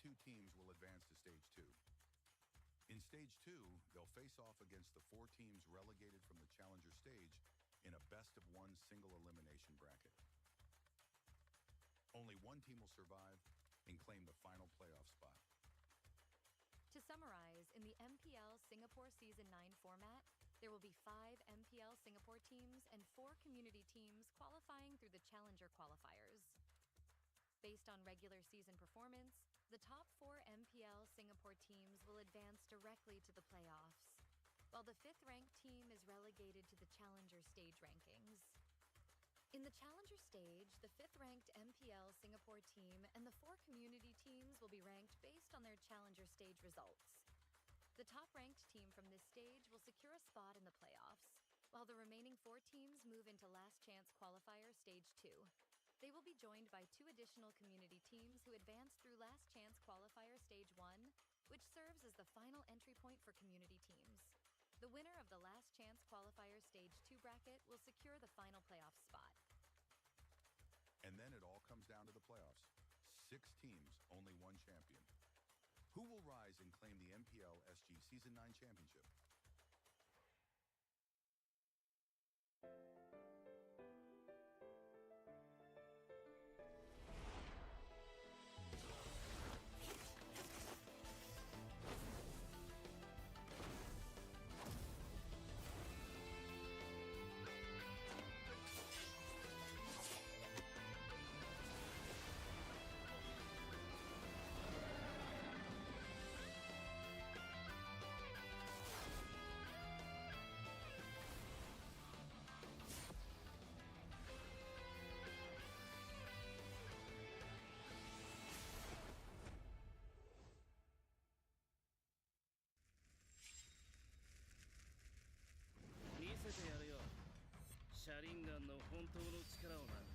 two teams will advance to Stage 2. In Stage 2, they'll face off against the 4 teams relegated from the Challenger stage in a best-of-1 single elimination bracket. Only one team will survive and claim the final playoff spot. To summarize, in the MPL Singapore Season 9 format, there will be 5 MPL Singapore teams and 4 community teams qualifying through the Challenger Qualifiers. Based on regular season performance, the top 4 MPL Singapore teams will advance directly to the playoffs, while the 5th-ranked team is relegated to the Challenger stage rankings. In the Challenger stage, the 5th-ranked MPL Singapore team and the 4 community teams will be ranked based on their Challenger stage results. The top-ranked team from this stage will secure a spot in the playoffs, while the remaining 4 teams move into Last Chance Qualifier Stage 2. They will be joined by 2 additional community teams who advance through Last Chance Qualifier Stage 1, which serves as the final entry point for community teams. The winner of the Last Chance Qualifier Stage 2 bracket will secure the final playoff spot. And then it all comes down to the playoffs. 6 teams, only 1 champion. Who will rise and claim the MPL-SG Season 9 championship?見せてやるよ。車輪ガンの本当の力をな。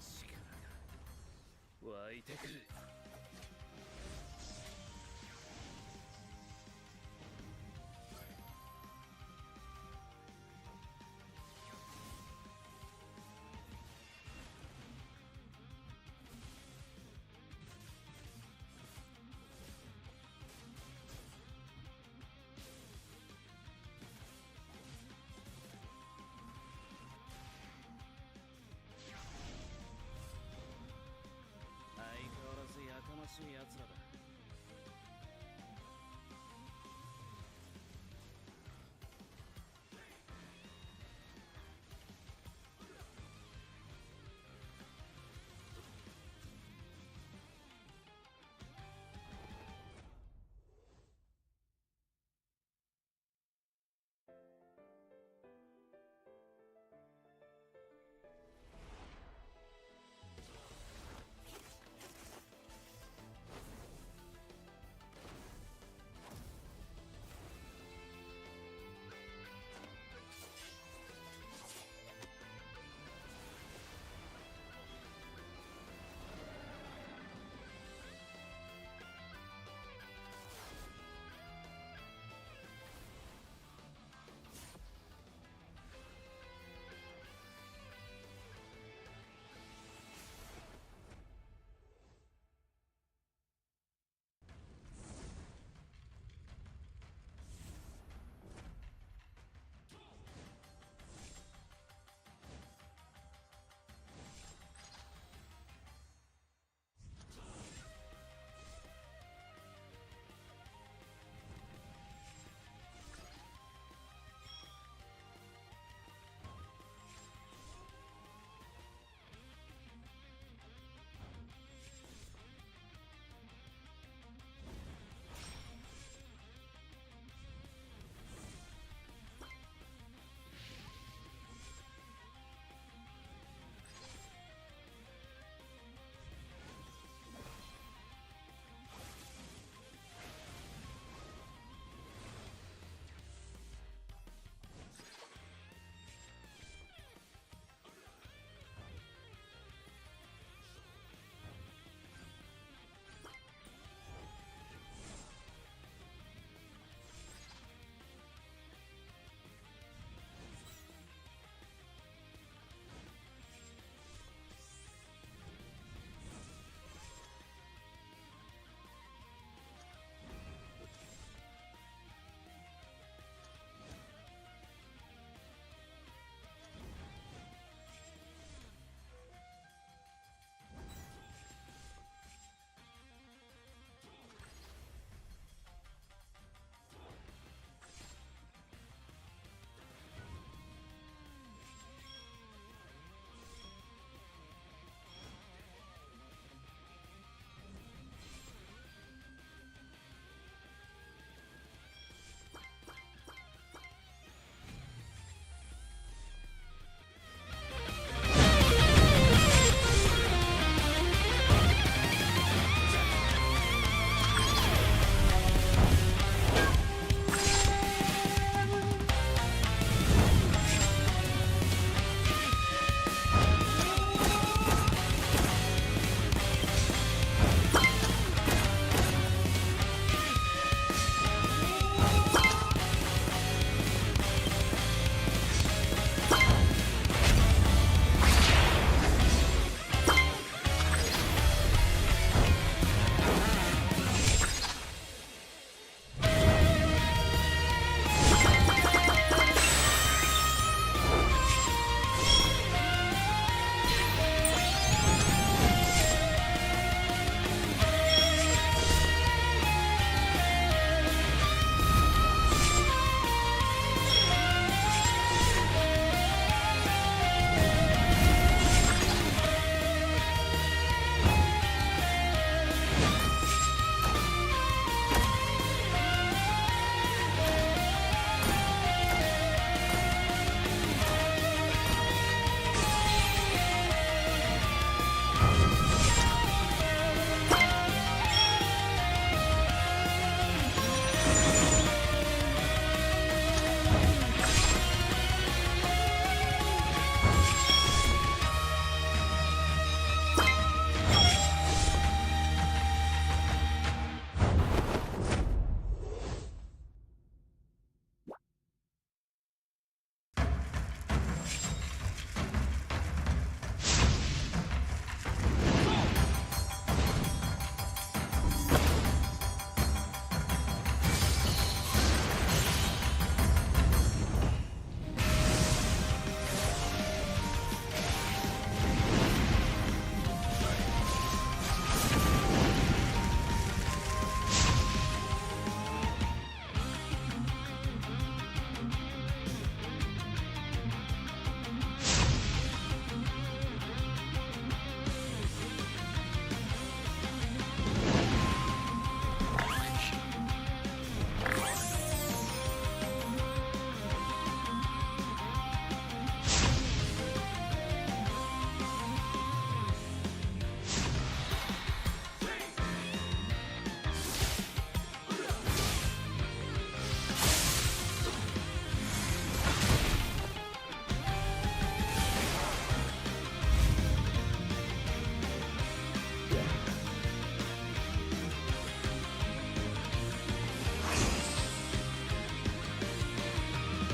力が湧いてくる。相変わらず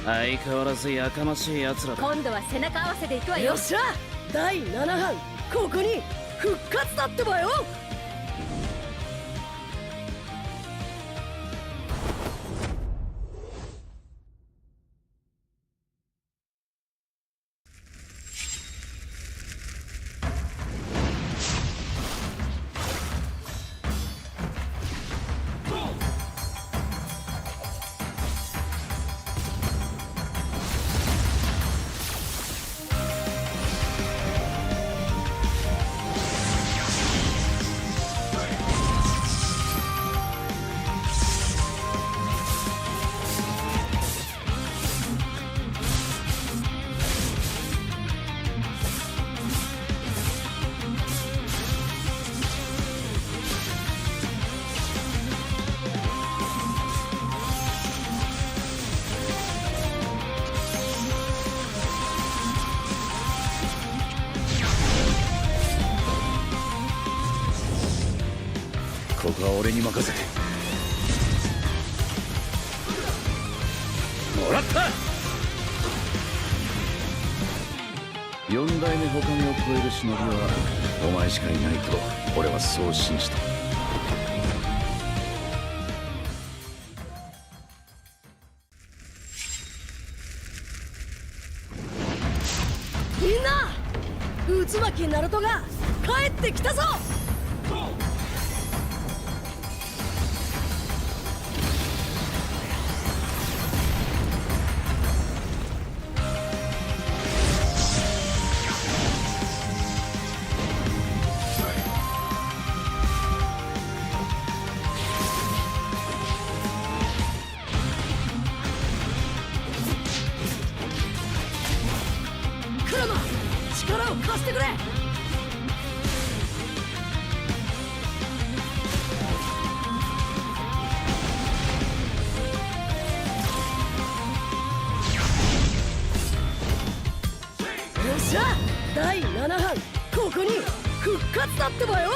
相変わらずやかましい奴らだ。今度は背中合わせでいくわよ。よっしゃ、第7班ここに復活だってばよ。ここは俺に任せてもらった。4代目火影を超える忍びはお前しかいないと俺はそう信じた。みんな、渦巻きナルトが帰ってきたぞ。力を貸してくれ。よっしゃ、第7班ここに復活だってばよ。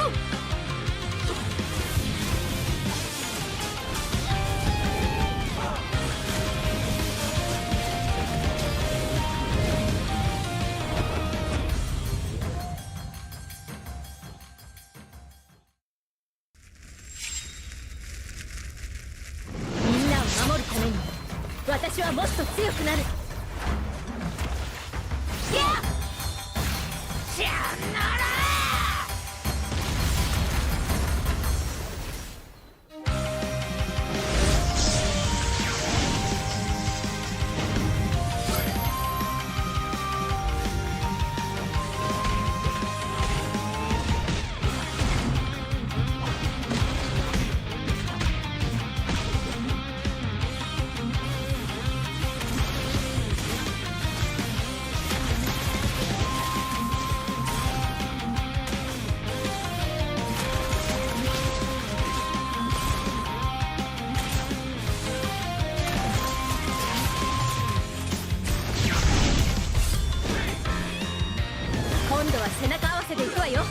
守るために私はもっと強くなる。やっしゃなら今度は背中合わせでいくわよ。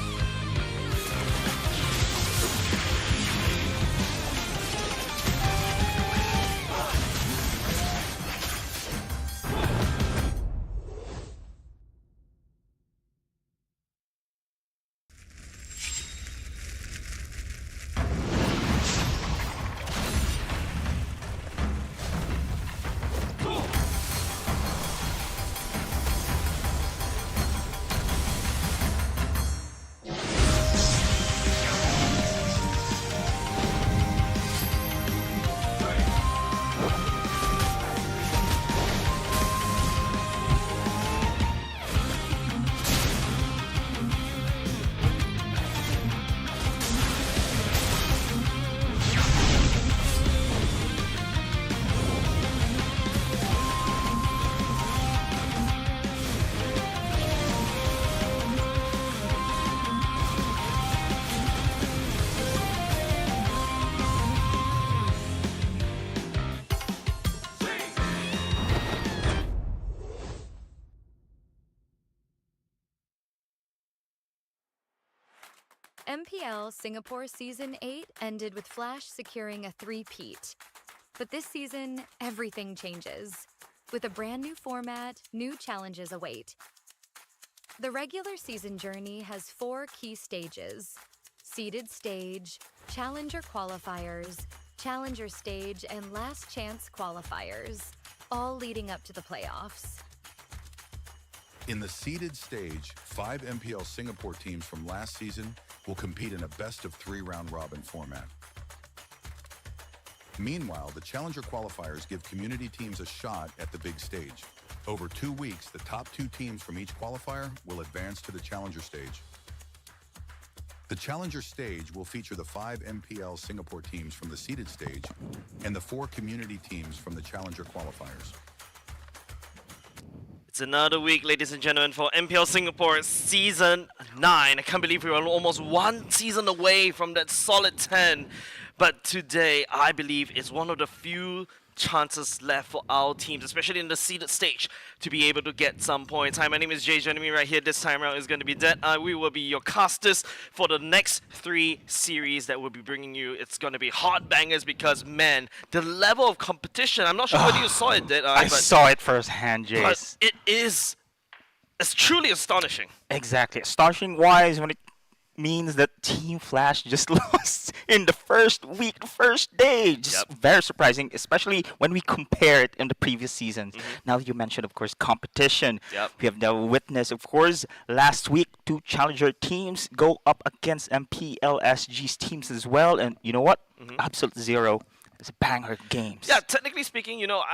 MPL Singapore Season 8 ended with Flash securing a three-peat. But this season, everything changes. With a brand new format, new challenges await. The regular season journey has 4 key stages: seeded stage, challenger qualifiers, challenger stage, and last chance qualifiers, all leading up to the playoffs. In the seeded stage, 5 MPL Singapore teams from last season will compete in a best-of-3 round-robin format. Meanwhile, the challenger qualifiers give community teams a shot at the big stage. Over 2 weeks, the top 2 teams from each qualifier will advance to the challenger stage. The challenger stage will feature the 5 MPL Singapore teams from the seeded stage and the 4 community teams from the challenger qualifiers. It's another week, ladies and gentlemen, for MPL Singapore Season 9. I can't believe we are almost 1 season away from that solid 10. But today, I believe, is one of the few chances left for our teams, especially in the seeded stage, to be able to get some points. Hi, my name is Jay. Joining me right here this time around is going to be Dead. We will be your casters for the next 3 series that we'll be bringing you. It's going to be hot bangers because, man, the level of competition, I'm not sure whether you saw it, Dead. I saw it firsthand, Jay. But it's truly astonishing. Exactly. Astonishing-wise, when it means that Team Flash just lost in the first week, first day. Just very surprising, especially when we compare it in the previous seasons. Now you mentioned, of course, competition. We have now witnessed, of course, last week 2 challenger teams go up against MPLSG's teams as well. And you know what? Absolute Zero. It's a banger games. Yeah, technically speaking, you know,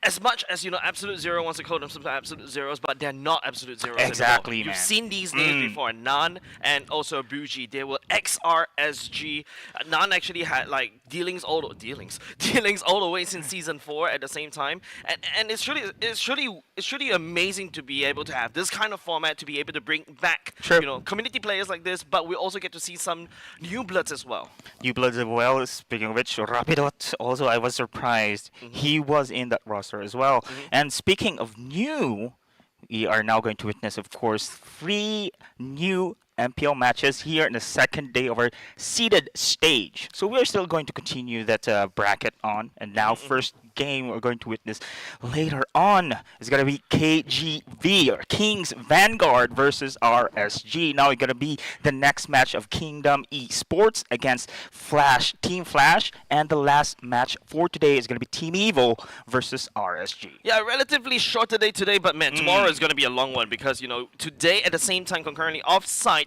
as much as, you know, Absolute Zero wants to call themselves Absolute Zeros, but they're not Absolute Zeros Exactly, anymore. man. You've seen these names before. Nan and also Bougie. They were XRSG. Nan actually had, like, dealings all the way since Season 4 at the same time. And it's really amazing to be able to have this kind of format, to be able to bring back, you know, community players like this, but we also get to see some new bloods as well. New bloods as well. Speaking of which, Rapidot, also I was surprised he was in that roster as well. And speaking of new, we are now going to witness, of course, 3 new MPL matches here in the second day of our seeded stage. So we're still going to continue that bracket on. And now first game we're going to witness later on is going to be KGV, or King's Vanguard versus RSG. Now it's going to be the next match of Kingdom Esports against Team Flash. And the last match for today is going to be Team Evil versus RSG. Yeah, relatively short today, but man, tomorrow is going to be a long one because, you know, today at the same time, concurrently off-site,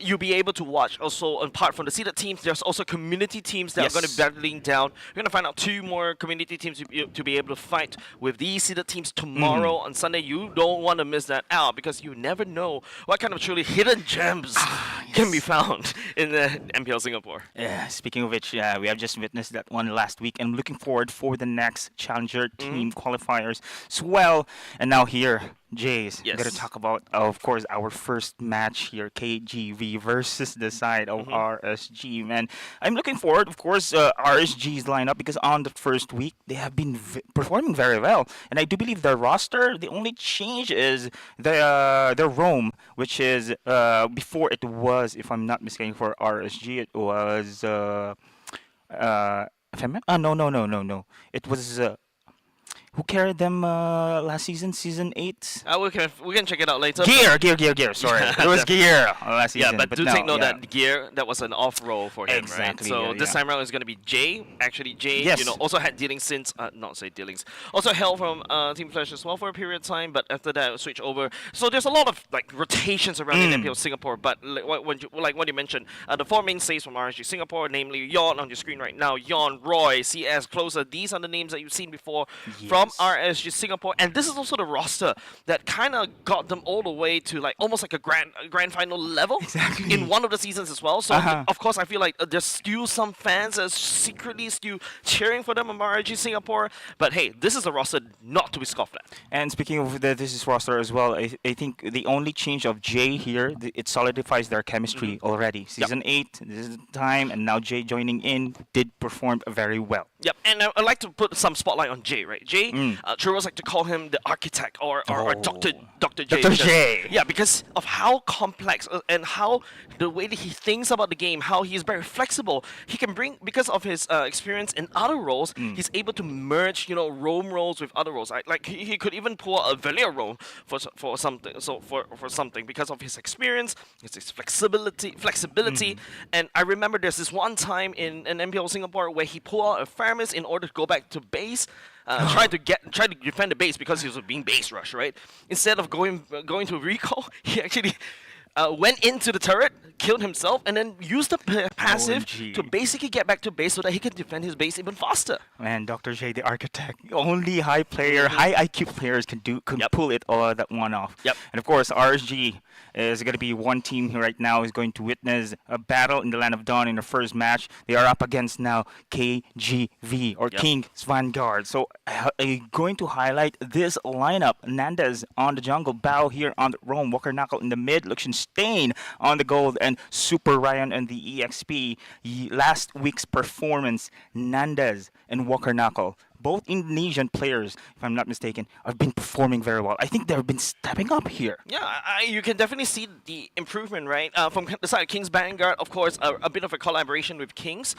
you'll be able to watch also, apart from the seeded teams, there's also community teams that are going to be battling down. We're going to find out 2 more community teams to be able to fight with these seeded teams tomorrow on Sunday. You don't want to miss that out because you never know what kind of truly hidden gems can be found in the MPL Singapore. Yeah, speaking of which, we have just witnessed that one last week, and I'm looking forward for the next challenger team qualifiers as well. And now here, Jays, we're going to talk about, of course, our first match here, KGV versus the side of RSG, man. I'm looking forward, of course, RSG's lineup, because on the first week, they have been performing very well. And I do believe their roster, the only change is their roam, which is, before it was, if I'm not mistaken, for RSG, it was, no. It was, who carried them last season, Season 8? We can check it out later. Gear. Sorry, it was Gear last season. Yeah, but do take note that Gear, that was an off role for him, right? So this time around is going to be Jay. Actually, Jay, you know, also had dealings since, also held from Team Flash as well for a period of time, but after that, switch over. So there's a lot of like rotations around in MPL Singapore, but like what you mentioned, the 4 mainstays from RSG Singapore, namely Yon on your screen right now, Yon, Roy, CS, Closer. These are the names that you've seen before from RSG Singapore, and this is also the roster that kind of got them all the way to like almost like a grand final level in one of the seasons as well. So of course I feel like there's still some fans that are secretly still cheering for them on RSG Singapore, but hey, this is a roster not to be scoffed at. And speaking of this is roster as well, I think the only change of Jay here, it solidifies their chemistry already. Season 8, this is the time, and now Jay joining in did perform very well. Yep, and I'd like to put some spotlight on Jay, right? Jay J. True like to call him the architect or Dr. J. Dr. J. Yeah, because of how complex and how the way that he thinks about the game, how he's very flexible. He can bring, because of his experience in other roles, he's able to merge, roam roles with other roles. Like he could even pull a Velia role for something. So for something because of his experience, his flexibility. And I remember there's this one time in MPL Singapore where he pulled out a Faramis in order to go back to base. Try to defend the base because he was being base rushed, right? Instead of going to recall, he actually went into the turret, killed himself, and then used the passive to basically get back to base so that he can defend his base even faster. Man, Dr. J, the architect, only high IQ players can pull it all that one off. Yep. And of course, RSG is going to be one team here right now is going to witness a battle in the Land of Dawn in the first match. They are up against now KGV or King's Vanguard. So I'm going to highlight this lineup. Nandez on the jungle, Bao here on the roam, Walker Knuckle in the mid, Stain on the gold, and Super Ryan on the EXP. Last week's performance, Nandez and Walker Knuckle, both Indonesian players, if I'm not mistaken, have been performing very well. I think they've been stepping up here. Yeah, you can definitely see the improvement, right? From the side of King's Vanguard, of course, a bit of a collaboration with Kings.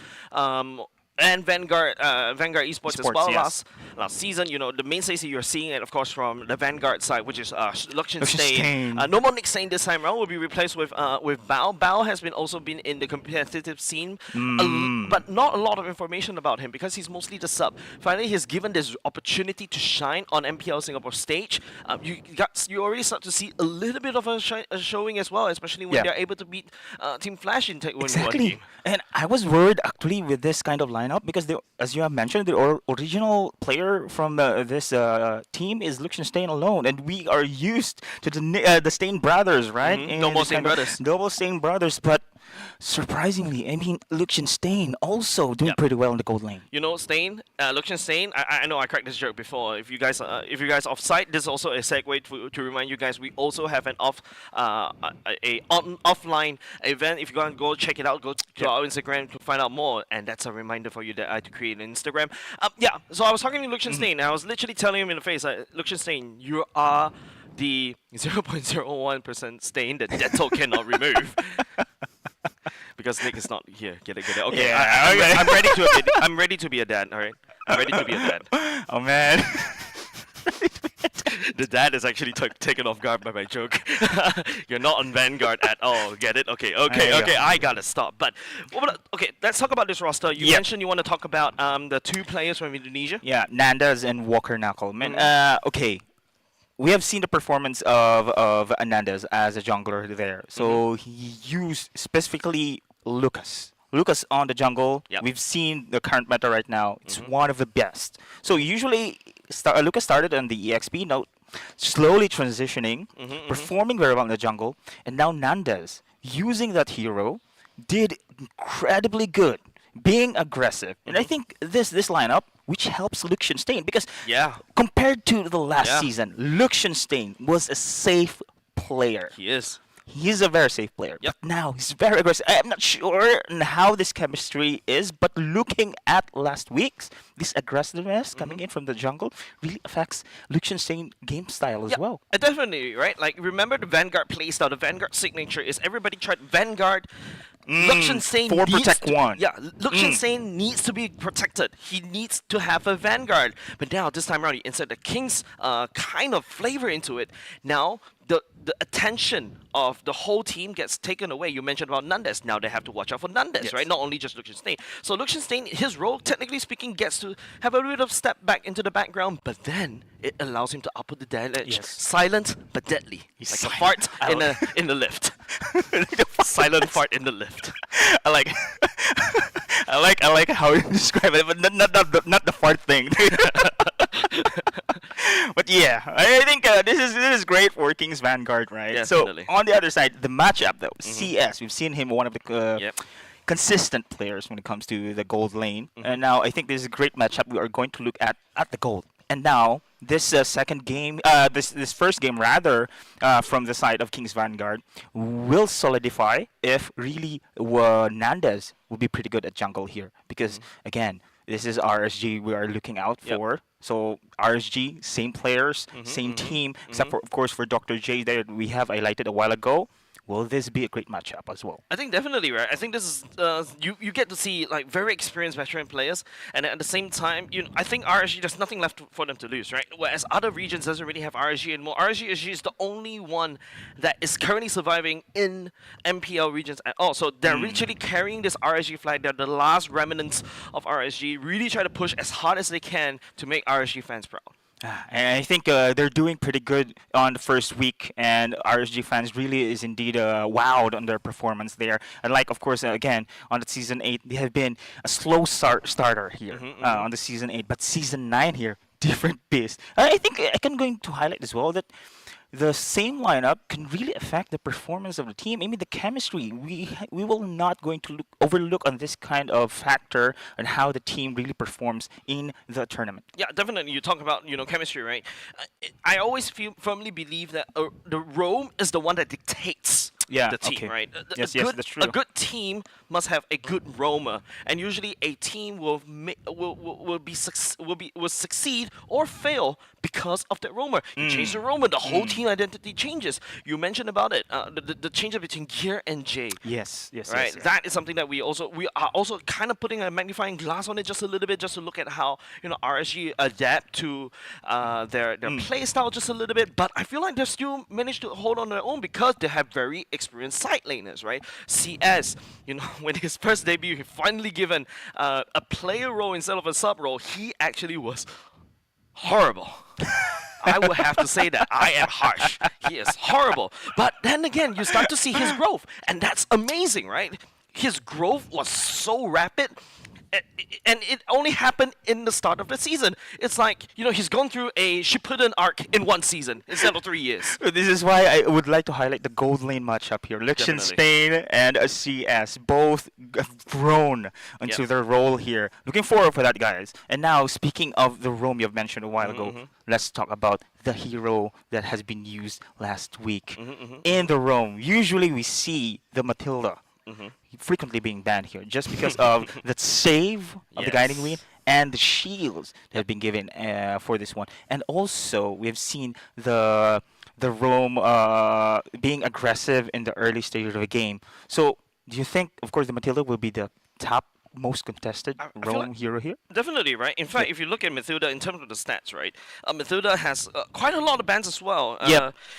And Vanguard Esports as well. Yes. Last season, the mainstays you're seeing it, of course, from the Vanguard side, which is Luxian Stain. Stain. No more Nick Stain this time around. Will be replaced with Bao. Bao has also been in the competitive scene, but not a lot of information about him because he's mostly the sub. Finally, he's given this opportunity to shine on MPL Singapore stage. You already start to see a little bit of a showing as well, especially when they're able to beat Team Flash in Exactly. And I was worried actually with this kind of lineup because as you have mentioned, the original player from this team is Luxian Stain alone, and we are used to the Stain brothers, right? Double Stain brothers, but surprisingly, I mean, Luxian Stain also doing pretty well in the gold lane. Luxian Stain. I know I cracked this joke before. If you guys offsite, this is also a segue to remind you guys we also have an offline event. If you want to go check it out, go to our Instagram to find out more. And that's a reminder for you that I had to create an Instagram. So I was talking to Luxian Stain, and I was literally telling him in the face, Luxian Stain, you are the 0.01% stain that Detto cannot remove. Because Nick is not here. Get it. Okay. Yeah, I'm ready to be a dad. All right. I'm ready to be a dad. Oh man. The dad is actually taken off guard by my joke. You're not on Vanguard at all. Get it? Okay. I gotta stop. But let's talk about this roster. You mentioned you want to talk about the two players from Indonesia. Yeah, Nandez and Walker Knuckle. Okay. We have seen the performance of Nandez as a jungler there. So he used specifically Lucas on the jungle. Yep. We've seen the current meta right now. It's one of the best. So usually Lucas started on the EXP note, slowly transitioning, performing very well in the jungle, and now Nandez, using that hero, did incredibly good, being aggressive. And I think this lineup, which helps Luxian Stain, because compared to the last season, Luxian Stain was a safe player. He is. He's a very safe player. Yep. But now he's very aggressive. I'm not sure on how this chemistry is, but looking at last week's, this aggressiveness coming in from the jungle really affects Luxian Stain game style as well. Definitely, right? Like, remember the Vanguard playstyle, the Vanguard signature is everybody tried Vanguard. Luxian Stain Luxian Stain needs to be protected. He needs to have a Vanguard. But now, this time around, he inserted the King's kind of flavor into it. Now, the attention of the whole team gets taken away. You mentioned about Nandez. Now they have to watch out for Nandez, right? Not only just Luxian Stain. So Luxian Stain, his role, technically speaking, gets to have a bit of step back into the background, but then it allows him to output the damage. Silent but deadly. He's like a fart in the lift. Silent fart in the lift. I like how you describe it, but not the fart thing. But yeah, I think this is great for King's Vanguard, right? Yeah, so definitely. on the other side, the matchup though, CS, we've seen him one of the consistent players when it comes to the gold lane, and now I think this is a great matchup. We are going to look at the gold, and now this second game, this first game rather, from the side of King's Vanguard, will solidify if really Nandez will be pretty good at jungle here, because again, this is RSG we are looking out for. So RSG, same players, same team, except for, of course, for Dr. J there we have highlighted a while ago. Will this be a great matchup as well? I think definitely, right? I think this is you get to see like very experienced veteran players, and at the same time, I think RSG there's nothing left for them to lose, right? Whereas other regions doesn't really have RSG anymore. RSG is the only one that is currently surviving in MPL regions at all. So they're literally carrying this RSG flag. They're the last remnants of RSG. Really try to push as hard as they can to make RSG fans proud. And I think they're doing pretty good on the first week, and RSG fans really is indeed wowed on their performance there. And like, of course, again, on the Season 8, they have been a slow starter here on the Season 8, but Season 9 here, different beast. I think I can going to highlight as well that the same lineup can really affect the performance of the team. I mean, the chemistry. We will not going to overlook on this kind of factor and how the team really performs in the tournament. Yeah, definitely. You talk about chemistry, right? I always firmly believe that the Rome is the one that dictates the team, right? Yes, that's true. A good team must have a good roamer, and usually a team will succeed or fail because of that roamer. You change the roamer, the whole team identity changes. You mentioned about it, the change between Gear and J. Yes. Right. That is something that we are also kind of putting a magnifying glass on it just a little bit, just to look at how RSG adapt to their play style just a little bit. But I feel like they still managed to hold on their own because they have very experienced side laners, right? CS, when his first debut, he finally given a player role instead of a sub role. He actually was horrible. I would have to say that. I am harsh. He is horrible. But then again, you start to see his growth, and that's amazing, right? His growth was so rapid, and it only happened in the start of the season. It's like, he's gone through a Shippuden arc in one season instead of 3 years. This is why I would like to highlight the gold lane matchup here. Liechtenstein and a CS both have grown into their role here. Looking forward for that, guys. And now, speaking of the Rome you've mentioned a while ago, let's talk about the hero that has been used last week. In the Rome, usually we see the Matilda frequently being banned here just because of the save of the guiding wheel and the shields that have been given for this one. And also, we've seen the Rome being aggressive in the early stage of the game. So, do you think, of course, the Matilda will be the top most contested Rome hero here? Definitely, right? In fact, if you look at Matilda in terms of the stats, right, Matilda has quite a lot of bans as well.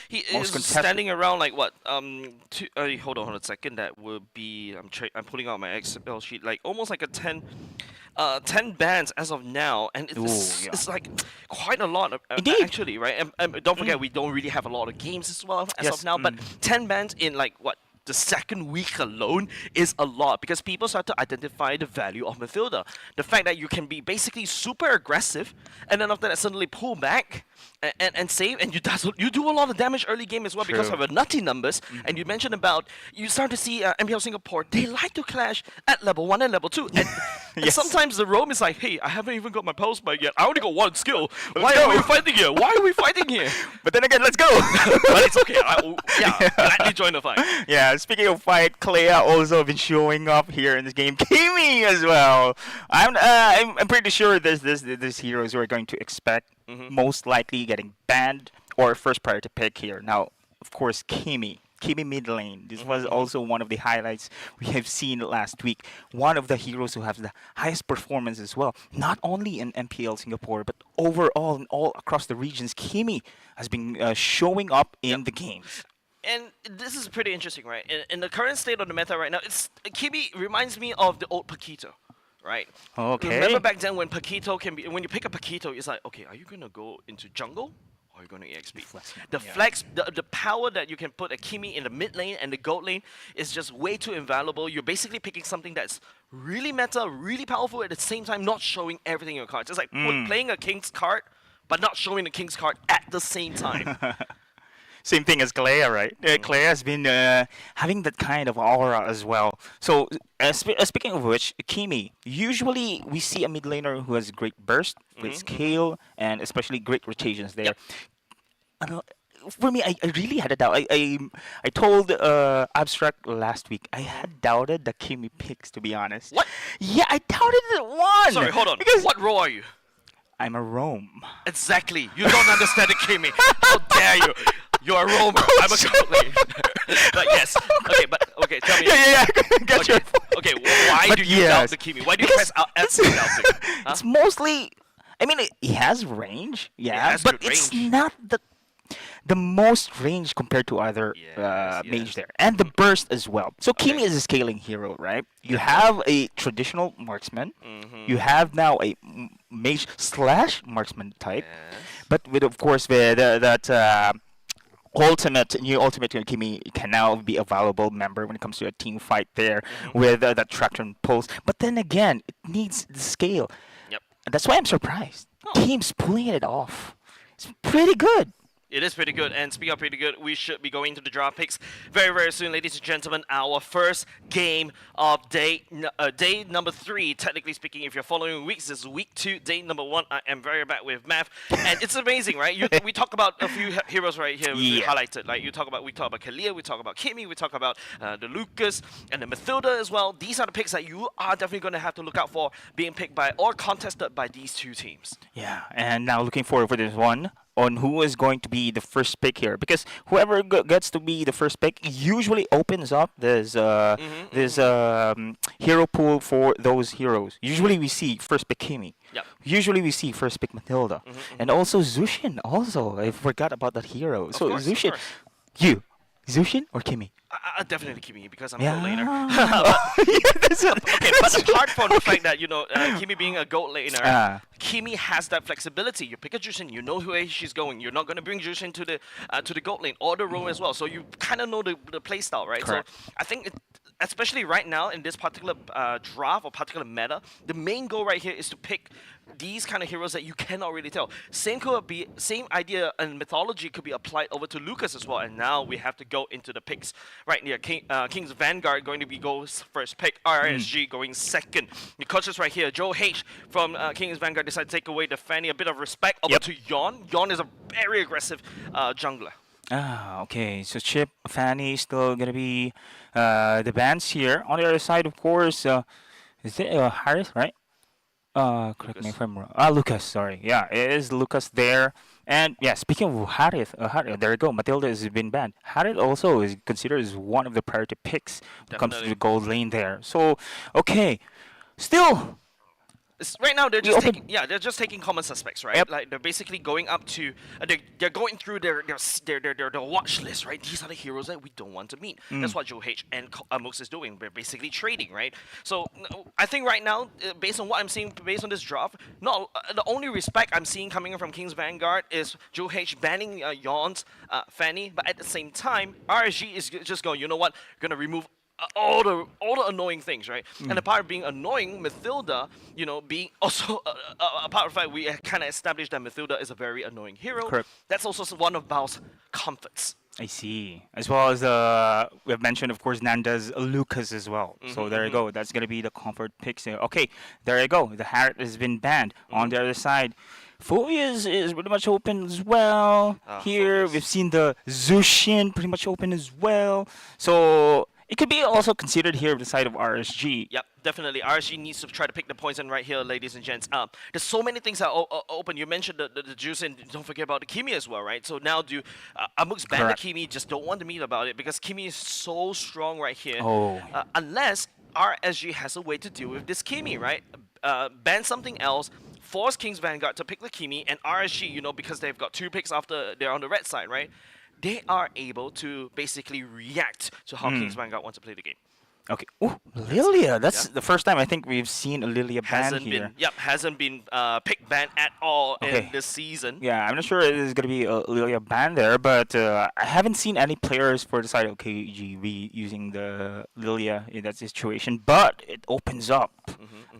He most is standing around like what? Hold on a second. That would be I'm pulling out my Excel sheet. Like almost like a 10 bans as of now, and it's like quite a lot actually, right? And don't forget, we don't really have a lot of games as well as of now, but 10 bans in like what? The second week alone is a lot because people start to identify the value of Matilda. The fact that you can be basically super aggressive and then after that suddenly pull back and save, and you do a lot of damage early game as well because of the nutty numbers. And you mentioned about, you start to see MPL Singapore, they like to clash at level 1 and level 2. And sometimes the Rome is like, hey, I haven't even got my pulse spike yet. I only got one skill. Why are we fighting here? Why are we fighting here? But then again, let's go. But it's okay. Gladly join the fight. Yeah, speaking of fight, Clea also been showing up here in this game. Kimi as well. I'm pretty sure there's heroes who are going to expect most likely getting banned or first priority pick here. Now, of course, Kimi mid lane. This was also one of the highlights we have seen last week. One of the heroes who has the highest performance as well. Not only in MPL Singapore, but overall and all across the regions, Kimi has been showing up in the games. And this is pretty interesting, right? In the current state of the meta right now, Kimi reminds me of the old Paquito, right? Okay. Remember back then when Paquito when you pick a Paquito, it's like, okay, are you gonna go into jungle? Or are you going to EXP? The power that you can put a Kimi in the mid lane and the gold lane is just way too invaluable. You're basically picking something that's really meta, really powerful, at the same time not showing everything in your cards. It's like playing a King's card, but not showing the King's card at the same time. Same thing as Clea, right? Clea has been having that kind of aura as well. So, speaking of which, Kimi, usually we see a mid laner who has great burst, great scale, and especially great rotations there. For me, I really had a doubt. I told Abstract last week, I had doubted the Kimi picks, to be honest. What? Yeah, I doubted it once. Sorry, hold on. What role are you? I'm a roam. Exactly. You don't understand it, Kimmy. How dare you? You're a roamer. I'm a goat lane. But yes. Okay, but okay, tell me. Yeah. Get Okay, your okay, why But do you doubt yes. the Kimi? Why do you press out F without doubting? Huh? It's mostly. I mean, it has range, yeah, has but good it's range. not the most range compared to other Yes, mage yes. there, and the burst as well. So Kimi is a scaling hero, right? You have a traditional marksman, you have now a mage slash marksman type, but with of course that new ultimate Kimi can now be a valuable member when it comes to a team fight there with that traction pulse. But then again, it needs the scale. Yep. That's why I'm surprised. Team's pulling it off. It's pretty good. It is pretty good, and speaking of pretty good, we should be going to the draft picks very, very soon, ladies and gentlemen. Our first game of day number 3, technically speaking. If you're following weeks, this is week 2, day number 1. I am very bad with math, and it's amazing, right? We talk about a few heroes right here we highlighted. Like we talk about Kalia, we talk about Kimi, we talk about the Lucas and the Mathilda as well. These are the picks that you are definitely going to have to look out for being picked by or contested by these two teams. Yeah, and now looking forward for this one on who is going to be the first pick here, because whoever gets to be the first pick usually opens up this hero pool for those heroes. Usually we see first pick Kimi. Yep. Usually we see first pick Matilda, and also Zushin. Also, I forgot about that hero. So course, Zushin, of course. Zushin or Kimi? Definitely Kimi, because I'm Yeah. a goat laner. That's it. Okay, but apart from the fact that, Kimi being a goat laner, Kimi has that flexibility. You pick a Jushin, you know where she's going. You're not going to bring Jushin to the goat lane or the roam as well. So you kind of know the play style, right? Correct. So I think, especially right now in this particular draft or particular meta, the main goal right here is to pick these kind of heroes that you cannot really tell. Same idea and mythology could be applied over to Lucas as well. And now we have to go into the picks right near King's Vanguard going to be goes first pick, RSG going second. The coaches right here, Joe H from King's Vanguard decided to take away the Fanny, a bit of respect over to Yon. Yon is a very aggressive jungler. Okay. So Chip, Fanny still gonna be the bans here. On the other side, of course, is it Harris, right? Correct me if I'm wrong. Lucas, sorry. Yeah, it is Lucas there. And yeah, speaking of Harith, there you go. Matilda has been banned. Harith also is considered as one of the priority picks when it comes to the gold lane there. So, okay. Still, Right now, they're just taking common suspects, right? Yep. Like they're basically going up to, they're going through their watch list, right? These are the heroes that we don't want to meet. That's what Joe H and Amux is doing. They're basically trading, right? So I think right now, based on what I'm seeing, based on this draft, the only respect I'm seeing coming from King's Vanguard is Joe H banning Yon's Fanny, but at the same time, RSG is just going, you know what? We're gonna remove all the annoying things, right? And apart from being annoying, Mathilda, being also apart from the fact we kind of established that Mathilda is a very annoying hero. Correct. That's also one of Bao's comforts. I see. As well as we have mentioned, of course, Nanda's Lucas as well. So there you go. That's gonna be the comfort picks here. Okay, there you go. The Harriet has been banned. On the other side, Phobias is pretty much open as well. Here Phobias. we've seen the Zushin pretty much open as well. So it could be also considered here the side of RSG. Yep, definitely. RSG needs to try to pick the poison right here, ladies and gents. There's so many things that are open. You mentioned the juice, and don't forget about the Kimi as well, right? So now Amux ban the Correct. Kimi, just don't want to meet about it because Kimi is so strong right here. Oh. Unless RSG has a way to deal with this Kimi, right? Ban something else, force King's Vanguard to pick the Kimi, and RSG, because they've got 2 picks after they're on the red side, right? They are able to basically react to how King's Vanguard wants to play the game. Okay. Oh, Lilia. That's the first time I think we've seen a Lilia ban here. Hasn't been pick ban at all in Okay. this season. Yeah, I'm not sure it is going to be a Lilia ban there, but I haven't seen any players for the side of KGB using the Lilia in that situation. But it opens up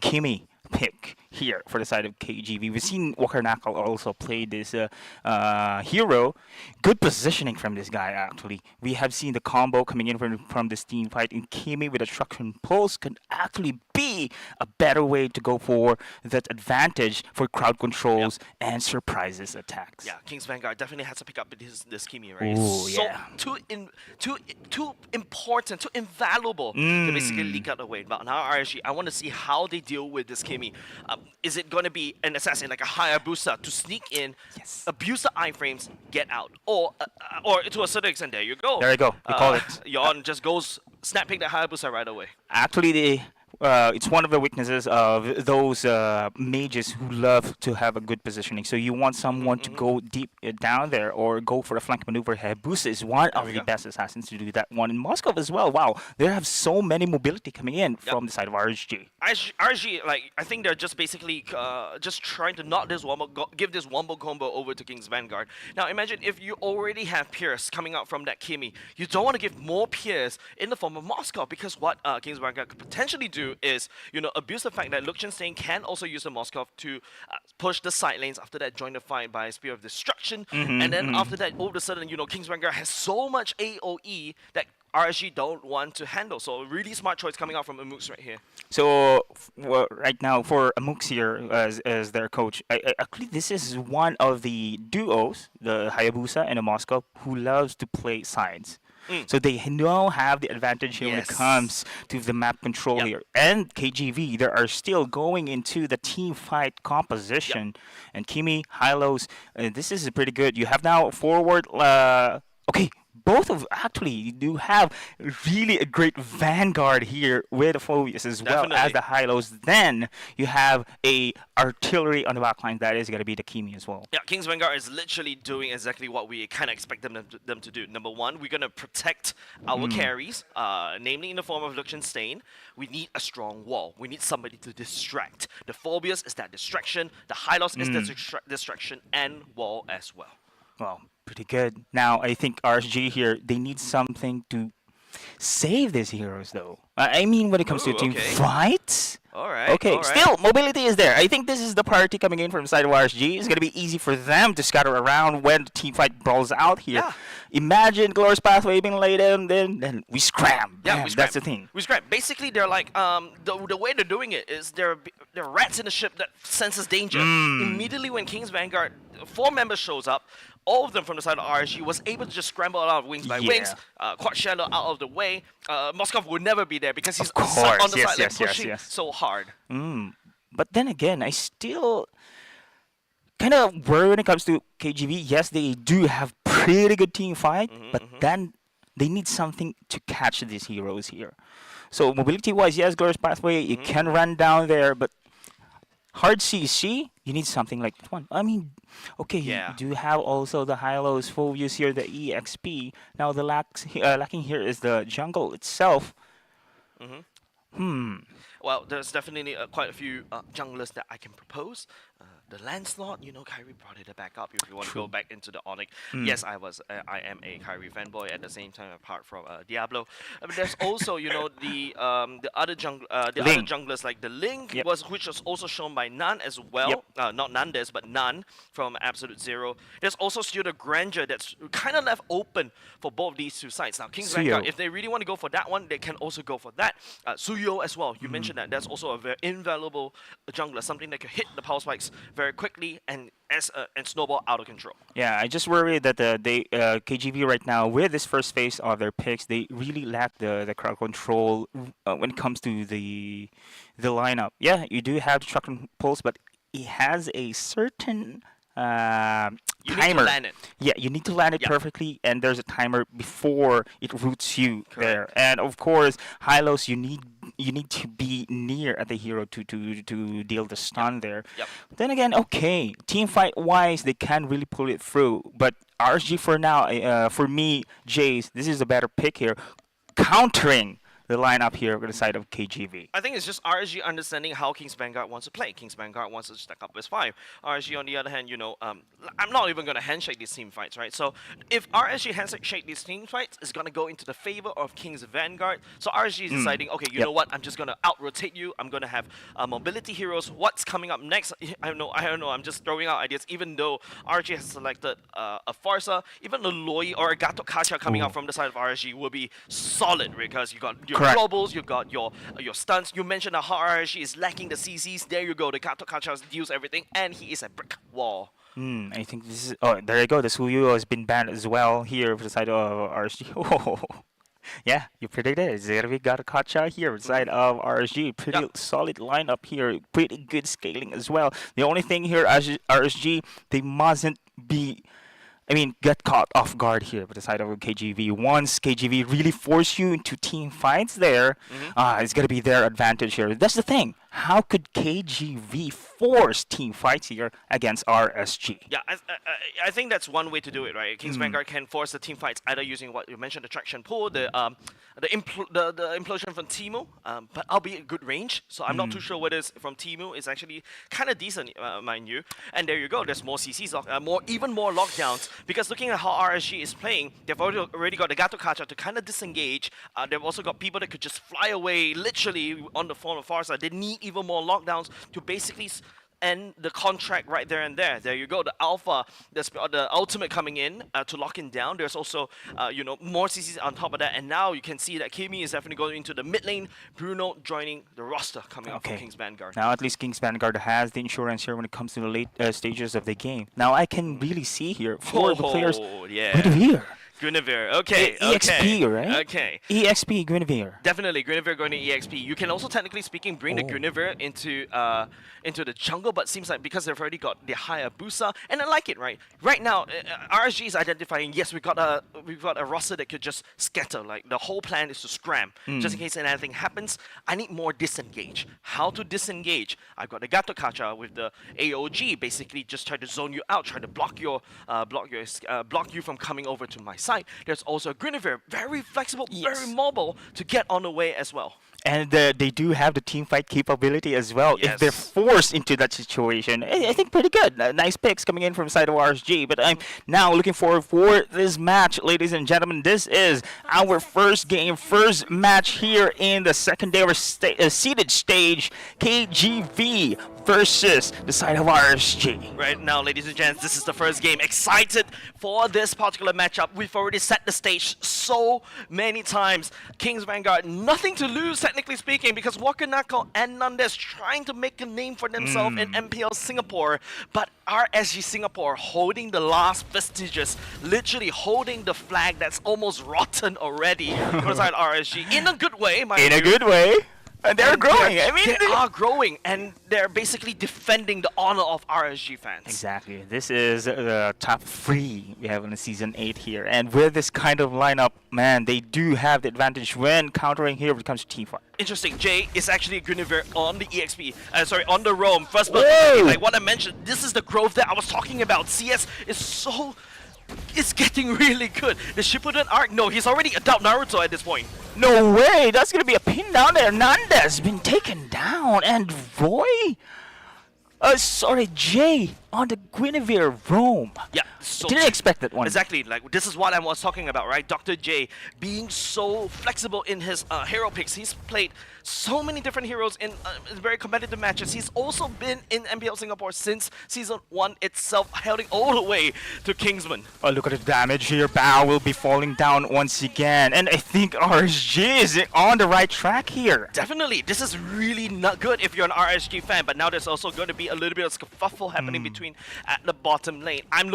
Kimi pick here for the side of KGB. We've seen Walker Knuckle also play this hero. Good positioning from this guy, actually. We have seen the combo coming in from this team fight, and Kimi with a Truction Pulse can actually be a better way to go for that advantage for crowd controls and surprises attacks. Yeah, King's Vanguard definitely has to pick up this Kimi, right? Ooh, so yeah. too important, too invaluable to basically leak out the way. But now RSG, I want to see how they deal with this Kimi. is it going to be an assassin like a Hayabusa to sneak in, abuse the iframes, get out, or to a certain extent, there you go. There you go. We call it. Yon just goes snapping the Hayabusa right away. Actually, it's one of the weaknesses of those mages who love to have a good positioning. So you want someone to go deep down there or go for a flank maneuver. Hayabusa is one of the best assassins to do that one. In Moscow as well, wow, they have so many mobility coming in from the side of RSG. RSG, like, I think they're just basically just trying to knock this wombo, give this wombo combo over to King's Vanguard. Now imagine if you already have Pierce coming out from that Kimi, you don't want to give more Pierce in the form of Moscow, because what King's Vanguard could potentially do is, abuse the fact that Liechtenstein can also use the Moskov to push the side lanes, after that join the fight by Spear of Destruction, and then after that, all of a sudden, King's Vanguard has so much AoE that RSG don't want to handle. So a really smart choice coming out from Amux right here. So right now for Amux here as their coach, actually this is one of the duos, the Hayabusa and the Moskov, who loves to play sides. So they now have the advantage here when it comes to the map control here. And KGV, they are still going into the team fight composition. And Kimi, Hylos, this is pretty good. You have now forward, okay, both of actually you do have really a great vanguard here with the Phobius as well as the Hylos. Then you have a artillery on the back line that is going to be the Kimi as well. Yeah, King's Vanguard is literally doing exactly what we kind of expect them to do. Number one, we're going to protect our carries, namely in the form of Liechtenstein. We need a strong wall. We need somebody to distract. The Phobius is that distraction. The Hylos is the distraction, and wall as well. Well, pretty good. Now, I think RSG here, they need something to save these heroes, though. I mean, when it comes to team fights. All right. Okay, still, mobility is there. I think this is the priority coming in from the side of RSG. It's going to be easy for them to scatter around when the team fight brawls out here. Yeah. Imagine Glorious Pathway being laid in, then we scram. Yeah, we scram. That's the thing. We scram. Basically, they're like, the way they're doing it is they're rats in the ship that senses danger. Immediately when King's Vanguard 4 members shows up, all of them from the side of RSG was able to just scramble out of wings by wings, Quad Shadow out of the way. Moskov would never be there because he's on the side lane pushing so hard. But then again, I still kind of worry when it comes to KGV. Yes, they do have pretty good team fight, but then they need something to catch these heroes here. So mobility-wise, yes, Glorious Pathway, you can run down there, but hard CC, you need something like that one. I mean, okay, you do have also the Hylos, Phobius here, the EXP. Now the lacking here is the jungle itself. Well, there's definitely quite a few junglers that I can propose. The Lancelot, Kyrie brought it back up. If you want to go back into the Onyx, yes, I am a Kyrie fanboy at the same time, apart from Diablo. But there's also, the other junglers like the Link, which was also shown by Nan as well. Not Nandes, but Nan from Absolute Zero. There's also still the Grandeur that's kind of left open for both these two sides. Now, King's Vanguard, if they really want to go for that one, they can also go for that. Suyo as well. You mentioned that. That's also a very invaluable jungler, something that can hit the power spikes very quickly and snowball out of control. Yeah, I just worry that KGV right now, with this first phase of their picks, they really lack the crowd control when it comes to the lineup. Yeah, you do have the truck and pulse, but it has a certain timer. You need to land it. Yeah, you need to land it perfectly, and there's a timer before it roots you there. And of course, Hylos, you need to be near at the hero to deal the stun there. Then again, okay, team fight wise, they can really pull it through. But RSG for now, for me, Jace, this is a better pick here, countering the lineup here on the side of KGV. I think it's just RSG understanding how King's Vanguard wants to play. King's Vanguard wants to stack up with 5. RSG, on the other hand, I'm not even going to handshake these team fights, right? So if RSG handshake these team fights, it's going to go into the favor of King's Vanguard. So RSG is deciding, okay, you know what? I'm just going to out-rotate you. I'm going to have mobility heroes. What's coming up next? I don't know. I'm just throwing out ideas. Even though RSG has selected a Farsa, even a Loi or a Gato Kacha coming out from the side of RSG will be solid, because you got your globals, you got your stunts. You mentioned how RSG is lacking the CCs. There you go. The Gato Kacha deals everything, and he is a brick wall. I think this is... Oh, there you go. The Suyo has been banned as well here for the side of RSG. Yeah, you predicted it. Zervi got a Kacha here side of RSG. Pretty solid lineup here. Pretty good scaling as well. The only thing here, RSG, they mustn't be get caught off guard here by the side of KGV. Once KGV really force you into team fights there, it's going to be their advantage here. That's the thing. How could KGV force team fights here against RSG? Yeah, I think that's one way to do it, right? King's Vanguard can force the team fights either using what you mentioned, the traction pull, the implosion from Timu, but albeit a good range. So I'm not too sure whether it's from Timu. It's actually kind of decent, mind you. And there you go. There's more CCs, even more lockdowns. Because looking at how RSG is playing, they've already got the Gato Kacha to kind of disengage. They've also got people that could just fly away, literally on the far side. They need even more lockdowns to basically end the contract right there and there. There you go, the Alpha, the Ultimate coming in to lock him down. There's also, more CCs on top of that. And now you can see that Kimi is definitely going into the mid lane. Bruno joining the roster coming up from King's Vanguard. Now at least King's Vanguard has the insurance here when it comes to the late stages of the game. Now I can really see here for the players. Yeah. Guinevere, okay. EXP, right? Okay. EXP Guinevere. Definitely, Guinevere going to EXP. You can also, technically speaking, bring the Guinevere into the jungle, but seems like because they've already got the higher Hayabusa, and I like it, right? Right now, RSG is identifying, yes, we've got a roster that could just scatter. Like, the whole plan is to scram. Just in case anything happens, I need more disengage. How to disengage? I've got the Gato Kacha with the AOG, basically just try to zone you out, try to block you from coming over to my side. There's also a Guinevere, very flexible, very mobile to get on the way as well. And they do have the team fight capability as well. If they're forced into that situation, I think pretty good. Nice picks coming in from side of RSG. But I'm now looking forward for this match, ladies and gentlemen. This is our first match here in the secondary seeded stage. KGV versus the side of RSG. Right now, ladies and gents, this is the first game. Excited for this particular matchup. We've already set the stage so many times. King's Vanguard, nothing to lose, technically speaking, because Wakanako and Nandes trying to make a name for themselves in MPL Singapore, but RSG Singapore holding the last vestiges, literally holding the flag that's almost rotten already for the side of RSG, in a good way, mind you. In a good way. And they're growing. They are growing, and they're basically defending the honor of RSG fans. Exactly. This is the top 3 we have in the Season 8 here. And with this kind of lineup, man, they do have the advantage when countering here when it comes to team fight. Interesting. Jay is actually a Guinevere on the EXP. On the roam. First blood. Like what I mentioned, this is the growth that I was talking about. CS is so... It's getting really good. The Shippuden arc, no, he's already adult Naruto at this point. No way, that's gonna be a pin down there. Nandes been taken down, and Roy? Jay on the Guinevere roam. Yeah, so didn't expect that one. Exactly, like this is what I was talking about, right? Dr. J being so flexible in his hero picks. He's played so many different heroes in very competitive matches. He's also been in MPL Singapore since Season 1 itself, heading all the way to Kingsman. Oh, look at the damage here. Bao will be falling down once again. And I think RSG is on the right track here. Definitely. This is really not good if you're an RSG fan, but now there's also going to be a little bit of scuffle happening between at the bottom lane. I'm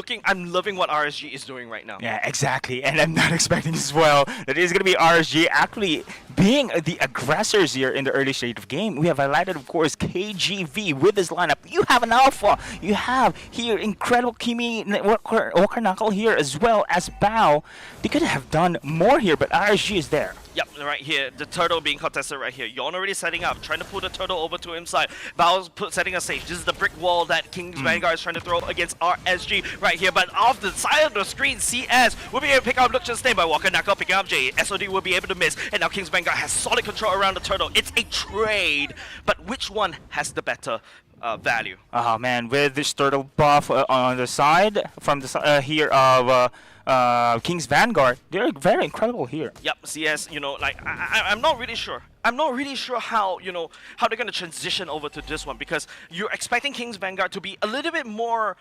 loving what RSG is doing right now. Yeah, exactly. And I'm not expecting as well that it is going to be RSG actually being the aggressors here in the early stage of game. We have highlighted, of course, KGV with this lineup. You have an Alpha. You have here incredible Kimi Walker Knuckle here as well as Bao. They could have done more here, but RSG is there. Yep, right here. The turtle being contested right here. Yon already setting up, trying to pull the turtle over to his side. Bao's setting a stage. This is the brick wall that King's Vanguard is trying to throw against RSG right here. But off the side of the screen, CS will be able to pick up Luxian's name by Walker Knuckle, picking up J. SOD will be able to miss. And now King's Vanguard has solid control around the turtle. It's a trade. But which one has the better value? Oh man, with this turtle buff on the side, from the here of King's Vanguard, they're very incredible here. Yep, CS, I'm not really sure. I'm not really sure how they're going to transition over to this one, because you're expecting King's Vanguard to be a little bit more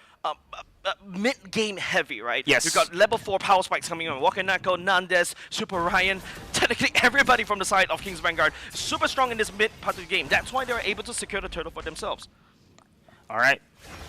mid-game heavy, right? Yes. You've got level 4 power spikes coming on. Wakanako, Nandes, Super Ryan, technically everybody from the side of King's Vanguard super strong in this mid part of the game. That's why they're able to secure the turtle for themselves. All right,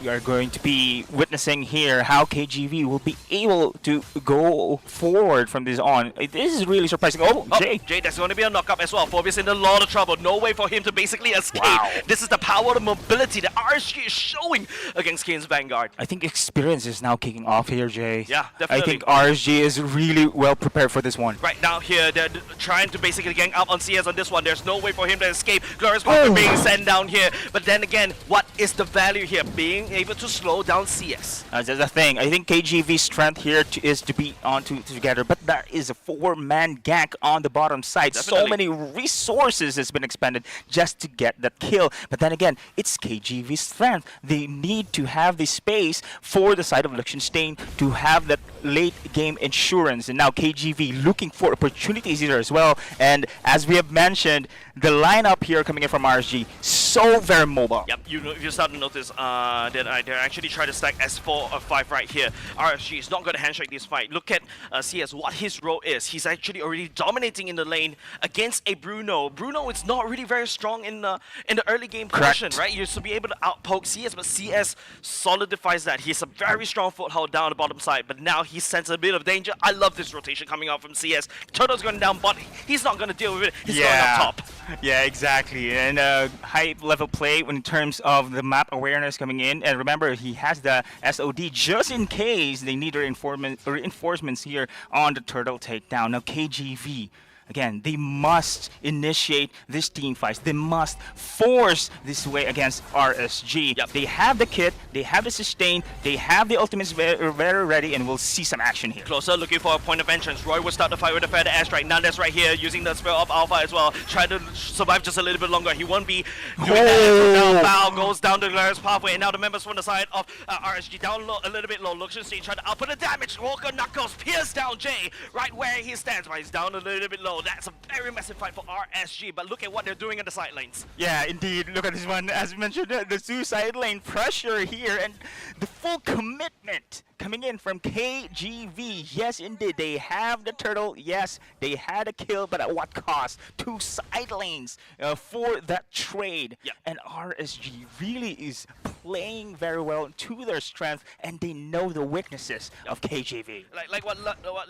we are going to be witnessing here how KGV will be able to go forward from this on. This is really surprising. Oh, Jay, that's going to be a knockup as well. Phobia's in a lot of trouble. No way for him to basically escape. Wow. This is the power of mobility that RSG is showing against King's Vanguard. I think experience is now kicking off here, Jay. Yeah, definitely. I think RSG is really well prepared for this one. Right now here, they're trying to basically gang up on CS on this one. There's no way for him to escape. Glorious Power being sent down here. But then again, what is the value here? Being able to slow down CS. That's the thing. I think KGV's strength here is to be on together, but there is a 4-man gank on the bottom side. Definitely. So many resources has been expended just to get that kill. But then again, it's KGV's strength. They need to have the space for the side of Liechtenstein to have that late game insurance. And now KGV looking for opportunities here as well. And as we have mentioned, the lineup here coming in from RSG, so very mobile. Yep, if you start to notice that they're actually trying to stack S4 or 5 right here. RSG is not going to handshake this fight. Look at CS, what his role is. He's actually already dominating in the lane against a Bruno. Bruno is not really very strong in the early game portion, right? You should be able to outpoke CS, but CS solidifies that. He's a very strong foothold down the bottom side, but now he senses a bit of danger. I love this rotation coming out from CS. Turtle's going down, but he's not going to deal with it. He's going up top. Yeah, exactly. And high level play in terms of the map awareness coming in. And remember, he has the SOD just in case they need reinforcements here on the turtle takedown. Now KGV, again, they must initiate this team fights. They must force this way against RSG. Yep. They have the kit, they have the sustain, they have the ultimates very ready, and we'll see some action here. Closer looking for a point of entrance. Roy will start the fight with a feather airstrike. Nandes right here using the Spell of Alpha as well. Try to survive just a little bit longer. He won't be doing that. So now Bao goes down the Glorious Pathway, and now the members from the side of RSG down low, a little bit low. Liechtenstein trying to output the damage. Walker Knuckles pierce down Jay right where he stands, but he's down a little bit low. That's a very massive fight for RSG, but look at what they're doing in the side lanes. Yeah, indeed. Look at this one. As mentioned, the suicide lane pressure here and the full commitment coming in from KGV. Yes, indeed. They have the turtle. Yes, they had a kill, but at what cost? 2 side lanes for that trade. Yep. And RSG really is playing very well to their strength, and they know the weaknesses of KGV. Like what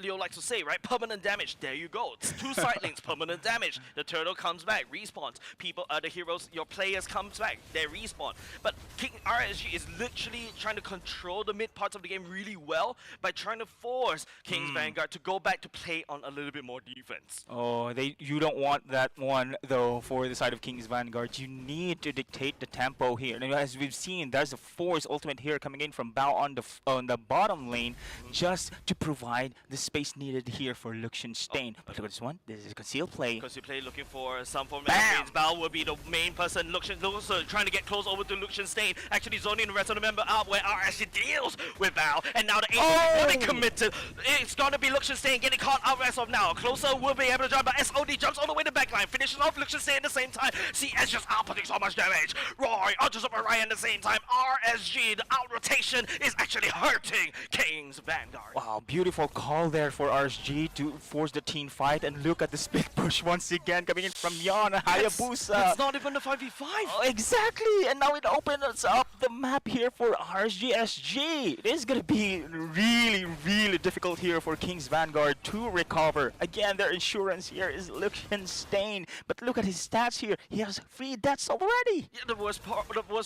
Leo likes to say, right? Permanent damage. There you go. It's 2 side lanes, permanent damage. The turtle comes back, respawns. People, the heroes, your players comes back. They respawn. But RSG is literally trying to control the mid parts of the game really well by trying to force King's Vanguard to go back to play on a little bit more defense. Oh, you don't want that one though for the side of King's Vanguard. You need to dictate the tempo here. And as we've seen, there's a force ultimate here coming in from Bao on the bottom lane just to provide the space needed here for Liechtenstein. But look at this one. This is a concealed play. Concealed play looking for some form of experience. Bao will be the main person. Also trying to get close over to Liechtenstein. Actually zoning the rest of the member out where RSG deals with Bao. And now the AD will be committed. It's going to be Liechtenstein getting caught out as of now. Closer will be able to jump, but SOD jumps all the way to backline. Finishes off Liechtenstein at the same time. CS just outputting so much damage. Roy just up Ryan at the same time. RSG, the out rotation is actually hurting King's Vanguard. Wow, beautiful call there for RSG to force the team fight. And look at the split push once again coming in from Yon Hayabusa. It's not even the 5v5. Oh, exactly, and now it opens up the map here for RSG. It is going to be really difficult here for King's Vanguard to recover. Again, their insurance here is Liechtenstein, but look at his stats here. He has 3 deaths already. Yeah, the worst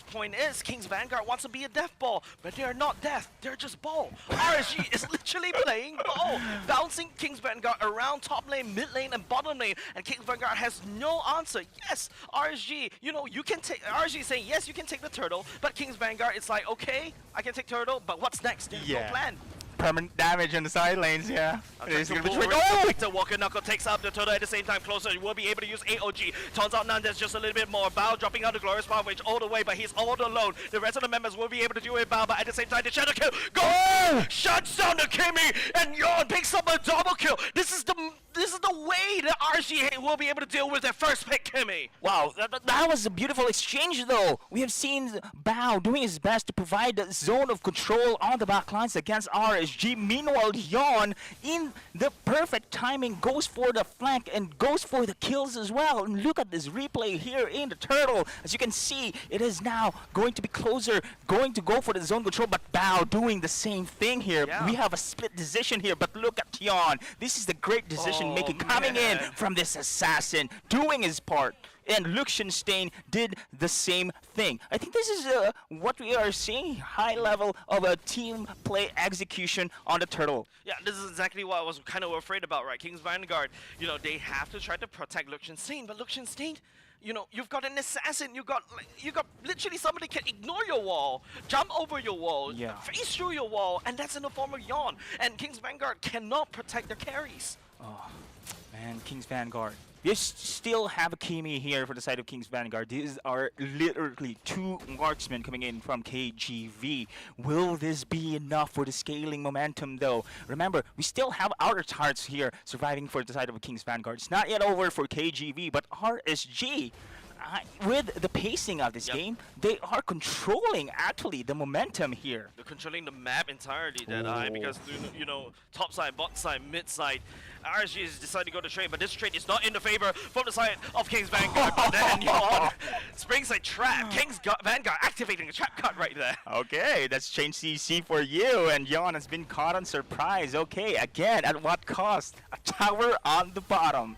point is King's Vanguard wants to be a death ball, but they are not death. They're just ball. RSG is literally playing ball, bouncing King's Vanguard around top lane, mid lane, and bottom lane, and King's Vanguard has no answer. Yes, RSG, you can take. RSG is saying yes, you can take the turtle, but King's Vanguard, it's like okay, I can take turtle, but what's next? There's no plan. Permanent damage in the side lanes, yeah. Victor Walker Knuckle takes out the turtle at the same time. Closer, you will be able to use AOG. Turns out Nandes just a little bit more. Bao dropping out the Glorious Pathway all the way, but he's all alone. The rest of the members will be able to do it, Bao, but at the same time, the Shadow Kill. Go! Shuts down the Kimmy, and Yon picks up a double kill. This is the this is the way that RSG will be able to deal with their first pick, Kimmy. Wow, that was a beautiful exchange, though. We have seen Bao doing his best to provide the zone of control on the back lines against RSG. Meanwhile, Yon, in the perfect timing, goes for the flank and goes for the kills as well. And look at this replay here in the turtle. As you can see, it is now going to be closer, going to go for the zone control, but Bao doing the same thing here. Yeah. We have a split decision here, but look at Yon. This is the great decision making coming in from this assassin, doing his part. And Liechtenstein did the same thing. I think this is what we are seeing, high level of a team play execution on the turtle. Yeah, this is exactly what I was kind of afraid about, right? King's Vanguard, you know, they have to try to protect Liechtenstein, but Liechtenstein, you know, you've got an assassin, you got literally somebody can ignore your wall, jump over your wall, face through your wall, and that's in the form of Yawn. And King's Vanguard cannot protect their carries. Oh, man, King's Vanguard. You still have a Kimi here for the side of King's Vanguard. These are literally two marksmen coming in from KGV. Will this be enough for the scaling momentum, though? Remember, we still have our hearts here surviving for the side of King's Vanguard. It's not yet over for KGV, but RSG, with the pacing of this game, they are controlling actually the momentum here. They're controlling the map entirely, Deadeye, because you know, top side, bot side, mid side. RSG has decided to go to trade, but this trade is not in the favor from the side of King's Vanguard. But then Yon springs a trap. King's Vanguard activating a trap cut right there. Okay, that's change CC for you, and Yon has been caught on surprise. Okay, again, at what cost? A tower on the bottom.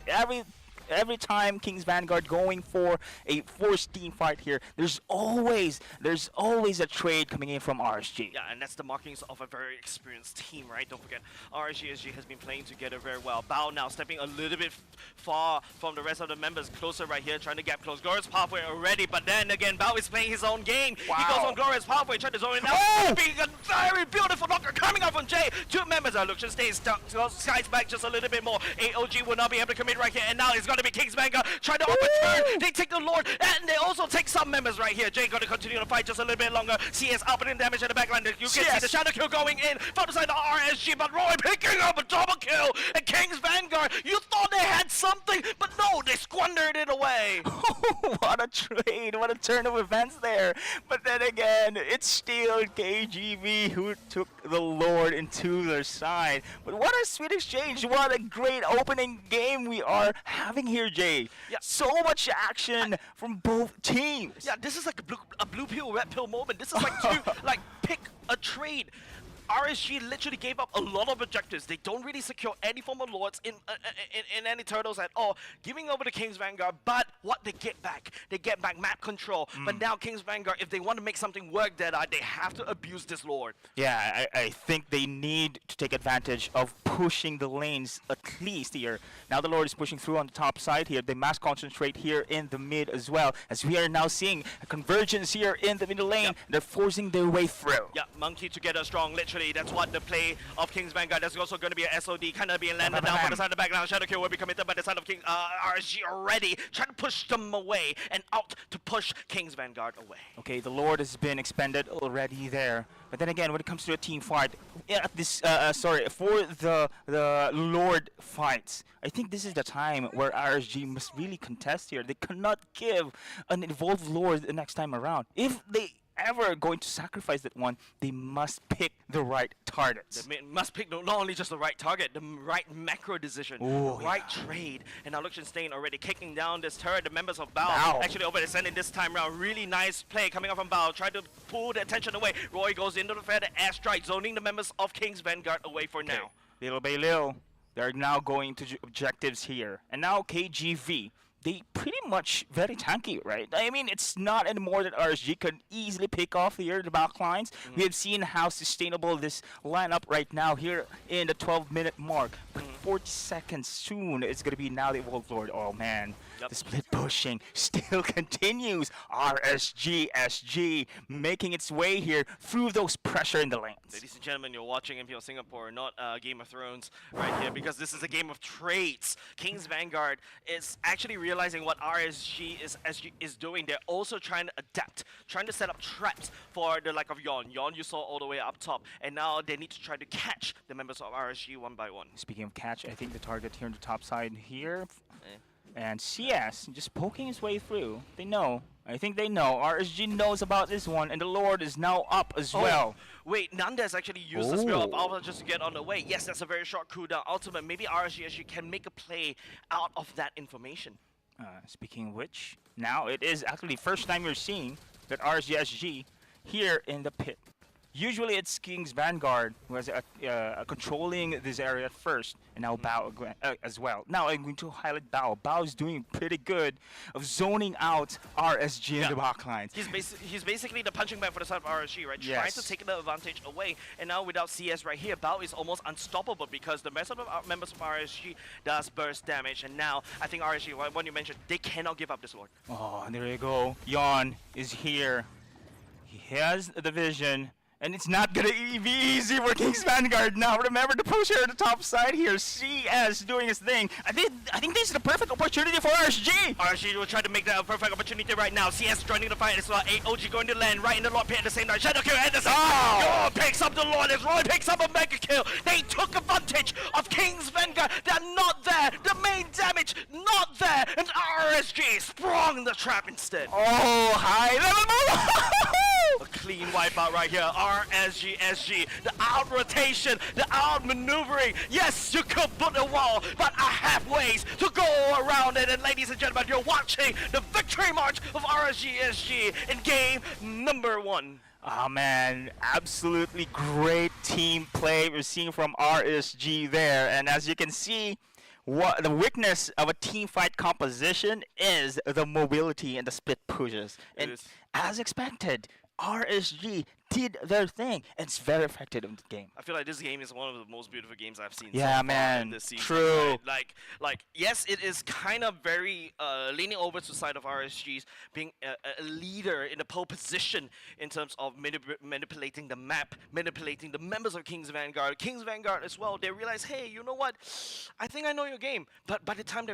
Every time King's Vanguard going for a forced team fight here, there's always a trade coming in from RSG. Yeah, and that's the markings of a very experienced team, right? Don't forget, RSG has been playing together very well. Bao now stepping a little bit far from the rest of the members, closer right here, trying to gap close. Glorious Pathway already, but then again, Bao is playing his own game. Wow. He goes on Glorious Pathway, trying to zone it out. Being a very beautiful knocker coming out from Jay. Two members are Liechtenstein skies back just a little bit more. AOG will not be able to commit right here, and now it's going to be King's Vanguard trying to overturn. They take the Lord, and they also take some members right here. Jay going to continue to fight just a little bit longer. CS outputting damage in the backline. You can see the shadow kill going in from the side of RSG, but Roy picking up a double kill. And King's Vanguard, you thought they had something, but no, they squandered it away. What a trade, what a turn of events there. But then again, it's still KGV who took the Lord into their side. But what a sweet exchange, what a great opening game we are having here, Jay. Yeah. So much action from both teams. Yeah, this is like a blue pill, red pill moment. This is like like pick a trade. RSG literally gave up a lot of objectives. They don't really secure any form of lords in any turtles at all, giving over to King's Vanguard. But what they get back map control. But now King's Vanguard, if they want to make something work, they have to abuse this lord. Yeah, I think they need to take advantage of pushing the lanes at least here. Now the lord is pushing through on the top side here. They mass concentrate here in the mid as well, as we are now seeing a convergence here in the middle lane. Yep. They're forcing their way through. Yeah, Monkey together strong, literally. That's what the play of King's Vanguard. There's also going to be a SOD kind of being landed down from the side of the background. Shadow kill will be committed by the side of King RSG already, trying to push them away and out to push King's Vanguard away. Okay, the Lord has been expended already there. But then again, when it comes to a team fight, for the Lord fights, I think this is the time where RSG must really contest here. They cannot give an involved Lord the next time around. If they ever going to sacrifice that one, they must pick the right targets. They must pick not only just the right target, the right macro decision, right trade. And now Liechtenstein already kicking down this turret. The members of Bao actually over descending this time around. Really nice play coming up from Bao. Trying to pull the attention away. Roy goes into the feather airstrike, zoning the members of King's Vanguard away for now. Little by little, they're now going to objectives here. And now KGV. They pretty much very tanky, right? I mean, it's not anymore that RSG can easily pick off here the back lines. We have seen how sustainable this lineup right now here in the 12-minute mark. But 40 seconds soon, it's going to be now the Evolved Lord. Oh, man. The split pushing still continues. RSG, SG, making its way here through those pressure in the lanes. Ladies and gentlemen, you're watching MPL Singapore, not Game of Thrones right here, because this is a game of trades. King's Vanguard is actually realizing what RSG is doing. They're also trying to adapt, trying to set up traps for the like of Yon. Yon you saw all the way up top, and now they need to try to catch the members of RSG one by one. Speaking of catch, catch, I think, the target here on the top side here. And CS just poking his way through. They know. I think they know. RSG knows about this one, and the Lord is now up as well. Wait, Nandes actually used the Spirit of Alpha just to get on the way. Yes, that's a very short cooldown. Ultimate, maybe RSG actually can make a play out of that information. Speaking of which, now it is actually the first time you're seeing that RSG here in the pit. Usually it's King's Vanguard who is controlling this area at first, and now Bao as well. Now I'm going to highlight Bao. Bao is doing pretty good of zoning out RSG in the back lines. He's basically the punching bag for the side of RSG, right? Yes. Trying to take the advantage away. And now without CS right here, Bao is almost unstoppable because the rest of the members of RSG does burst damage. And now I think RSG, when you mentioned, they cannot give up this Lord. Oh, there you go. Yon is here. He has the vision. And it's not gonna be easy for King's Vanguard now. Remember the push here at the top side here. CS doing his thing. I think this is the perfect opportunity for RSG. RSG will try to make that a perfect opportunity right now. CS joining the fight as well. OG going to land right in the Lord pit at the same time. Shadow kill at the same time. Oh, picks up the Lord as Roy picks up a mega kill. They took advantage of King's Vanguard. They're not there. The main damage not there. And RSG sprung the trap instead. Oh, high level move. A clean wipeout right here. RSG, the out rotation, the out maneuvering. Yes, you could put a wall, but I have ways to go around it. And ladies and gentlemen, you're watching the victory march of RSG in game number 1. Oh man, absolutely great team play we're seeing from RSG there. And as you can see, what the weakness of a team fight composition is the mobility and the split pushes. And as expected, RSG did their thing, and it's very effective in the game. I feel like this game is one of the most beautiful games I've seen. Yeah, so man. Far in this season, True. Right? Like, yes, it is kind of very leaning over to the side of RSG's being a leader in the pole position in terms of manipulating the map, manipulating the members of King's Vanguard. King's Vanguard as well. They realize, hey, you know what? I think I know your game, but by the time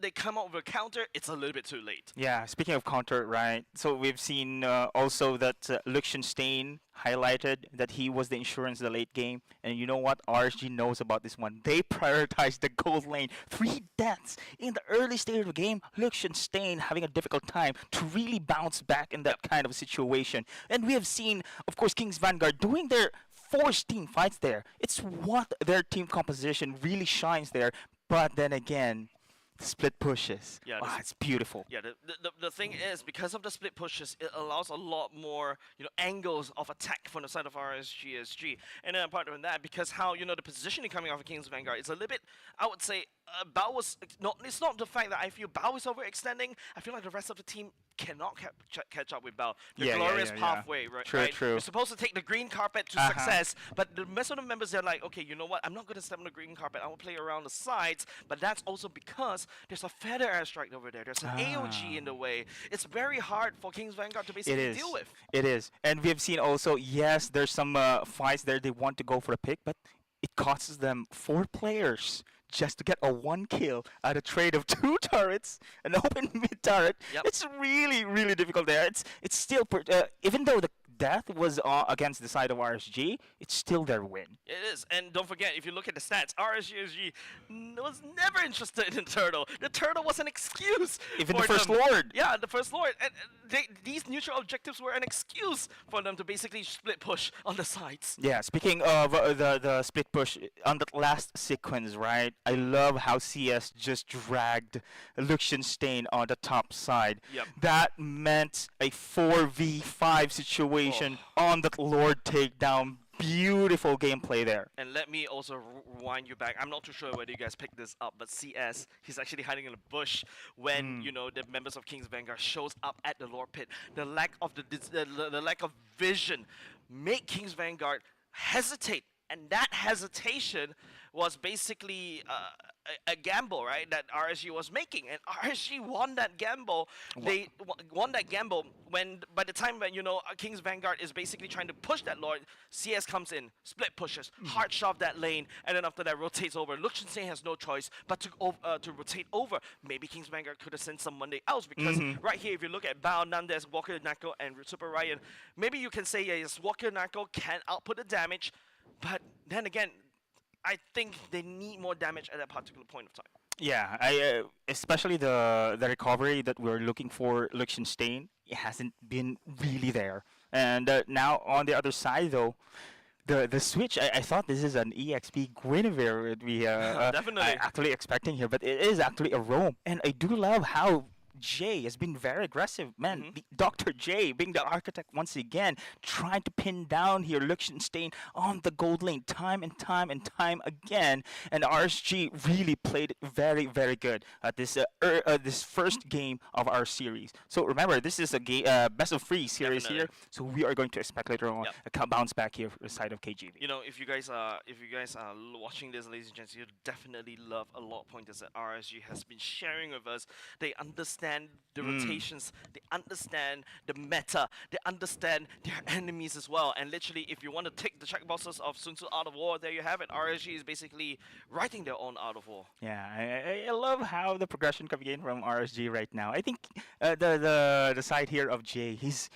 they come out with a counter, it's a little bit too late. Yeah, speaking of counter, right? So we've seen also that Liechtenstein highlighted that he was the insurance in the late game. And you know what? RSG knows about this one. They prioritized the gold lane. 3 deaths in the early stage of the game. Liechtenstein having a difficult time to really bounce back in that kind of situation. And we have seen, of course, King's Vanguard doing their forced team fights there. It's what their team composition really shines there. But then again, split pushes. Yeah, it's beautiful. Yeah, the thing is, because of the split pushes, it allows a lot more angles of attack from the side of RSG. And then apart from that, because how the positioning coming off of King's Vanguard is a little bit, I would say, Bao was not. It's not the fact that I feel Bao is overextending. I feel like the rest of the team cannot catch up with Bao. The glorious pathway, right? True. You're supposed to take the green carpet to success, but the rest of the members, they're like, okay, you know what? I'm not going to step on the green carpet. I will play around the sides, but that's also because there's a feather airstrike over there. There's an AOG in the way. It's very hard for King's Vanguard to basically deal with. It is. And we have seen also, yes, there's some fights there they want to go for a pick, but it costs them 4 players just to get a 1 kill at a trade of 2 turrets, an open mid turret. It's really, really difficult there. It's still, even though the death was against the side of RSG, it's still their win. It is, and don't forget, if you look at the stats, RSG was never interested in Turtle. The Turtle was an excuse. Even the First Lord. Yeah, the First Lord. And these neutral objectives were an excuse for them to basically split push on the sides. Yeah, speaking of the split push, on that last sequence, right, I love how CS just dragged Liechtenstein on the top side. That meant a 4v5 situation on that Lord takedown. Beautiful gameplay there. And let me also rewind you back. I'm not too sure whether you guys picked this up, but CS, he's actually hiding in a bush when the members of King's Vanguard shows up at the Lord pit. The lack of the lack of vision make King's Vanguard hesitate, and that hesitation was basically a gamble, right, that RSG was making, and RSG won that gamble. They won that gamble when, by the time when King's Vanguard is basically trying to push that Lord, CS comes in, split pushes, hard shove that lane, and then after that rotates over. Liechtenstein has no choice but to rotate over. Maybe King's Vanguard could have sent some Monday outs because right here, if you look at Bao, Nandes, Walker, Nako, and Super Ryan, maybe you can say yes, Walker, Nako can output the damage, but then again, I think they need more damage at that particular point of time. Yeah, I especially the recovery that we're looking for Liechtenstein, it hasn't been really there. And now on the other side though, the switch, I thought this is an EXP Guinevere that we Definitely. actually expecting here, but it is actually a Rome. And I do love how Jay has been very aggressive. Man, Dr. J being the architect once again, trying to pin down here Liechtenstein on the gold lane time and time and time again. And RSG really played it very, very good at this this first game of our series. So remember, this is a best of 3 series here. So we are going to expect later on a bounce back here for the side of KGV. You know, if you guys are watching this, ladies and gents, you definitely love a lot of pointers that RSG has been sharing with us. They understand the rotations, they understand the meta, they understand their enemies as well. And literally, if you want to take the checkboxes of Sun Tzu Art of War, there you have it. RSG is basically writing their own Art of War. Yeah, I love how the progression coming in from RSG right now. I think the side here of Jay, he's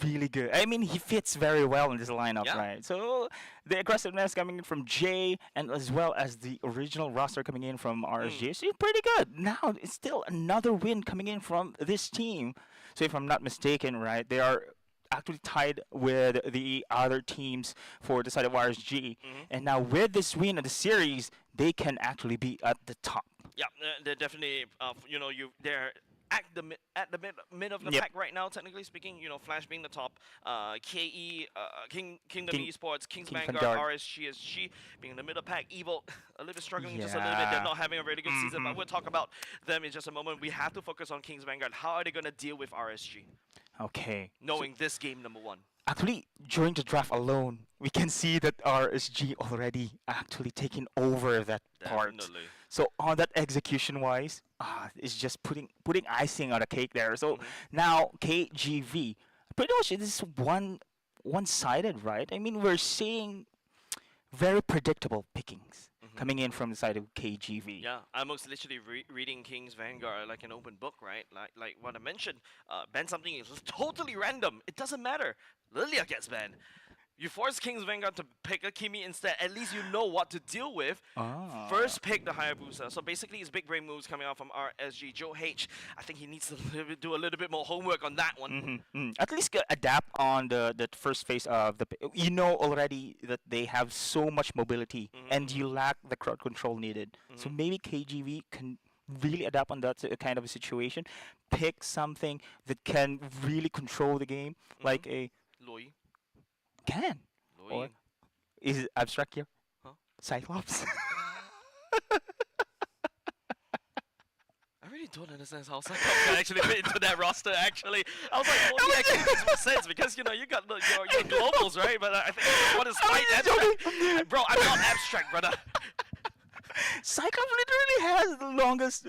really good. I mean, he fits very well in this lineup, right? So the aggressiveness coming in from Jay, and as well as the original roster coming in from RSG, is pretty good. Now it's still another win coming in from this team. So if I'm not mistaken, right, they are actually tied with the other teams for the side of RSG. And now with this win of the series, they can actually be at the top. Yeah, they're definitely, they're at the mid of the pack right now, technically speaking. You know, Flash being the top, KE, Kingdom Esports, King's Vanguard, RSGSG being in the middle pack. Evil a little bit struggling just a little bit. They're not having a really good season, but we'll talk about them in just a moment. We have to focus on King's Vanguard. How are they going to deal with RSG? Okay. Knowing this game number 1. Actually, during the draft alone, we can see that RSG already actually taking over that part. So on that execution-wise, it's just putting icing on the cake there. So now KGV, pretty much it is one-sided, right? I mean, we're seeing very predictable pickings coming in from the side of KGV. Yeah, I'm most literally reading King's Vanguard like an open book, right? Like what I mentioned, ban something is totally random. It doesn't matter. Lilia gets banned. You force King's Vanguard to pick a Kimi instead. At least you know what to deal with. First pick the Hayabusa. So basically, it's big brain moves coming out from RSG. Joe H, I think he needs to do a little bit more homework on that one. At least adapt on the first phase of the. You know already that they have so much mobility, and you lack the crowd control needed. So maybe KGV can really adapt on that kind of a situation. Pick something that can really control the game, like a. Loi. Can. Or is it abstract here? Huh? Cyclops? I really don't understand how Cyclops can actually fit into that roster, actually. I was like, well, yeah, it makes more sense because, you know, you got your globals, right? But I think what is quite abstract. Bro, I'm not abstract, brother. Cyclops literally has the longest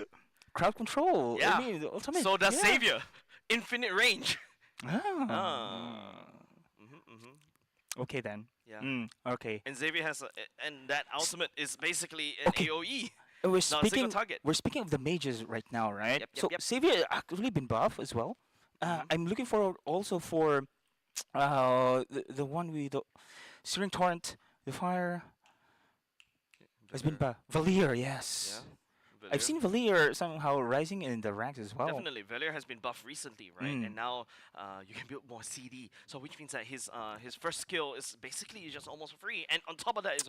crowd control. Yeah. I mean, the ultimate. So does Savior. Infinite range. Okay then. Yeah. Okay. And Xavier has and that ultimate is basically an AoE. We're not a single target. We're speaking of the mages right now, right? Yep, So yep. Xavier actually been buff as well. I'm looking forward also for the one with the Searing Torrent, the fire has been buff. Valier, yes. Yeah. I've seen Valier somehow rising in the ranks as well. Definitely, Valier has been buffed recently, right? And now you can build more CD, so which means that his first skill is basically just almost free, and on top of that,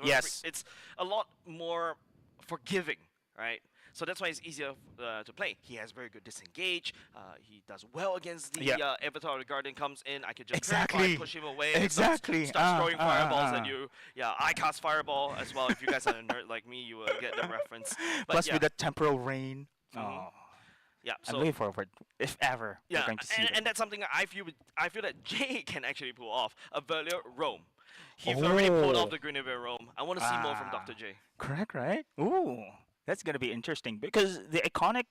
it's a lot more forgiving, right? So that's why it's easier to play. He has very good disengage. He does well against the Avatar. The Guardian comes in. I could just push him away. Exactly. Start throwing fireballs at you. Yeah, I cast fireball as well. If you guys are a nerd like me, you will get the reference. But Plus with that temporal rain. Oh. Yeah, so I'm looking forward, if ever we're going to see and that's something that I feel that Jay can actually pull off. A Valier Rome. He's already pulled off the Guinevere Rome. I want to see more from Dr. J. Correct, right? Ooh. That's gonna be interesting because the iconic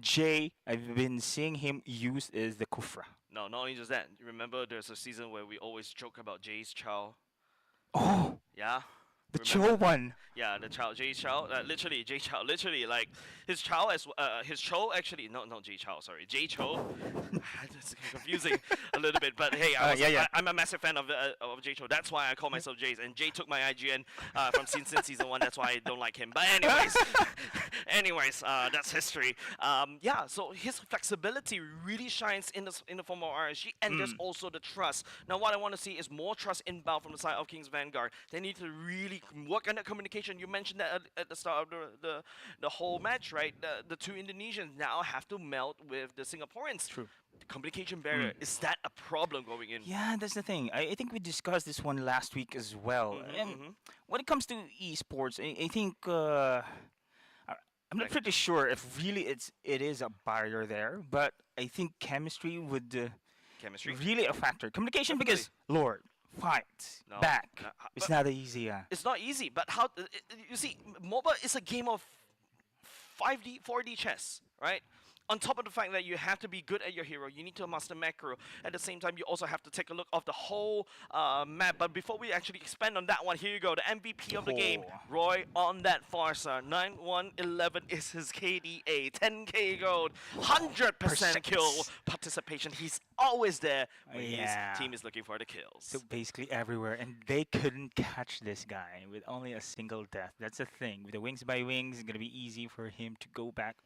J I've been seeing him use is the Kufra. No, not only just that. You remember there's a season where we always joke about Jay's Chow. Oh. Yeah. The Cho one. Yeah, the Chow, Jay Chow, literally Jay Chow, literally like his Chow as his Cho actually not Jay Chow, sorry, Jay Cho. It's confusing a little bit, but hey, I'm a massive fan of Jay Cho. That's why I call myself Jays, and Jay took my IGN from since season 1. That's why I don't like him. But anyways, that's history. Yeah, so his flexibility really shines in the form of RSG, and there's also the trust. Now, what I want to see is more trust inbound from the side of King's Vanguard. They need to really work on that communication. You mentioned that at the start of the whole match, right? The two Indonesians now have to melt with the Singaporeans. True. The communication barrier, is that a problem going in? Yeah, that's the thing. I think we discussed this one last week as well. And when it comes to esports, I think I'm not pretty sure if really it is a barrier there, but I think chemistry would really a factor. Communication, because Lord, fight back. It's not easy. It's not easy, but how you see, MOBA is a game of 5D, 4D chess, right? On top of the fact that you have to be good at your hero, you need to master macro. At the same time, you also have to take a look of the whole map. But before we actually expand on that one, here you go. The MVP of the game, Roy on that Farsa. 9-1-11 is his KDA. 10k gold, 100% kill participation. He's always there when his team is looking for the kills. So basically everywhere, and they couldn't catch this guy with only a single death. That's the thing. With the wings by wings, it's going to be easy for him to go back,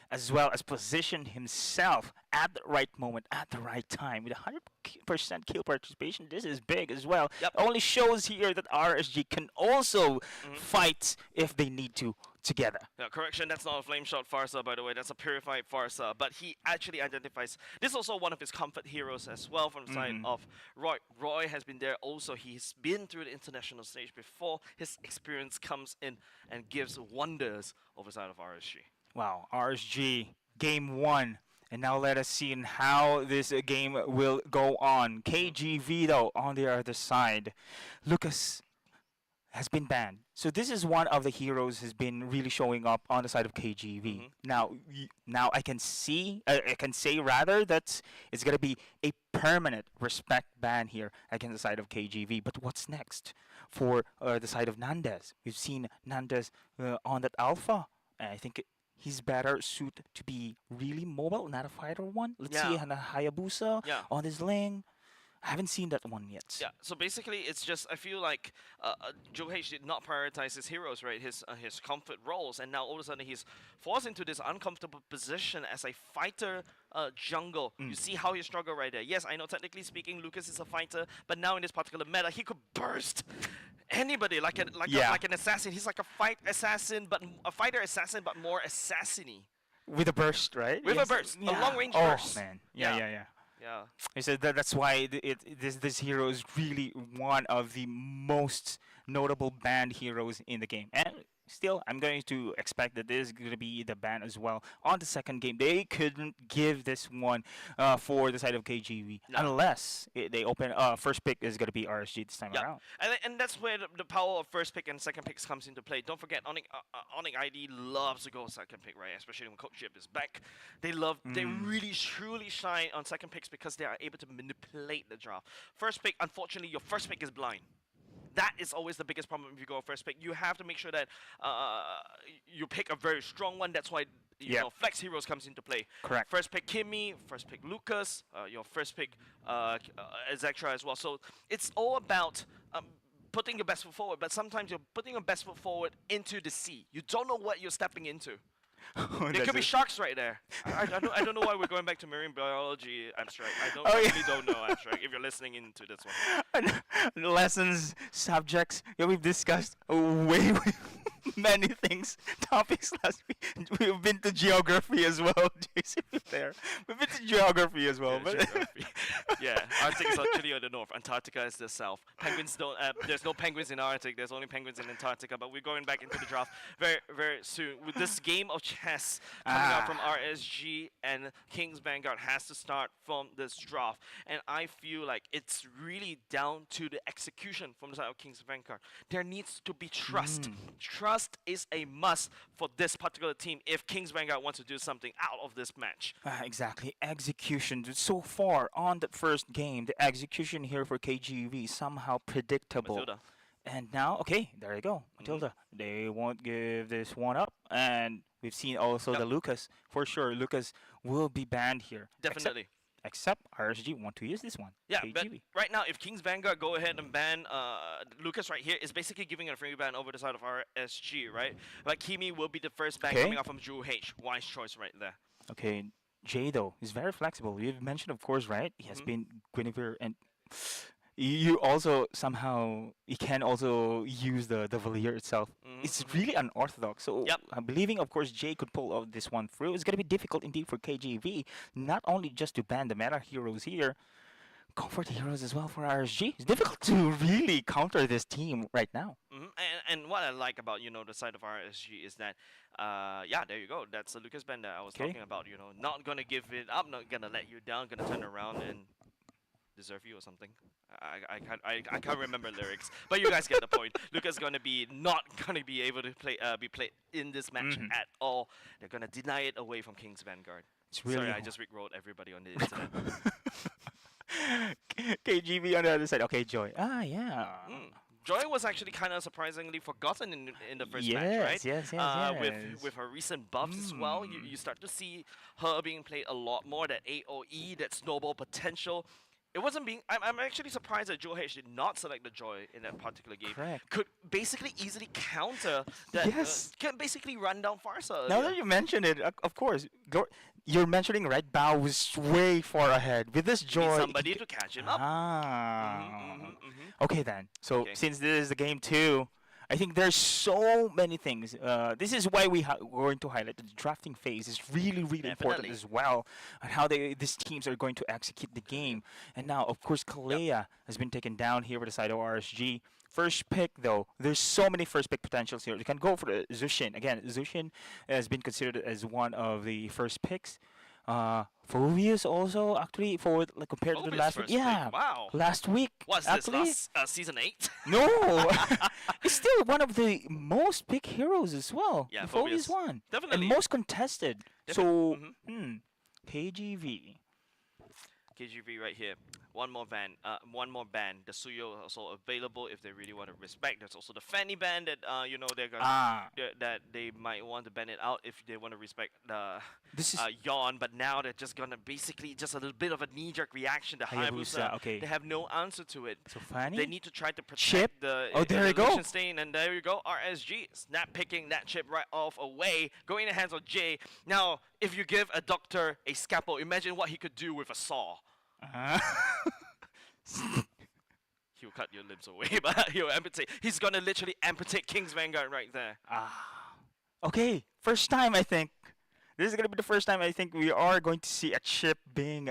as well as position himself at the right moment, at the right time. With 100% kill participation, this is big as well. It only shows here that RSG can also fight if they need to together. Yeah, correction, that's not a flame shot Farsa, by the way. That's a purified Farsa. But he actually identifies. This is also one of his comfort heroes as well from the side of Roy. Roy has been there also. He's been through the international stage before. His experience comes in and gives wonders over the side of RSG. Wow, RSG, game 1. And now let us see how this game will go on. KGV, though, on the other side. Lucas has been banned. So this is one of the heroes has been really showing up on the side of KGV. Now I can say rather that it's going to be a permanent respect ban here against the side of KGV. But what's next for the side of Nandez? We've seen Nandez on that alpha. And I think he's better suited to be really mobile, not a fighter one. Let's see on a Hayabusa on his lane. I haven't seen that one yet. Yeah, so basically it's just, I feel like Joe H did not prioritize his heroes, right? His comfort roles, and now all of a sudden he's forced into this uncomfortable position as a fighter jungle. You see how he struggled right there. Yes, I know technically speaking Lucas is a fighter, but now in this particular meta he could burst anybody like an assassin. He's like a fighter assassin, but more assassiny. With a burst, right? With a burst, a long range burst. Oh man, yeah. Yeah. I said that's why this hero is really one of the most notable banned heroes in the game. And still, I'm going to expect that this is going to be the ban as well on the second game. They couldn't give this one for the side of KGV unless they open first pick is going to be RSG this time around. And that's where the power of first pick and second picks comes into play. Don't forget, Onyx ID loves to go second pick, right? Especially when Coach Chip is back. They really truly shine on second picks because they are able to manipulate the draft. First pick, unfortunately, your first pick is blind. That is always the biggest problem if you go first pick. You have to make sure that you pick a very strong one. That's why you know, flex heroes comes into play. Correct. First pick Kimmy, first pick Lucas, your first pick Ezektra as well. So it's all about putting your best foot forward. But sometimes you're putting your best foot forward into the sea. You don't know what you're stepping into. There could be sharks right there. I don't know why we're going back to marine biology, Abstract. I really don't know, Abstract, if you're listening into this one. Lessons, subjects, we've discussed way many things, topics last week. We've been to geography as well, Jason. There. We've been to geography as well. Yeah, geography. Yeah, Arctic is actually on the north. Antarctica is the south. Penguins don't. There's no penguins in Arctic. There's only penguins in Antarctica. But we're going back into the draft very, very soon. With this game of chess coming out from RSG and King's Vanguard has to start from this draft. And I feel like it's really down to the execution from the side of King's Vanguard. There needs to be trust. Trust is a must for this particular team if King's Vanguard wants to do something out of this match. Exactly. Execution. So far on the first game, the execution here for KGV somehow predictable. Matilda. And now, okay, there you go, Matilda. They won't give this one up, and we've seen also the Lucas. For sure, Lucas will be banned here. Definitely. Except RSG want to use this one. Yeah, but KGB. right now, if King's Vanguard go ahead and ban Lucas right here, is basically giving a free ban over the side of RSG, right? But Kimi will be the first ban coming out from Drew H. Wise choice right there. Okay, Jay though is very flexible. You've mentioned, of course, right? He has been Guinevere, and you also somehow you can also use the Valier itself. It's really unorthodox. So I'm believing, of course, Jay could pull out this one through. It's gonna be difficult indeed for KGV, not only just to ban the meta heroes here, comfort heroes as well for RSG. It's difficult to really counter this team right now. And what I like about the side of RSG is that there you go. That's the Lucas ban that I was talking about. Not gonna give it up, not gonna let you down, gonna turn around and deserve you or something. I can't remember lyrics, but you guys get the point. Lucas gonna be not gonna be able to be played in this match at all. They're gonna deny it away from King's Vanguard. It's really Sorry, I just rickrolled everybody on the internet. KGB on the other side. Okay, Joy. Joy was actually kind of surprisingly forgotten in the first match, right? Yes. With her recent buffs as well, you start to see her being played a lot more. That AOE, that snowball potential. It wasn't being. I'm actually surprised that Joe H did not select the Joy in that particular game. Correct. Could basically easily counter that. Can basically run down Farsa. Now that you mention it, of course, you're mentioning right. Bao was way far ahead with this Joy. Need somebody to catch him up. Okay then. So since this is the game 2, I think there's so many things. This is why we're going to highlight the drafting phase is really, really important as well, and how these teams are going to execute the game. And now, of course, Kalea has been taken down here with the side of RSG. First pick, though, there's so many first pick potentials here. You can go for the Zushin. Again, Zushin has been considered as one of the first picks. Phobius also actually compared to the last week. Yeah, wow. Last week. What's actually, this season 8? No, it's still one of the most picked heroes as well. Yeah, Phobius won. Definitely. And most contested. So, KGV. KGV right here. One more ban. The Suyo also available if they really want to respect. There's also the Fanny ban that they're gonna that they might want to ban it out if they want to respect the Yawn. But now they're just gonna basically just a little bit of a knee-jerk reaction to Hayabusa. Okay. They have no answer to it. So Fanny. They need to try to protect Chip. the There you go. Stain, and there you go. RSG snap picking that chip right off away, going in the hands of Jay. Now, if you give a doctor a scalpel, imagine what he could do with a saw. He'll cut your limbs away, but he'll amputate. He's gonna literally amputate King's Vanguard right there. Okay, first time I think. This is gonna be the first time I think we are going to see a chip being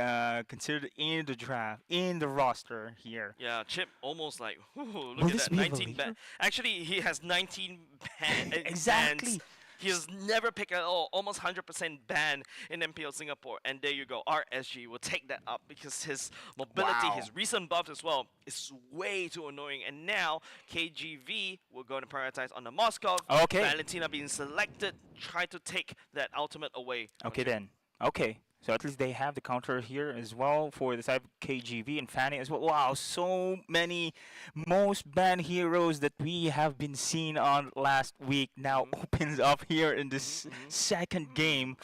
considered in the draft, in the roster here. Yeah, Chip almost like, look at that, 19 ban. Actually, he has 19 Exactly. bans. He has never picked at all, almost 100% ban in MPL Singapore. And there you go, RSG will take that up because his mobility, his recent buff as well, is way too annoying. And now, KGV will go to prioritize on the Moskov. Okay. Valentina being selected, try to take that ultimate away. Okay then. Okay. So at least they have the counter here as well for the side of KGV and Fanny as well. Wow, so many most banned heroes that we have been seeing on last week now opens up here in this second game.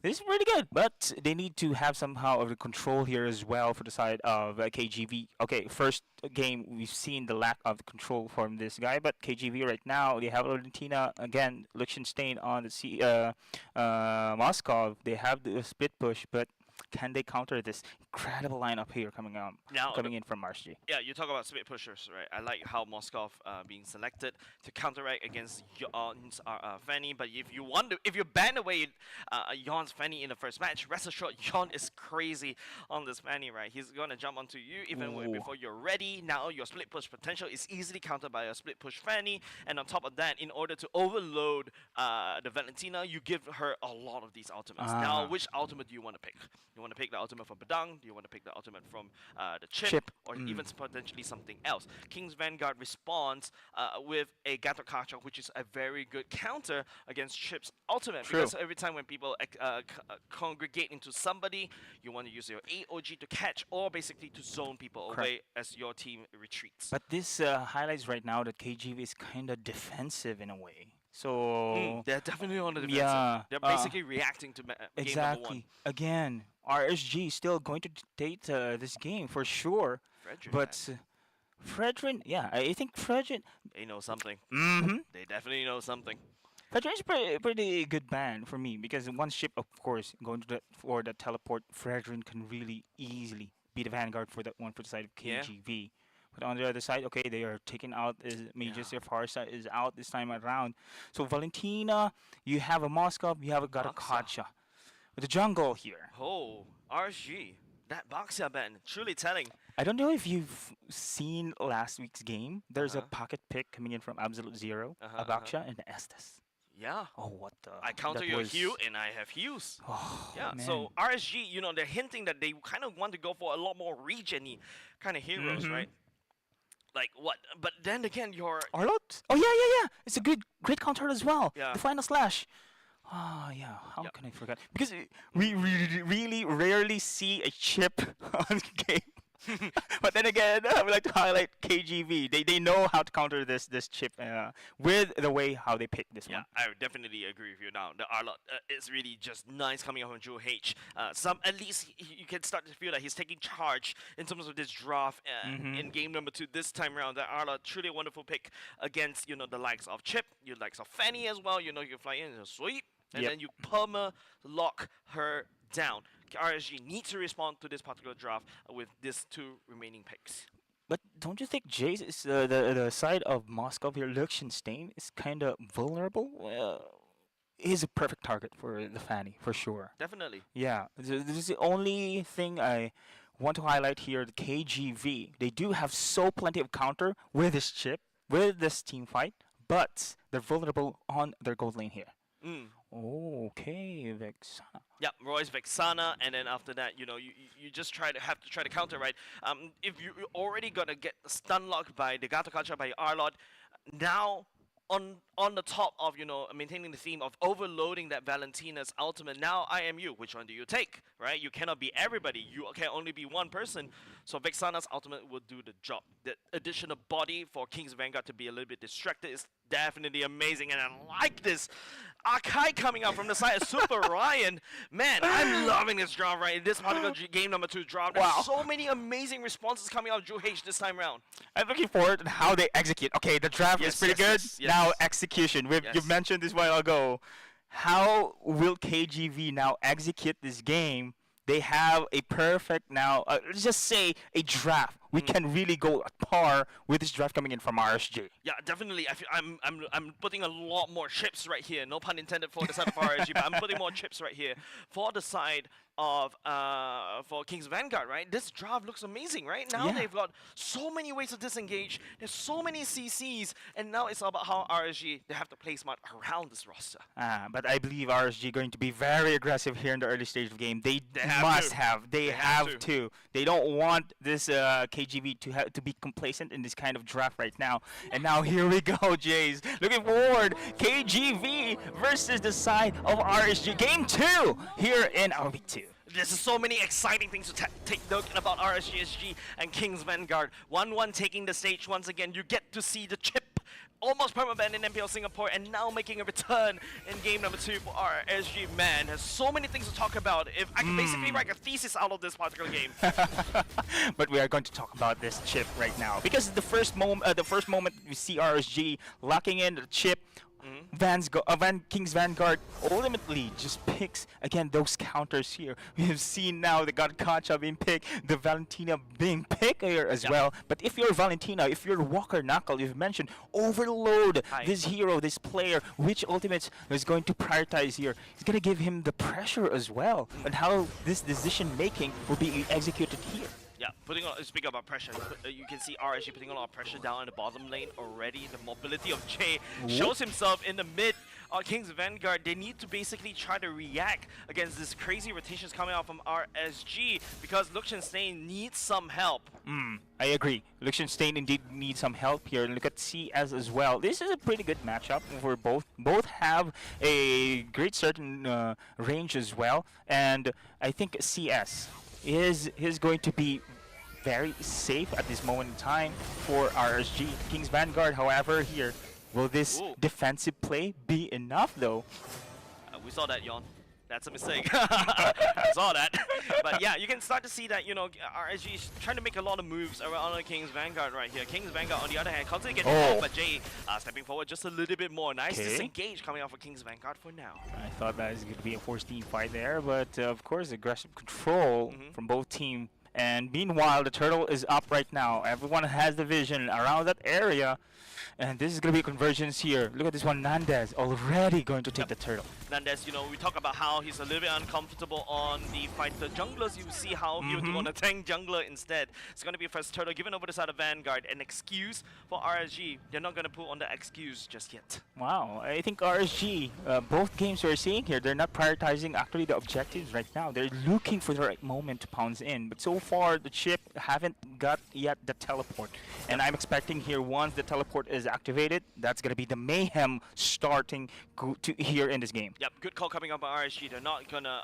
This is pretty good, but they need to have somehow of the control here as well for the side of KGV. Okay, first game we've seen the lack of control from this guy, but KGV right now they have Valentina again, Liechtenstein on the Moskov. They have the split push, but can they counter this incredible lineup here coming in from RSG? Yeah, you talk about split pushers, right? I like how Moskov being selected to counteract against Yon's Fanny. But if you ban away Yon's Fanny in the first match, rest assured Yon is crazy on this Fanny, right? He's gonna jump onto you even before you're ready. Now your split push potential is easily countered by a split push Fanny, and on top of that, in order to overload the Valentina, you give her a lot of these ultimates. Now, which ultimate do you want to pick? You want to pick the ultimate from Badang? Do you want to pick the ultimate from the Chip. or even potentially something else? King's Vanguard responds with a Gatakacha, which is a very good counter against Chip's ultimate. True. Because every time when people congregate into somebody, you want to use your AOG to catch or basically to zone people away as your team retreats. But this highlights right now that KGV is kind of defensive in a way. So they're definitely on the defensive. Yeah, They're basically reacting to game number 1. Again, RSG still going to dictate this game for sure. Fredrin, But Fredrin, yeah, I think Fredrin. they know something. Mm-hmm. They definitely know something. Fredrin is pretty good ban for me because one ship, of course, going to for the teleport, Fredrin can really easily be the vanguard for that one for the side of KGV. But on the other side, okay, they are taking out Mages. Their Farsa is out this time around. So Valentina, you have a Moskov, you have a Gatakacha. With the jungle here. Oh, RSG. That Baxia ban, truly telling. I don't know if you've seen last week's game. There's a pocket pick coming in from Absolute Zero, a Baxia, and Estes. Yeah. Oh, what the... I counter your heal and I have heals. Oh, yeah, man. so RSG, you know, they're hinting that they kind of want to go for a lot more regen-y kind of heroes, right? Like what? But then again, your Arlot? Oh yeah. It's a great counter as well. Yeah. The final slash. Ah, yeah. How can I forget? Because we really rarely see a chip on game. But then again, I would like to highlight KGV. They know how to counter this chip with the way how they pick this one. I would definitely agree with you now. The Arlot is really just nice coming out from Drew H. At least you can start to feel that he's taking charge in terms of this draft in game number 2 this time around. The Arlot, truly a wonderful pick against, you know, the likes of Chip, the likes of Fanny as well. You know, you can fly in and sweep, and then you perma-lock her down. RSG needs to respond to this particular draft with these 2 remaining picks. But don't you think Jace is the side of Moscow here, Liechtenstein, is kind of vulnerable? He's a perfect target for the Fanny, for sure. Definitely. Yeah, this is the only thing I want to highlight here. The KGV, they do have so plenty of counter with this chip, with this team fight, but they're vulnerable on their gold lane here. Oh, okay, Vexana. Yeah, Roy's Vexana, and then after that, you know, you just have to try to counter, right? If you're already gonna get stun locked by the Gatakacha, by Arlot, now on the top of, you know, maintaining the theme of overloading that Valentina's ultimate, now I am you. Which one do you take, right? You cannot be everybody. You can only be one person. So Vexana's ultimate will do the job. The additional body for King's Vanguard to be a little bit distracted is definitely amazing, and I like this. Akai coming out from the side of Super Ryan. Man, I'm loving this draft, right? This particular game number 2 draft. There's so many amazing responses coming out of Drew H this time around. I'm looking forward to how they execute. Okay, the draft is pretty good. Now execution. You mentioned this a while ago. How will KGV now execute this game? They have a perfect now, let's just say a draft. We can really go at par with this draft coming in from RSG. Yeah, definitely. I'm putting a lot more chips right here. No pun intended for the side of RSG, but I'm putting more chips right here for the side of for King's Vanguard, right? This draft looks amazing, right? Now they've got so many ways to disengage. There's so many CCs, and now it's all about how RSG, they have to play smart around this roster. But I believe RSG going to be very aggressive here in the early stage of the game. They have to. They don't want this KGV to be complacent in this kind of draft right now. And now here we go, Jays. Looking forward, KGV versus the side of RSG. Game 2 here in our week 2. There's so many exciting things to take note about RSGSG and King's Vanguard. 1-1 taking the stage once again. You get to see the chip almost permaban in MPL Singapore, and now making a return in game number 2 for RSG. Man, there's so many things to talk about. If I can basically write a thesis out of this particular game. But we are going to talk about this chip right now because the first moment we see RSG locking in the chip. King's Vanguard ultimately just picks again those counters here. We have seen now the Gatakacha being picked, the Valentina being picked here as well. But if you're Valentina, if you're Walker Knuckle, you've mentioned overload this hero, this player, which ultimates is going to prioritize here. It's going to give him the pressure as well and how this decision making will be executed here. Yeah, speaking about pressure, you can see RSG putting a lot of pressure down in the bottom lane already. The mobility of Jay shows himself in the mid King's Vanguard, they need to basically try to react against this crazy rotations coming out from RSG because Liechtenstein needs some help. I agree. Liechtenstein indeed needs some help here. Look at CS as well. This is a pretty good matchup for both. Both have a great certain range as well, and I think CS is going to be very safe at this moment in time for RSG. King's Vanguard, however, here, will this defensive play be enough though? We saw that, Yon. That's a mistake. Saw that. But yeah, you can start to see that, you know, RSG is trying to make a lot of moves around the King's Vanguard right here. King's Vanguard, on the other hand, constantly getting involved, but Jay stepping forward just a little bit more. Nice disengage coming out for King's Vanguard for now. I thought that was going to be a 4-team fight there, but of course, aggressive control from both teams. And meanwhile, the turtle is up right now. Everyone has the vision around that area. And this is going to be a convergence here. Look at this one, Nandez already going to take the turtle. Nandez, you know, we talk about how he's a little bit uncomfortable on the fighter junglers. You see how he would do on a tank jungler instead. It's going to be first turtle given over the side of Vanguard. An excuse for RSG. They're not going to pull on the excuse just yet. Wow, I think RSG, both games we're seeing here, they're not prioritizing actually the objectives right now. They're looking for the right moment to pounce in. But so far, the chip haven't got yet the teleport. And I'm expecting here once the teleport is activated, that's going to be the mayhem starting to here in this game. Yep, good call coming up by RSG. They're not gonna,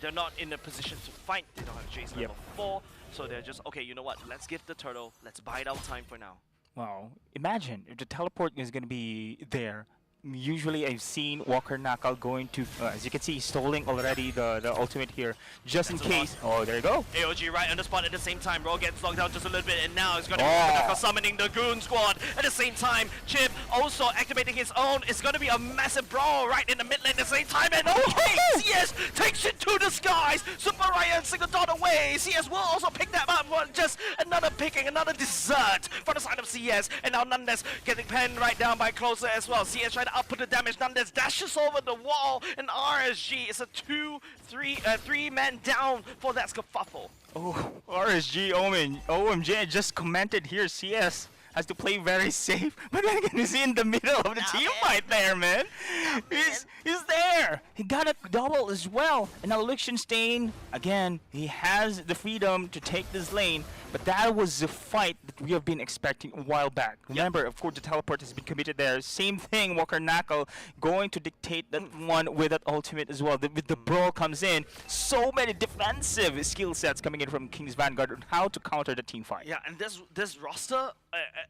they're not in a position to fight. They don't have Jace level 4, so they're just, okay, you know what, let's give the turtle, let's bide out time for now. Wow, imagine if the teleport is going to be there. Usually I've seen Walker Knockout going to, as you can see, he's stalling already the ultimate here, just in case. Oh, there you go. AOG right on the spot at the same time. Ro gets locked down just a little bit, and now it's going to be Knockout summoning the Goon Squad. At the same time, Chip also activating his own. It's going to be a massive brawl right in the mid lane at the same time, and okay, CS takes it to the skies. Super Ryan single dot away. CS will also pick that up for just another picking, another dessert for the side of CS, and now Nandez getting penned right down by Closer as well. CS trying to output the damage. Nandez dashes over the wall, and RSG is a 3-man down for that scuffle. Oh, RSG, OMJ just commented here, CS has to play very safe, but then he's in the middle of the team fight there, man. He's there. He got a double as well. And now Liechtenstein, again, he has the freedom to take this lane, but that was the fight that we have been expecting a while back. Remember, of course, the teleport has been committed there. Same thing, Walker Knuckle going to dictate that one with that ultimate as well. With the brawl comes in, so many defensive skill sets coming in from King's Vanguard on how to counter the team fight. Yeah, and this roster,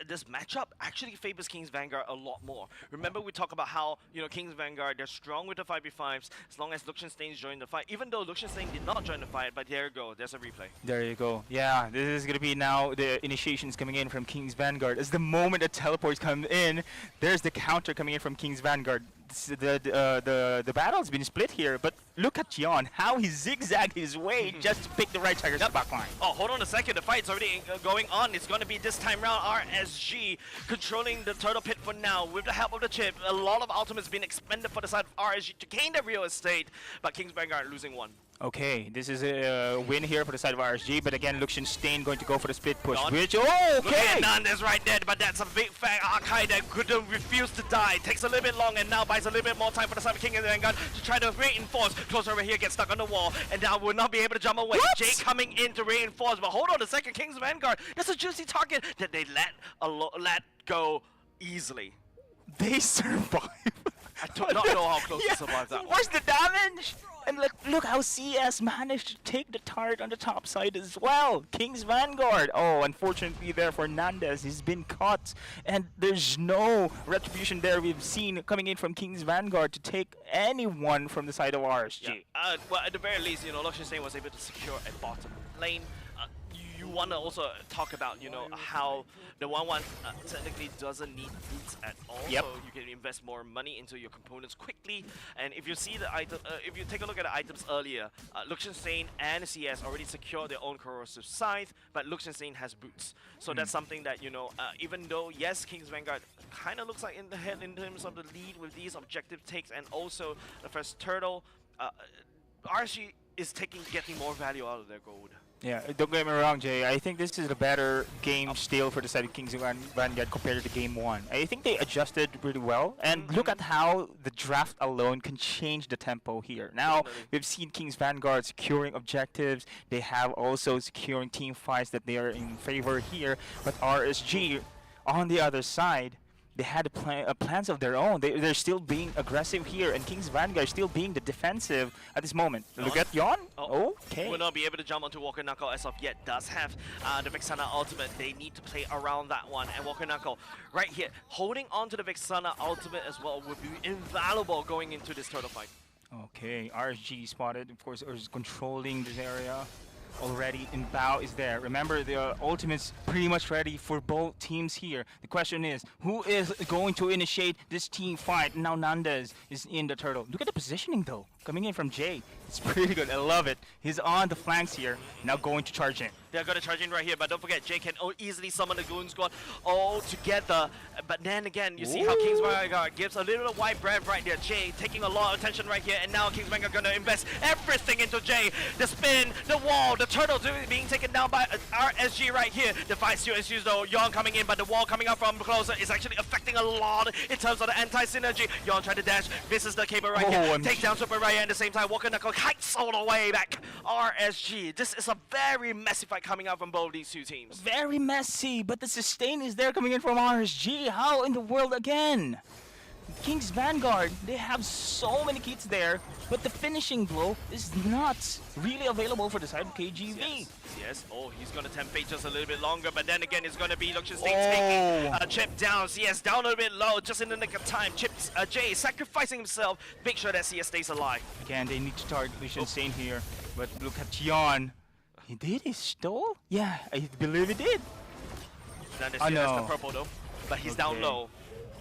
this matchup actually favors King's Vanguard a lot more. Remember, we talk about how, you know, King's Vanguard, they're strong with the 5v5s as long as Liechtenstein joined the fight. Even though Liechtenstein did not join the fight, but there you go, there's a replay. There you go. Yeah, this is gonna be now the initiations coming in from King's Vanguard. As the moment the teleports come in, there's the counter coming in from King's Vanguard. The battle's been split here, but look at Jan, how he zigzagged his way just to pick the right trigger's backline. Oh, hold on a second, the fight's already going on. It's going to be this time round RSG controlling the turtle pit for now with the help of the chip. A lot of ultimates being expended for the side of RSG to gain the real estate, but King's Vanguard losing one. Okay, this is a win here for the side of RSG, but again, Liechtenstein going to go for the split push, which, Look at Nandez right there, but that's a big fat Archive that could refuse to die. Takes a little bit long and now buys a little bit more time for the side of King and Vanguard to try to reinforce. Closer over here, gets stuck on the wall, and now will not be able to jump away. What? Jay coming in to reinforce, but hold on a second, King's Vanguard, that's a juicy target that they let go easily. They survive. I do not know how close to survive that one. What's the damage? And look how CS managed to take the turret on the top side as well. King's Vanguard. Oh, unfortunately there for Nandez. He's been caught. And there's no retribution there we've seen coming in from King's Vanguard to take anyone from the side of RSG. Yeah. Well, at the very least, you know, Liechtenstein was able to secure a bottom lane. You want to also talk about, you know, how the 1-1 technically doesn't need boots at all. Yep. So you can invest more money into your components quickly. And if you see the item, if you take a look at the items earlier, Liechtenstein and CS already secured their own corrosive scythe, but Liechtenstein has boots. So that's something that, you know, even though, yes, King's Vanguard kind of looks like in the head in terms of the lead with these objective takes and also the first turtle, RSG is getting more value out of their gold. Yeah, don't get me wrong, Jay. I think this is a better game still for the side of Kings Vanguard compared to game 1. I think they adjusted really well, and look at how the draft alone can change the tempo here. Now, we've seen Kings Vanguard securing objectives. They have also securing team fights that they are in favor here, but RSG, on the other side, they had plans of their own. They're still being aggressive here, and Kings Vanguard still being the defensive at this moment. Look at Yon. Okay. Will not be able to jump onto Walker Knuckle as of yet. Does have the Vexana ultimate. They need to play around that one. And Walker Knuckle right here, holding on to the Vexana ultimate as well, would be invaluable going into this turtle fight. Okay, RSG spotted, of course, is controlling this area. Already in Bao is there. Remember, the ultimate's pretty much ready for both teams here. The question is, who is going to initiate this team fight? Now Nandez is in the turtle. Look at the positioning though, coming in from Jay. It's pretty good, I love it. He's on the flanks here, now going to charge in. They're going to charge in right here, but don't forget, Jay can easily summon the Goon Squad all together. But then again, you see how Kings Vanguard gives a little white breath right there. Jay taking a lot of attention right here, and now Kings Vanguard going to invest everything into Jay. The spin, the wall, the turtle being taken down by RSG right here. The fight still ensues though. Yon coming in, but the wall coming up from closer is actually affecting a lot in terms of the anti-synergy. Yon trying to dash, misses the cable right here. Take down Super Raya at the same time. Walker Knuckle kites all the way back. RSG. This is a very messy fight coming out from both these two teams. Very messy, but the sustain is there coming in from RSG. How in the world again? Kings Vanguard, they have so many kits there, but the finishing blow is not really available for the side of KGV. Yes. Oh, he's going to tempt fate just a little bit longer, but then again, it's going to be Lucian Sting taking Chip down. CS down a little bit low, just in the nick of time. Jay sacrificing himself, make sure that CS stays alive. Again, they need to target Lucian Sting here, but look at Yon. He stole? Yeah, I believe he did. Now there's the purple though, but he's down low.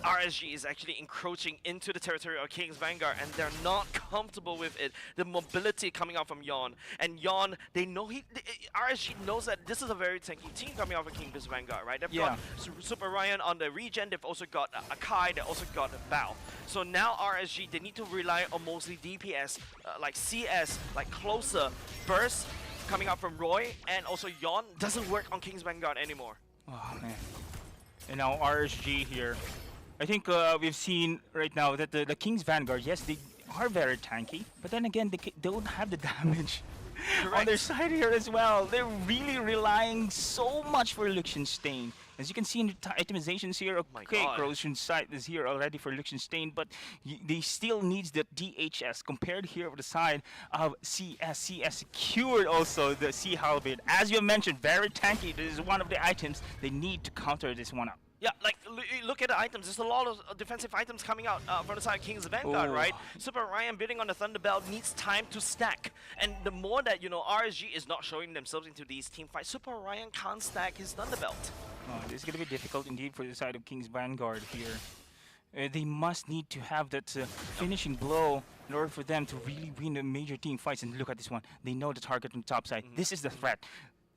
RSG is actually encroaching into the territory of Kings Vanguard, and they're not comfortable with it. The mobility coming out from Yon, and Yon, they know RSG knows that this is a very tanky team coming out of Kings Vanguard, right? They've got Super Ryan on the regen. They've also got Akai. They also got Bao. So now RSG, they need to rely on mostly DPS, like CS, like closer burst coming out from Roy, and also Yon doesn't work on Kings Vanguard anymore. Oh man! And now RSG here. I think we've seen right now that the Kings Vanguard, yes, they are very tanky, but then again, they don't have the damage on their side here as well. They're really relying so much for Liechtenstein. As you can see in the itemizations here, okay, Corrosion Sight is here already for Liechtenstein, but they still needs the DHS compared here with the side of CS. CS secured also the Sea Halberd. As you mentioned, very tanky. This is one of the items they need to counter this one up. Yeah, like, look at the items. There's a lot of defensive items coming out from the side of Kings Vanguard, right? Super Ryan building on the Thunderbelt needs time to stack. And the more that, RSG is not showing themselves into these team fights, Super Ryan can't stack his Thunderbelt. Oh, this is going to be difficult indeed for the side of Kings Vanguard here. They must need to have that finishing blow in order for them to really win the major team fights. And look at this one. They know the target on the top side. This is the threat.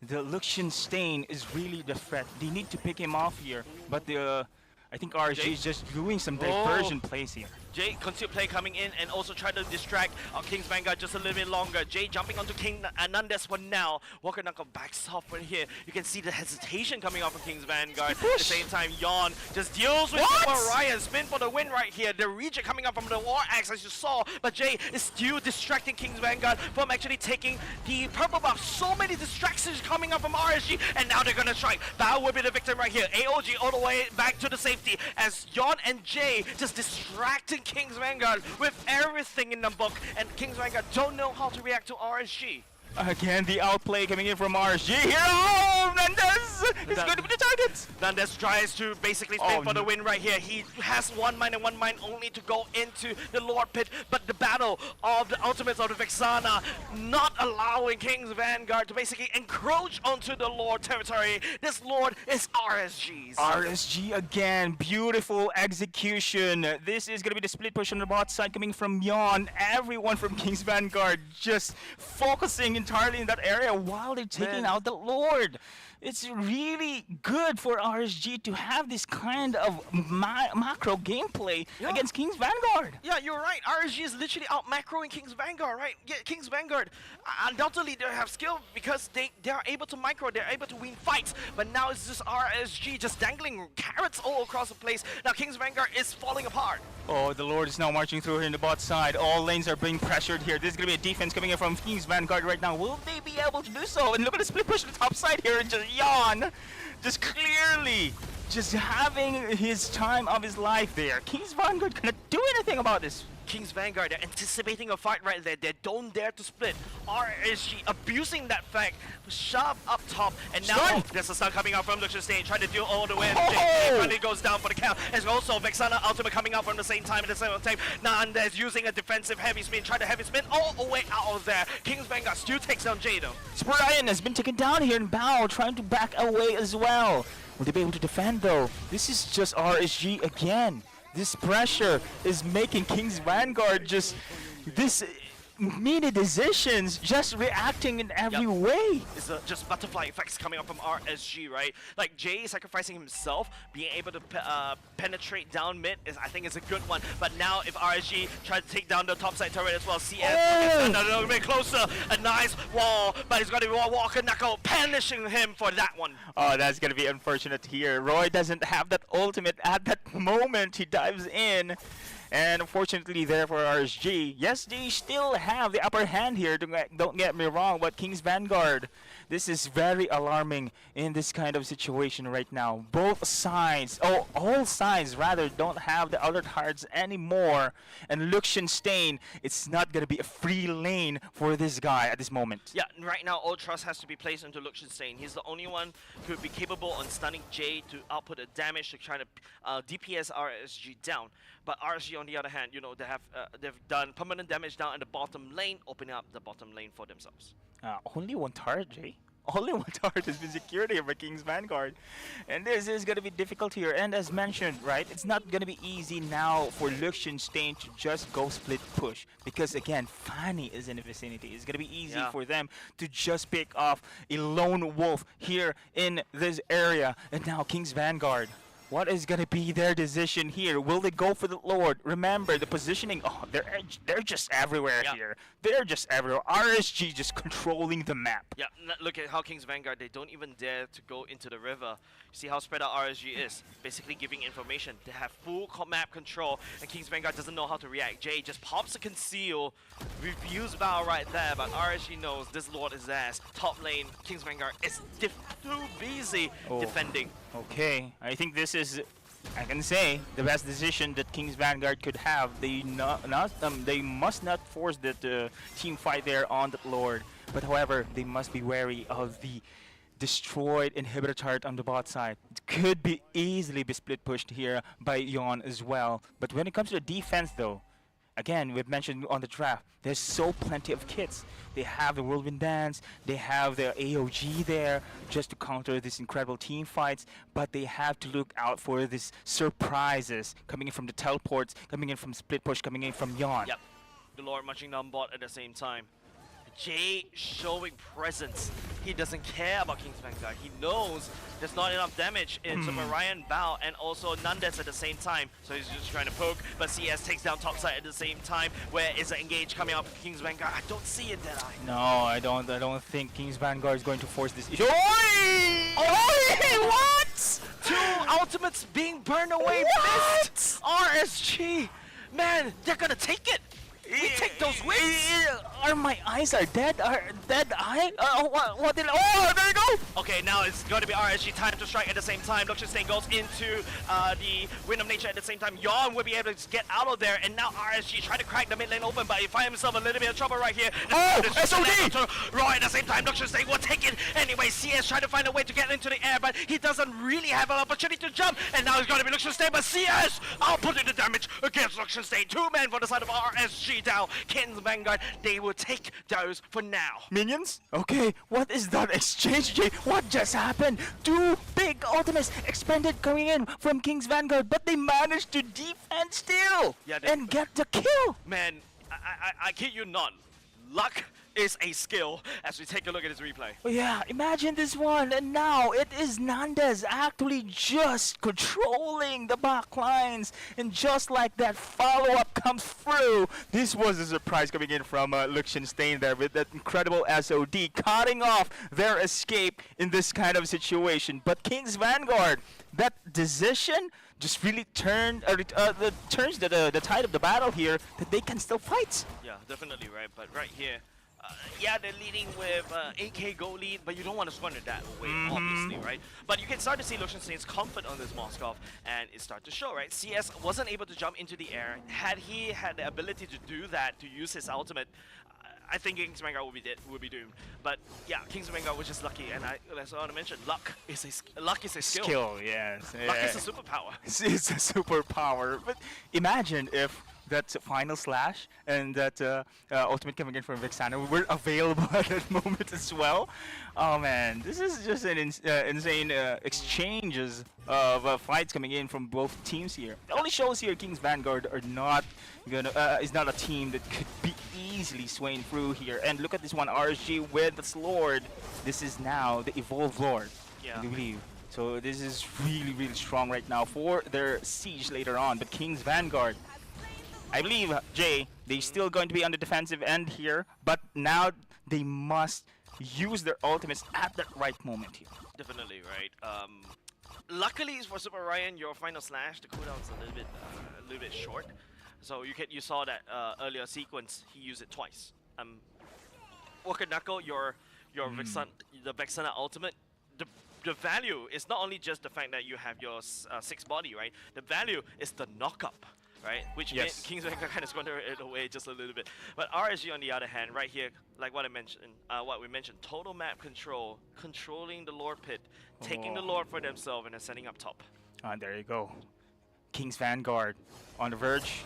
The Liechtenstein is really the threat. They need to pick him off here, but I think RSG is just doing some diversion plays here. Jay, concealed play coming in and also try to distract Kings Vanguard just a little bit longer. Jay jumping onto King Anandes for now. Walker Knuckle backs off right here. You can see the hesitation coming off of Kings Vanguard. At the same time, Yon just deals with Ryan. Spin for the win right here. The regen coming up from the War Axe as you saw, but Jay is still distracting Kings Vanguard from actually taking the purple buff. So many distractions coming up from RSG, and now they're gonna strike. Bao will be the victim right here. AOG all the way back to the safety as Yon and Jay just distracting Kings Vanguard with everything in the book, and Kings Vanguard don't know how to react to RSG. Again, the outplay coming in from RSG here. Oh, Nandez is going to be the target. Nandez tries to basically spin for the win right here. He has one mind and one mind only to go into the Lord Pit, but the battle of the ultimates of the Vexana not allowing Kings Vanguard to basically encroach onto the Lord territory. This Lord is RSG's. RSG again, beautiful execution. This is going to be the split push on the bot side coming from Yon. Everyone from Kings Vanguard just focusing entirely in that area while they're taking out the Lord. it's really good for RSG to have this kind of macro gameplay against King's Vanguard. Yeah, you're right. RSG is literally out macroing King's Vanguard, right? Yeah, King's Vanguard, undoubtedly they have skill because they are able to micro, they're able to win fights. But now it's just RSG just dangling carrots all across the place. Now King's Vanguard is falling apart. Oh, the Lord is now marching through here in the bot side. All lanes are being pressured here. This is going to be a defense coming in from King's Vanguard right now. Will they be able to do so? And look at the split push to the top side here. And just Yawn, just clearly just having his time of his life there. King's Vanguard cannot do anything about this. King's Vanguard, they're anticipating a fight right there. They don't dare to split. RSG abusing that fact. Shove up top. And now there's a stun coming out from Lucian, trying to deal all the way. Finally goes down for the count. There's also Vexana Ultimate coming out from the same time at the same time. Nandes using a defensive heavy spin, trying to heavy spin all the way out of there. King's Vanguard still takes down Jay though. Brian has been taken down here, and Bao trying to back away as well. Will they be able to defend though? This is just RSG again. This pressure is making King's Vanguard just this many decisions, just reacting in every way. It's just butterfly effects coming up from RSG, right? Like Jay sacrificing himself, being able to penetrate down mid is, I think, is a good one. But now if RSG try to take down the top side turret as well, CS a little bit closer, a nice wall, but he's got to Walker Knuckle punishing him for that one. Oh, that's gonna be unfortunate here. Roy doesn't have that ultimate at that moment. He dives in. And unfortunately there for RSG, yes, they still have the upper hand here, don't get me wrong, but King's Vanguard, this is very alarming in this kind of situation right now. Both sides, all sides rather, don't have the alert hearts anymore. And Lucian, it's not going to be a free lane for this guy at this moment. Yeah, right now all trust has to be placed into Lucian. He's the only one who would be capable on stunning Jay to output the damage to try to DPS RSG down. But RSG on the other hand, you know, they've done permanent damage down in the bottom lane, opening up the bottom lane for themselves. Only one turret, Jay. Only one turret has been secured here by King's Vanguard. And this is going to be difficult here. And as mentioned, right, it's not going to be easy now for Lucian to just go split push. Because again, Fanny is in the vicinity. It's going to be easy for them to just pick off a lone wolf here in this area. And now King's Vanguard. What is going to be their decision here? Will they go for the Lord? Remember, the positioning, they're just everywhere here. They're just everywhere. RSG just controlling the map. Yeah, look at how King's Vanguard, they don't even dare to go into the river. See how spread out RSG is. Basically giving information. They have full map control, and King's Vanguard doesn't know how to react. Jay just pops a conceal, reviews Bao right there, but RSG knows this Lord is theirs. Top lane, King's Vanguard is too busy defending. Okay, I think this is, I can say, the best decision that King's Vanguard could have. They must not force that team fight there on the Lord. But however, they must be wary of the destroyed inhibitor turret on the bot side. It could be easily be split pushed here by Yawn as well. But when it comes to the defense though, again, we've mentioned on the draft, there's so plenty of kits. They have the Whirlwind Dance, they have the AOG there just to counter these incredible team fights, but they have to look out for these surprises coming in from the teleports, coming in from split push, coming in from Yawn. Yep, the Lord marching down bot at the same time. Jay showing presence. He doesn't care about King's Vanguard. He knows there's not enough damage into Mariah Bao and also Nandes at the same time. So he's just trying to poke, but CS takes down topside at the same time. Where is the engage coming out from King's Vanguard? I don't see it, Deadeye. No, I don't think King's Vanguard is going to force this issue. Oi! Oi! What? Two ultimates being burned away. What? Missed. RSG. Man, they're gonna take it. We take those wins! My eyes are dead? Dead eye? What did... Oh, there you go! Okay, now it's going to be RSG time to strike at the same time. Lucian goes into the Wind of Nature at the same time. Yawn will be able to get out of there, and now RSG try to crack the mid lane open, but he finds himself a little bit of trouble right here. Oh, SOD! Right at the same time, Lucian will take it. Anyway, CS trying to find a way to get into the air, but he doesn't really have an opportunity to jump, and now it's going to be Lucian, but CS outputting the damage against Lucian. Two men for the side of RSG down. King's Vanguard, they will take those for now. Minions? Okay, what is that exchange, Jay? What just happened? Two big ultimates expanded coming in from King's Vanguard, but they managed to defend still and get the kill. Man, I kid you not. Luck is a skill as we take a look at his replay. Yeah, imagine this one, and now it is Nandez actually just controlling the back lines, and just like that, follow-up comes through. This was a surprise coming in from Liechtenstein there with that incredible SOD, cutting off their escape in this kind of situation. But King's Vanguard, that decision just really turns the tide of the battle here, that they can still fight. Yeah, definitely, right? But right here, yeah, they're leading with 8k goal lead, but you don't want to squander that away, obviously, right? But you can start to see Liechtenstein's comfort on this Moskov, and it starts to show, right? CS wasn't able to jump into the air. Had he had the ability to do that, to use his ultimate, I think King's Vanguard would be doomed. But yeah, King's Vanguard was just lucky, and as I want to mention, luck is a skill. Skill, yes. Luck is a superpower. It's a superpower. But imagine if that final slash and that ultimate coming in from Vexana were available at that moment as well. Oh man, this is just an insane exchanges of fights coming in from both teams here. It only shows here King's Vanguard are not gonna is not a team that could be easily swaying through here. And look at this one, RSG with this Lord. This is now the Evolved Lord, Yeah. I believe. So this is really, really strong right now for their siege later on. But King's Vanguard, I believe, Jay, they're still going to be on the defensive end here, but now they must use their ultimates at that right moment here. Definitely, right? Luckily for Super Ryan, your final slash, the cooldown's a little bit short. So you saw that earlier sequence, he used it twice. Walker Knuckle, your the Vexana ultimate, the value is not only just the fact that you have your 6 body, right? The value is the knock-up, right? Which Yes. King's Vanguard kind of squandered it away just a little bit. But RSG on the other hand, right here, like what we mentioned, total map control, controlling the Lord Pit, taking the Lord for themselves, and then setting up top. There you go. King's Vanguard on the verge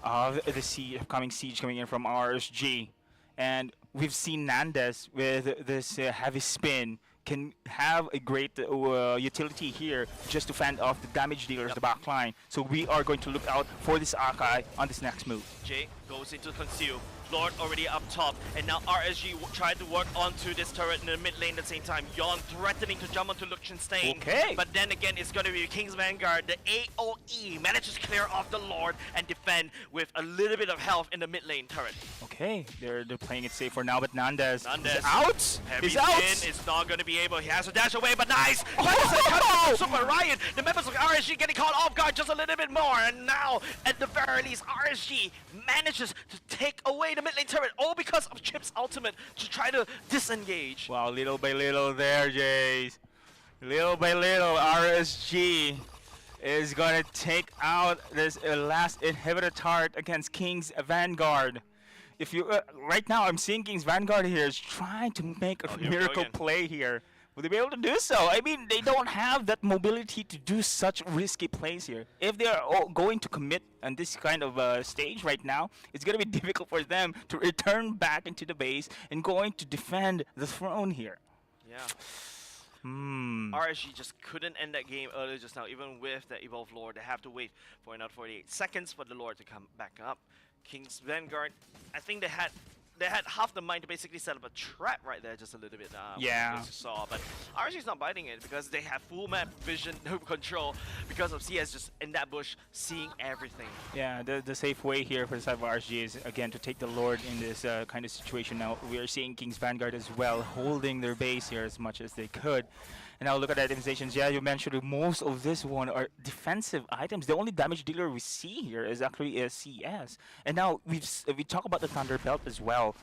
of the upcoming siege coming in from RSG. And we've seen Nandez with this heavy spin can have a great utility here just to fend off the damage dealers, the back line. So we are going to look out for this Akai on this next move. Jay goes into conceal. Lord already up top, and now RSG tried to work onto this turret in the mid lane at the same time. Yon threatening to jump onto Liechtenstein. Okay. But then again, it's going to be King's Vanguard. The AOE manages to clear off the Lord and defend with a little bit of health in the mid lane turret. Okay, they're playing it safe for now, but Nandez is Nandez out. Heavy He's out. spin is not going to be able. He has to dash away, but nice. Nice cut from Super Ryan. The members of RSG getting caught off guard just a little bit more, and now at the very least, RSG manages to take away the mid lane turret, all because of Chip's ultimate to try to disengage. Wow, little by little there, Jays. Little by little, RSG is gonna take out this last inhibitor turret against King's Vanguard. If you right now, I'm seeing King's Vanguard here is trying to make a Here we go miracle again. play here. Will they be able to do so? I mean, they don't have that mobility to do such risky plays here. If they are all going to commit on this kind of stage right now, it's going to be difficult for them to return back into the base and going to defend the throne here. Yeah. Hmm. RSG just couldn't end that game earlier just now, even with the Evolved Lord. They have to wait for another 48 seconds for the Lord to come back up. King's Vanguard, I think they had half the mind to basically set up a trap right there just a little bit. Yeah. As you saw, but RSG's not biting it because they have full map vision, no control, because of CS just in that bush seeing everything. Yeah, the safe way here for the side of RSG is, again, to take the Lord in this kind of situation. Now, we are seeing King's Vanguard as well, holding their base here as much as they could. And now look at the itemizations. Yeah, you mentioned that most of this one are defensive items. The only damage dealer we see here is actually a CS. And now we talk about the Thunder Belt as well,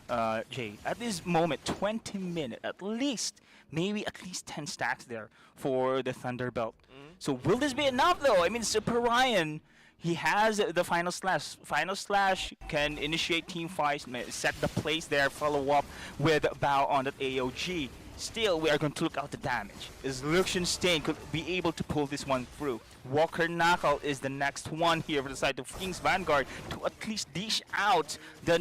Jay. At this moment, 20 minutes, at least, maybe at least 10 stacks there for the Thunder Belt. So will this be enough though? I mean, Super Ryan, he has the final slash. Final slash can initiate team fights, set the place there, follow up with bow on that AOG. Still, we are going to look out the damage. Is Liechtenstein could be able to pull this one through? Walker Knuckle is the next one here for the side of King's Vanguard to at least dish out the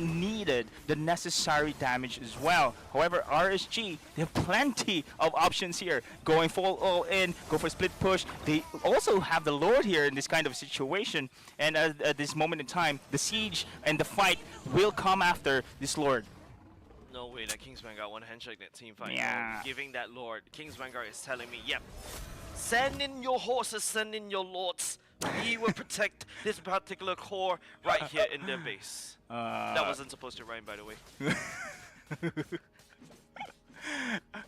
necessary damage as well. However, RSG, they have plenty of options here. Going full all in, go for split push. They also have the Lord here in this kind of situation. And at this moment in time, the siege and the fight will come after this Lord. No, way that King's Vanguard one handshake that team fight. Yeah. Giving that lord. King's Vanguard is telling me, yep. Send in your horses, send in your lords. We will protect this particular core right here in their base. That wasn't supposed to rhyme, by the way.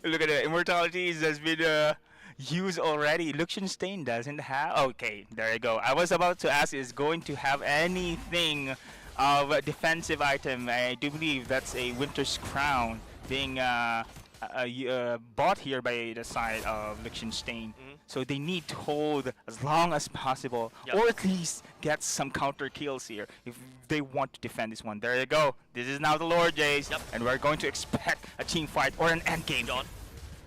Look at the immortalities has been used already. Liechtenstein doesn't have. Okay, there you go. I was about to ask, is going to have anything of a defensive item? I do believe that's a Winter's Crown being bought here by the side of Liechtenstein. So they need to hold as long as possible, or at least get some counter kills here if they want to defend this one. There you go. This is now the Lord Jace, and we're going to expect a team fight or an end game.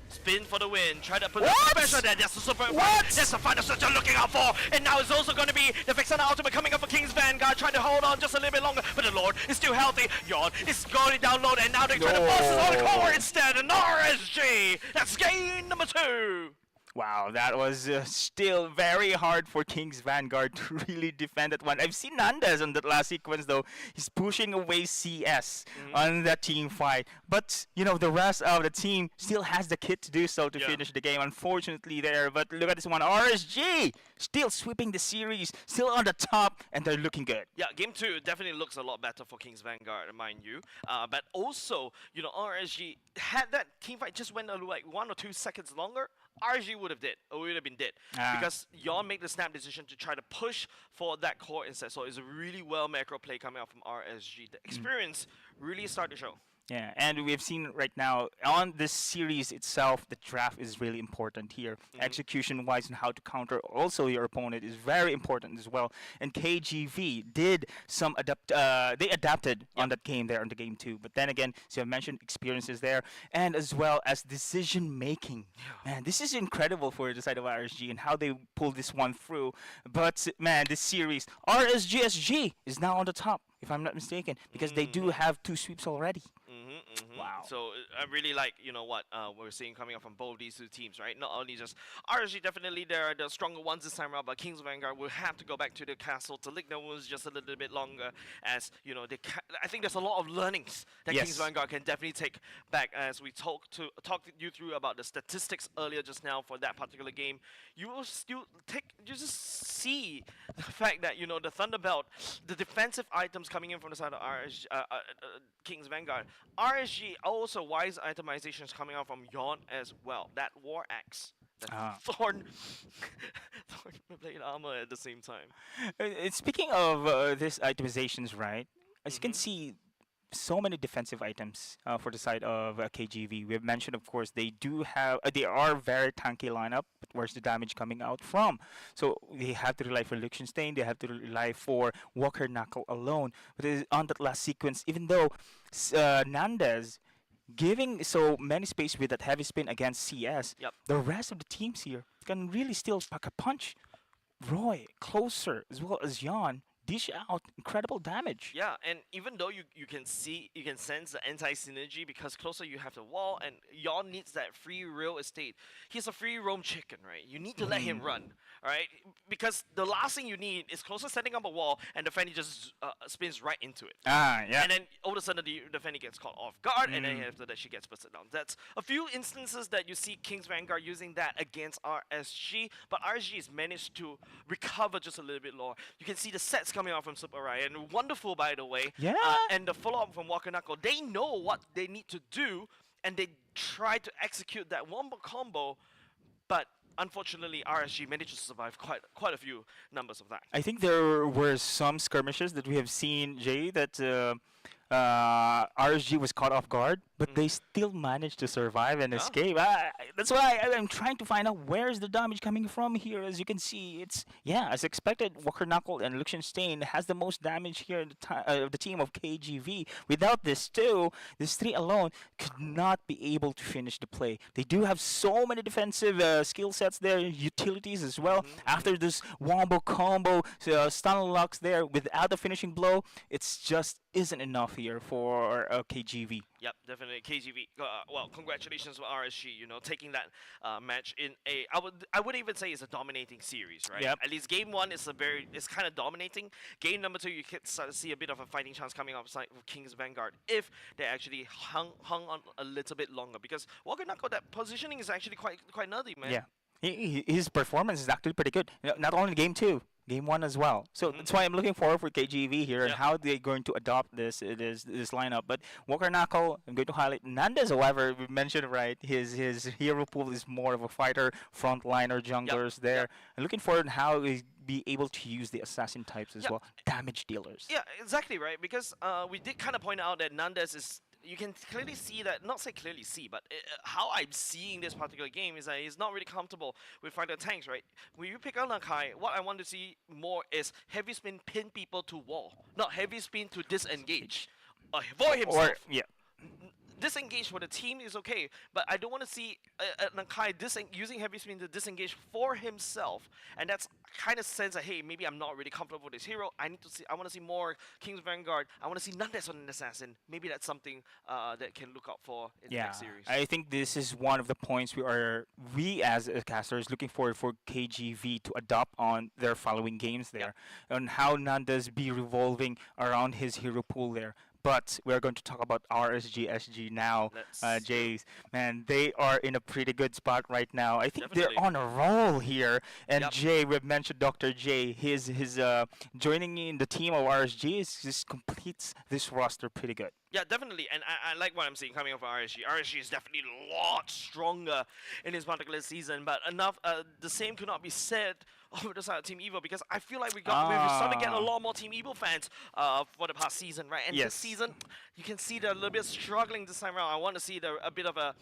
Spin for the win. Try to put a pressure there. That's the super. That's the final switch you're looking out for. And now it's also going to be the Vexana ultimate coming up for King's Vanguard, trying to hold on just a little bit longer. But the Lord is still healthy. Yon is going down low, and now they're trying to force us on the core instead. And RSG. That's game number 2. Wow, that was still very hard for King's Vanguard to really defend that one. I've seen Nandes on that last sequence though. He's pushing away CS on that team fight. But, you know, the rest of the team still has the kit to do so to finish the game, unfortunately there. But look at this one, RSG still sweeping the series, still on the top, and they're looking good. Yeah, game 2 definitely looks a lot better for King's Vanguard, mind you. But also, you know, RSG, had that team fight just went like 1 or 2 seconds longer, RSG would have been dead. Because Yon made the snap decision to try to push for that core instead. So it's a really well macro play coming out from RSG. The experience really started to show. Yeah, and we've seen right now on this series itself, the draft is really important here. Execution-wise and how to counter also your opponent is very important as well. And KGV did some they adapted on that game there on the game 2. But then again, so I mentioned experiences there, and as well as decision making. Man, this is incredible for the side of RSG and how they pulled this one through. But man, this series, RSGSG is now on the top, if I'm not mistaken, because they do have 2 sweeps already. Wow. So I really like, you know, what we're seeing coming up from both these 2 teams, right? Not only just RSG, definitely they're the stronger ones this time around, but King's Vanguard will have to go back to the castle to lick their wounds just a little bit longer, as, you know, I think there's a lot of learnings that King's Vanguard can definitely take back. As we talked you through about the statistics earlier just now for that particular game, you will still you just see the fact that, you know, the Thunderbelt, the defensive items coming in from the side of RSG, King's Vanguard, RSG also wise itemizations coming out from Yon as well. That War Axe, that Thorn Blade Armor at the same time. Speaking of these itemizations, right? As you can see, so many defensive items for the side of KGV. We've mentioned, of course, they are very tanky lineup, but where's the damage coming out from? So they have to rely for Liechtenstein, they have to rely for Walker Knuckle alone. But on that last sequence, even though Nandes giving so many space with that heavy spin against CS, the rest of the teams here can really still pack a punch. Roy, Closer, as well as Yon, dish out incredible damage. Yeah, and even though you can sense the anti-synergy, because Closer you have the wall, and Yon needs that free real estate. He's a free roam chicken, right? You need to let him run, alright? Because the last thing you need is Closer setting up a wall, and the Fanny just spins right into it. Yeah. And then all of a sudden the Fanny gets caught off guard, and then after that she gets busted down. That's a few instances that you see King's Vanguard using that against RSG, but RSG has managed to recover just a little bit more. You can see the sets coming out from Super Ryan, and wonderful, by the way. Yeah. And the follow-up from Walker Knuckle, they know what they need to do, and they try to execute that wombo combo, but unfortunately RSG managed to survive quite a few numbers of that. I think there were some skirmishes that we have seen, Jay, that RSG was caught off guard, but they still managed to survive and escape. That's why I'm trying to find out where's the damage coming from here. As you can see, it's, as expected, Walker Knuckle and Liechtenstein has the most damage here in the team of KGV. Without this 3 alone could not be able to finish the play. They do have so many defensive skill sets there, utilities as well. After this wombo combo, stun locks there, without the finishing blow, it's just isn't enough here. here for KGV. Yep, definitely KGV. Well, congratulations to RSG. Taking that match in I would even say it's a dominating series, right? Yep. At least game one is it's kind of dominating. Game number two, you can start to see a bit of a fighting chance coming up side of King's Vanguard if they actually hung on a little bit longer. Because Walker Knuckle, that positioning is actually quite nutty, man. Yeah, his performance is actually pretty good. Not only game two. Game one as well. So that's why I'm looking forward for KGV here and how they're going to adopt this lineup. But Walker Knuckle, I'm going to highlight Nandez. However, we mentioned his hero pool is more of a fighter, frontliner, junglers there. Yep. I'm looking forward to how he be able to use the assassin types as well, damage dealers. Yeah, exactly right. Because we did kind of point out that Nandez is. You can clearly see that, not say clearly see, but how I'm seeing this particular game is that he's not really comfortable with fighting tanks, right? When you pick up Nakai, what I want to see more is heavy spin pin people to wall, not heavy spin to disengage. Avoid himself. Disengage for the team is okay, but I don't want to see Nakai using heavy spin to disengage for himself, and that's kind of sense that hey, maybe I'm not really comfortable with this hero. I want to see more King's Vanguard. I want to see Nandez on an assassin. Maybe that's something that can look out for in the next series. I think this is one of the points we as casters looking forward for KGV to adopt on their following games there, on how Nandez be revolving around his hero pool there. But we're going to talk about RSG SG now, Jays. Man, they are in a pretty good spot right now. I think they're on a roll here. And Jay, we've mentioned Dr. J. His joining in the team of RSG just completes this roster pretty good. Yeah, definitely, and I like what I'm seeing coming off RSG. RSG is definitely a lot stronger in this particular season, but the same could not be said over the side of Team Evo, because I feel like we started getting a lot more Team Evo fans for the past season, right? And this season, you can see they're a little bit struggling this time around. I want to see a bit of the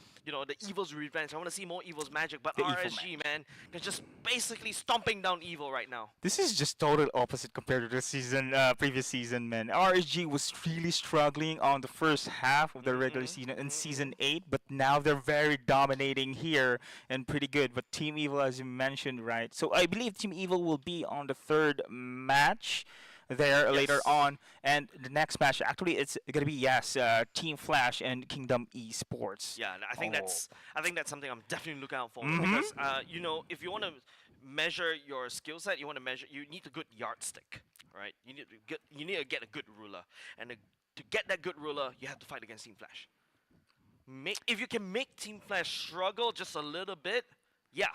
Evil's revenge. I want to see more Evil's magic, but the RSG, man, they're just basically stomping down Evil right now. This is just total opposite compared to the season, previous season, man. RSG was really struggling on the first half of the regular season in Season 8, but now they're very dominating here and pretty good. But Team Evil, as you mentioned, right? So I believe Team Evil will be on the third match there later on, and the next match actually it's gonna be Team Flash and Kingdom Esports. Yeah, I think that's something I'm definitely looking out for, because if you want to measure your skill set, you need a good yardstick, right? You need to get a good ruler, and to get that good ruler, you have to fight against Team Flash. If you can make Team Flash struggle just a little bit, you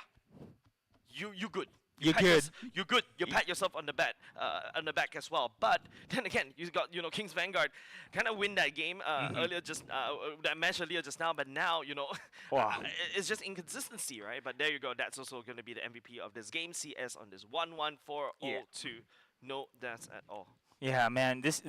good. You're good. You pat yourself on the back as well. But then again, you got King's Vanguard kind of win that game earlier, that match earlier just now. But now it's just inconsistency, right? But there you go. That's also going to be the MVP of this game. CS on this 1-1-4-0-2. No deaths at all. Yeah, man. This.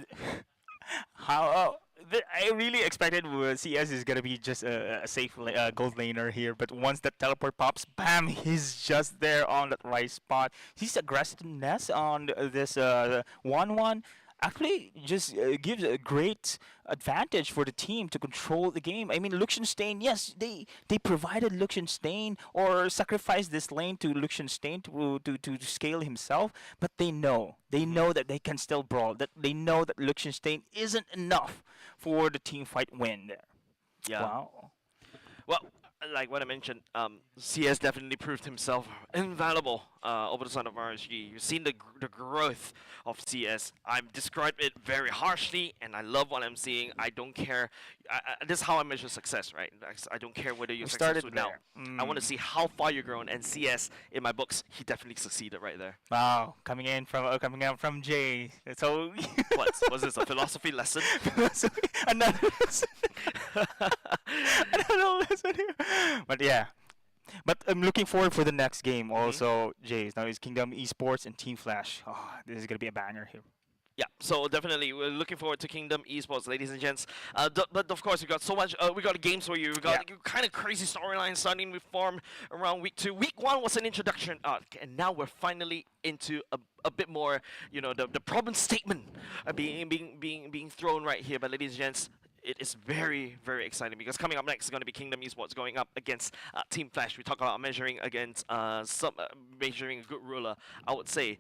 I really expected CS is gonna be just a safe gold laner here, but once that teleport pops, bam, he's just there on that right spot. His aggressiveness on this 1-1 actually just gives a great advantage for the team to control the game. I mean, Luxenstein, yes, they provided Luxenstein or sacrificed this lane to Luxenstein to scale himself, but they know that they can still brawl, that they know that Luxenstein isn't enough for the team fight win there. Yeah. Wow. Well, like what I mentioned, CS definitely proved himself invaluable over the side of RSG. You've seen the growth of CS. I've described it very harshly, and I love what I'm seeing. I don't care. This is how I measure success, right? I don't care whether you're successful now. I want to see how far you're growing, and CS, in my books, he definitely succeeded right there. Wow, coming out from Jay. So what was this, a philosophy lesson? Another lesson. Another lesson here. But yeah. But I'm looking forward for the next game also, Jays. Now it's Kingdom Esports and Team Flash. Oh, this is going to be a banger here. Yeah, so definitely we're looking forward to Kingdom Esports, ladies and gents. But of course we got so much. We got games for you. We got kind of crazy storylines starting with form around week 2. Week 1 was an introduction arc, and now we're finally into a bit more. The problem statement being thrown right here. But ladies and gents, it is very, very exciting, because coming up next is going to be Kingdom Esports going up against Team Flash. We talk about measuring against measuring a good ruler. I would say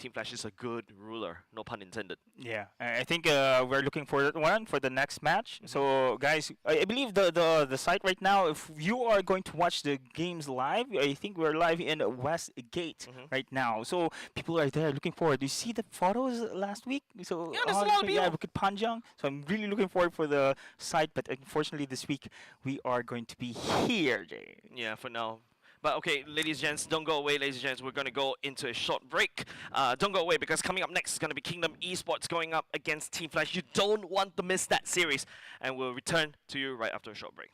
Team Flash is a good ruler, no pun intended. Yeah, I think we're looking for that one for the next match. So, guys, I believe the site right now, if you are going to watch the games live, I think we're live in Westgate right now. So, people are there looking forward. You see the photos last week? So, Yeah, there's a lot of yeah, people. Bukit Panjang. So, I'm really looking forward for the site, but unfortunately, this week we are going to be here, Jay. Yeah, for now. But okay, ladies and gents, don't go away, ladies and gents. We're going to go into a short break. Don't go away, because coming up next is going to be Kingdom Esports going up against Team Flash. You don't want to miss that series. And we'll return to you right after a short break.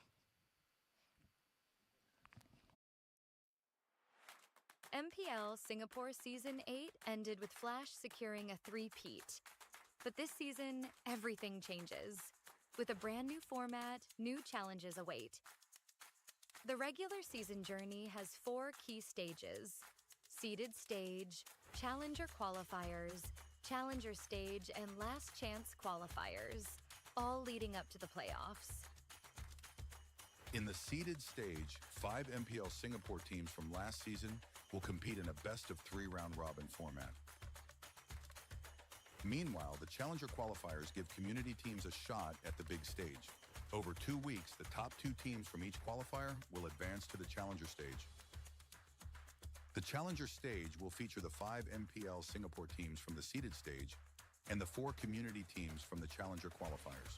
MPL Singapore Season 8 ended with Flash securing a three-peat. But this season, everything changes. With a brand new format, new challenges await. The regular season journey has 4 key stages: seeded stage, challenger qualifiers, challenger stage, and last chance qualifiers, all leading up to the playoffs. In the seeded stage, 5 MPL Singapore teams from last season will compete in a best-of-3 round-robin format. Meanwhile, the challenger qualifiers give community teams a shot at the big stage. Over 2 weeks, the top 2 teams from each qualifier will advance to the challenger stage. The challenger stage will feature the 5 MPL Singapore teams from the seeded stage and the 4 community teams from the challenger qualifiers.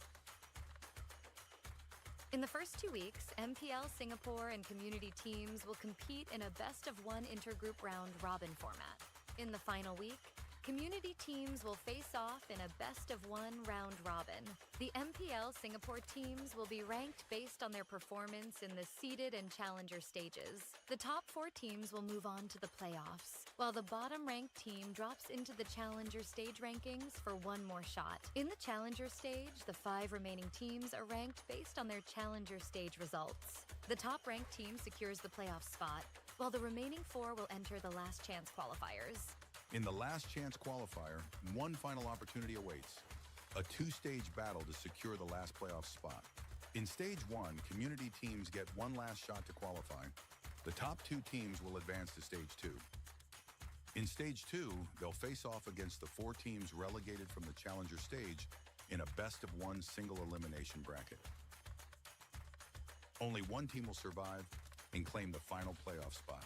In the first 2 weeks, MPL Singapore and community teams will compete in a best-of-1 intergroup round-robin format. In the final week, community teams will face off in a best-of-1 round-robin. The MPL Singapore teams will be ranked based on their performance in the seeded and challenger stages. The top 4 teams will move on to the playoffs, while the bottom-ranked team drops into the challenger stage rankings for one more shot. In the challenger stage, the 5 remaining teams are ranked based on their challenger stage results. The top-ranked team secures the playoff spot, while the remaining 4 will enter the last chance qualifiers. In the last chance qualifier, one final opportunity awaits: a 2-stage battle to secure the last playoff spot. In stage 1, community teams get one last shot to qualify. The top 2 teams will advance to stage 2. In stage 2, they'll face off against the 4 teams relegated from the challenger stage in a best-of-1 single elimination bracket. Only one team will survive and claim the final playoff spot.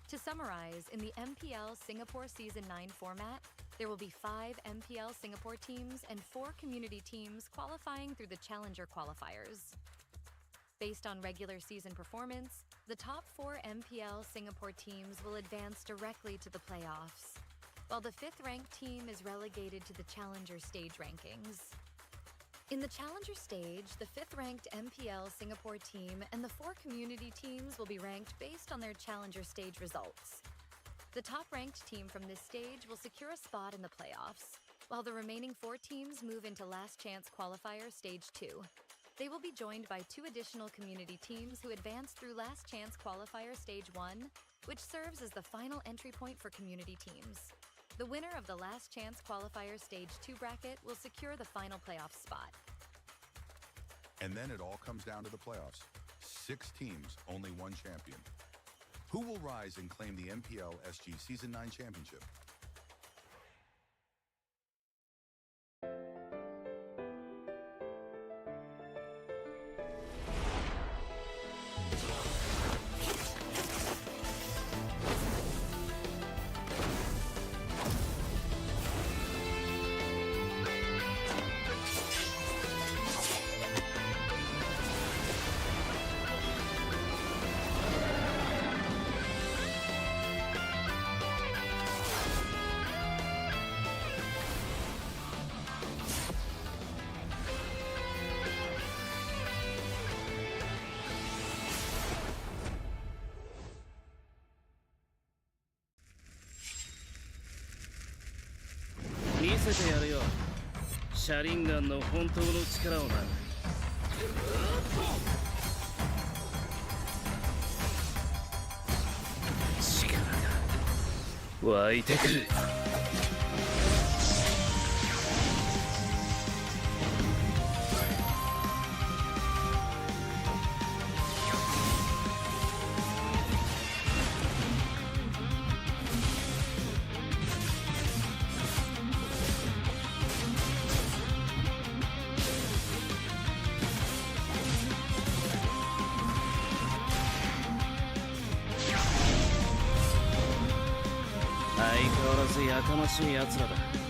To summarize, in the MPL Singapore Season 9 format, there will be 5 MPL Singapore teams and 4 community teams qualifying through the challenger qualifiers. Based on regular season performance, the top 4 MPL Singapore teams will advance directly to the playoffs, while the 5th-ranked team is relegated to the challenger stage rankings. In the challenger stage, the 5th-ranked MPL Singapore team and the 4 community teams will be ranked based on their challenger stage results. The top-ranked team from this stage will secure a spot in the playoffs, while the remaining 4 teams move into last chance qualifier stage 2. They will be joined by 2 additional community teams who advance through last chance qualifier stage 1, which serves as the final entry point for community teams. The winner of the last chance qualifier stage 2 bracket will secure the final playoff spot. And then it all comes down to the playoffs. 6 teams, only one champion. Who will rise and claim the MPL SG Season 9 championship? 相変わらずやかましい奴らだ。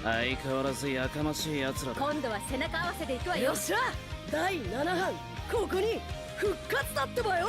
相変わらずやかましい奴らだ。今度は背中合わせで行くわよ。よっしゃ第7班ここに復活だってばよ。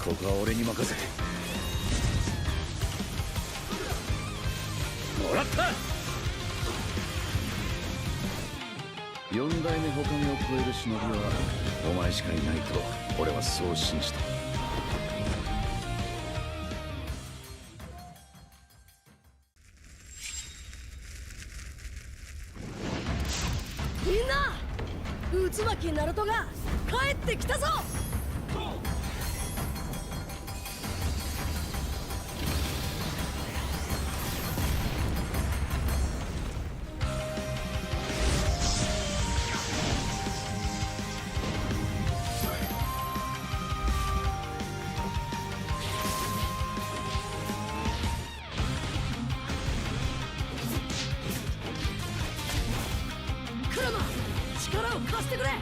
ここは俺に任せ。もらった。4代目ほかげを超える忍びはお前しかいないと俺はそう信じた。みんな渦巻きナルトが帰ってきたぞ。クラマ力を貸してくれ。よ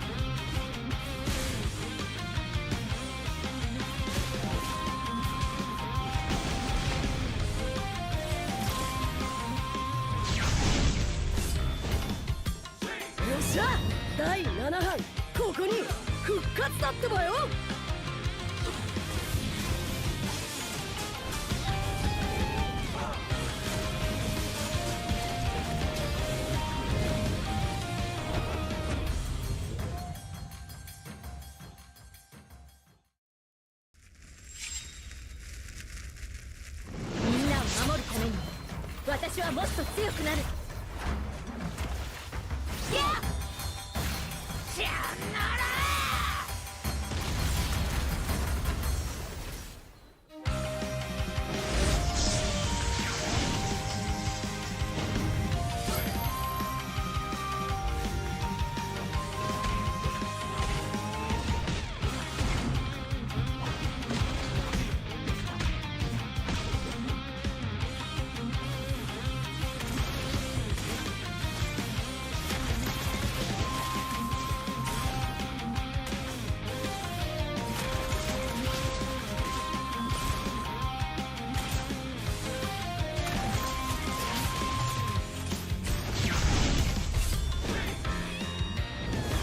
っしゃ第7班ここに復活だってばよ。みんなを守るために私はもっと強くなる。やっさよなら。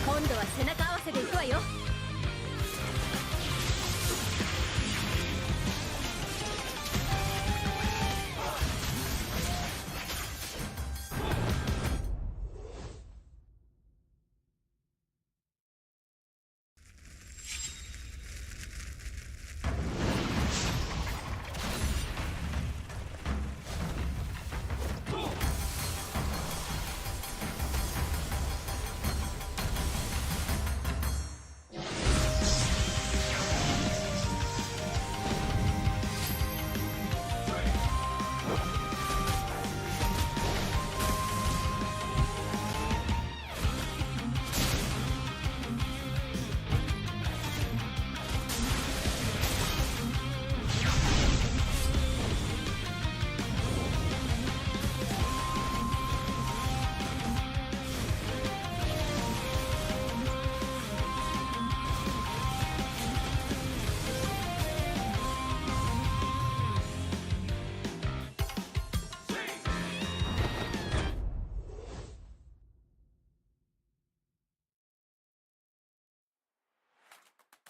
今度は背中合わせで行くわよ。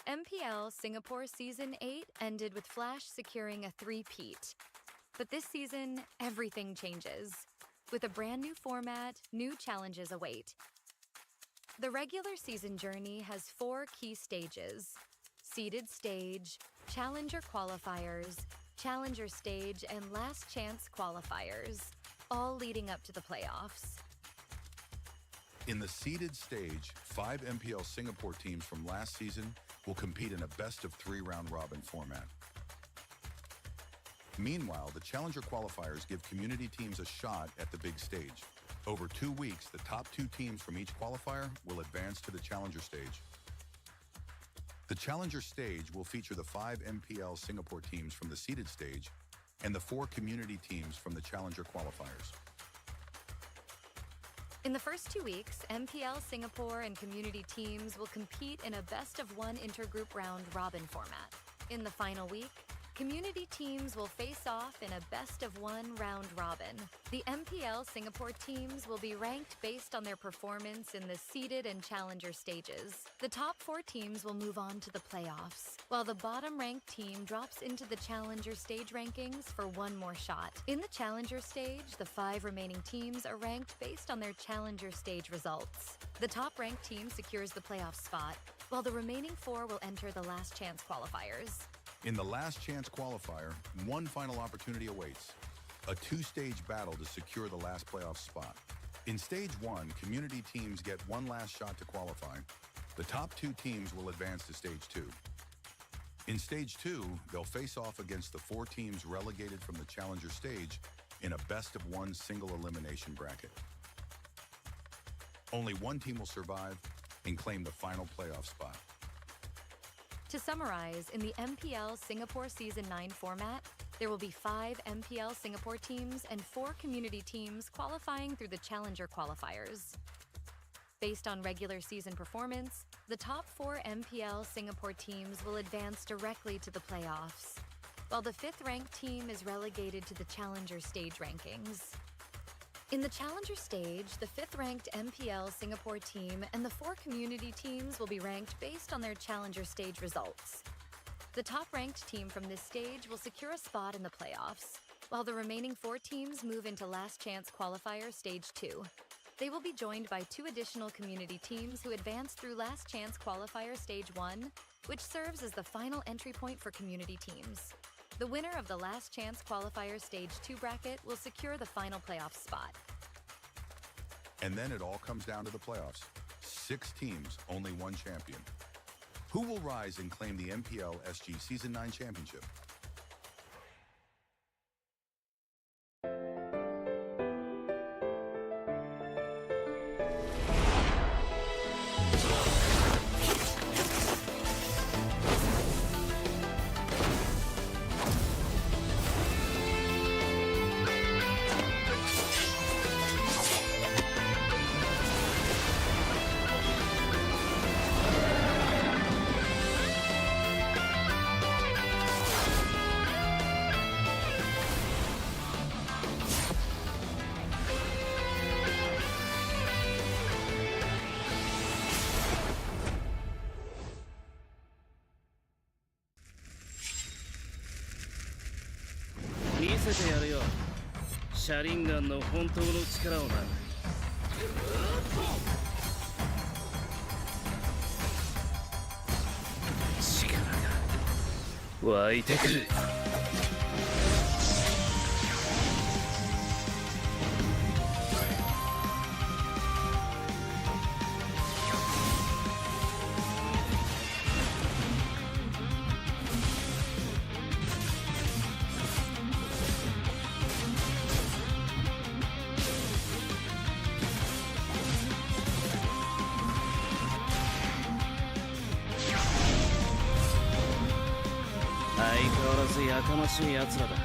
MPL Singapore Season 8 ended with Flash securing a three-peat. But this season, everything changes. With a brand new format, new challenges await. The regular season journey has 4 key stages: seeded stage, challenger qualifiers, challenger stage, and last chance qualifiers, all leading up to the playoffs. In the seeded stage, 5 MPL Singapore teams from last season will compete in a best-of-3 round-robin format. Meanwhile, the challenger qualifiers give community teams a shot at the big stage. Over 2 weeks, the top 2 teams from each qualifier will advance to the challenger stage. The challenger stage will feature the 5 MPL Singapore teams from the seeded stage and the 4 community teams from the challenger qualifiers. In the first 2 weeks, MPL Singapore and community teams will compete in a best-of-1 intergroup round-robin format. In the final week, community teams will face off in a best-of-1 round-robin. The MPL Singapore teams will be ranked based on their performance in the seeded and challenger stages. The top 4 teams will move on to the playoffs, while the bottom-ranked team drops into the challenger stage rankings for 1 more shot. In the challenger stage, the 5 remaining teams are ranked based on their challenger stage results. The top-ranked team secures the playoff spot, while the remaining 4 will enter the last chance qualifiers. In the last chance qualifier, 1 final opportunity awaits: a 2-stage battle to secure the last playoff spot. In stage 1, community teams get 1 last shot to qualify. The top 2 teams will advance to stage 2. In stage 2, they'll face off against the 4 teams relegated from the challenger stage in a best-of-1 single elimination bracket. Only 1 team will survive and claim the final playoff spot. To summarize, in the MPL Singapore Season 9 format, there will be 5 MPL Singapore teams and 4 community teams qualifying through the challenger qualifiers. Based on regular season performance, the top 4 MPL Singapore teams will advance directly to the playoffs, while the 5th-ranked team is relegated to the challenger stage rankings. In the challenger stage, the 5th-ranked MPL Singapore team and the 4 community teams will be ranked based on their challenger stage results. The top-ranked team from this stage will secure a spot in the playoffs, while the remaining 4 teams move into last chance qualifier stage 2. They will be joined by 2 additional community teams who advance through last chance qualifier stage 1, which serves as the final entry point for community teams. The winner of the last chance qualifier stage 2 bracket will secure the final playoff spot. And then it all comes down to the playoffs. 6 teams, only 1 champion. Who will rise and claim the MPL SG Season 9 championship?見せてやるよ。シャリンガンの本当の力をな。力が湧いてくる。相変わらずやかましい奴らだ。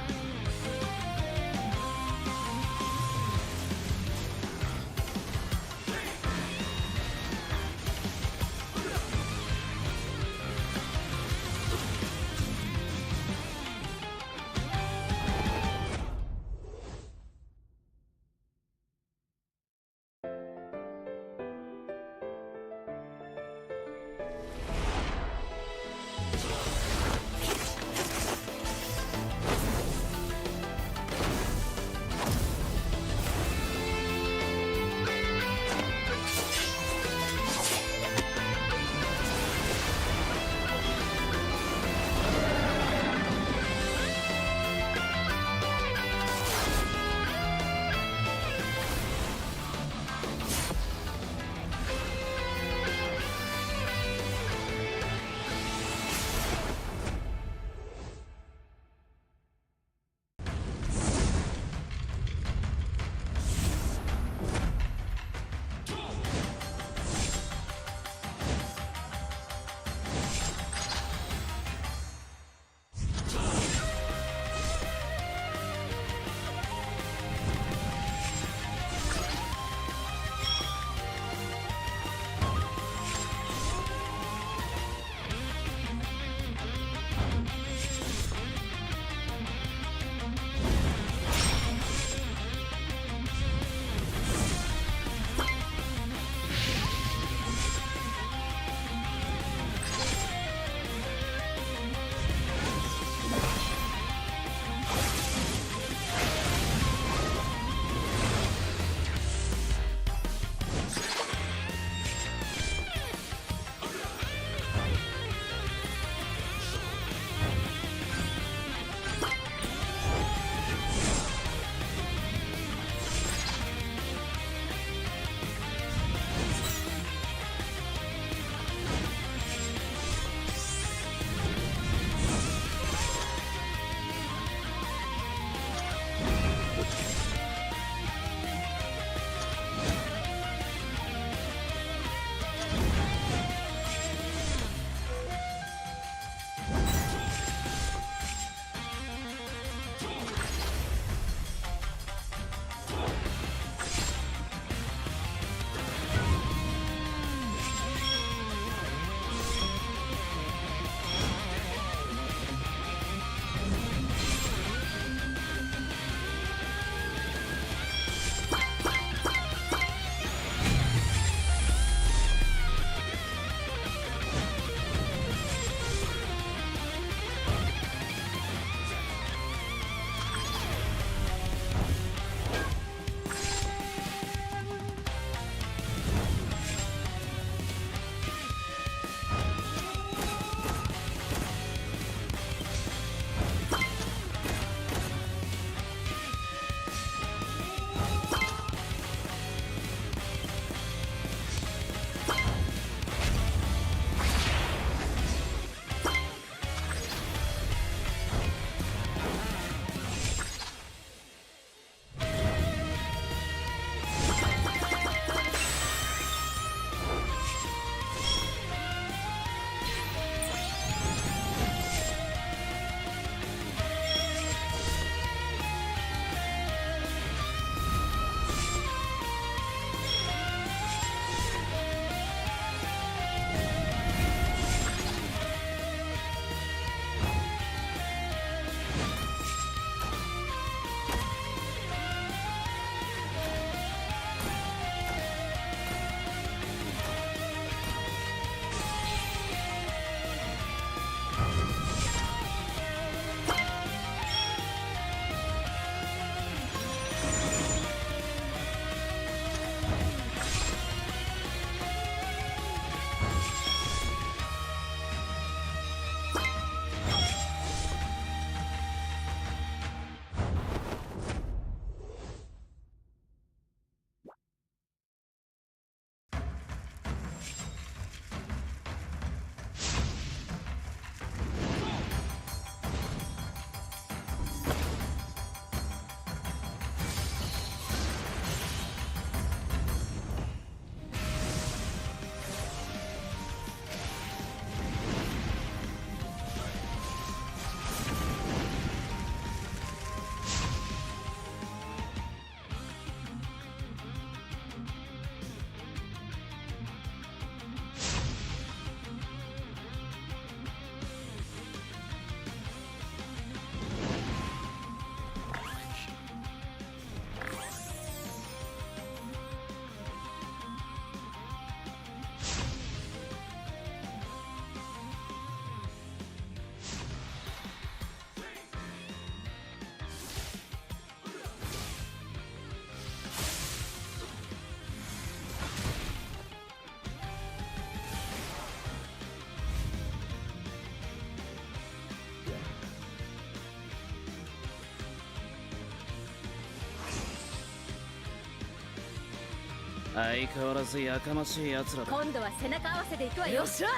相変わらずやかましい奴らだ。今度は背中合わせで行くわよ。よっしゃ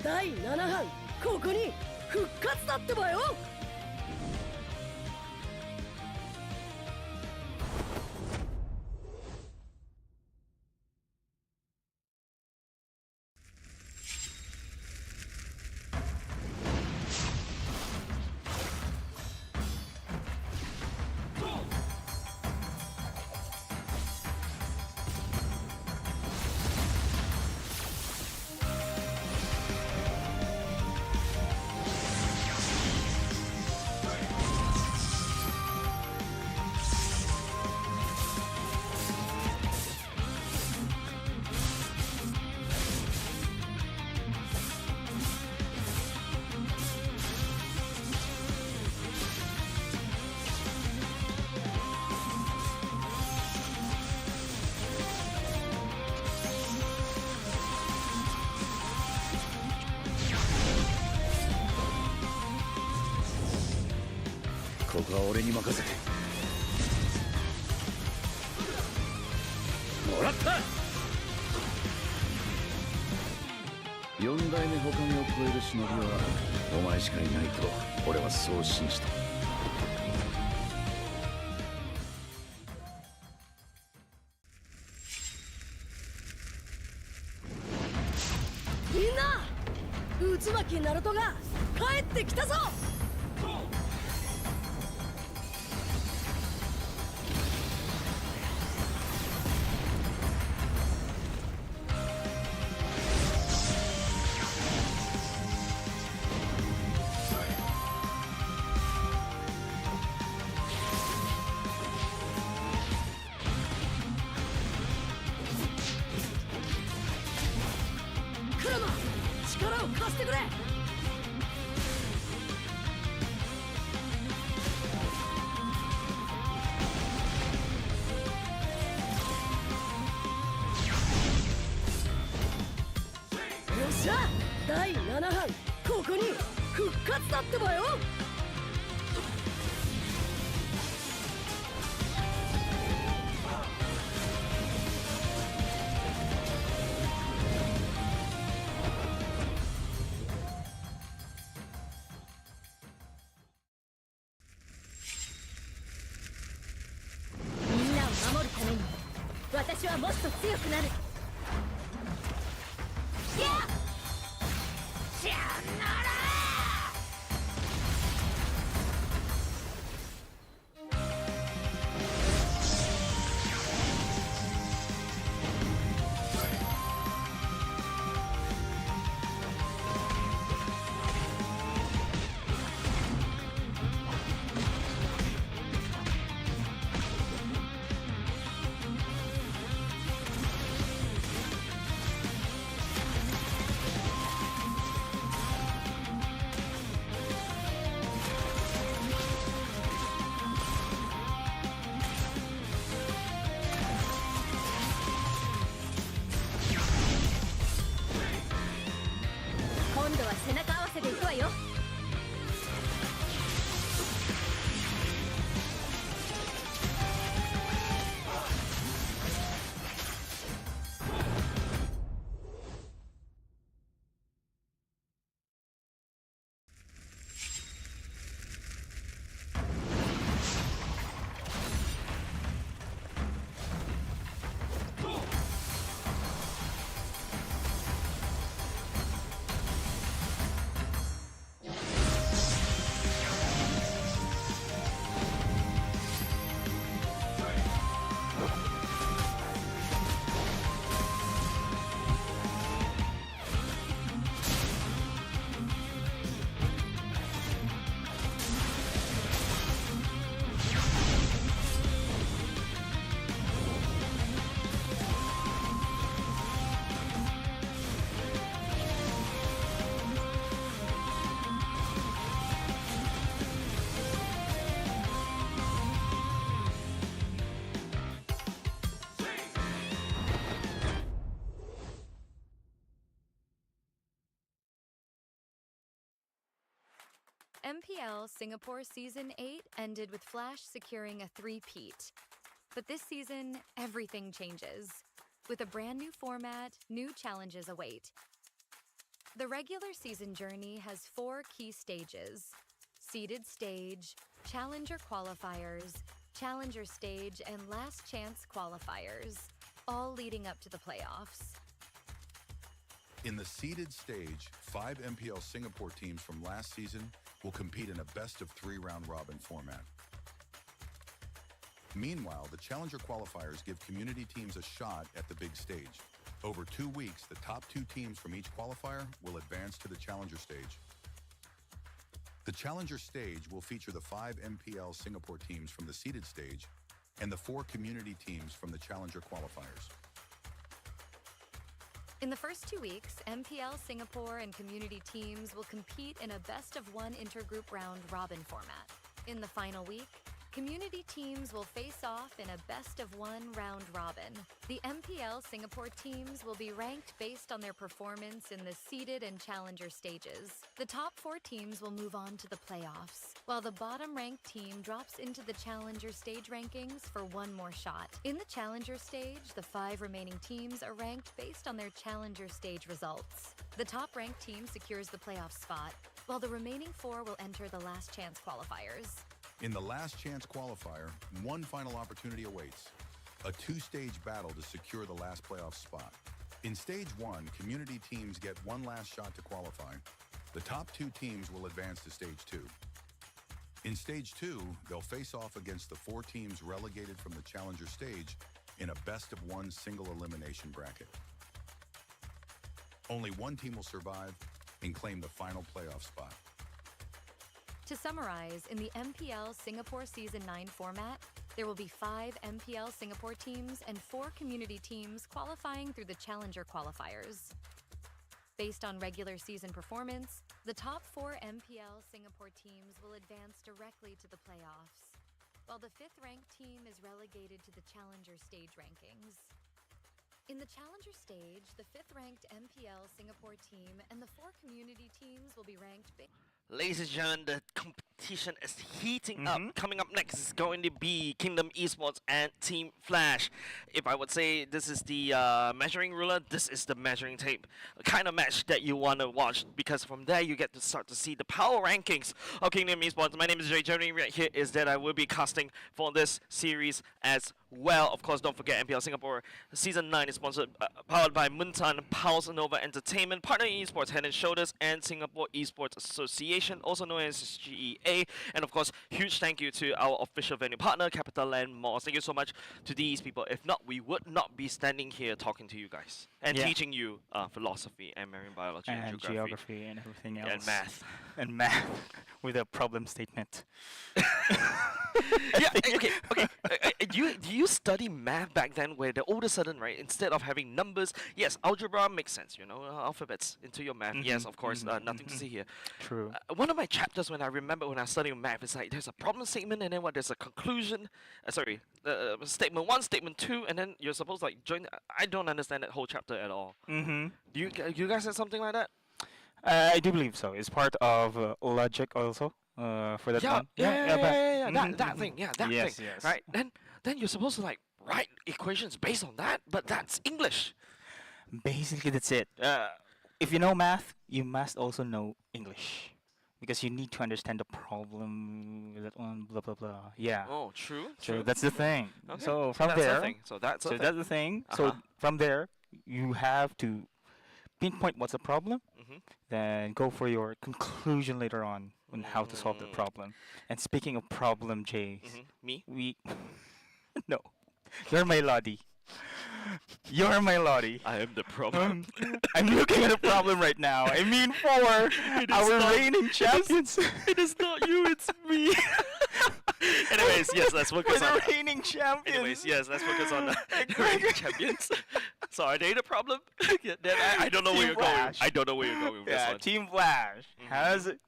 第7班ここに復活だってばよ。ここは俺に任せてもらった。4代目ほかげを超える忍びはお前しかいないと俺はそう信じた。みんな渦巻きナルトが帰ってきたぞ。クラマ力を貸してくれ。よっしゃ第7班ここに復活だってばよ。みんなを守るために私はもっと強くなる。やっしゃなら今度は背中合わせで行くわよ。MPL Singapore Season 8 ended with Flash securing a three-peat. But this season, everything changes. With a brand new format, new challenges await. The regular season journey has 4 key stages: seeded stage, challenger qualifiers, challenger stage, and last chance qualifiers, all leading up to the playoffs. In the seeded stage, 5 MPL Singapore teams from last season will compete in a best-of-3 round-robin format. Meanwhile, the challenger qualifiers give community teams a shot at the big stage. Over 2 weeks, the top 2 teams from each qualifier will advance to the challenger stage. The challenger stage will feature the 5 MPL Singapore teams from the seeded stage and the 4 community teams from the challenger qualifiers. In the first 2 weeks, MPL Singapore and community teams will compete in a best-of-1 intergroup round-robin format. In the final week, community teams will face off in a best-of-1 round-robin. The MPL Singapore teams will be ranked based on their performance in the seeded and challenger stages. The top 4 teams will move on to the playoffs, while the bottom-ranked team drops into the challenger stage rankings for 1 more shot. In the challenger stage, the 5 remaining teams are ranked based on their challenger stage results. The top-ranked team secures the playoff spot, while the remaining 4 will enter the last chance qualifiers. In the last chance qualifier, 1 final opportunity awaits: a 2-stage battle to secure the last playoff spot. In stage 1, community teams get 1 last shot to qualify. The top 2 teams will advance to stage 2. In stage 2, they'll face off against the 4 teams relegated from the challenger stage in a best-of-1 single elimination bracket. Only 1 team will survive and claim the final playoff spot. To summarize, in the MPL Singapore Season 9 format, there will be 5 MPL Singapore teams and 4 community teams qualifying through the challenger qualifiers. Based on regular season performance, the top 4 MPL Singapore teams will advance directly to the playoffs, while the 5th-ranked team is relegated to the challenger stage rankings. In the challenger stage, the 5th-ranked MPL Singapore team and the 4 community teams will be ranked. Ladies and gentlemen, the competition is heating up. Coming up next is going to be Kingdom Esports and Team Flash. If I would say this is the measuring ruler, this is the measuring tape. The kind of match that you want to watch, because from there you get to start to see the power rankings of Kingdom Esports. My name is Jay. Joining me right here is that I will be casting for this series as well. Of course, don't forget MPL Singapore Season 9 is sponsored, powered by Muntan, Pulse Nova Entertainment, Partner Esports, Head & Shoulders, and Singapore Esports Association, also known as GEA. And of course, huge thank you to our official venue partner, CapitaLand Malls. Thank you so much to these people. If not, we would not be standing here talking to you guys and teaching you philosophy and marine biology and geography and everything else. And math. And math with a problem statement. Yeah, okay. Do you study math back then, where all of a sudden, right, instead of having numbers, yes, algebra makes sense, you know, alphabets into your math. Yes, of course, nothing to see here. True. One of my chapters, when I remember when I was studying math, is like there's a problem statement, and then there's a conclusion. Statement 1, statement 2, and then you're supposed to like join. I don't understand that whole chapter at all. Do you guys have something like that? I do believe so. It's part of logic also. For that one. That thing. Yeah, that yes, thing. Yes. Right. Then you're supposed to like write equations based on that, but that's English. Basically, that's it. If you know math, you must also know English, because you need to understand the problem. That one, blah blah blah. Yeah. Oh, true. So that's the thing. Okay. So from there, that's the thing. So from there, you have to pinpoint what's the problem, then go for your conclusion later on how to solve the problem. And speaking of problem, Jay, we no, you're my Lottie. You're my Lottie. I am the problem. I'm looking at a problem right now. I mean, for our reigning champions. It is not you, it's me. Anyways, yes, let's focus on the reigning champions. Anyways, yes, let's focus on the reigning champions. So are they the problem? I don't know where you're going. I don't know where you're going with this one. Team Flash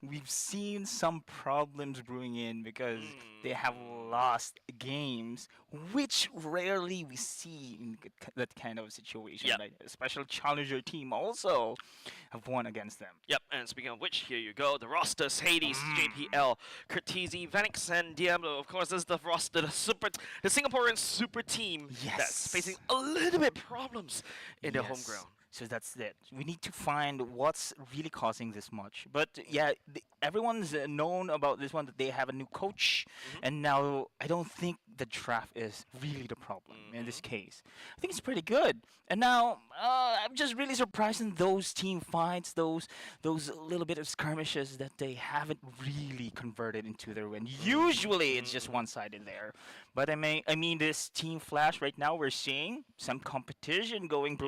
we've seen some problems brewing in because they have lost games, which rarely we see in that kind of situation. Yep. Like a special challenger team also have won against them. Yep, and speaking of which, here you go. The rosters: Hades, JPL, Curtizi, Vanix, and Diablo. Of course, this is the roster, the Singaporean super team that's facing a little bit problems drops in their home Yes. ground. So that's it. We need to find what's really causing this much. But yeah, everyone's known about this one that they have a new coach, and now I don't think the draft is really the problem in this case. I think it's pretty good. And now I'm just really surprised in those team fights, those little bit of skirmishes that they haven't really converted into their win. Usually it's just one-sided there. But I mean this team flash right now we're seeing some competition brewing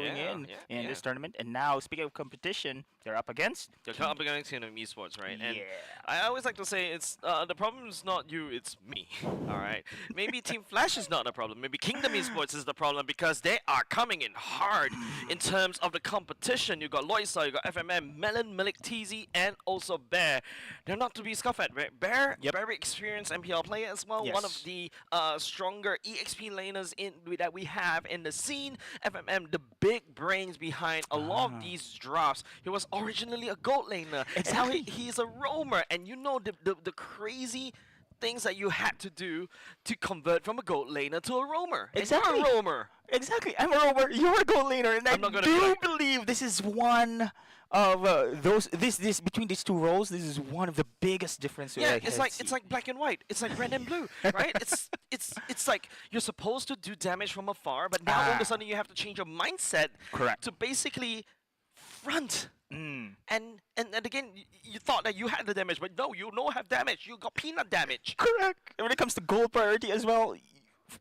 in this tournament. And now speaking of competition, they're up against They're up against Kingdom Esports, right? And Yeah. I always like to say it's the problem is not you, it's me. All right. Maybe Team Flash is not the problem. Maybe Kingdom Esports is the problem because they are coming in hard in terms of the competition. You got Loisa, you got FMM, Melon, Malik, TZ, and also Bear. They're not to be scoffed at. Right? Bear, very experienced MPL player as well. One of the stronger EXP laners that we have in the scene. FMM, the big brains behind a lot of these drafts. He was originally a gold laner. Exactly. And now he's a roamer. And you know the crazy things that you had to do to convert from a gold laner to a roamer. Exactly. And you're a roamer. Exactly. I'm a rover. You're a gold laner, and I'm not I gonna be do like- believe this is one of those. This between these two roles, this is one of the biggest differences. Yeah, I it's can like see. it's like black and white. It's like red and blue, right? It's like you're supposed to do damage from afar, but now all of a sudden you have to change your mindset Correct. to basically front. Mm. And again, you thought that you had the damage, but no, you don't have damage. You got peanut damage. Correct. And when it comes to gold priority as well,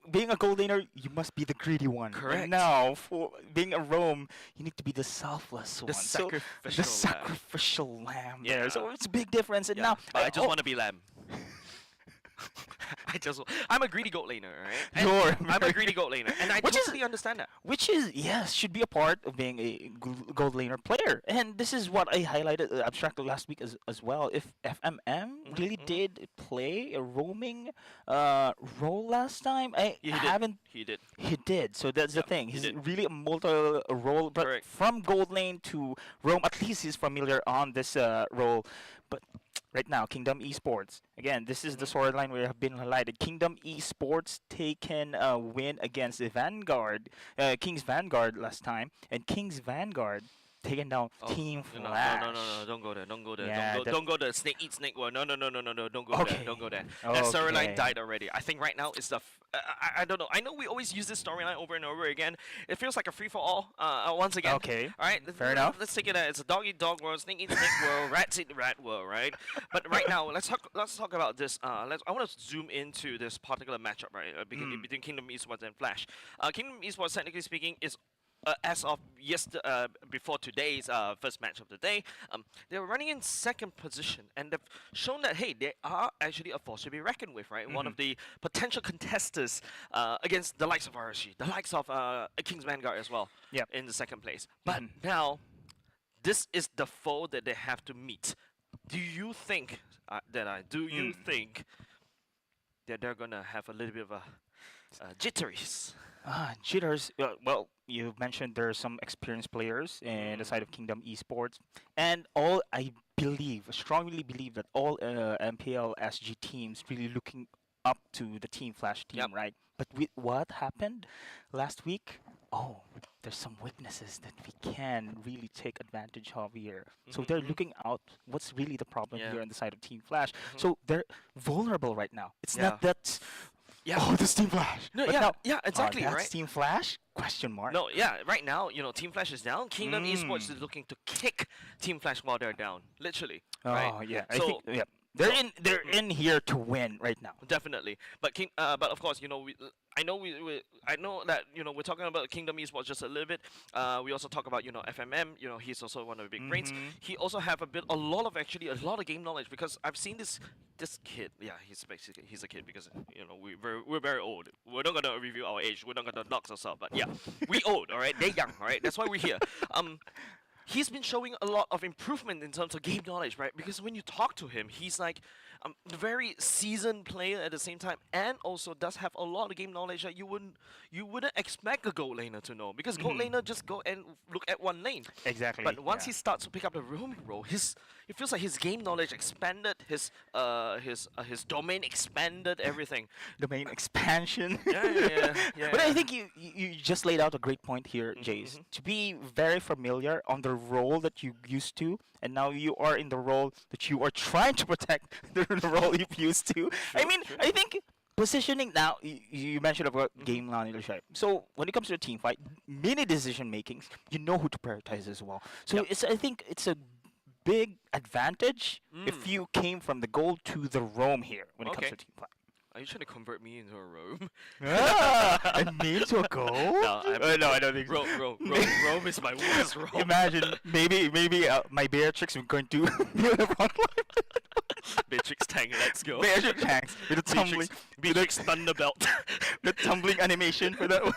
being a gold laner, you must be the greedy one. Correct. And now, for being a roam, you need to be the selfless one. So, sacrificial the lamb. sacrificial lamb. Yeah. There. So it's a big difference. And Yeah, now, but I just want to be lamb. I'm a greedy gold laner, right? And You're I'm a very- greedy gold laner, and I Which is- totally understand that. Which is, yes, should be a part of being a gold laner player. And this is what I highlighted abstractly last week as well. If FMM really did play a roaming role last time, I haven't. He did. He did. So that's the thing. he He's did. really a multi-role, but Correct. from gold lane to roam, at least he's familiar on this role. But right now, Kingdom Esports. Again, this is the storyline we have been highlighted. Kingdom Esports taken a win against the Vanguard, King's Vanguard last time, and King's Vanguard taken down Team No, Flash. no, don't go there, don't go there, Yeah, don't go there. Snake eat snake. Well, no, don't go Okay. there, don't go there. That storyline Okay. died already. I think right now it's the. I don't know. I know we always use this storyline over and over again. It feels like a free for all. Once again. Okay. All right. Fair enough. Let's take it. It's a dog eat dog world, snake eat snake world, rats eat rat world, right? But right now, let's talk about this. I want to zoom into this particular matchup, right? Between Kingdom Esports and Flash. Kingdom Esports, technically speaking, is. As of before today's first match of the day, they were running in second position, and they've shown that hey, they are actually a force to be reckoned with, right? One of the potential contestants against the likes of RSG, the likes of King's Vanguard as well, Yep. in the second place. But now, this is the foe that they have to meet. Do you think think that they're gonna have a little bit of a jitteries? Jitters. Well, you mentioned there are some experienced players in the side of Kingdom Esports, and I strongly believe that all MPL SG teams really looking up to the Team Flash team, right? But with what happened last week? Oh, there's some weaknesses that we can really take advantage of here. So they're looking out what's really the problem here on the side of Team Flash. So they're vulnerable right now. It's not that. Yeah. Oh, this Team Flash. No, But yeah, now, yeah, exactly, that's right? Team Flash? Question mark. No, yeah, right now, Team Flash is down. Kingdom Esports is looking to kick Team Flash while they're down, literally. Oh right? yeah, I So think they're in here to win right now. definitely, but but of course, I know that we're talking about Kingdom Esports just a little bit. We also talk about FMM. He's also one of the big brains. He also have a lot of game knowledge because I've seen this kid. Yeah, he's a kid because we're very old. We're not gonna review our age. We're not gonna dox ourselves. But yeah, we old. All right, they young. All right, that's why we're here. he's been showing a lot of improvement in terms of game knowledge, right? Because when you talk to him, he's like a very seasoned player at the same time, and also does have a lot of game knowledge that you wouldn't expect a gold laner to know, because gold laner just go and look at one lane. Exactly. But once he starts to pick up the roaming role, it feels like his game knowledge expanded, his domain expanded, everything. Domain expansion. Yeah. But I think you just laid out a great point here, Jace. To be very familiar on the role that you used to, and now you are in the role that you are trying to protect the role you've used to. I think positioning now, you mentioned about game knowledge. So when it comes to a team fight, mini decision makings, you know who to prioritize as well. So I think it's a big advantage if you came from the gold to the roam here when it comes to team fight. Are you trying to convert me into a roam? And me into a gold? No, I don't think so. Roam is my worst role. Imagine, maybe my Beatrix is going to be on the front line. Beatrix tank, let's go. Beatrix tanks with a tumbling, Beatrix Thunderbelt. the tumbling animation for that one.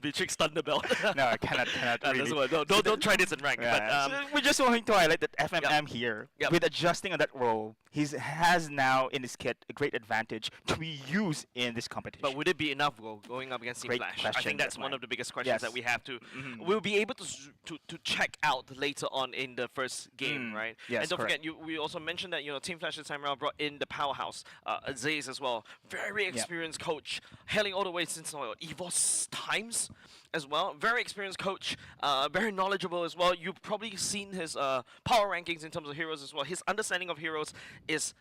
Beatrix Thunderbelt. No, I cannot really. Don't try this in rank. Yeah. But, so we're just wanting to highlight that FMM here, with adjusting on that role, he has now in his kit a great advantage to be used in this competition. But would it be enough going up against Team Great Flash? question, I think that's one of the biggest questions that we have to. We'll be able to check out later on in the first game, right? Yes, and don't correct. forget, we also mentioned that Team Flash this time around brought in the powerhouse, Zaze as well, very experienced coach, hailing all the way since EVOS times as well. Very experienced coach, very knowledgeable as well. You've probably seen his power rankings in terms of heroes as well. His understanding of heroes is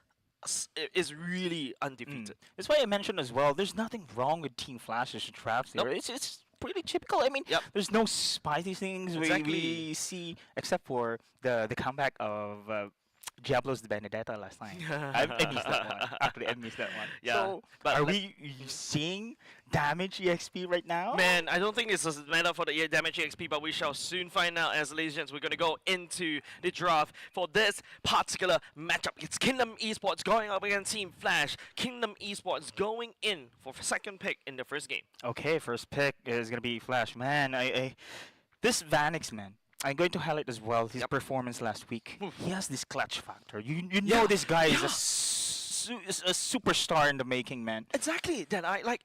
really undefeated. That's why I mentioned as well, there's nothing wrong with Team Flash's traps here. It's pretty typical. I mean, there's no spicy things we see, except for the comeback of Diablo's Benedetta last night. I missed that one. Actually, I missed that one. Yeah. So, but are we seeing damage EXP right now? Man, I don't think it's a matter for the damage EXP, but we shall soon find out. As ladies and gents, we're going to go into the draft for this particular matchup. It's Kingdom Esports going up against Team Flash. Kingdom Esports going in for second pick in the first game. Okay, first pick is going to be Flash. Man, this Vanix, man, I'm going to highlight as well his performance last week. He has this clutch factor. You know this guy is a superstar in the making, man. Exactly. That I like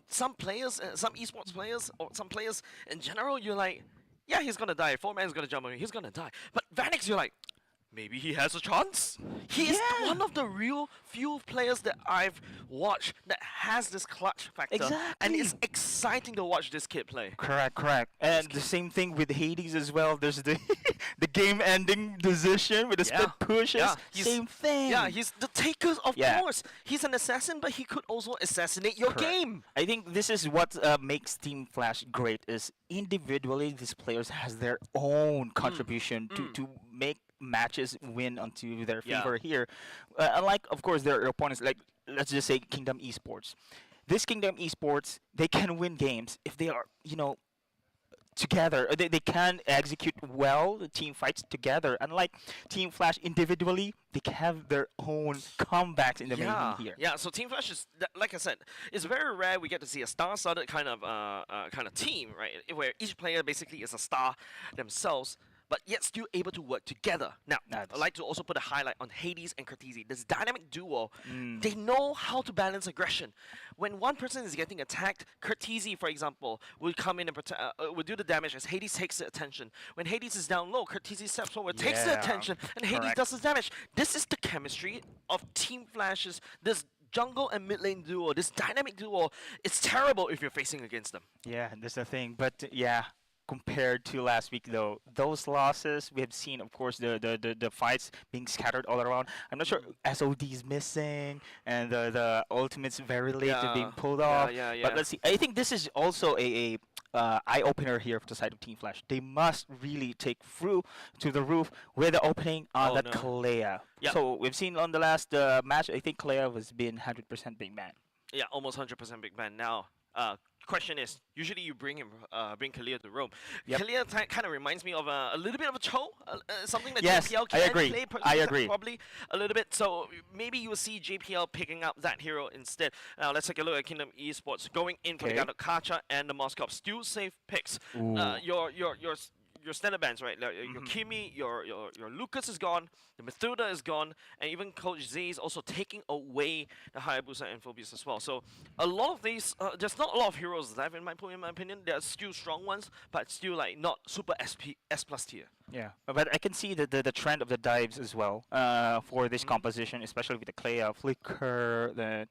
some players, some esports players, or some players in general. You're like, yeah, he's gonna die. 4-man's gonna jump on him. He's gonna die. But Vanix, you're like, maybe he has a chance. He is one of the real few players that I've watched that has this clutch factor. Exactly. And it's exciting to watch this kid play. Correct. And the same thing with Hades as well. There's the the game-ending decision with the split pushes. Yeah. Same thing. Yeah, he's the taker, of course. He's an assassin, but he could also assassinate your game. I think this is what makes Team Flash great, is individually these players has their own contribution to make matches win onto their favor here. Unlike, of course, their opponents, like, let's just say Kingdom Esports. This Kingdom Esports, they can win games if they are, together. They can execute well the team fights together. Unlike Team Flash individually, they can have their own comebacks in the main here. Yeah, so Team Flash is, like I said, it's very rare we get to see a star-studded kind of team, right? Where each player basically is a star themselves, but yet still able to work together. Now, I'd like to also put a highlight on Hades and Cortese. This dynamic duo, they know how to balance aggression. When one person is getting attacked, Cortese, for example, will come in and will do the damage as Hades takes the attention. When Hades is down low, Cortese steps forward, takes the attention, and Hades does the damage. This is the chemistry of Team Flash's, this jungle and mid lane duo, this dynamic duo. It's terrible if you're facing against them. Yeah, that's the thing. But compared to last week, though, those losses we have seen, of course, the fights being scattered all around. I'm not sure SOD is missing, and the ultimates very late to being pulled off. But let's see. I think this is also a eye opener here for the side of Team Flash. They must really take through to the roof with the opening on that Kalea. So we've seen on the last match, I think Kalea was being 100% big man. Yeah, almost 100% big man. Now, question is, usually you bring Kalea to Rome. Kalea kind of reminds me of a little bit of a Cho, something that JPL can play. I agree. Probably a little bit. So maybe you will see JPL picking up that hero instead. Now let's take a look at Kingdom Esports going in for the Kacha and the Moscow. Still safe picks. Your your standard bands, right? Like, your Kimi, your Lucas is gone, the Methuda is gone, and even Coach Z is also taking away the Hayabusa and Phobius as well. So a lot of these, there's not a lot of heroes left in my opinion. There are still strong ones, but still like not super S plus tier. Yeah, but I can see the trend of the dives as well for this composition, especially with the Clea, Flicker,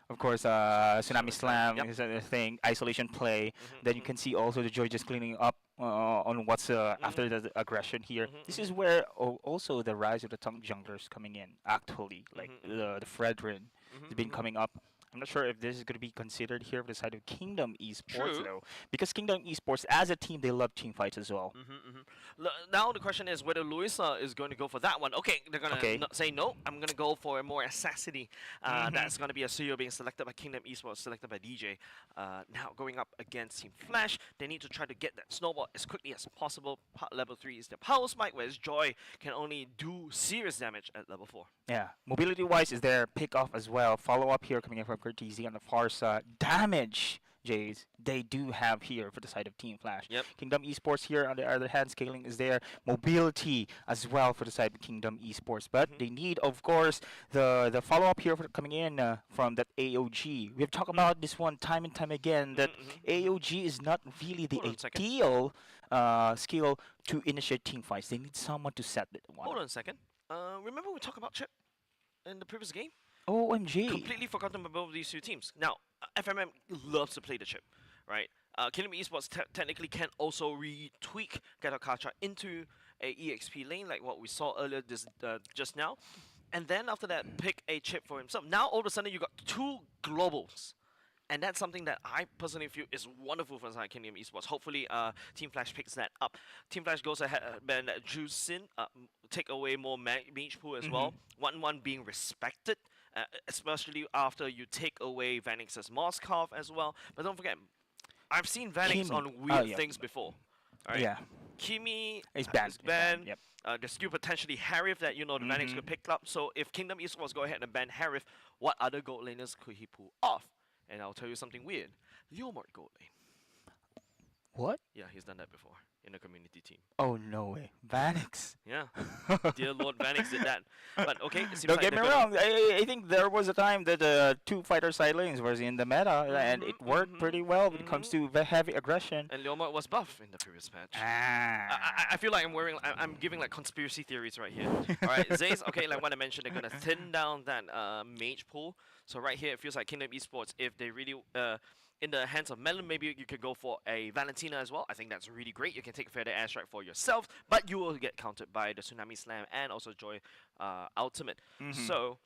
of course, Tsunami Slam is a thing, isolation play. Then you can see also the Joy just cleaning up on what's after the aggression here. This is where also the rise of the tank junglers coming in, actually. Like the Fredrin has been coming up. I'm not sure if this is going to be considered here for the side of Kingdom Esports, though. Because Kingdom Esports, as a team, they love team fights as well. Now the question is whether Luisa is going to go for that one. Okay, they're going to say no. I'm going to go for a more assassin. That's going to be a CEO being selected by Kingdom Esports, selected by DJ. Now going up against Team Flash, they need to try to get that snowball as quickly as possible. Level 3 is the Power Spike, whereas Joy can only do serious damage at level 4. Yeah, mobility-wise is their pick-off as well. Follow-up here coming in from Kurtizi on the far side. Damage, Jays, they do have here for the side of Team Flash. Yep. Kingdom Esports here, on the other hand, scaling is there. Mobility as well for the side of Kingdom Esports. But they need, of course, the follow-up here for coming in from that AOG. We've talked about this one time and time again, that AOG is not really the ideal skill to initiate team fights. They need someone to set it. Hold on a second. Remember we talked about Chip in the previous game? OMG. Completely forgotten about both these two teams. Now, FMM loves to play the Chip, right? Kingdom Esports technically can also retweak Gatakacha into a EXP lane, like what we saw earlier just now. And then after that, pick a Chip for himself. Now, all of a sudden, you got two globals. And that's something that I personally feel is wonderful for Kingdom Esports. Hopefully, Team Flash picks that up. Team Flash goes ahead and ban Juicin, take away more mage pool as well. 1-1 being respected, especially after you take away Vanix's Moskov as well. But don't forget, I've seen Vanix on weird things before. All right? Yeah. Kimi is banned. Yep. There's still potentially Harif that the Vanix could pick up. So if Kingdom Esports go ahead and ban Harif, what other gold laners could he pull off? And I'll tell you something weird. Leomart gold lane. What? Yeah, he's done that before in a community team. Oh, no way. Vanix. Yeah. Dear Lord Vanix did that. But okay, it seems Don't like get me wrong. I think there was a time that two fighter side lanes was in the meta, and it worked pretty well when it comes to heavy aggression. And Leomart was buff in the previous patch. I feel like I'm giving like conspiracy theories right here. All right, Zays, okay, like what I mentioned, they're going to thin down that mage pool. So right here, it feels like Kingdom Esports, if they really... in the hands of Melon, maybe you could go for a Valentina as well. I think that's really great. You can take a fair airstrike for yourself, but you will get countered by the Tsunami Slam and also Joy Ultimate. So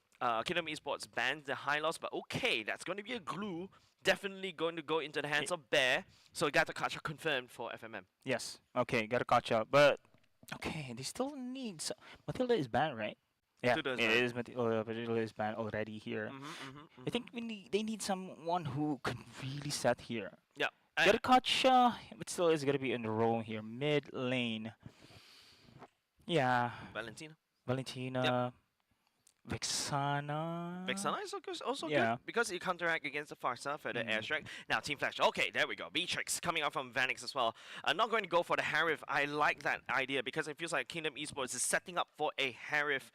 Kingdom Esports bans the high loss, but okay, that's going to be a glue. Definitely going to go into the hands of Bear. So Gatakacha confirmed for FMM. Yes. Okay, Gatakacha. But, okay, they still need... Matilda is banned, right? Yeah, it is. Matilda is banned already here. I think they need someone who can really set here. Yeah. Gatakacha, but still is going to be in the role here. Mid lane. Yeah. Valentina. Yep. Vexana. Vexana is also good because you counteract against the Farsa for the airstrike. Now, Team Flash. Okay, there we go. Beatrix coming out from Vanix as well. I'm not going to go for the Harif. I like that idea because it feels like Kingdom Esports is setting up for a Harif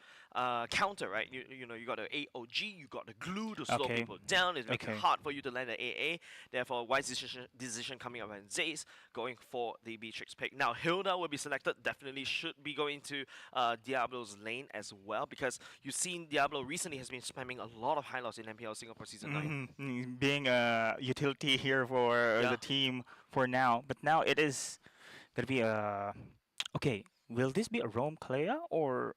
counter, right? You know, you got the AOG, you got the glue to slow people down. It's making it hard for you to land the AA. Therefore, wise decision coming up and Zays going for the Beatrix pick. Now, Hilda will be selected. Definitely should be going to Diablo's lane as well because you've seen Diablo recently has been spamming a lot of high loss in MPL Singapore Season 9. Being a utility here for the team for now. But now it is going to be a... Okay, will this be a Roam Clea or...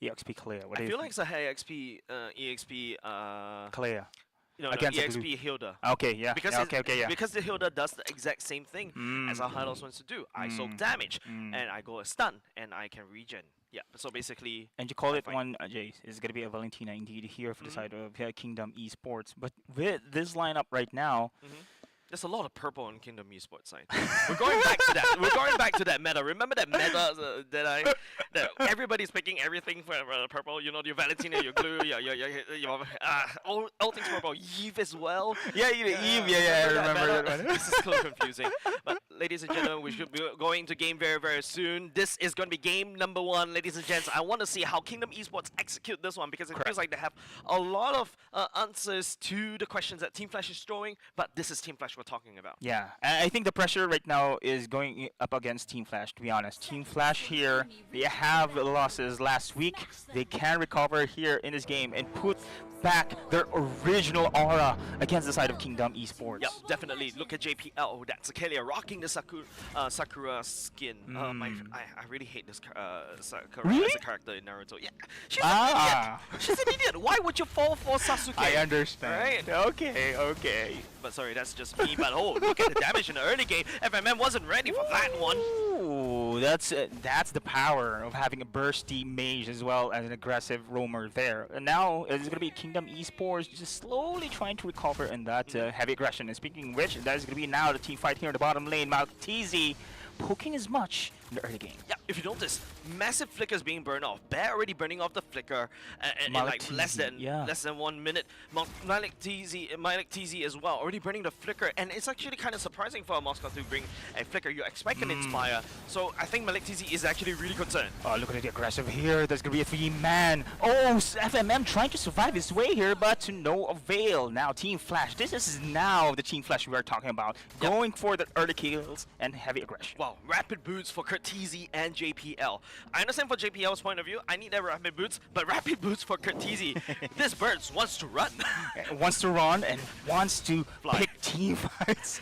EXP Clea. I feel like it's a EXP Clea. You know, against EXP Hilda. Okay, yeah. Because yeah. Because the Hilda does the exact same thing as our Hylos wants to do. I soak damage and I go a stun and I can regen. Yeah. So basically. And you call it one, Jace. It's gonna be a Valentina indeed here for the side of Kingdom Esports. But with this lineup right now. There's a lot of purple on Kingdom Esports side. We're going back to that. We're going back to that meta. Remember that meta that everybody's picking everything for purple. You know, your Valentina, your Glue, your all things purple. Eve as well. Yeah, Eve. Yeah, I remember that. This is so confusing. But ladies and gentlemen, we should be going to game very, very soon. This is going to be game number 1, ladies and gents. I want to see how Kingdom Esports execute this one because it feels like they have a lot of answers to the questions that Team Flash is throwing. But this is Team Flash we're talking about. Yeah, I think the pressure right now is going up against Team Flash, to be honest. Team Flash here, they have losses last week. They can recover here in this game and put back their original aura against the side of Kingdom Esports. Yep, definitely. Look at JPL. That's Akelia rocking the Sakura skin. I really hate this Sakura as a character in Naruto. Yeah, she's an idiot. She's an idiot. Why would you fall for Sasuke? I understand. Right? Okay. But sorry, that's just me. But oh, look at the damage in the early game. FMM wasn't ready for that one. Ooh, that's the power of having a bursty mage as well as an aggressive roamer there. And now it's going to be Kingdom Esports just slowly trying to recover in that heavy aggression. And speaking of which, that is going to be now the team fight here in the bottom lane. Maltese poking as much in the early game. Yeah, if you notice, massive flickers being burned off. Bear already burning off the flicker in like less than 1 minute. Malik TZ as well, already burning the flicker. And it's actually kind of surprising for Moscow to bring a flicker. You expect an Inspire. So I think Malik TZ is actually really concerned. Oh, look at the aggressive here. There's going to be a 3-man. Oh, FMM trying to survive his way here, but to no avail. Now, Team Flash. This is now the Team Flash we are talking about. Going for the early kills and heavy aggression. Wow, rapid boots for Kurtizi and JPL. I understand for JPL's point of view, I need that rapid boots, but rapid boots for Kurtizi. This bird wants to run. Wants to run and wants to pick team fights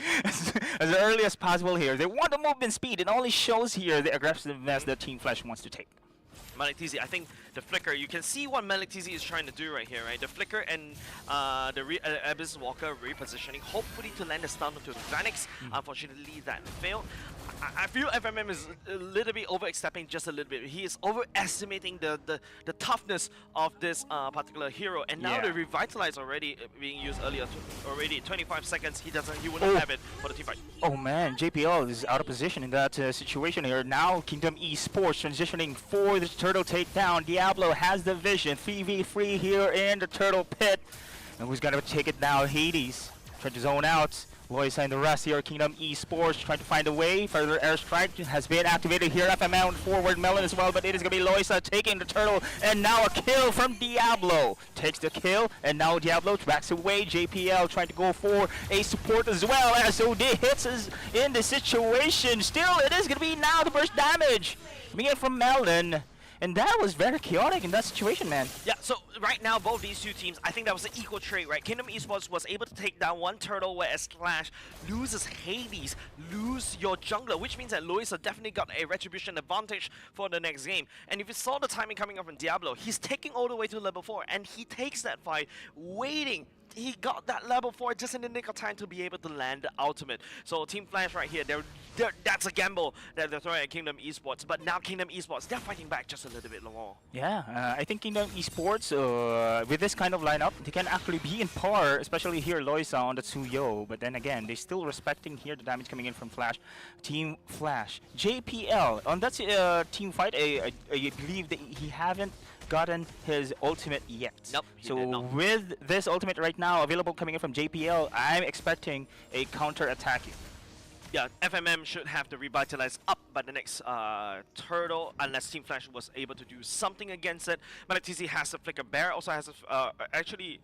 as early as possible here. They want the movement speed. It only shows here the aggressiveness that Team Flash wants to take. Malik TZ, I think the flicker, you can see what Malik TZ is trying to do right here, right? The flicker and the Abyss Walker repositioning, hopefully to land a stun onto the Vanix. Unfortunately, that failed. I feel FMM is a little bit overstepping just a little bit. He is overestimating the toughness of this particular hero, and now the Revitalize already being used earlier. Already 25 seconds, he wouldn't have it for the team fight. Oh man, JPL is out of position in that situation here. Now Kingdom Esports transitioning for the turtle takedown. Diablo has the vision. 3v3 here in the turtle pit, and who's gonna take it now? Hades trying to zone out. Loisa and the rest here, Kingdom Esports trying to find a way. Further airstrike has been activated here. FML forward Melon as well, but it is going to be Loisa taking the turtle. And now a kill from Diablo. Takes the kill, and now Diablo backs away. JPL trying to go for a support as well. SOD hits us in the situation. Still, it is going to be now the burst damage. Coming in from Melon. And that was very chaotic in that situation, man. Yeah, so right now, both these two teams, I think that was an equal trade, right? Kingdom Esports was able to take down one turtle, whereas Slash loses Hades, lose your jungler, which means that Loisa definitely got a retribution advantage for the next game. And if you saw the timing coming up from Diablo, he's taking all the way to level 4, and he takes that fight, waiting. He got that level 4 just in the nick of time to be able to land the ultimate. So Team Flash right here, that's a gamble that they're throwing at Kingdom Esports. But now Kingdom Esports, they're fighting back just a little bit more. Yeah, I think Kingdom Esports, with this kind of lineup, they can actually be in par, especially here Loisa on the Tsuyo. But then again, they're still respecting here the damage coming in from Flash. Team Flash. JPL, on that team fight, I believe that he haven't gotten his ultimate yet. Nope, so with this ultimate right now available coming in from JPL, I'm expecting a counter attack. Yeah, FMM should have the Revitalize up by the next turtle, unless Team Flash was able to do something against it. But TZ has a Flicker. Bear also has a, actually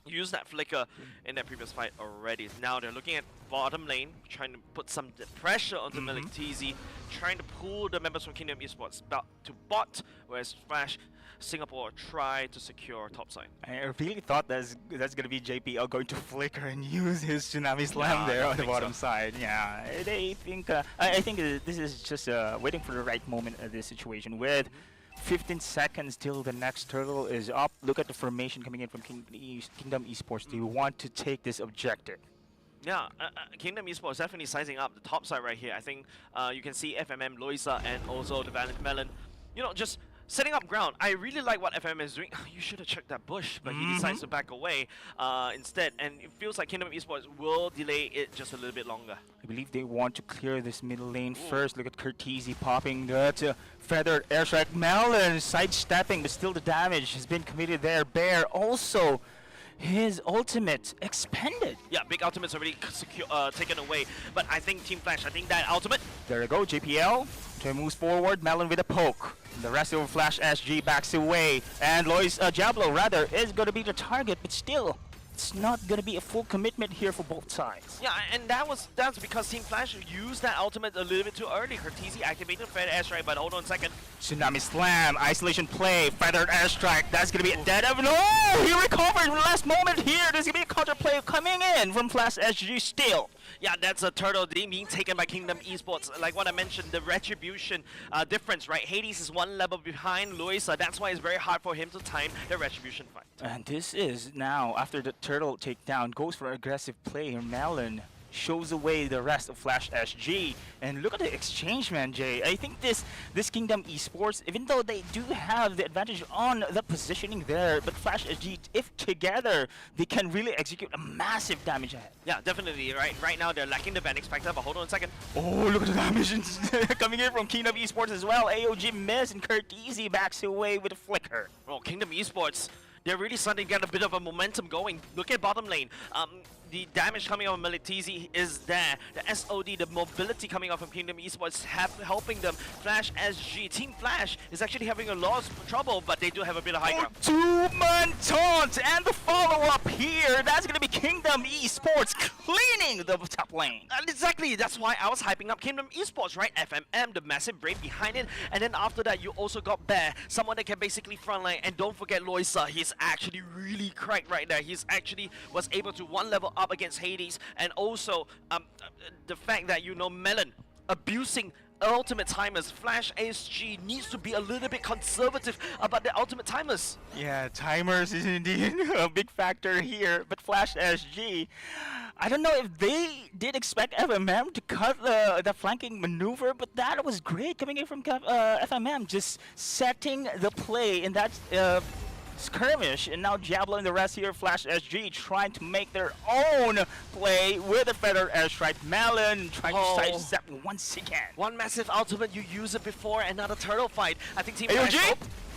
used that Flicker in that previous fight already. Now they're looking at bottom lane, trying to put some pressure onto Malik TZ, trying to pull the members from Kingdom Esports to bot, whereas Flash Singapore try to secure top side. I really thought that's gonna be JPL going to flicker and use his Tsunami Slam there on the bottom side. Yeah, they think I think this is just waiting for the right moment of this situation with 15 seconds till the next turtle is up. Look at the formation coming in from Kingdom Esports. They want to take this objective. Yeah, Kingdom Esports definitely sizing up the top side right here. I think you can see FMM, Loisa, and also the Valiant Melon, you know, just setting up ground. I really like what FM is doing. You should have checked that bush, but he decides to back away instead. And it feels like Kingdom Esports will delay it just a little bit longer. I believe they want to clear this middle lane first. Look at Curtisi popping that feathered airstrike. Melon sidestepping, but still the damage has been committed there. Bear also his ultimate expended. Yeah, big ultimate's already taken away. But I think Team Flash, I think that ultimate. There you go, JPL. Moves forward, Melon with a poke. The rest of Flash SG backs away. And Lois Diablo, rather, is going to be the target, but still, it's not going to be a full commitment here for both sides. Yeah, and that's because Team Flash used that ultimate a little bit too early. Curtisi activated Feather Airstrike, but hold on a second. Tsunami Slam, isolation play, Feathered Airstrike. That's going to be a dead of. No! He recovered in the last moment here. There's going to be a counter play coming in from Flash SG still. Yeah, that's a turtle being taken by Kingdom Esports. Like what I mentioned, the retribution difference, right? Hades is one level behind Luis, that's why it's very hard for him to time the retribution fight. And this is now, after the turtle takedown, goes for aggressive play. Melon shows away the rest of Flash SG. And look at the exchange, man, Jay. I think this Kingdom Esports, even though they do have the advantage on the positioning there, but Flash SG, if together, they can really execute a massive damage ahead. Yeah, definitely. Right now, they're lacking the Vanix factor, but hold on a second. Oh, look at the damage coming in from Kingdom Esports as well. AOG miss, and Curtisi backs away with a flicker. Oh, Kingdom Esports, they're really starting to get a bit of a momentum going. Look at bottom lane. The damage coming off of Melitizi is there. The SOD, the mobility coming off from Kingdom Esports helping them. Flash SG, Team Flash is actually having a lot of trouble, but they do have a bit of high ground. Two-man taunt and the follow-up here. That's going to be Kingdom Esports cleaning the top lane. Exactly, that's why I was hyping up Kingdom Esports, right? FMM, the massive brain behind it. And then after that, you also got Bear, someone that can basically frontline. And don't forget Loisa, he's actually really cracked right there. He's actually was able to one level up against Hades, and also the fact that Melon abusing ultimate timers. Flash SG needs to be a little bit conservative about the ultimate timers. Yeah, timers is indeed a big factor here, but Flash SG, I don't know if they did expect FMM to cut the flanking maneuver, but that was great coming in from FMM, just setting the play in that skirmish. And now Diablo and the rest here, Flash SG, trying to make their own play with a Feather Airstrike. Melon trying to sidestep once again. One massive ultimate, you use it before another turtle fight. I think Team AOG? Flash...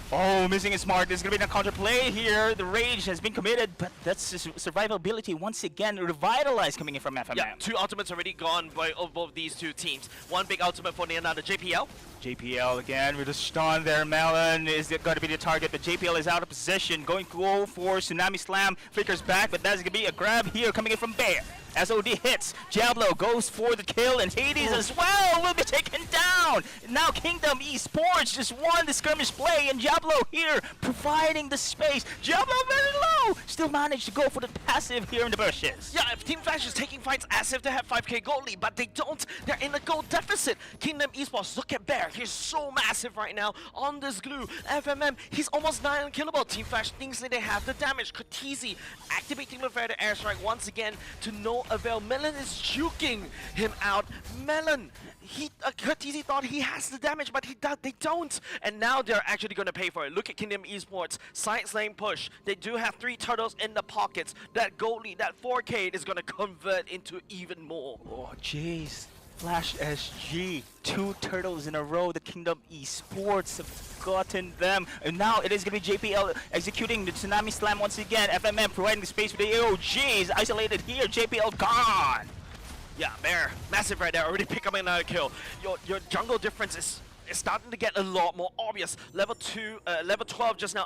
Oh, missing is smart. There's going to be a counter play here. The rage has been committed, but that's survivability once again revitalized coming in from FMM. Yeah, two ultimates already gone by both these two teams. One big ultimate for another JPL. JPL again with a stun there. Melon is going to be the target, but JPL is out of position. Going to go for Tsunami Slam. Flickers back, but that's going to be a grab here coming in from Bear. SOD hits. Diablo goes for the kill, and Hades as well will be taken down. Now Kingdom Esports just won the skirmish play, and Diablo here providing the space. Diablo very low. Still managed to go for the passive here in the bushes. Yeah, if Team Flash is taking fights as if they have 5k gold lead, but they don't. They're in a gold deficit. Kingdom Esports, look at Bear. He's so massive right now on this glue. FMM, he's almost 9 unkillable. Team Flash thinks that they have the damage. Curtisi activating the Feather Airstrike once again to no avail. Melon is juking him out. Melon, Curtisi thought he has the damage, but they don't. And now they're actually going to pay for it. Look at Kingdom Esports, side lane push. They do have 3 turtles in the pockets. That gold lead, that 4k is going to convert into even more. Oh, jeez. Flash SG, 2 turtles in a row. The Kingdom Esports have gotten them. And now it is going to be JPL executing the Tsunami Slam once again. FMM providing the space for the AOGs. Isolated here. JPL gone. Yeah, Bear, massive right there. Already pick up another kill. Your jungle difference is starting to get a lot more obvious. Level 12 just now,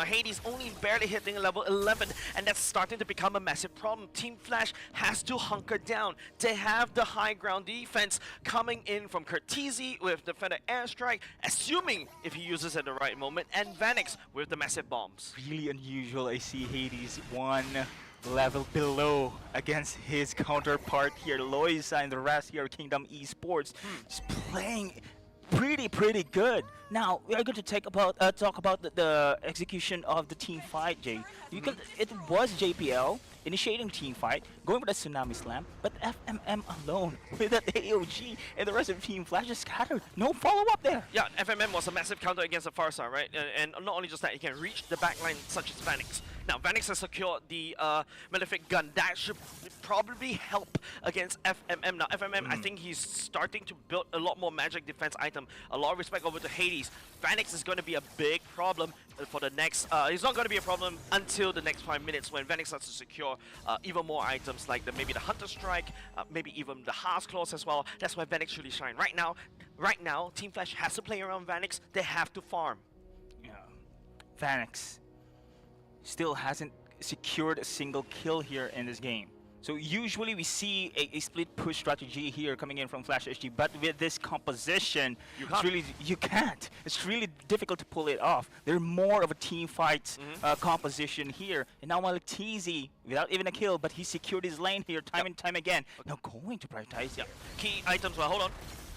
Hades only barely hitting level 11, and that's starting to become a massive problem. Team Flash has to hunker down. They have the high ground defense coming in from Curtisi with the Feather Airstrike, assuming if he uses it at the right moment, and Vanix with the massive bombs. Really unusual. I see Hades 1 level below against his counterpart here, Loisa, and the rest here, Kingdom Esports, just playing pretty good. Now we are going to talk about the execution of the team fight, Jay. It was JPL initiating team fight, going with a Tsunami Slam, but FMM alone with that AOG and the rest of the team Flash is scattered. No follow-up there. Yeah, FMM was a massive counter against the Farsa, right? And not only just that, he can reach the backline such as Vanix. Now, Vanix has secured the Malefic Gun. That should probably help against FMM. Now, FMM, I think he's starting to build a lot more magic defense item. A lot of respect over to Hades. Vanix is going to be a big problem for the next... it's not going to be a problem until the next 5 minutes when Vanix starts to secure even more items like maybe the Hunter Strike, maybe even the Heart's Claws as well. That's why Vanix really shine. Right now, Team Flash has to play around Vanix. They have to farm. Yeah. Vanix still hasn't secured a single kill here in this game. So usually we see a split push strategy here coming in from FLSG, but with this composition, you can't. It's really difficult to pull it off. They're more of a team fight composition here. And now Malaktizi, without even a kill, but he secured his lane here time and time again. Now going to prioritize. Key items, well, hold on.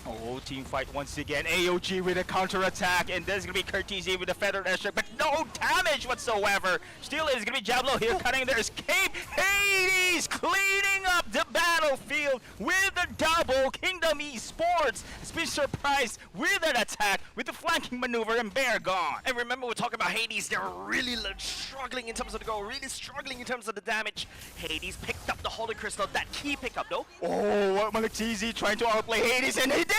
Oh, team fight once again. AOG with a counter attack, and there's gonna be Curtizi with a feathered airstrike, but no damage whatsoever. Still, it's gonna be Diablo here cutting their escape. Hades cleaning up the battlefield with the double. Kingdom Esports has been surprised with an attack with the flanking maneuver, and Bear gone. And remember, we're talking about Hades. They're really struggling in terms of the goal, really struggling in terms of the damage. Hades picked up the Holy Crystal, that key pickup though. Oh, Malaktizi trying to outplay Hades, and he did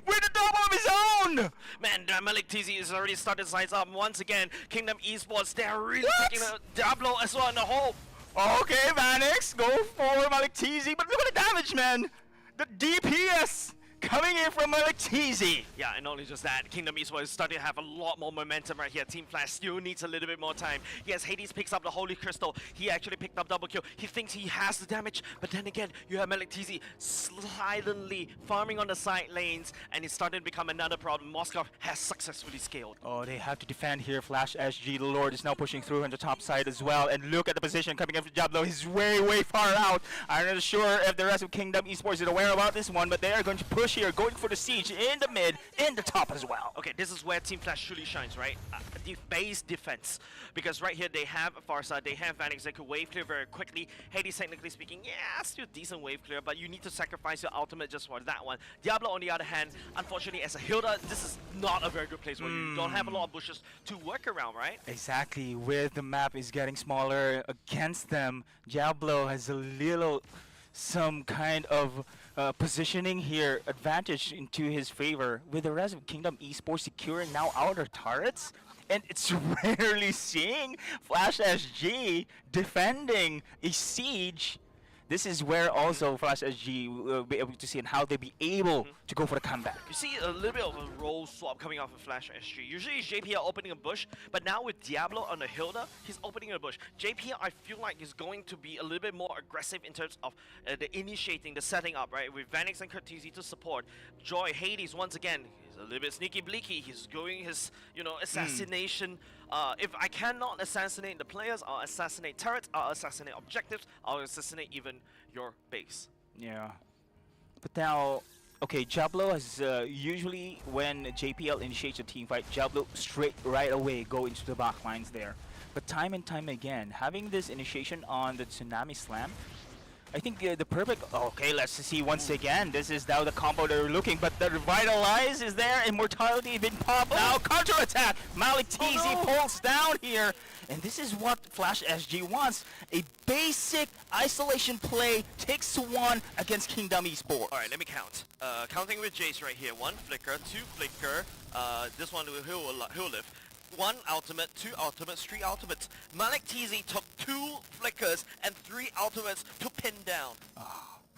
with a double of his own. Man, Malaktizi has already started sides up once again. Kingdom Esports, they're really taking a Diablo as well in the hole. Okay, Vanix, go for Malaktizi, but look at the damage, man. The DPS coming in from Malaktizi. Yeah, and not only just that, Kingdom Esports is starting to have a lot more momentum right here. Team Flash still needs a little bit more time. Yes, Hades picks up the Holy Crystal. He actually picked up double kill. He thinks he has the damage, but then again, you have Malaktizi silently farming on the side lanes, and it's starting to become another problem. Moskov has successfully scaled. Oh, they have to defend here. FLSG, the Lord, is now pushing through on the top side as well. And look at the position coming in from Diablo. He's way far out. I'm not sure if the rest of Kingdom Esports is aware about this one, but they are going to push here, going for the siege in the mid, in the top as well. Okay, this is where Team Flash truly shines, right? The base defense. Because right here, they have Farsa, they have Vanix, they could wave clear very quickly. Hades, technically speaking, yeah, still decent wave clear, but you need to sacrifice your ultimate just for that one. Diablo, on the other hand, unfortunately, as a Hilda, this is not a very good place where you don't have a lot of bushes to work around, right? Exactly. With the map is getting smaller against them, Diablo has a little some kind of positioning here advantage into his favor, with the rest of Kingdom Esports securing now outer turrets. And it's rarely seeing FLSG defending a siege. This is where also FLSG will be able to see and how they be able to go for the comeback. You see a little bit of a role swap coming off of FLSG. Usually it's JPL opening a bush, but now with Diablo on the Hilda, he's opening a bush. JPL, I feel like, is going to be a little bit more aggressive in terms of the initiating, the setting up, right? With Vanix and Curtizi to support. Joy, Hades, once again, he's a little bit sneaky bleaky. He's going his, assassination. If I cannot assassinate the players, I'll assassinate turrets, I'll assassinate objectives, I'll assassinate even your base. Yeah. But now, okay, Diablo has usually when JPL initiates a team fight, Diablo straight right away go into the back lines there. But time and time again, having this initiation on the Tsunami Slam, I think the perfect... Okay, let's see once again. This is now the combo they're looking, but the Revitalize is there. Immortality been popped now. Counter-attack. Malaktizi pulls down here. And this is what FLSG wants. A basic isolation play takes one against Kingdom Esports. Alright, let me count. Counting with Jace right here. 1 flicker, 2 flicker. This one he'll live. 1 ultimate, 2 ultimates, 3 ultimates. Malaktizi took 2 flickers and 3 ultimates to pin down.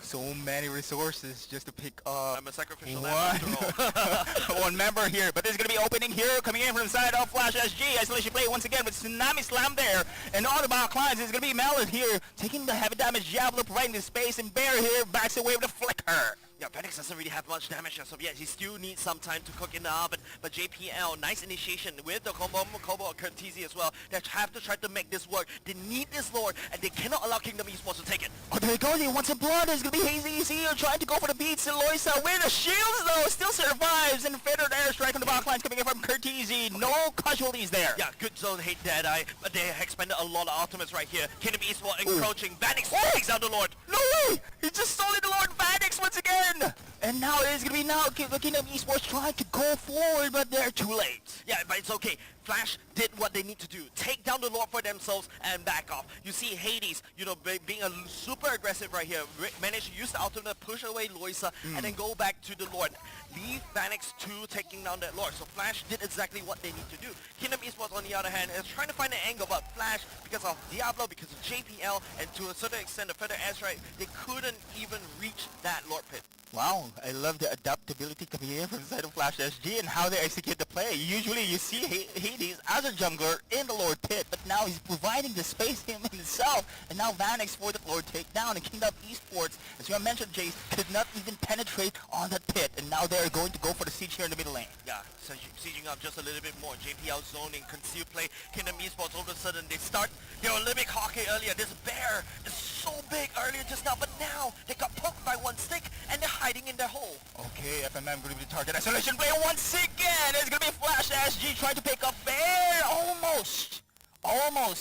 So many resources just to pick up. I'm a sacrificial lamb after all. One member here, but there's going to be opening here coming in from the side of FLSG. Isolation play once again with Tsunami Slam there. And on the back lines, it's going to be Melon here taking the heavy damage. Diablo providing the space, and Bear here backs away with a flicker. Yeah, Vanix doesn't really have much damage as of yet. He still needs some time to cook in the oven. But JPL, nice initiation with the combo of Curtizi as well. They have to try to make this work. They need this Lord, and they cannot allow Kingdom Esports to take it. Oh, there you go. He wants some blood. There's going to be Hazy here trying to go for the beats. And Loisa with the shields, though, still survives. And Feathered Air strike on the back lines coming in from Curtizi. No casualties there. Yeah, good zone hate Deadeye, but they expended a lot of ultimates right here. Kingdom Esports encroaching. Vanix takes out the Lord. No way! He just stole the Lord Vanix once again! And now it is going to be now Kingdom Esports trying to go forward, but they're too late. Yeah, but it's okay. Flash did what they need to do. Take down the Lord for themselves and back off. You see Hades, you know, being a super aggressive right here. Managed to use the ultimate, push away Loisa, and then go back to the Lord. Leave Vanix 2 taking down that Lord. So Flash did exactly what they need to do. Kingdom Esports, on the other hand, is trying to find an angle, but Flash, because of Diablo, because of JPL, and to a certain extent the further airstrike, they couldn't even reach that Lord Pit. Wow, I love the adaptability coming in from the side of Flash SG and how they execute the play. Usually you see Hades as a jungler in the Lord Pit, but now he's providing the space himself, and now Vanix for the Lord takedown, and Kingdom Esports, as you mentioned, Jace, could not even penetrate on that pit, and now they're going to go for the siege here in the middle lane. Yeah, so sieging up just a little bit more. JPL zoning, concealed play. Kingdom Esports, all of a sudden they start. They were a little bit cocky earlier. This bear is so big earlier just now, but now they got poked by one stick, and they're hiding in their hole. Okay, FMM going to be the target. Isolation play once again. It's going to be Flash SG trying to pick up Bear. Almost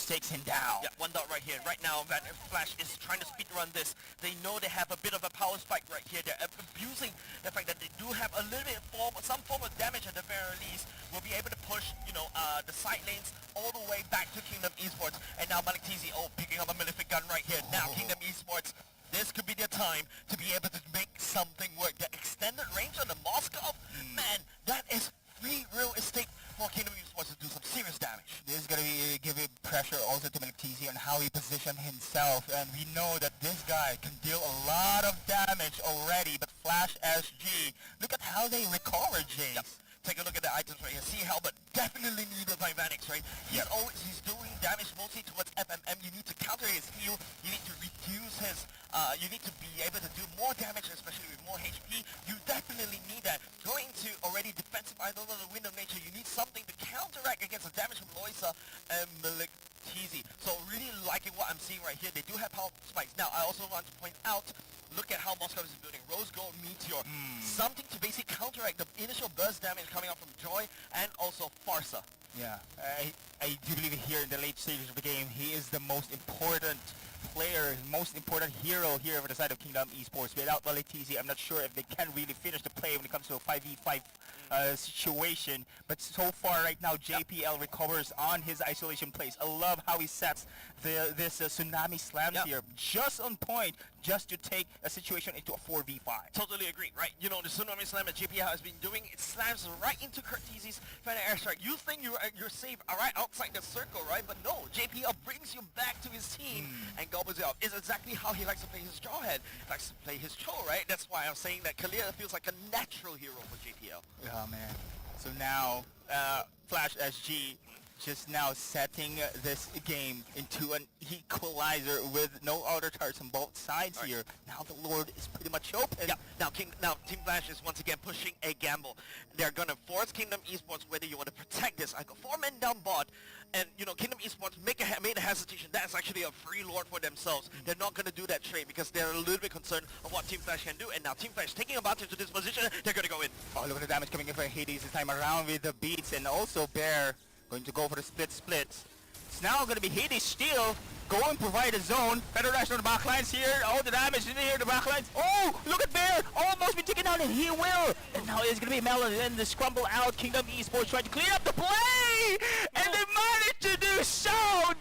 takes him down. Yeah, one dot right here. Right now, Flash is trying to speedrun this. They know they have a bit of a power spike right here. They're abusing the fact that they do have a little bit of some form of damage at the very least. Will be able to push, you know, the side lanes all the way back to Kingdom Esports. And now Malik TZ, picking up a Malefic gun right here. Now Kingdom Esports, this could be their time to be able to make something work. The extended range on the Moskov, man, that is free real estate for Kingdom Esports to do some serious damage. This is going to be giving pressure also to Malik TZ on how he positioned himself, and we know that this guy can deal a lot of damage already, but Flash SG, look at how they recover, James. Yep. Take a look at the items right here. See Helmet, definitely needed by Vanix, right? He's doing damage mostly towards FMM. You need to counter his heal. You need to reduce his, you need to be able to do more damage, especially with more HP. You definitely need that. Going to already defensive idol of the Wind of Nature, you need something to counteract against the damage from Loisa and Malik TZ. So really liking what I'm seeing right here. They do have power spikes. Now, I also want to point out, look at how Moscow is building. Rose Gold Meteor. Something to basically counteract the initial burst damage coming out from Joy and also Farsa. Yeah, I do believe here in the late stages of the game, he is the most important player, most important hero here on the side of Kingdom Esports. Without Malik TZ, I'm not sure if they can really finish the play when it comes to a 5v5 situation. But so far right now, JPL recovers on his isolation plays. I love how he sets this tsunami slams here, just on point, just to take a situation into a 4v5. Totally agree, right? You know, the tsunami slam that JPL has been doing, it slams right into Kurt TZ's final airstrike. You think you're safe, right outside the circle, right? But no, JPL brings you back to his team and gobbles it up. It's exactly how he likes to play his Jawhead. He likes to play his Cho, right? That's why I'm saying that Kalia feels like a natural hero for JPL. Oh man. So now, Flash SG just now setting this game into an equalizer with no other targets on both sides here. Now the Lord is pretty much open. Yeah. Now Team Flash is once again pushing a gamble. They're gonna force Kingdom Esports whether you want to protect this. I got 4 men down bot, and you know Kingdom Esports made a hesitation. That's actually a free Lord for themselves. They're not gonna do that trade because they're a little bit concerned of what Team Flash can do. And now Team Flash taking advantage of this position. They're gonna go in. Oh, look at the damage coming in for Hades this time around with the beats, and also Bear going to go for the split. It's now going to be Hades still. Go and provide a zone. Better dash on the backlines here. All the damage in here, the backlines. Oh, look at Bear. Almost been taken down, and he will. And now it's going to be Melon and the scramble out. Kingdom Esports trying to clean up the play. And they managed to do so.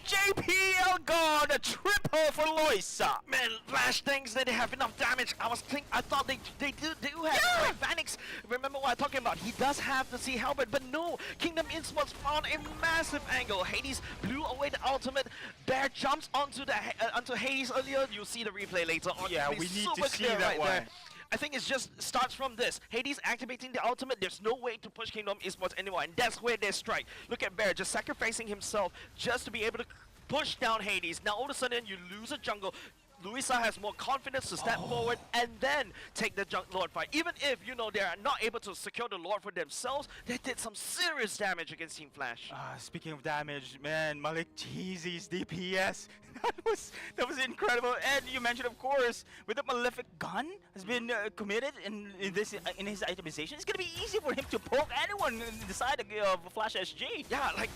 JPL gone. A triple for Loisa. Man, Flash thinks that they have enough damage. I thought they do have Vanix. Remember what I'm talking about? He does have the Sea Helmet, but no. Kingdom Esports found a massive angle. Hades blew away the ultimate. Bear jumps onto Hades earlier. You'll see the replay later on. Yeah, we need to see that one. There. I think it just starts from this. Hades activating the ultimate. There's no way to push Kingdom Esports anymore, and that's where they strike. Look at Bear just sacrificing himself just to be able to push down Hades. Now all of a sudden you lose a jungle. Luisa has more confidence to step forward and then take the Junk Lord fight. Even if, you know, they are not able to secure the Lord for themselves, they did some serious damage against Team Flash. Speaking of damage, man, Malik Cheesy's DPS, that was incredible. And you mentioned, of course, with the Malefic Gun has been committed in his itemization, it's gonna be easy for him to poke anyone in the side of Flash SG. Yeah, like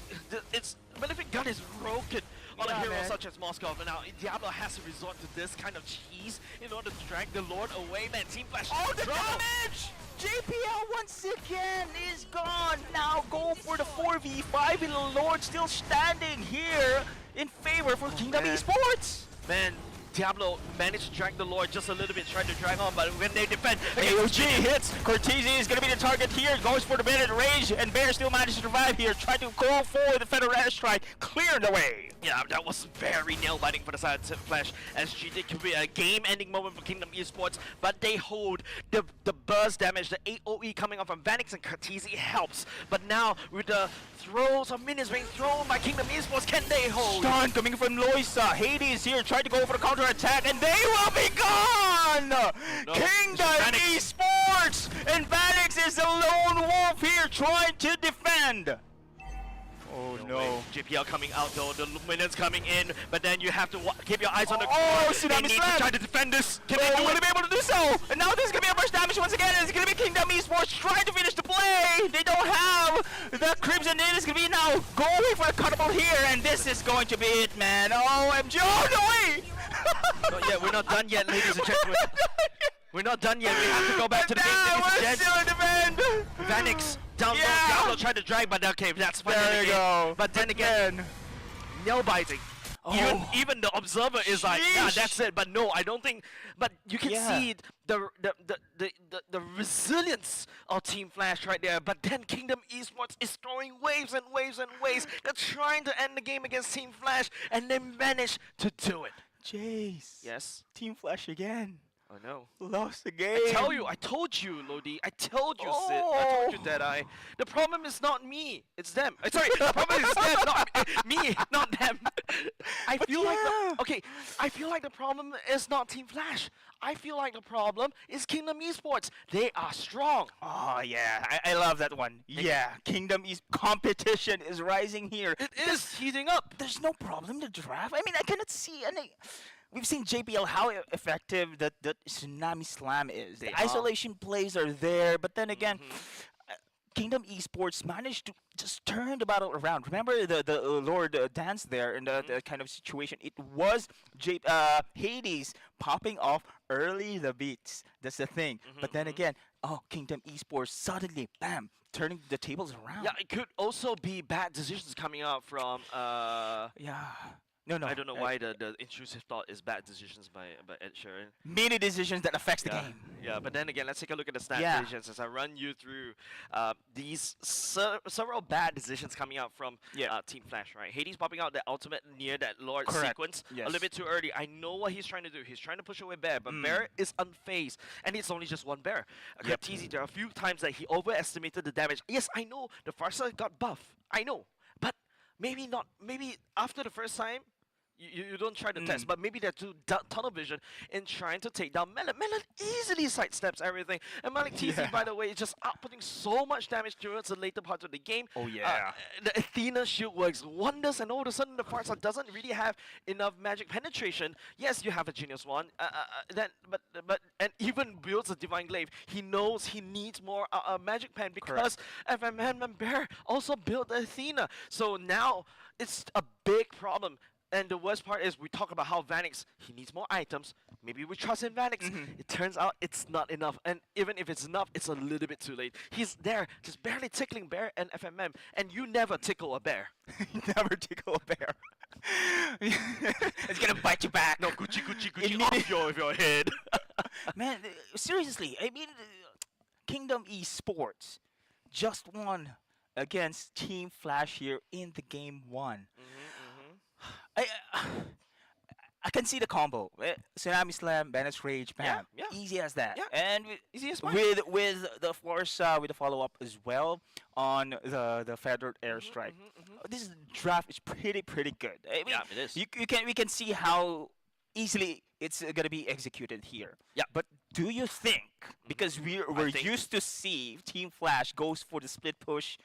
it's Malefic Gun is broken on a hero man. such as Moskov, and now Diablo has to resort to this kind of cheese in order to drag the Lord away. Man, Team Flash. Oh, the damage! JPL once again is gone. Now go for the 4v5 and the Lord still standing here in favor for Kingdom Esports. Man, Diablo managed to drag the Lord just a little bit, tried to drag on, but when they defend, AOG hits. Cortese is going to be the target here. Goes for the minute range, and Bear still managed to survive here. Tried to go for the Feather Airstrike. Clear the way. Yeah, that was very nail-biting for the side of Flash. SG did commit a game-ending moment for Kingdom Esports, but they hold the burst damage, the AoE coming off from Vanix and Cortese helps. But now, with the throws of minions being thrown by Kingdom Esports, can they hold? Stun coming from Loisa. Hades here, tried to go for the counter-attack, and they will be gone! No, Kingdom Esports! And Vanix is the lone wolf here trying to defend. Oh no. JPL coming out though, the minions coming in, but then you have to keep your eyes on the Tsunami They need Slam. to try to defend this. Can They they do will it? be able to do so. And now there's going to be a burst damage once again. It's going to be Kingdom Esports trying to finish the play. They don't have the Crimson. It is going to be now going for a cuttable here. And this is going to be it, man. OMG. Oh, no way. Not yet. We're not done yet, ladies and gentlemen. We're not done yet. We have to go back to the game. We're still in defend. Vanix down low. Yeah. Diablo tried to drag, but okay, that's fine. There you go. But then again, nail biting. Even the observer is like, yeah, that's it. But no, I don't think. But you can see the resilience of Team Flash right there. But then Kingdom Esports is throwing waves and waves and waves. They're trying to end the game against Team Flash, and they manage to do it. Jace. Yes. Team Flash again. I know. Lost the game. I told you, Lodi. I told you, Sid. I told you, Deadeye. The problem is not me. It's them. Sorry, the problem is them, not me, not them. I feel like the problem is not Team Flash. I feel like the problem is Kingdom Esports. They are strong. Oh yeah, I love that one. Yeah, Kingdom competition is rising here. It is heating up. There's no problem to draft. I mean, I cannot see any. We've seen JPL how effective that Tsunami Slam is. The isolation plays are there, but then again, Kingdom Esports managed to just turn the battle around. Remember the Lord dance there in that kind of situation? It was Hades popping off early the beats. That's the thing. But then again, Kingdom Esports suddenly, bam, turning the tables around. Yeah, it could also be bad decisions coming out from No, I don't know why the intrusive thought is bad decisions by Ed Sheeran. Many decisions that affects the game. Yeah, but then again, let's take a look at the stat decisions as I run you through these several bad decisions coming out from Team Flash, right? Hades popping out the ultimate near that Lord sequence a little bit too early. I know what he's trying to do. He's trying to push away Bear, but Bear is unfazed, and it's only just one Bear. Teasy, there are a few times that he overestimated the damage. Yes, I know the Farsa got buff. I know, but maybe not. Maybe after the first time, you don't try to test, but maybe they're too tunnel vision in trying to take down Melon. Melon easily sidesteps everything. And Malik TC, by the way, is just outputting so much damage towards the later parts of the game. Oh, yeah. The Athena shield works wonders, and all of a sudden the Farsa doesn't really have enough magic penetration. Yes, you have a Genius Wand, and even builds a Divine Glaive. He knows he needs more magic pen because FMM and Bear also built Athena. So now it's a big problem. And the worst part is we talk about how Vanix, he needs more items. Maybe we trust in Vanix. It turns out it's not enough. And even if it's enough, it's a little bit too late. He's there, just barely tickling Bear and FMM. And you never tickle a bear. Never tickle a bear. It's gonna bite you back. No, Gucci off your head. Man, seriously, I mean, Kingdom Esports just won against Team Flash here in the game 1. I can see the combo. Tsunami Slam, Bandit's Rage, bam. Yeah. Easy as that. Yeah. And Easy as well. with the force with the follow-up as well on the Feathered Airstrike. This draft is pretty good. I mean, it is. We can see how easily it's gonna be executed here. Yeah. But do you think, because we're used to see Team Flash goes for the split push,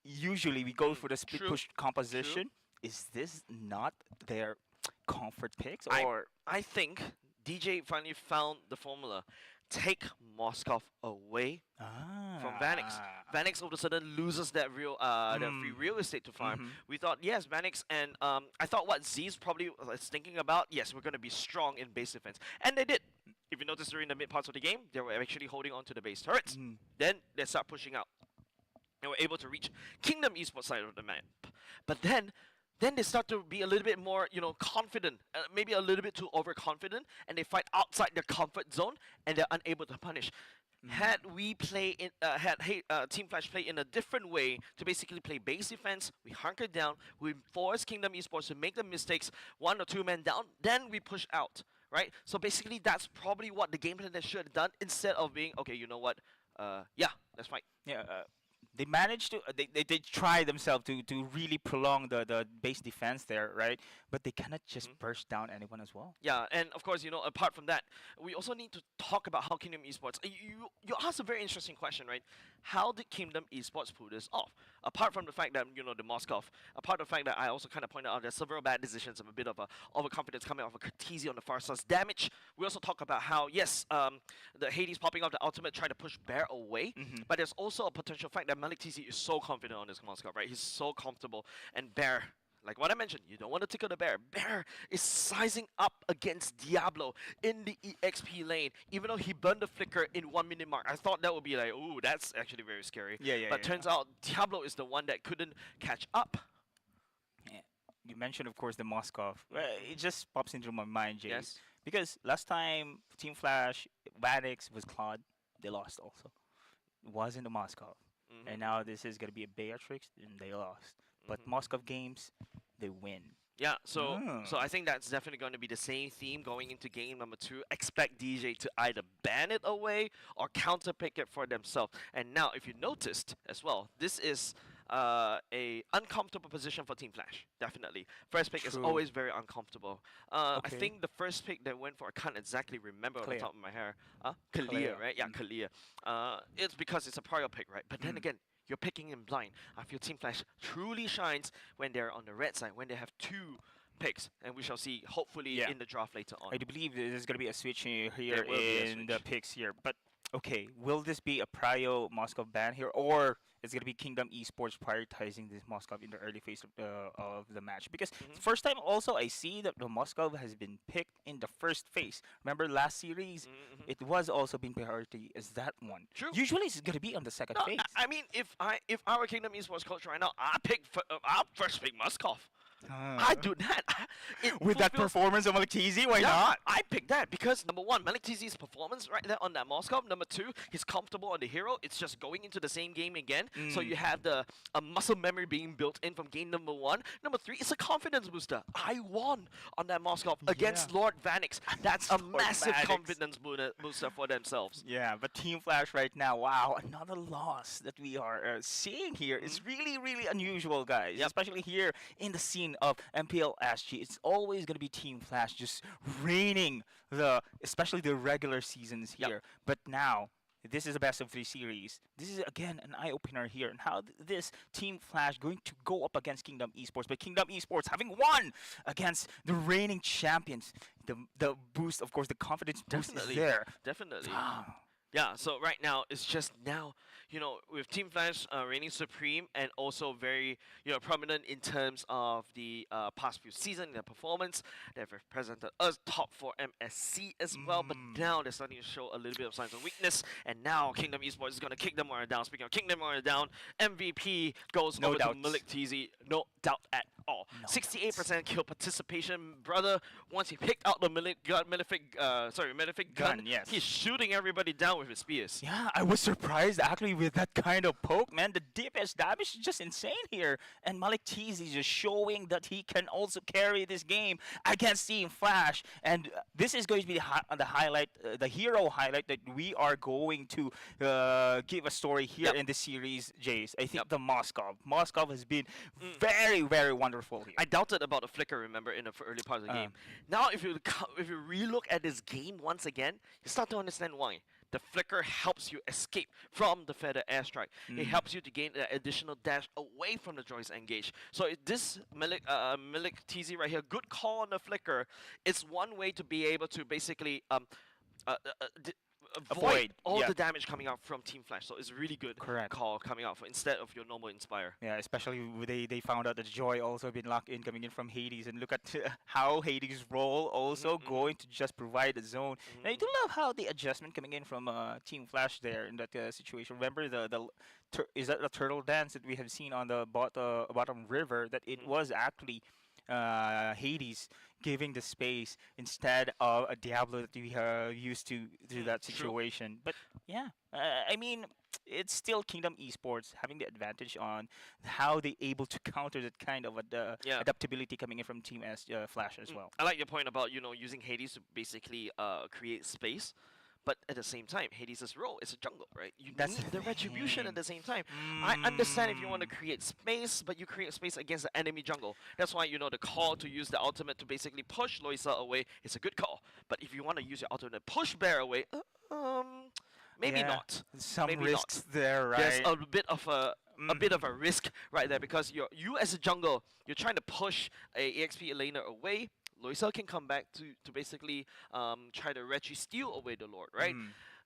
usually we go for the split push composition. Is this not their comfort picks? Or I think DJ finally found the formula. Take Moskov away from Vanix. Vanix all of a sudden loses that free real estate to farm. We thought, yes, Vanix, and I thought what Z's probably was thinking about, yes, we're going to be strong in base defense. And they did. If you notice during the mid parts of the game, they were actually holding on to the base turrets. Then they start pushing out. They were able to reach Kingdom Esports side of the map. But then they start to be a little bit more, confident, maybe a little bit too overconfident, and they fight outside their comfort zone, and they're unable to punish. Had we Team Flash play in a different way to basically play base defense, we hunkered down, we forced Kingdom Esports to make the mistakes, 1 or 2 men down, then we push out, right? So basically, that's probably what the game plan they should have done instead of being, okay, you know what, yeah, let's fight. Yeah. They managed to they try themselves to really prolong the base defense there, right? But they cannot just burst down anyone as well. Yeah, and of course, apart from that, we also need to talk about how Kingdom Esports. You asked a very interesting question, right? How did Kingdom Esports pull this off? Apart from the fact that the Moskov, apart from the fact that I also kind of pointed out there's several bad decisions and a bit of overconfidence coming off of Cartesi on the far side's damage. We also talk about how yes, the Hades popping off the ultimate trying to push Bear away, but there's also a potential fact that Malik TZ is so confident on this Moskov, right? He's so comfortable, and Bear, like what I mentioned, you don't want to tickle the Bear. Bear is sizing up against Diablo in the EXP lane, even though he burned the flicker in 1 minute mark. I thought that would be like, ooh, that's actually very scary. But turns out Diablo is the one that couldn't catch up. Yeah. You mentioned, of course, the Moskov. It just pops into my mind, Jace. Yes. Because last time Team Flash, Vanix was Claude, they lost also. It wasn't the Moskov. And now this is going to be a Beatrix, and they lost. But Moskov games, they win. Yeah, so I think that's definitely going to be the same theme going into game number 2. Expect DJ to either ban it away or counterpick it for themselves. And now, if you noticed as well, this is a uncomfortable position for Team Flash, definitely. First pick is always very uncomfortable. I think the first pick they went for, I can't exactly remember on the top of my hair. Kalia, right? Yeah, Kalia. It's because it's a prior pick, right? But then again, you're picking in blind. I feel Team Flash truly shines when they're on the red side, when they have 2 picks, and we shall see hopefully in the draft later on. I do believe there's going to be a switch here in the picks here. But okay, will this be a Prio Moskov ban here, or it's going to be Kingdom Esports prioritizing this Moskov in the early phase of the match? Because first time also I see that the Moskov has been picked in the first phase. Remember last series, it was also being priority as that one. True. Usually it's going to be on the second phase. I mean, if I were Kingdom Esports coach right now, I'll first pick Moskov. I do that. With that performance of Malik TZ, why not? I picked that because number 1, Malik TZ's performance right there on that Moskov. Number 2, he's comfortable on the hero. It's just going into the same game again. So you have the muscle memory being built in from game number 1. Number 3, it's a confidence booster. I won on that Moskov against Lord Vanix. That's a massive confidence booster for themselves. Yeah, but Team Flash right now, wow, another loss that we are seeing here. It's really, really unusual, guys. Especially here in the scene of MPL SG. It's always going to be Team Flash just reigning especially the regular seasons here. But now, this is a best of 3 series. This is again an eye-opener here, and how this Team Flash going to go up against Kingdom Esports. But Kingdom Esports having won against the reigning champions. The boost, of course, the confidence boost is there. Definitely. Yeah, so right now, it's just now, with Team Flash reigning supreme and also very, prominent in terms of the past few seasons, their performance. They've represented us top 4 MSC as well, but now they're starting to show a little bit of signs of weakness, and now Kingdom Esports is going to kick them more down. Speaking of kick them more down, MVP goes over to Malik TZ. No doubt at all. 68% kill participation, brother. Once he picked out the Malefic gun, he's shooting everybody down with his spears. Yeah, I was surprised actually with that kind of poke, man. The DPS damage is just insane here. And Malik TZ is just showing that he can also carry this game against Team Flash. And this is going to be the highlight, the hero highlight that we are going to give a story here in this series, Jace. I think the Moskov has been very, very wonderful wonderful here. I doubted about the flicker, remember, in the early part of the game. Now, if you relook at this game once again, you start to understand why. The flicker helps you escape from the feather airstrike. It helps you to gain an additional dash away from the Joyce engage. So this Milik TZ right here, good call on the flicker. It's one way to be able to basically avoid all the damage coming out from Team Flash. So it's a really good call coming out instead of your normal Inspire. Yeah, especially they found out that Joy also been locked in coming in from Hades, and look at how Hades' role also going to just provide a zone. And I do love how the adjustment coming in from Team Flash there in that situation. Remember is that the turtle dance that we have seen on the bottom river, that it was actually Hades giving the space instead of a Diablo that we are used to that situation. True. But yeah, I mean, it's still Kingdom Esports having the advantage on how they able to counter that kind of adaptability coming in from Team Flash as well. I like your point about using Hades to basically create space. But at the same time, Hades' role is a jungle, right? You need the retribution at the same time. I understand if you want to create space, but you create space against the enemy jungle. That's why, the call to use the ultimate to basically push Loisa away is a good call. But if you want to use your ultimate to push Bear away, maybe not. Some maybe risks not. there, right? There's a bit of a risk right there, because you as a jungle, you're trying to push a EXP laner away. Loisa can come back to basically try to steal away the Lord, right?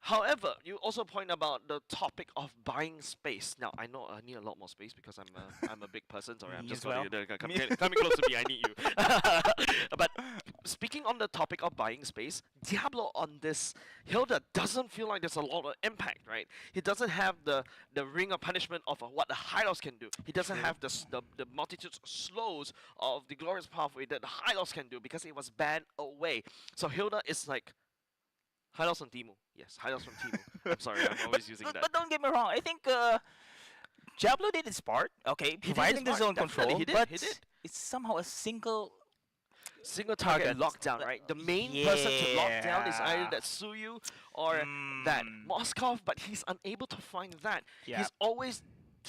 However, you also point about the topic of buying space. Now, I know I need a lot more space because I'm a big person. Sorry, I'm just coming close to me. I need you. But speaking on the topic of buying space, Diablo on this Hilda doesn't feel like there's a lot of impact, right? He doesn't have the ring of punishment of what the Hylos can do. He doesn't have the multitudes of slows of the glorious pathway that the Hylos can do because it was banned away. So Hilda is like Hylos on Teemu. Yes, Hylos from Teemu. I'm sorry, I'm always using that. But don't get me wrong. I think Diablo did its part. Okay, providing the zone control. He did. It's somehow a single target lockdown, right? The main person to lock down is either that Suyu or that Moskov, but he's unable to find that. He's always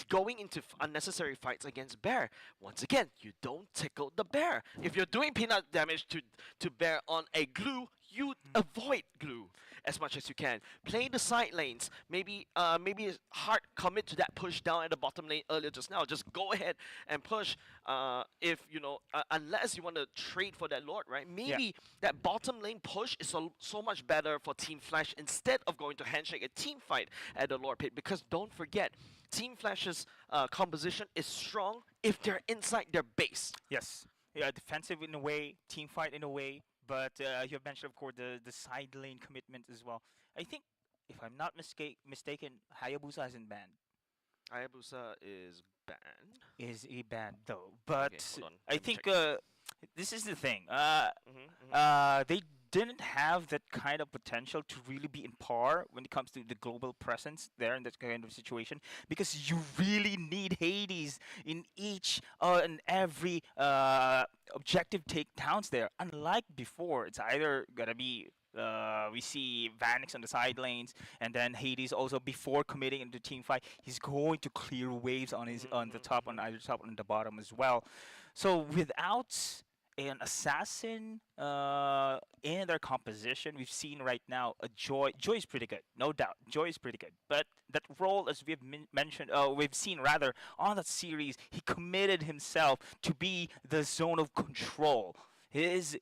going into unnecessary fights against Bear. Once again, you don't tickle the Bear. If you're doing peanut damage to Bear on a glue, you avoid glue as much as you can. Play the side lanes. Maybe hard commit to that push down at the bottom lane earlier just now. Just go ahead and push. If unless you want to trade for that Lord, right? Maybe that bottom lane push is so much better for Team Flash instead of going to handshake a team fight at the Lord Pit. Because don't forget, Team Flash's composition is strong if they're inside their base. Yes. Yeah, defensive in a way, team fight in a way. But you have mentioned, of course, the side lane commitment as well. I think, if I'm not mistaken, Hayabusa isn't banned. Hayabusa is banned. Is he banned, though? But okay, I think this is the thing. They didn't have that kind of potential to really be in par when it comes to the global presence there in that kind of situation, because you really need Hades in each and every objective takedowns there. Unlike before, it's either gonna be we see Vanix on the side lanes, and then Hades also, before committing into team fight, he's going to clear waves on his on the top, on either top and the bottom as well. So without an assassin in their composition, we've seen right now a Joy. Joy is pretty good, no doubt. Joy is pretty good, but that role, as we've mentioned, we've seen rather on that series, he committed himself to be the zone of control. He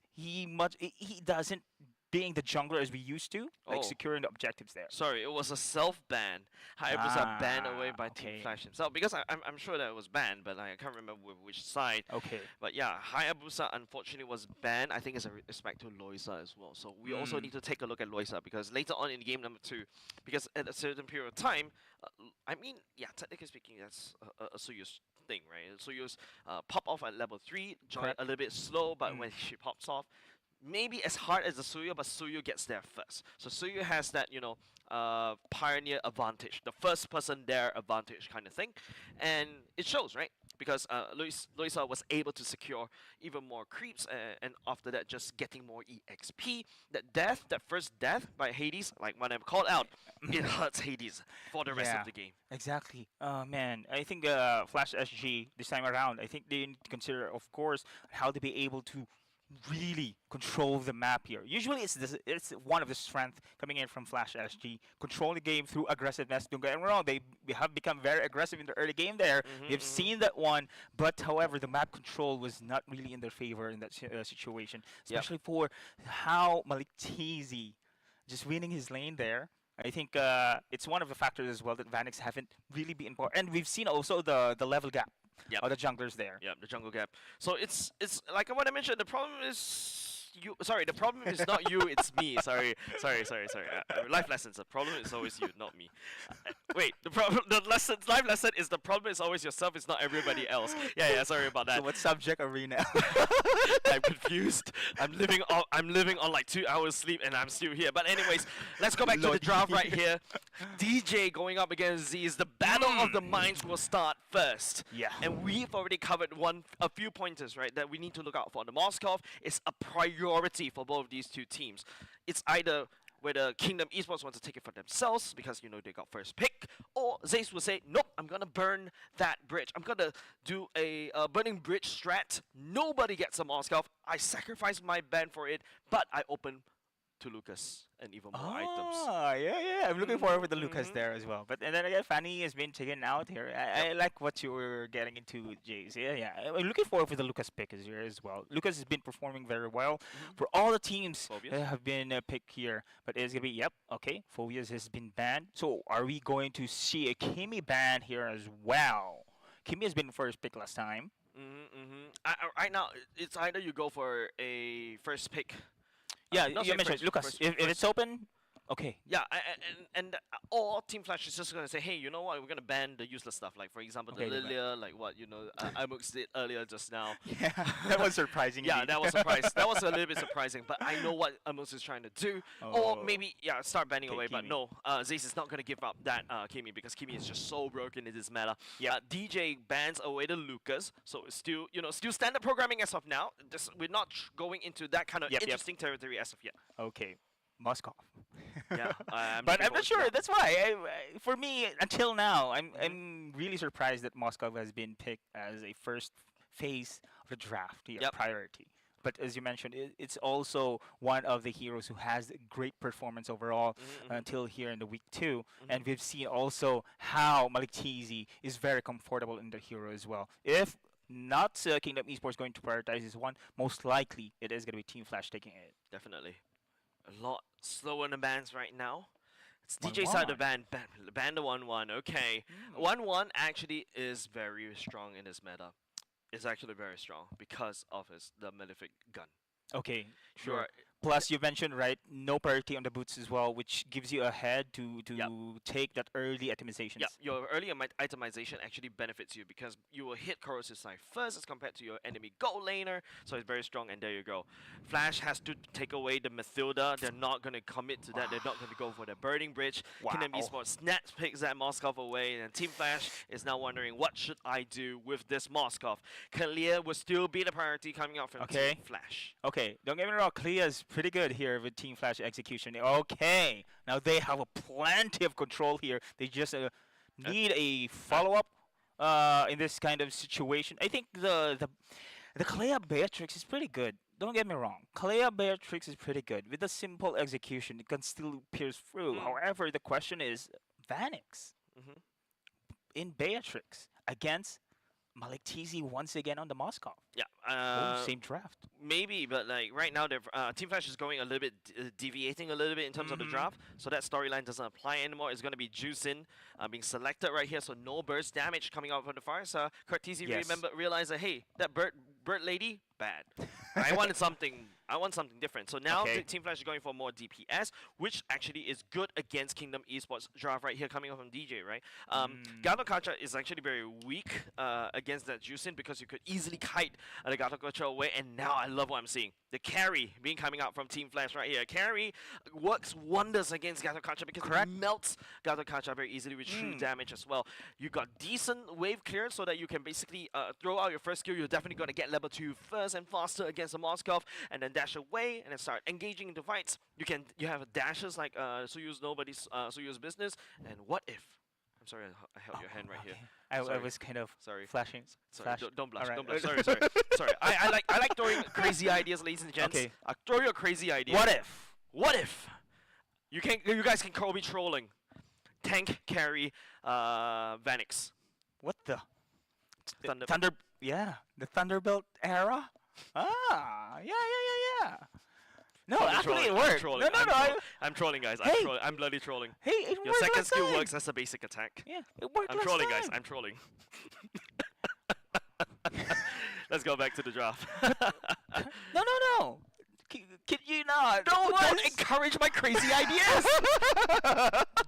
doesn't being the jungler as we used to, like securing the objectives there. Sorry, it was a self-ban. Hayabusa banned away by Team Flash himself. Because I'm sure that it was banned, but I can't remember which side. Okay. But yeah, Hayabusa unfortunately was banned. I think it's a respect to Loisa as well. So we also need to take a look at Loisa, because later on in game number 2, because at a certain period of time, technically speaking, that's a Suyu's thing, right? Suyu's pop off at level 3, Joy a little bit slow, but when she pops off, maybe as hard as the Suyu, but Suyu gets there first. So Suyu has that, pioneer advantage, the first person there advantage kind of thing. And it shows, right? because Luisa was able to secure even more creeps, and after that, just getting more EXP. That first death by Hades, like when I'm called out, it hurts Hades for the rest of the game. Exactly. Man, I think Flash SG this time around, I think they need to consider, of course, how to be able to really control the map here. Usually it's one of the strengths coming in from Flash SG. Control the game through aggressiveness. Don't get me wrong, they have become very aggressive in the early game there. We've seen that one, but however, the map control was not really in their favor in that situation. Especially for how Malik Teasy just winning his lane there. I think it's one of the factors as well that Vanix haven't really been important. And we've seen also the level gap. Yep. Or the junglers there. Yeah, the jungle gap. So it's like what I mentioned. The problem is you. Sorry, the problem is not you. It's me. Sorry. Life lessons. The problem is always you, not me. Wait, life lesson is the problem is always yourself. It's not everybody else. Yeah. Sorry about that. So what subject are we now? I'm confused. I'm living on like 2 hours sleep and I'm still here. But anyways, let's go back to the draft right here. DJ going up against Z. The battle of the minds will start first. Yeah. And we've already covered a few pointers, right, that we need to look out for. The Moskov is a priority for both of these two teams. It's either whether Kingdom Esports wants to take it for themselves because, they got first pick, or Zace will say, nope, I'm going to burn that bridge. I'm going to do a burning bridge strat. Nobody gets a Moskov. I sacrifice my ban for it, but I open to Lucas and even more items. Yeah. I'm looking forward to Lucas there as well. But and then again, Fanny has been taken out here. I like what you were getting into, Jace. Yeah. I'm looking forward for the Lucas pick here as well. Lucas has been performing very well for all the teams that have been picked here. But it's gonna be okay. Phobias has been banned. So are we going to see a Kimi ban here as well? Kimi has been first pick last time. Right now, it's either you go for a first pick. Yeah, you mentioned Lucas. If it's open, okay. Yeah, and or Team Flash is just going to say, hey, you know what, we're going to ban the useless stuff. Like, for example, the Lilia, like what, Imux did earlier just now. Yeah, that was surprising. Yeah, that was surprising. That was a little bit surprising, but I know what Imux is trying to do. Or maybe, start banning away, Kimi. but no, Zace is not going to give up that Kimi because Kimi is just so broken in this meta. Yeah. DJ bans away the Lucas, so it's still, still standard programming as of now. We're not going into that kind of interesting territory as of yet. Okay. Moskov. Yeah, but I'm not sure. That's why, for me, until now, I'm really surprised that Moskov has been picked as a first phase of the draft here, priority. But as you mentioned, it's also one of the heroes who has great performance overall until here in the week 2. And we've seen also how Malik Teasy is very comfortable in the hero as well. If not Kingdom Esports going to prioritize this one, most likely it is going to be Team Flash taking it. Definitely. A lot slower in the bans right now. It's DJ side of the ban the 1-1. Okay. 1-1 actually is very strong in this meta. It's actually very strong because of the Malefic gun. Okay, sure. Plus, you mentioned, right, no priority on the boots as well, which gives you a head to take that early itemizations. Yeah, your early itemization actually benefits you because you will hit Corrosive Side first as compared to your enemy gold laner, so it's very strong, and there you go. Flash has to take away the Mathilda. They're not going to commit to that. They're not going to go for the Burning Bridge. Kingdom Esports snatch picks that Moskov away, and Team Flash is now wondering, what should I do with this Moskov? Kalia will still be the priority coming out from Team Flash. Okay, don't get me wrong, Kalia's pretty good here with Team Flash execution. Okay, now they have plenty of control here. They just need a follow-up in this kind of situation. I think the Kalea Beatrix is pretty good. Don't get me wrong. Kalea Beatrix is pretty good. With a simple execution, it can still pierce through. However, the question is, Vanix in Beatrix against Malik Teasy once again on the Moskov. Yeah. Same draft. Maybe, but like right now, Team Flash is going a little bit, deviating a little bit in terms of the draft. So that storyline doesn't apply anymore. It's going to be Juicin being selected right here. So no burst damage coming out from the fire. So Kurt Teasy realized that, hey, that bird lady, bad. I wanted something. I want something different. So now the Team Flash is going for more DPS, which actually is good against Kingdom Esports draft right here, coming up from DJ, right? Gato Kacha is actually very weak against that Juicin because you could easily kite the Gato Kacha away, and now I love what I'm seeing. The carry being coming out from Team Flash right here. Carry works wonders against Gato Kacha because it melts Gato Kacha very easily with true damage as well. You got decent wave clearance so that you can basically throw out your first skill. You're definitely going to get level 2 first and faster against the Moskov, and then dash away and then start engaging into fights. You have dashes like Suyu's nobody's Suyu's business. And what if? I'm sorry, I held your hand right here. I was kind of flashing. Sorry, don't blush. Don't blush. Sorry. I like throwing crazy ideas, ladies and gents. Okay. I'll throw you a crazy idea. What if? You guys can call me trolling. Tank carry Vanix. What the? Thunder. Yeah, the Thunderbolt era. Yeah. No, actually it worked. I'm trolling, guys. Hey. I'm bloody trolling. Hey, it Your worked second last skill time. works as a basic attack. Yeah, it worked I'm last trolling, time. guys. I'm trolling. Let's go back to the draft. No. Can you not? No, don't encourage my crazy ideas.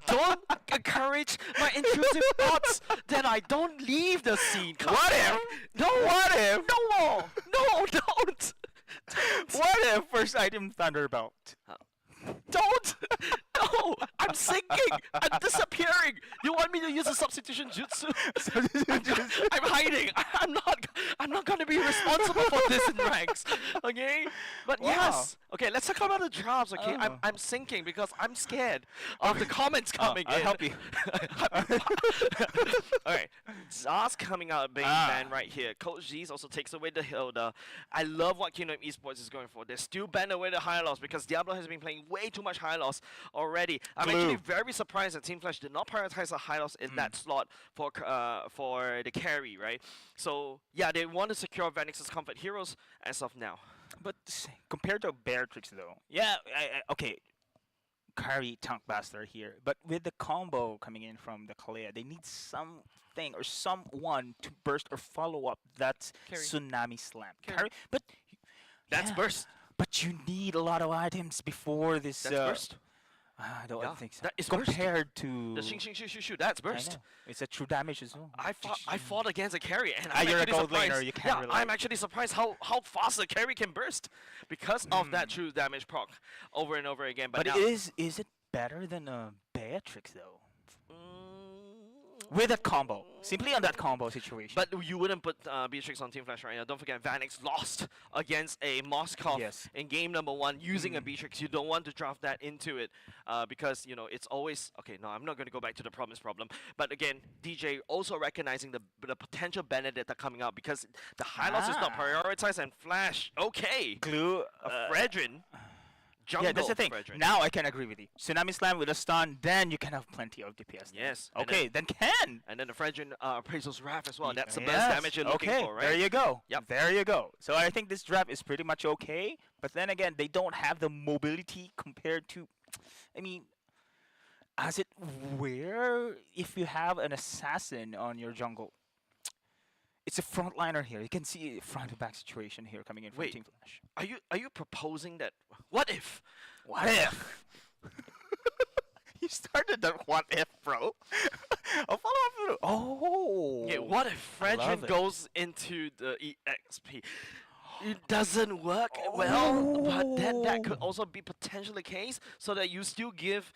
Don't encourage my intrusive thoughts. Then I don't leave the scene. What if? No, don't. What if first item Thunderbolt? Don't! No! I'm sinking! I'm disappearing! You want me to use a substitution jutsu? I'm hiding! I'm not gonna be responsible for this in ranks. Okay? But yes! Okay, let's talk about the drafts, okay? I'm sinking because I'm scared of the comments coming in. I'll help you. Alright. Zaz coming out being banned right here. Coach Z's also takes away the Hilda. I love what Kingdom Esports is going for. They still ban away the high loss because Diablo has been playing way too much high loss already. I'm actually very surprised that Team Flash did not prioritize a high loss in that slot for the carry, right? So yeah, they want to secure Vanix's comfort heroes as of now. But compared to Beatrix though, yeah, okay, carry tank bastard here, but with the combo coming in from the Kalea, they need something or someone to burst or follow up that tsunami slam. Carry, but that's burst. But you need a lot of items before this. That's burst. I don't think so. That is compared to the shing, that's burst. I know. It's a true damage as well. I fought against a carry, and I'm you're a actually gold surprised. laner, you can't rely. I'm actually surprised how fast the carry can burst because of that true damage proc over and over again. But now, is it better than a Beatrix though? With a combo, simply on that combo situation. But you wouldn't put Beatrix on Team Flash right now. Don't forget, Vanix lost against a Moskov in game number 1 using a Beatrix. You don't want to draft that into it because, you know, it's always... Okay, no, I'm not going to go back to the promise problem. But again, DJ also recognizing the potential Benedetta coming out because the high loss is not prioritized and Flash, okay. Glue, Fredrin... Yeah, that's the thing. Fredrin. Now I can agree with you. Tsunami Slam with a stun, then you can have plenty of DPS. Yes. Okay, then can. And then the Fredrin Appraisal's Wrath as well. That's the best damage you're looking for, right? There you go. Yep. There you go. So I think this draft is pretty much okay. But then again, they don't have the mobility compared to... I mean, as it were, if you have an assassin on your jungle... It's a frontliner here. You can see a front to back situation here coming in from Team Flash. Are you proposing that? What if? What if? You started that what if, bro. I'll follow up through. Oh. Yeah. What if Fredrin goes into the EXP? It doesn't work well, but then that could also be potentially the case, so that you still give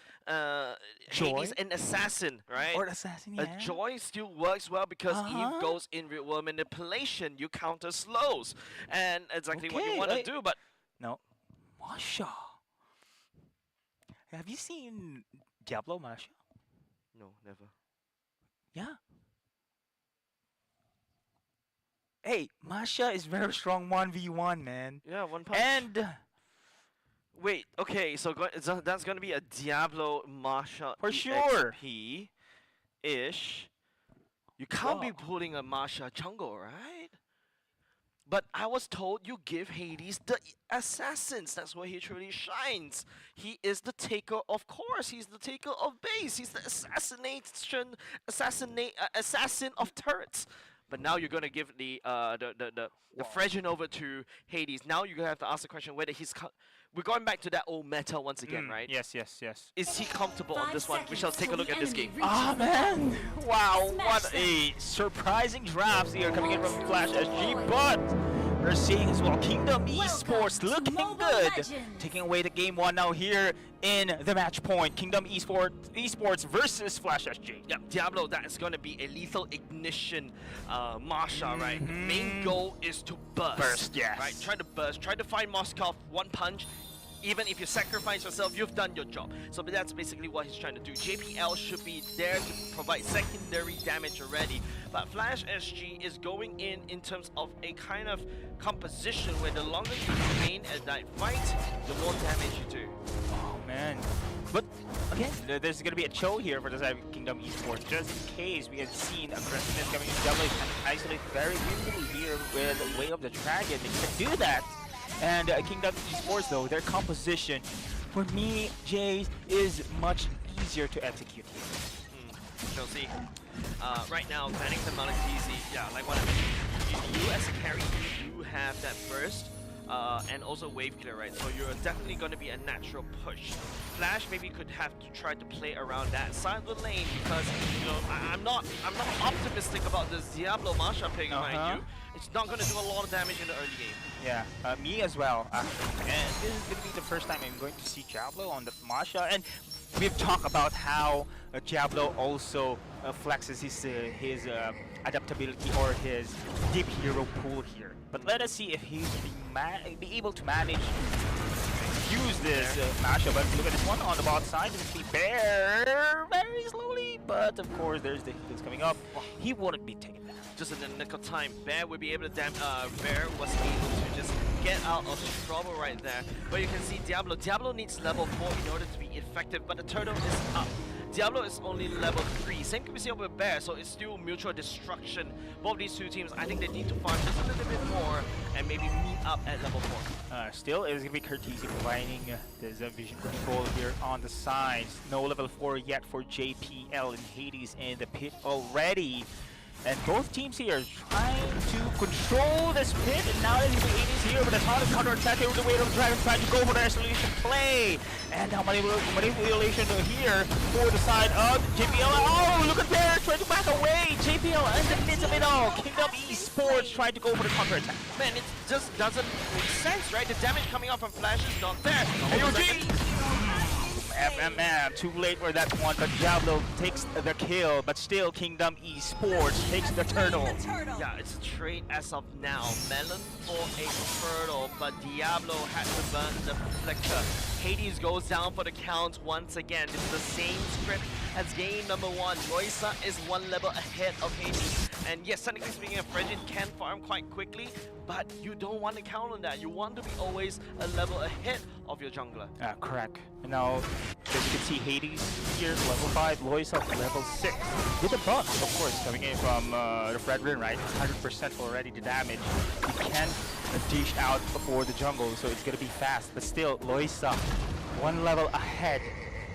Hades an assassin, right? Or assassin, yeah. A Joy still works well because Eve goes in real world manipulation. You counter slows, and exactly what you want to do. But no, Masha. Have you seen Diablo Masha? No, never. Yeah. Hey, Masha is very strong 1v1, man. Yeah, one punch. And wait, okay, so that's gonna be a Diablo Masha for sure. Ish. You can't be pulling a Masha jungle, right? But I was told you give Hades the assassins. That's where he truly shines. He is the taker of course. He's the taker of base. He's the assassin of turrets. but now you're gonna give the Fredgen over to Hades. Now you're gonna have to ask the question whether we're going back to that old meta once again, right? Yes. Is he comfortable on this one? We shall take a look at this game. Ah, man! Wow, what a surprising draft here coming in from Flash SG, but we're seeing as well Kingdom Esports looking good, taking away the game 1 now here in the match point. Kingdom Esports versus Flash SG. Yeah, Diablo, that is going to be a lethal ignition Marsha, right? Main goal is to burst. Yes. Right, try to burst, try to find Moskov, one punch. Even if you sacrifice yourself, you've done your job. So that's basically what he's trying to do. JPL should be there to provide secondary damage already. But Flash SG is going in terms of a kind of composition where the longer you remain at that fight, the more damage you do. Oh, man. But again, there's going to be a chill here for the side of Kingdom Esports, just in case we had seen aggressiveness coming in. Diablo can isolate very beautifully here with Way of the Dragon. They can do that. And Kingdom Esports, though, their composition, for me, Jay, is much easier to execute here. Shall see. Right now, banning the Malakisi, yeah, like what I mentioned, you as a carry, you do have that burst, and also wave clear, right? So you're definitely going to be a natural push. Flash maybe could have to try to play around that side of the lane because, you know, I'm not optimistic about this Diablo Marsha pick, mind you. It's not going to do a lot of damage in the early game. Yeah, me as well. And this is going to be the first time I'm going to see Diablo on the Marsha. And we've talked about how Diablo also flexes his adaptability or his deep hero pool here. But let us see if he's be able to manage use this Marsha. But look at this one on the bot side. It's going to be Bear very slowly. But of course, there's the heals coming up. He wouldn't be taken down. Just in the nick of time, Bear would be able to Bear was able to just get out of trouble right there. But you can see Diablo needs level 4 in order to be effective, but the turtle is up. Diablo is only level 3. Same can be seen with Bear, so it's still mutual destruction. Both these two teams, I think they need to farm just a little bit more and maybe meet up at level 4. Still, it's going to be Curtisi providing this vision control here on the sides. No level 4 yet for JPL and Hades in the pit already. And both teams here trying to control this pit, and now there's Hades here with a ton of counter-attack here with the Way of Dragon trying to go for the isolation play. And now manipulation here for the side of JPL. Oh, look at there, trying to back away. JPL in the midst of it all. Kingdom Esports trying to go for the counter-attack. Man, it just doesn't make sense, right? The damage coming out from Flash is not there. FMM, too late for that one, but Diablo takes the kill, but still Kingdom Esports takes the turtle. Yeah, it's a trade as of now. Melon for a turtle, but Diablo had to burn the flicker. Hades goes down for the count once again. It's the same script as game number 1. Loisa is one level ahead of Hades. And yes, technically speaking, Fredgen can farm quite quickly, but you don't want to count on that. You want to be always a level ahead of your jungler. Correct. Now, as you can see, Hades here, level 5, Loisa level 6. With a buff, of course, coming in from the Fredren, right? 100% already the damage. He can dish out for the jungle, so it's going to be fast. But still, Loisa, one level ahead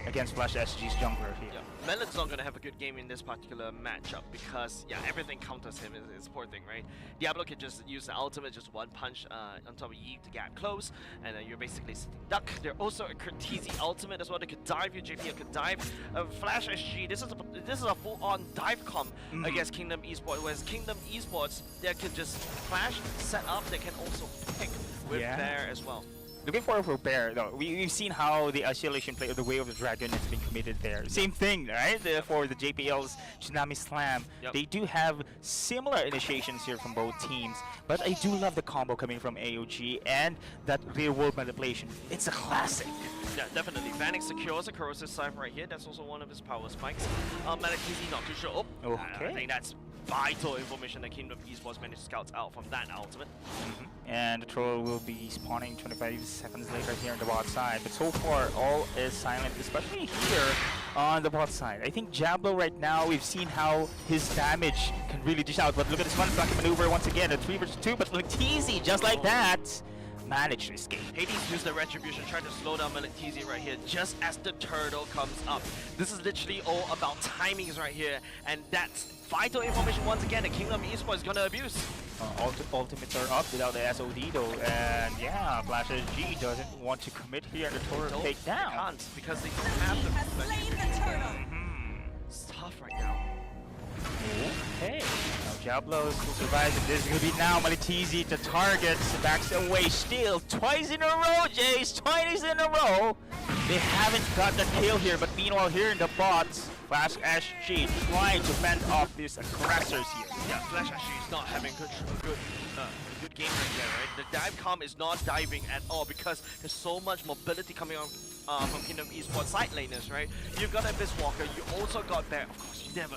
against Flash SG's jungler here. Yeah. Melon's not going to have a good game in this particular matchup because, yeah, everything counters him. It's poor thing, right? Diablo can just use the ultimate, just one punch on top of you to get close, and then you're basically sitting duck. There's also a Curtisi ultimate as well. They could dive, your JPL could dive. Flash SG, this is a full-on dive comp against Kingdom Esports, whereas Kingdom Esports, they can just flash, set up, they can also pick with Bear as well. Looking forward for Bear, though. We've seen how the isolation play of the Way of the Dragon has been committed there. Same thing, right? For the JPL's Tsunami Slam. Yep. They do have similar initiations here from both teams, but I do love the combo coming from AOG and that real-world manipulation. It's a classic. Yeah, definitely. Vanek secures a corrosive scythe right here. That's also one of his power spikes. Malakisi not too sure. Okay. I think that's vital information that Kingdom Esports managed to scout out from that ultimate. And the troll will be spawning 25 seconds later here on the bot side. But so far, all is silent, especially here on the bot side. I think Diablo right now, we've seen how his damage can really dish out. But look at this one flanking maneuver once again, a 3 vs 2, but look easy, just like that. managed to escape. Hades used the retribution, trying to slow down MLBB right here, just as the turtle comes up. This is literally all about timings right here, and that's vital information once again that Kingdom Esports is gonna abuse. Ultimates are up without the SOD though, and yeah, FLSG doesn't want to commit here and the turtle take down. They can't, because they don't have the It's tough right now. Okay, now Diablos will survive, and this is gonna be now MLBB the target, backs away still, twice in a row, Jace, twice in a row. They haven't got the kill here, but meanwhile here in the bots, FLSG trying to fend off these aggressors here. Yeah, FLSG is not having good game right there, right? The dive comp is not diving at all because there's so much mobility coming on from Kingdom Esports side laners, right? You've got Abyss Walker, you also got Bear. Of course, you never.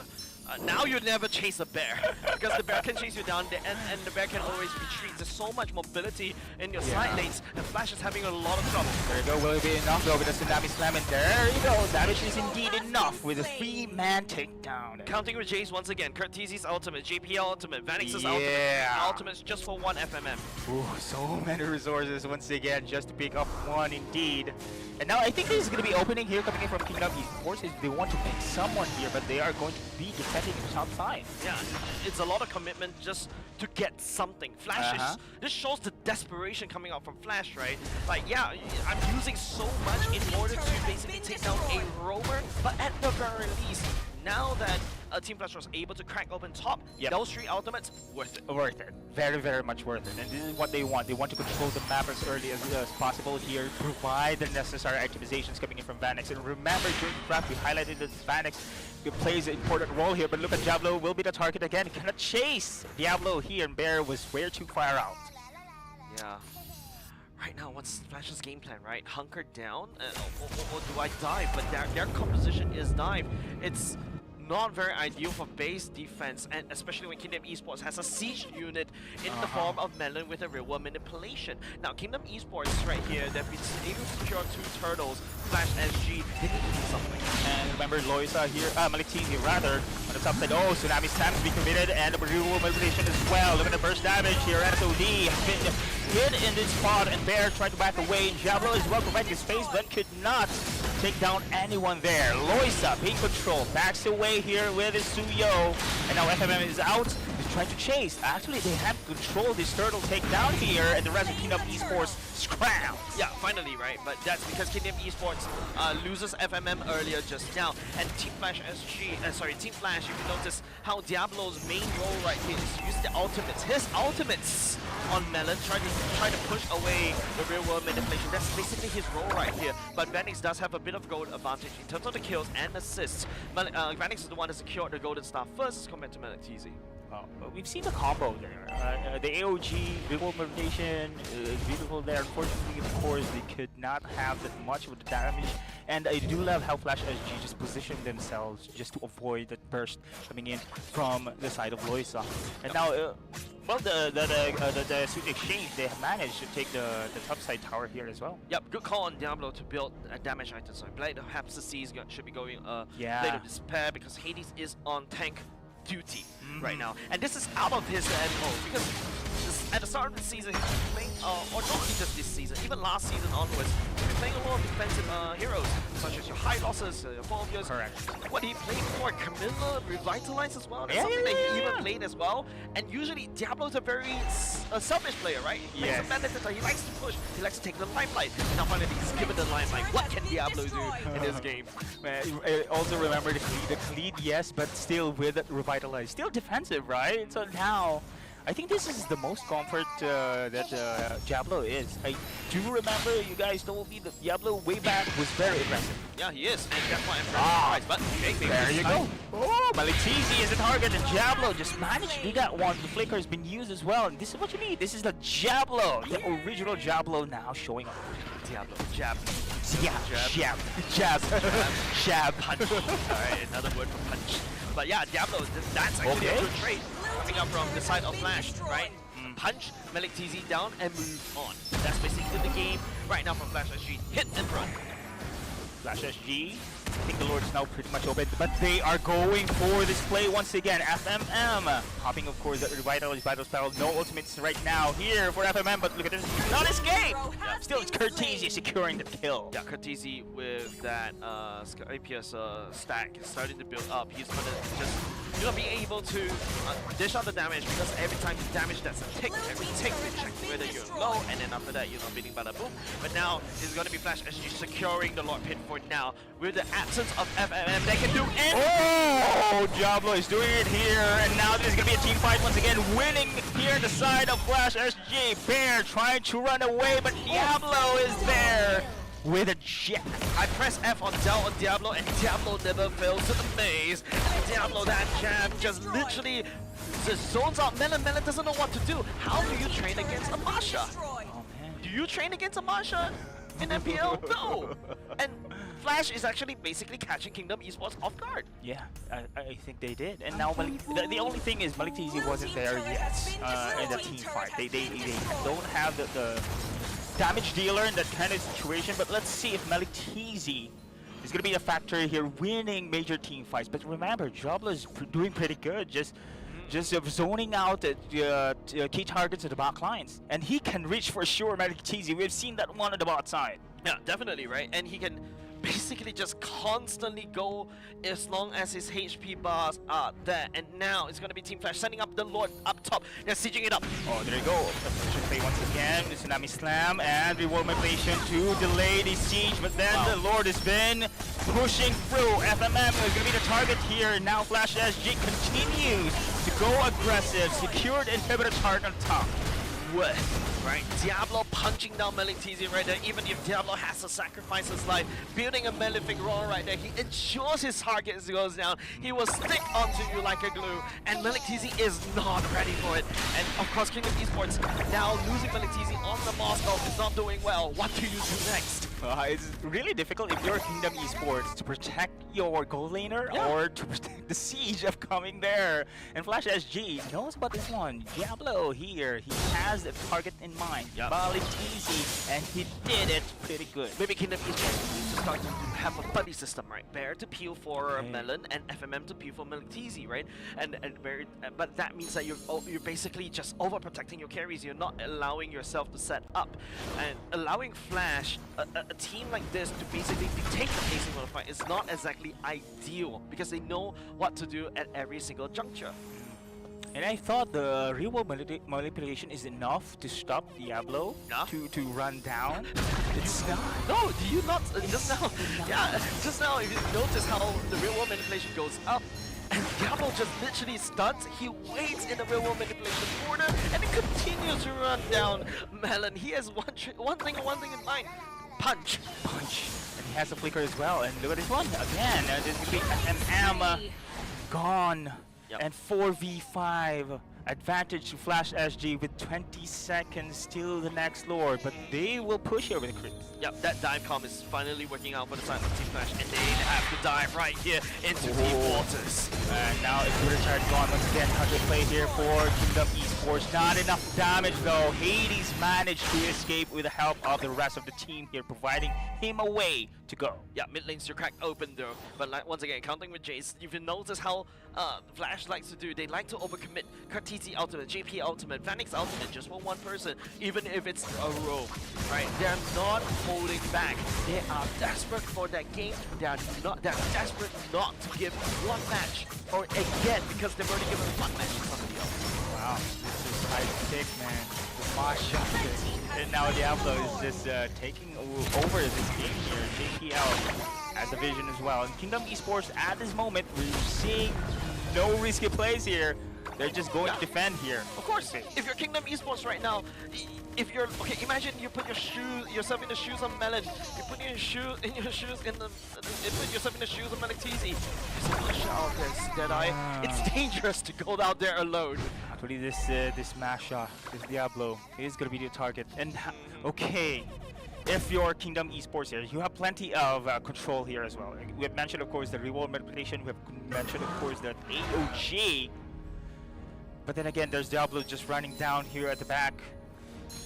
Now you never chase a bear because the bear can chase you down and the bear can always retreat. There's so much mobility in your side lanes, and Flash is having a lot of trouble. There you go, will it be enough though with the Tsunami Slam, and there you go, damage is indeed enough with a 3-man takedown. Counting with Jace once again, Kurt TZ's ultimate, JPL ultimate, Vanix's ultimate, ultimates just for one FMM. Ooh, so many resources once again just to pick up one indeed. And now I think this is going to be opening here coming in from Kingdom Esports. They want to pick someone here, but they are going to be defending the top side. Yeah, it's a lot of commitment just to get something. Flash this shows the desperation coming out from Flash, right? Like, yeah, I'm using so much in order to basically take down a roamer, but at the very least, now that Team Flash was able to crack open top, those 3 ultimates, worth it. Worth it. Very, very much worth it. And this is what they want. They want to control the map as early as possible here, provide the necessary activations coming in from Vanix. And remember, during the draft, we highlighted that Vanix plays an important role here, but look at Diablo will be the target again. He cannot chase Diablo here, and Bear was way too far out. Yeah. Right now, what's Flash's game plan, right? Hunker down, or do I dive? But their composition is dive. It's not very ideal for base defense, and especially when Kingdom Esports has a siege unit in the form of Melon with a real world manipulation. Now, Kingdom Esports right here, they've been able to secure 2 turtles, FLSG, they need to do something. And remember Loisa here, MLBB rather, on the top side. Oh, Tsunami Slam to be committed, and the real world manipulation as well. Look at the burst damage here, SOD has been hit in this spot, and Bear tried to back away. Diablo as well providing his space, but could not take down anyone there. Loisa being control, backs away here with his Suyo, and now FMM is out. He's trying to chase. Actually, they have controlled this turtle takedown here, and the rest of Kingdom Esports scrounds. Yeah, finally, right? But that's because Kingdom Esports loses FMM earlier just now, and Team Flash, if you notice how Diablo's main role right here is to use the ultimates, his ultimates on Melon, trying to push away the real world manipulation. That's basically his role right here. But Vanix does have a bit of gold advantage in terms of the kills and assists. Vanix is the one that secured the golden star first as compared to MLBB. We've seen the combo there. The AOG, real manipulation, beautiful there. Unfortunately, of course, they could not have that much of the damage. And I do love how FLSG just positioned themselves just to avoid that burst coming in from the side of Loisa. And now, well, the suit exchange, they have managed to take the top side tower here as well. Yep, good call on Diablo to build a damage item. So Blade of Hephaestus should be going Blade of Despair, because Hades is on tank duty right now, and this is out of his MO, because at the start of the season he's been playing, or not just this season, even last season onwards, he's been playing a lot of defensive heroes, such as your High Losses, your Phobias. Correct. What he played for, Camilla, Revitalize as well, that's something that he even played as well, and usually Diablo's a very selfish player, right? He plays a benefit, he likes to push, he likes to take the limelight, and now finally he's given the limelight. What can Diablo do in this game? Also remember the Khalid, yes, but still with that Revitalize, still defensive, right? So now, I think this is the most comfort that Diablo is. I do remember you guys told me that Diablo way back was very aggressive. Yeah, he is, and that's why I'm very surprised. But okay, there you go. Oh, MLBB is the target, and Diablo just managed to do that one. The flicker has been used as well, and this is what you need. This is the Diablo, the original Diablo now showing up. Diablo, jab. Yeah, jab. Punch. Alright, another word for punch. But yeah, Diablo, that's actually a good trade coming up from the side of Flash, right? Punch, MLBB down, and move on. That's basically the game right now from FLSG. Hit and run. FLSG think the Lord is now pretty much open, but they are going for this play once again. FMM hopping, of course, the Revitalize Battle Spell. No ultimates right now here for FMM, but look at this. Not escape! Yeah, still, it's Cortese securing the kill. Yeah, Cortese with that APS stack starting to build up. He's gonna just be able to dish out the damage, because every time you damage, that's a tick. Every tick you check whether you're low, and then after that, you're not beating bada boom. But now it's gonna be FLSG securing the Lord Pit for now. With the absence of FMM, they can do anything. Oh, Diablo is doing it here, and now this is gonna be a team fight once again. Winning here on the side of FLSG. Bear trying to run away, but Diablo is there with a jet. I press F on Diablo, and Diablo never fails to amaze. Diablo, that jab just literally just zones out Melon. Melon doesn't know what to do. How do you train against a Masha? Oh, man. Do you train against a Masha in MPL? No! And Flash is actually basically catching Kingdom Esports off guard. Yeah, I think they did. And now the only thing is MLBB wasn't there yet in the team fight. They don't have the damage dealer in that kind of situation, but let's see if MLBB is going to be a factor here, winning major team fights. But remember, Diablo is doing pretty good, just zoning out key targets at the back lines. And he can reach for sure MLBB. We've seen that one on the bot side. Yeah, definitely, right? And he can basically just constantly go as long as his HP bars are there. And now it's going to be Team Flash sending up the Lord up top. They're sieging it up. Oh, there you go. Play once again. The Tsunami Slam and reward manipulation to delay the siege. But then the Lord has been pushing through. FMM is going to be the target here. Now FLSG continues to go aggressive. Secured inhibitor target on top. Right, Diablo punching down MLBB right there. Even if Diablo has to sacrifice his life, building a Malefic roll right there, he ensures his target goes down. He will stick onto you like a glue, and MLBB is not ready for it. And of course, Kingdom Esports now losing MLBB on the Moscow is not doing well. What do you do next? It's really difficult if you're Kingdom Esports to protect your gold laner or to protect the siege upcoming there. And FLSG knows about this one. Diablo here, he has the target in mind. MLBB, and he did it pretty good. Maybe Kingdom Esports needs to start to have a buddy system, right? Bear to peel for Melon and FMM to peel for MLBB, right? But that means that you're basically just overprotecting your carries. You're not allowing yourself to set up, and allowing Flash a team like this to basically dictate the pacing of the fight is not exactly ideal, because they know what to do at every single juncture. And I thought the reward manipulation is enough to stop Diablo to run down. It's not. No, do you not? Just now, just now, if you notice how the reward manipulation goes up, and Diablo just literally stuns, he waits in the reward manipulation corner, and he continues to run down Melon. He has one thing in mind. Punch. And he has a flicker as well. And look at this one again. This is FMM gone. And 4v5 advantage to FLSG with 20 seconds still the next Lord, but they will push here with the creeps. Yep, that dive comp is finally working out for the side of Team Flash, and they have to dive right here into deep waters. And now it's Twitter charge gone once again. 100 play here for Kingdom Esports. Not enough damage though. Hades managed to escape with the help of the rest of the team here, providing him a way to go. Yeah, mid lanes are cracked open though, but like, once again, counting with Jace, if you notice how Flash likes to do, they like to overcommit. Cortese ultimate, JP ultimate, Vanix ultimate, just for one person, even if it's a roam, right? They're not holding back. They are desperate for that game. They're desperate not to give one match or again, because they've already given one match to somebody else. Wow, this is high kick, man. The Masha kick. And now Diablo is just taking over this game here. JPL has the vision as well. And Kingdom Esports at this moment, we're seeing no risky plays here. They're just going to defend here. Of course, if you're Kingdom Esports right now, if you're imagine you put yourself in the shoes of Melon. You put yourself in the shoes of MLBB. You say, out there, Deadeye. It's dangerous to go out there alone. Actually, this Masha, this Diablo, is gonna be the target. And okay, if you're Kingdom Esports here, you have plenty of control here as well. We have mentioned, of course, the reward manipulation. We have mentioned, of course, that AOG. But then again, there's Diablo just running down here at the back.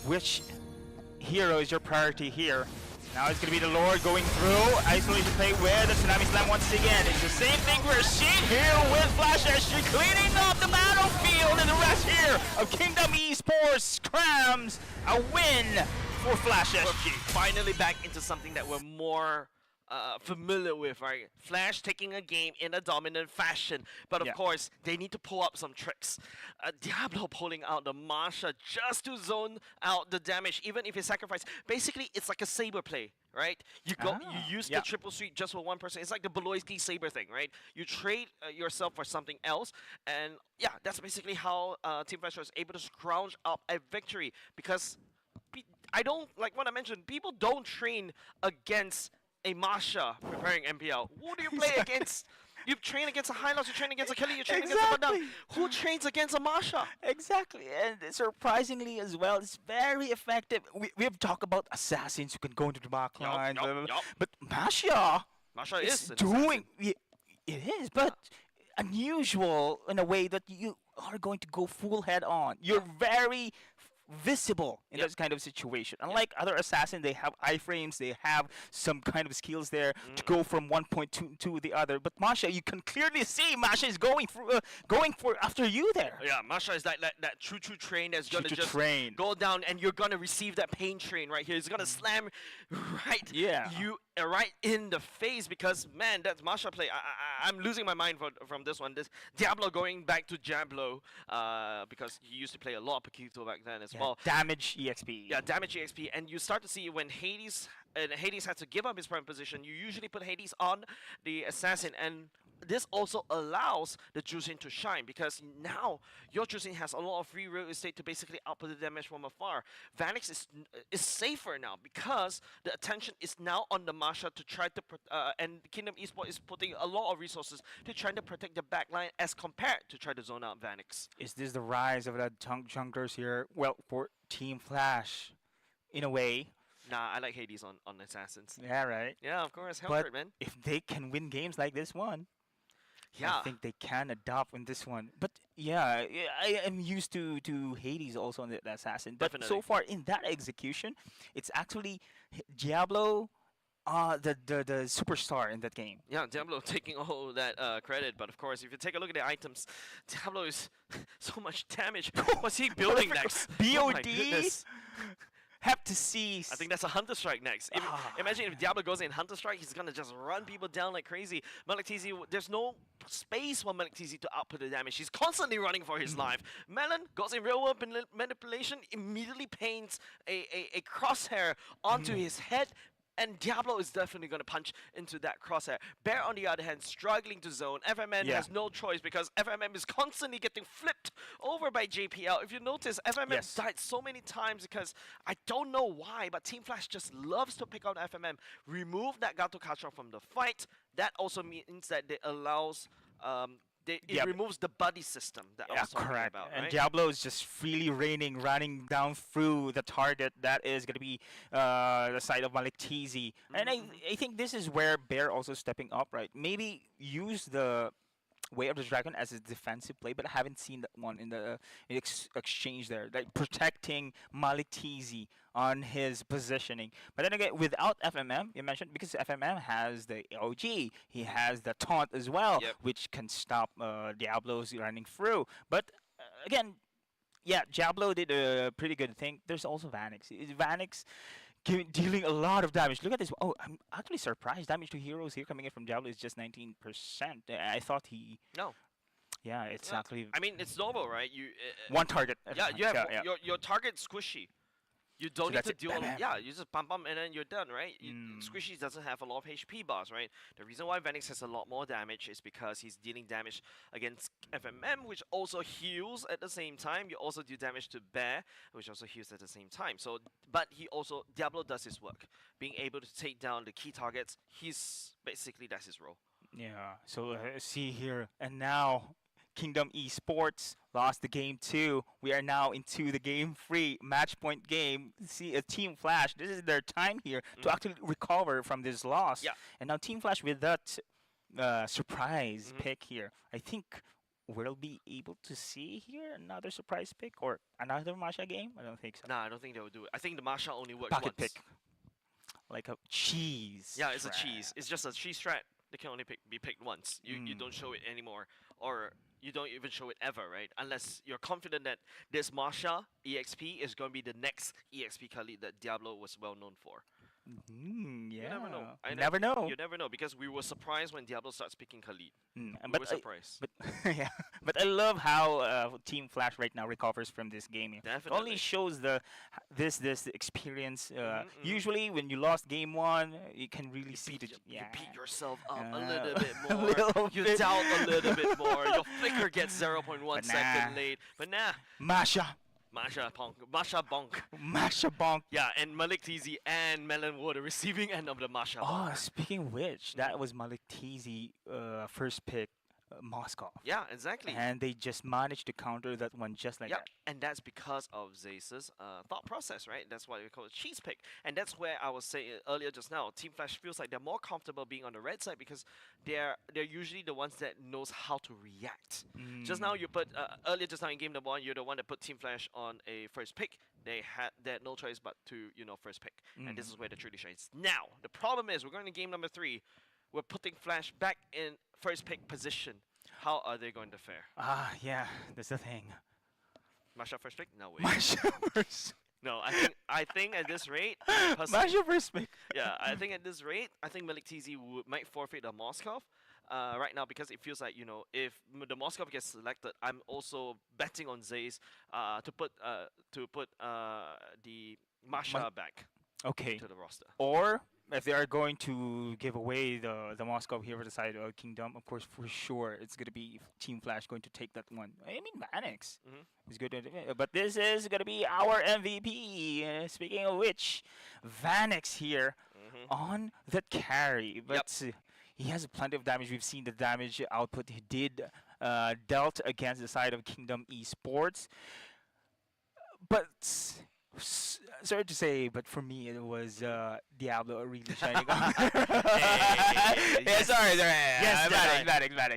Which hero is your priority here? Now it's going to be the Lord going through. Isolation play with the Tsunami Slam once again. It's the same thing we're seeing here with FLSG cleaning up the battlefield, and the rest here of Kingdom Esports crams a win for FLSG. Finally back into something that we're more familiar with, right? Flash taking a game in a dominant fashion, but of course they need to pull up some tricks. Diablo pulling out the Masha just to zone out the damage, even if he sacrifice. Basically, it's like a saber play, right? You use the triple sweep just for one person. It's like the Beloyski saber thing, right? You trade yourself for something else, and yeah, that's basically how Team Flash was able to scrounge up a victory. Because I don't, like what I mentioned, people don't train against a Masha preparing MPL. Who do you play against? You train against a Hylos, you train against a Kelly, you train against a Badam. Who trains against a Masha? Exactly, and surprisingly as well, it's very effective. We've talked about assassins who can go into the back line, but Masha is doing it is, but unusual in a way that you are going to go full head on. You're very visible in this kind of situation. Unlike other assassins, they have iframes, they have some kind of skills there to go from one point to the other. But Masha, you can clearly see Masha is going for after you there. Yeah, Masha is like that true train that's gonna just go down, and you're gonna receive that pain train right here. It's gonna slam right in the face, because man, that's Masha play. I'm losing my mind from this one. This Diablo going back to Diablo because he used to play a lot of Paquito back then as well. Damage EXP. Yeah, damage EXP, and you start to see when Hades had to give up his prime position, you usually put Hades on the assassin, and this also allows the Juicing to shine, because now your Juicing has a lot of free real estate to basically output the damage from afar. Vanix is safer now because the attention is now on the Masha to try to and Kingdom Esports is putting a lot of resources to try to protect the backline as compared to try to zone out Vanix. Is this the rise of the junglers here? Well, for Team Flash, in a way. Nah, I like Hades on Assassins. Yeah, right. Yeah, of course. Helpert, man. If they can win games like this one, I think they can adopt in this one. But yeah, I am used to Hades also on the Assassin. But so far in that execution, it's actually Diablo, the superstar in that game. Yeah, Diablo taking all that credit. But of course, if you take a look at the items, Diablo is so much damage. What's he building next? BOD? Oh my goodness. Have to see. I think that's a Hunter Strike next. Imagine if Diablo goes in Hunter Strike, he's gonna just run people down like crazy. Malik TZ, there's no space for Malik TZ to output the damage. He's constantly running for his life. Melon goes in real world manipulation, immediately paints a crosshair onto his head. And Diablo is definitely going to punch into that crosshair. Bear, on the other hand, struggling to zone. FMN has no choice because FMM is constantly getting flipped over by JPL. If you notice, FMM died so many times because I don't know why, but Team Flash just loves to pick on FMM. Remove that Gato Kacha from the fight. That also means that it allows... it removes the buddy system that I was talking about, and right? Diablo is just freely running down through the target. That is going to be the side of Malik TZ. And I think this is where Bear also stepping up, right? Maybe use the Way of the Dragon as a defensive play, but I haven't seen that one in the exchange there. Like protecting Malik TZ on his positioning. But then again, without FMM, you mentioned, because FMM has the OG, he has the taunt as well, which can stop Diablo's running through. But again, yeah, Diablo did a pretty good thing. There's also Vanix. Vanix dealing a lot of damage. Look at this. Oh, I'm actually surprised. Damage to heroes here coming in from Diablo is just 19%. I thought he... No. Yeah, it's actually... I mean, it's normal, right? You one target. Yeah, you have your target squishy. You don't need to deal. You just pump and then you're done, right? Squishy doesn't have a lot of HP bars, right? The reason why Vanix has a lot more damage is because he's dealing damage against FMM, which also heals at the same time. You also do damage to Bear, which also heals at the same time. So, but he also Diablo does his work, being able to take down the key targets. That's his role. Yeah. So see here, and now Kingdom Esports lost the game 2. We are now into the game 3 match point game. See, a Team Flash, this is their time here to actually recover from this loss. Yeah. And now Team Flash with that surprise pick here, I think we'll be able to see here another surprise pick or another Masha game. I don't think so. Nah, I don't think they will do it. I think the Masha only works Pocket once. pick. like a cheese. Yeah, it's strat. a cheese. It's just a cheese strat. They can only be picked once. You don't show it anymore, or you don't even show it ever, right? Unless you're confident that this Marsha EXP is going to be the next EXP Khalid that Diablo was well known for. Yeah. You never know. You never know. You never know, because we were surprised when Diablo starts picking Khalid. We But were surprised. But yeah, but I love how Team Flash right now recovers from this game. It Definitely. only shows this experience. Usually, when you lost game 1, you can really see the You beat yourself up a little bit A more. little You bit. doubt a little bit more. Your flicker gets 0.1 But second nah. late. But nah. Masha Masha Bonk. Masha Bonk. Yeah, and Malik TZ and Melon were the receiving end of the Masha Oh, Bonk. speaking of which, that was Malik Teasy first pick, Moskov. Yeah, exactly. And they just managed to counter that one just like Yep, that. and that's because of Zeus's thought process, right? That's why we call it cheese pick. And that's where I was saying earlier just now, Team Flash feels like they're more comfortable being on the red side because they're usually the ones that knows how to react. Just now you put earlier just now in game number 1, you're the one that put Team Flash on a first pick. They had no choice but to first pick, and this is where the truly shines. Now the problem is we're going to game number 3. We're putting Flash back in first pick position. How are they going to fare? Yeah, that's the thing. Masha first pick? No way. Masha first. No, I think at this rate, Masha first pick. yeah, I think at this rate, I think Malik TZ might forfeit a Moskov right now, because it feels like, if the Moskov gets selected, I'm also betting on Zays to put the Masha back Okay. to the roster. Or if they are going to give away the Moscow here for the side of Kingdom, of course, for sure, it's going to be Team Flash going to take that one. I mean, Vanix is good. But this is going to be our MVP. Speaking of which, Vanix here on the carry. But he has plenty of damage. We've seen the damage output he did dealt against the side of Kingdom Esports. But sorry to say, but for me it was Diablo really shining on. Sorry. Yes,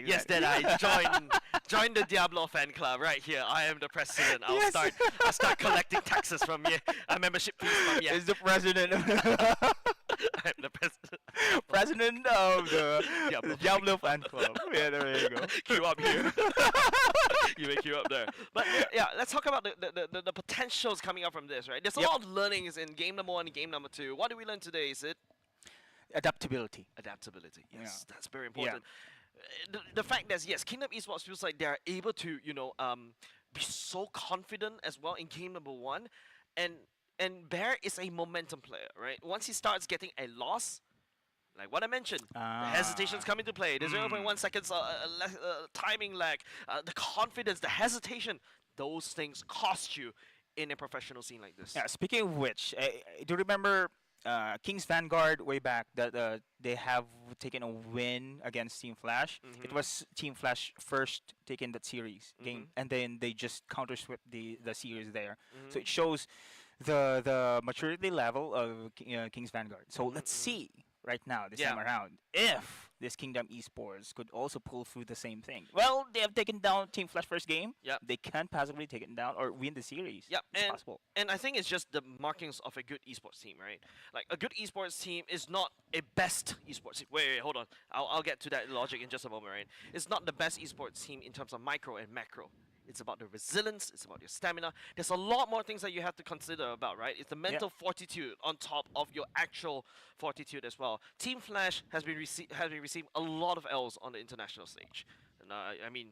Yes, then I join the Diablo fan club right here. I am the president. I'll start collecting taxes from you. Membership fees from you. Is the president. I'm the president. President of the Diablo fan club. Yeah, there you go. Queue up here. You may queue up there. But yeah, let's talk about the potentials coming up from this, right? There's a lot of learnings in game number 1 and game number 2. What did we learn today, is it? Adaptability. Adaptability, yes. That's very important. The fact that, yes, Kingdom Esports feels like they're able to, be so confident as well in game number 1. And Bear is a momentum player, right? Once he starts getting a loss, like what I mentioned, the hesitations come into play. The 0.1 seconds timing lag, the confidence, the hesitation, those things cost you in a professional scene like this. Yeah, speaking of which, do you remember King's Vanguard way back that they have taken a win against Team Flash? It was Team Flash first taking that series game, and then they just counter-swept the series there. So it shows the maturity level of King's Vanguard. So let's see right now, this time around, if this Kingdom Esports could also pull through the same thing. Well, they have taken down Team Flash first game. They can possibly take it down or win the series. It's possible. And I think it's just the markings of a good esports team, right? Like, a good esports team is not a best esports team. Wait, hold on. I'll get to that logic in just a moment, right? It's not the best esports team in terms of micro and macro. It's about the resilience. It's about your stamina. There's a lot more things that you have to consider about, right? It's the mental fortitude on top of your actual fortitude as well. Team Flash has been receiving a lot of L's on the international stage. And I mean,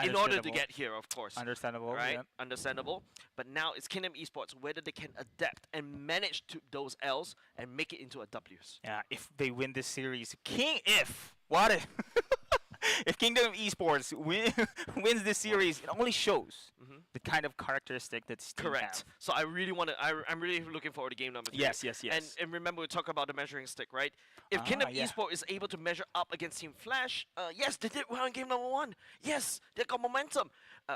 in order to get here, of course. Understandable, right? Understandable. But now it's Kingdom Esports whether they can adapt and manage to those L's and make it into a W's. Yeah, if they win this series, what if? If Kingdom Esports wins this series, it only shows the kind of characteristic that Steam Correct. have. So I really want to. I'm really looking forward to game number 3. Yes. And remember, we talk about the measuring stick, right? If Kingdom Esports is able to measure up against Team Flash, yes, they did well in game number 1. Yes, they got momentum.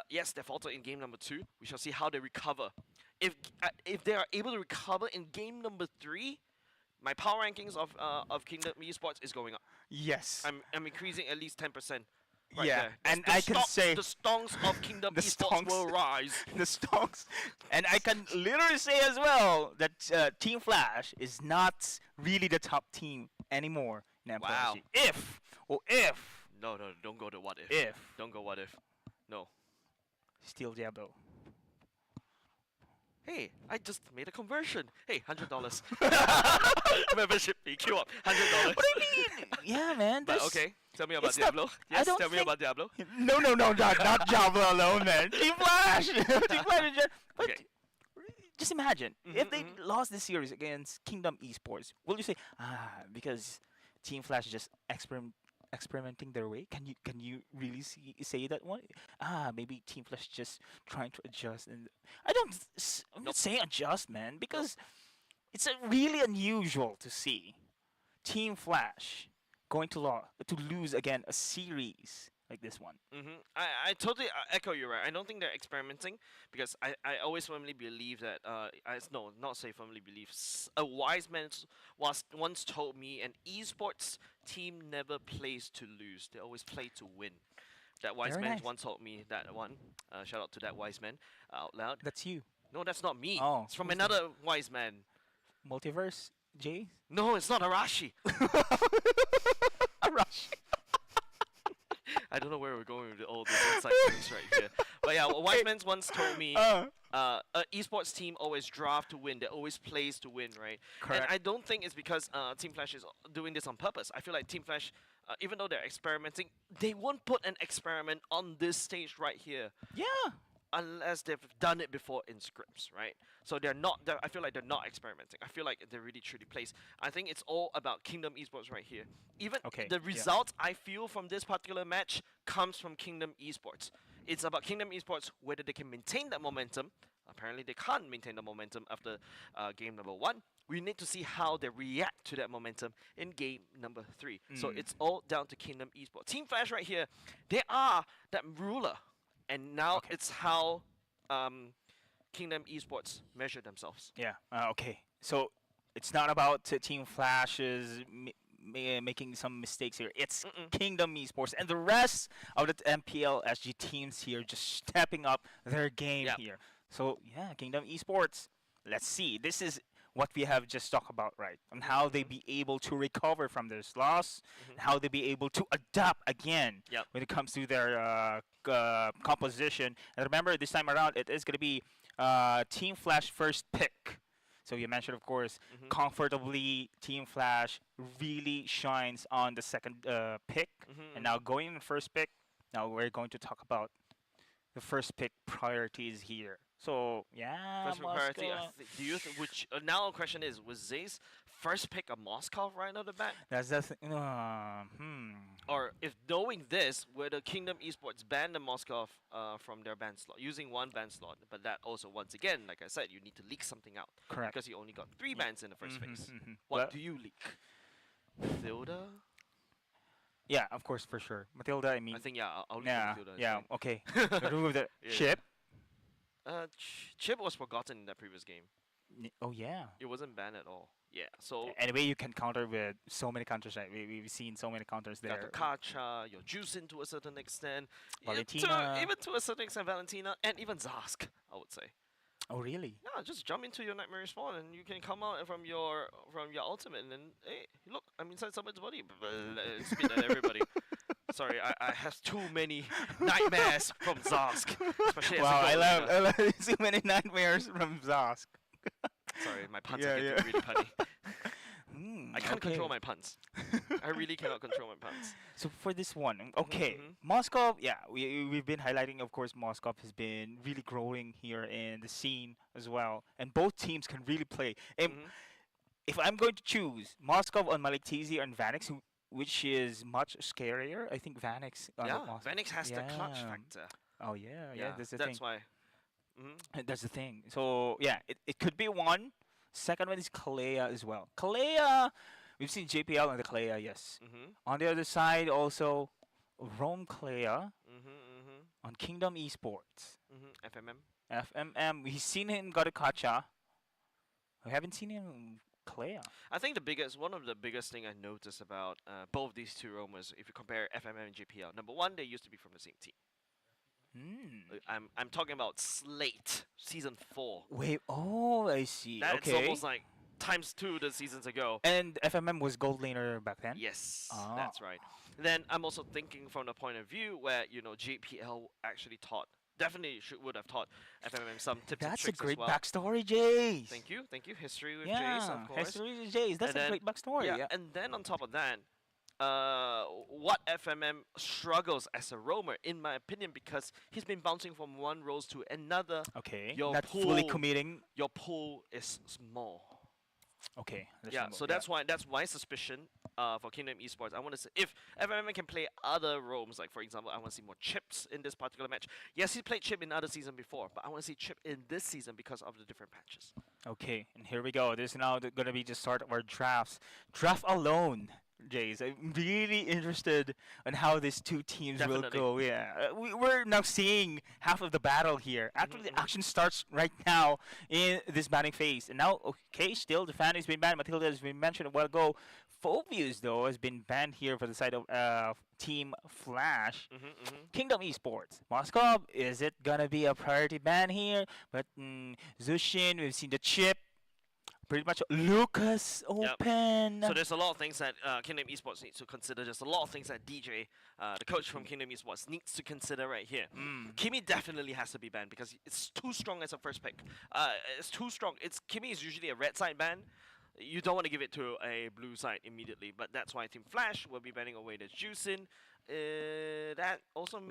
Yes, they faltered in game number 2. We shall see how they recover. If they are able to recover in game number 3. My power rankings of Kingdom Esports is going up. Yes. I'm increasing at least 10%. right Yeah, there. and The I can say the stonks of Kingdom the Esports stonks. will rise. the Stonks, and I can literally say as well that Team Flash is not really the top team anymore in MPLSG. Wow. If No, don't go to what if. If. Don't go what if. No. Steel Diablo. Hey, I just made a conversion. Hey, $100. Membership fee, queue up. $100. What do you mean? Yeah, man. But this- okay, tell me about it's not- Diablo. I Yes, don't tell me think- about Diablo. No, not Diablo alone, man. Team Flash. Team Flash. in gen- But Okay. just imagine if they mhm. lost this series against Kingdom Esports. Will you say because Team Flash is just experimenting their way? Can you really say that one? Maybe Team Flash just trying to adjust, and I'm not saying adjust, man, because it's really unusual to see Team Flash going to lose again a series like this one. I totally echo you, right? I don't think they're experimenting because I always firmly believe that not say firmly believe. A wise man once told me an esports team never plays to lose; they always play to win. That wise Very man nice. once told me that one. Shout out to that wise man out loud. That's you. No, that's not me. Oh, It's from who's that? another wise man. Multiverse, Jay? No, it's not Arashi. Rush. I don't know where we're going with all this inside jokes right here. But yeah, wise man once told me an esports team always draft to win. They always plays to win, right? Correct. And I don't think it's because Team Flash is doing this on purpose. I feel like Team Flash, even though they're experimenting, they won't put an experiment on this stage right here. Yeah. Unless they've done it before in scripts, right? So they're not. I feel like they're not experimenting. I feel like they really truly plays. I think it's all about Kingdom Esports right here. Even the results I feel from this particular match comes from Kingdom Esports. It's about Kingdom Esports whether they can maintain that momentum. Apparently they can't maintain the momentum after game number 1. We need to see how they react to that momentum in game number 3. So it's all down to Kingdom Esports. Team Flash right here, they are that ruler. And now it's how Kingdom Esports measure themselves. Yeah. Okay. So it's not about Team Flash's making some mistakes here. It's Kingdom Esports and the rest of the MPLSG teams here just stepping up their game here. So yeah, Kingdom Esports. Let's see. This is what we have just talked about, right? And how they be able to recover from this loss, how they be able to adapt again when it comes to their composition. And remember, this time around, it is going to be Team Flash first pick. So you mentioned, of course, comfortably Team Flash really shines on the second pick. And now going in the first pick, now we're going to talk about the first pick priorities here. So yeah, First pick priority. Do you which now the question is, was Zay's first pick a Moskov right out of the bat? That's Or if knowing this, whether Kingdom Esports ban the Moskov from their ban slot, using one ban slot, but that also once again, like I said, you need to leak something out. Correct. Because you only got 3 bans in the first phase. What do you leak? Matilda? Yeah, of course, for sure. Matilda, I mean. I think I'll leak Matilda. Yeah, okay. Remove the Yeah. chip. Chip was forgotten in that previous game. Oh yeah. It wasn't banned at all. Yeah, so Anyway, you can counter with so many counters. Right? We've seen so many counters you got there. the Kacha, your Juicing to a certain extent, Valentina. even to a certain extent Valentina, and even Zask, I would say. Oh really? Yeah, just jump into your Nightmare Spawn and you can come out from your ultimate and then, hey, look, I'm inside someone's body. Spit at everybody. Sorry, I have too many nightmares from Zask. Especially as a Wow, I goalie. love so many nightmares from Zask. Sorry, my puns are getting really punny. I can't okay. control my puns. I really cannot control my puns. So for this one, okay, Moscow, yeah, we've been highlighting, of course, Moscow has been really growing here in the scene as well, and both teams can really play. And if I'm going to choose Moscow on Malik Tizi and Vanix, which is much scarier, I think Vanix. Vanix has the clutch factor. Oh yeah, that's the that's thing. why. That's the thing. So yeah, it could be one. Second one is Kalea as well. Kalea, we've seen JPL on the Kalea, yes. On the other side, also Rome Kalea on Kingdom Esports. FMM. FMM, we've seen him got a Kacha. We haven't seen him Clear. I think one of the biggest thing I noticed about both these two roamers, if you compare FMM and JPL, number one, they used to be from the same team. I'm talking about Slate season 4. Wait, I see. That's okay. almost like ×2 the seasons ago. And FMM was gold laner back then? Yes, Ah. that's right. Then I'm also thinking from the point of view where JPL actually would have taught FMM some tips and That's a tricks great as well. backstory, Jace. Thank you. History with Yeah, Jace, of course. history with Jace. That's And a then- great backstory. Yeah. And then on top of that, what FMM struggles as a roamer, in my opinion, because he's been bouncing from one role to another. Okay. Your Not pool, fully committing. Your pool is small. Okay. Yeah, so that's my suspicion for Kingdom Esports. I want to see if FMM can play other roams. Like for example, I want to see more Chips in this particular match. Yes, he played Chip in other season before, but I want to see Chip in this season because of the different patches. Okay, and here we go. This is now going to be the start of our drafts. Draft alone, Jace. I'm really interested in how these two teams will Definitely. go. Yeah, we're now seeing half of the battle here. Actually, the action starts right now in this banning phase. And now, okay, still the fan has been banned. Matilda has been mentioned a while ago. Phobius, though, has been banned here for the side of Team Flash. Kingdom Esports. Moscow, is it going to be a priority ban here? But Zushin, we've seen the chip. Pretty much Lucas open. So there's a lot of things that Kingdom Esports needs to consider. There's a lot of things that DJ, the coach from Kingdom Esports, needs to consider right here. Kimi definitely has to be banned because it's too strong as a first pick. It's too strong. Kimi is usually a red side ban. You don't want to give it to a blue side immediately, but that's why Team Flash will be banning away the Juicin. That also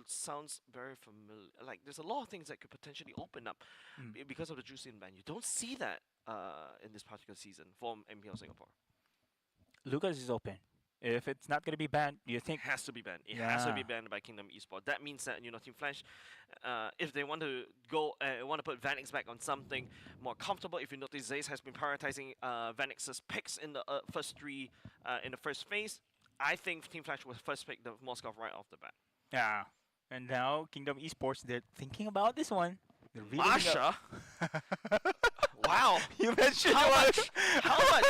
sounds very familiar. Like there's a lot of things that could potentially open up because of the Juicin ban. You don't see that in this particular season from MPL Singapore. Lucas is open. If it's not going to be banned, you think? It has to be banned. It has to be banned by Kingdom Esports. That means that Team Flash, if they want to put Vanix back on something more comfortable. If you notice, Zace has been prioritizing Vanix's picks in the first 3 in the first phase. I think Team Flash will first pick the Moscow right off the bat. Yeah. And now Kingdom Esports, they're thinking about this one. They're really Masha. Wow. You mentioned how much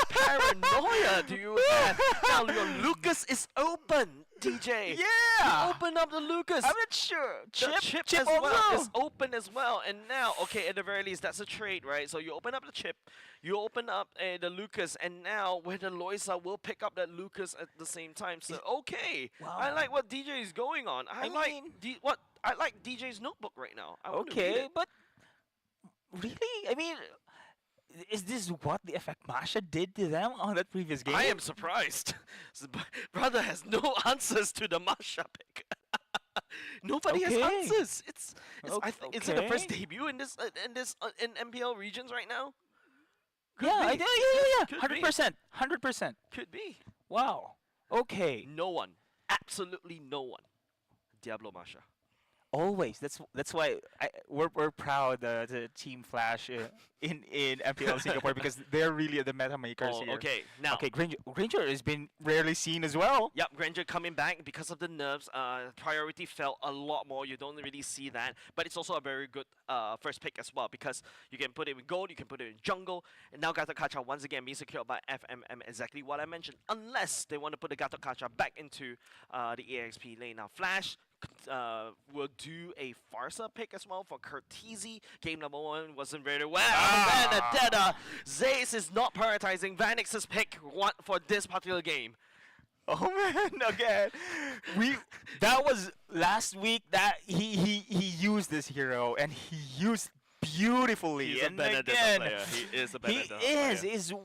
paranoia do you have? Now your Lucas is open, DJ. Yeah. You open up the Lucas. I'm not sure. The chip as well is open as well. And now, okay, at the very least, that's a trade, right? So you open up the chip, you open up the Lucas, and now where the Loisa will pick up that Lucas at the same time. So okay, I like what DJ is going on. I like DJ's notebook right now. I want to read Okay, it. but really, I mean, is this what the effect Masha did to them on that previous game? I am surprised. Brother has no answers to the Masha pick. Nobody has answers. It's is it the first debut in this in MPL regions right now? Yeah, Could be. 100%. Could be. Wow. Okay. No one. Absolutely no one. Diablo Masha. Always. That's why we're proud the Team Flash in MPL Singapore because they're really the meta makers here. Okay. Now. Okay, Granger has been rarely seen as well. Yep, Granger coming back because of the nerfs. Priority felt a lot more. You don't really see that, but it's also a very good first pick as well because you can put it in gold, you can put it in jungle, and now Gato Kacha once again being secured by FMM. Exactly what I mentioned. Unless they want to put the Gato Kacha back into the EXP lane. Now Flash will do a Farsa pick as well for Curtizi. Game number 1 wasn't very well. Vendetta. Zace is not prioritizing Vanix's pick for this particular game. Oh man, again. That was last week that he used this hero and he used beautifully. He's a Benedetta player. He is a Benedetta player.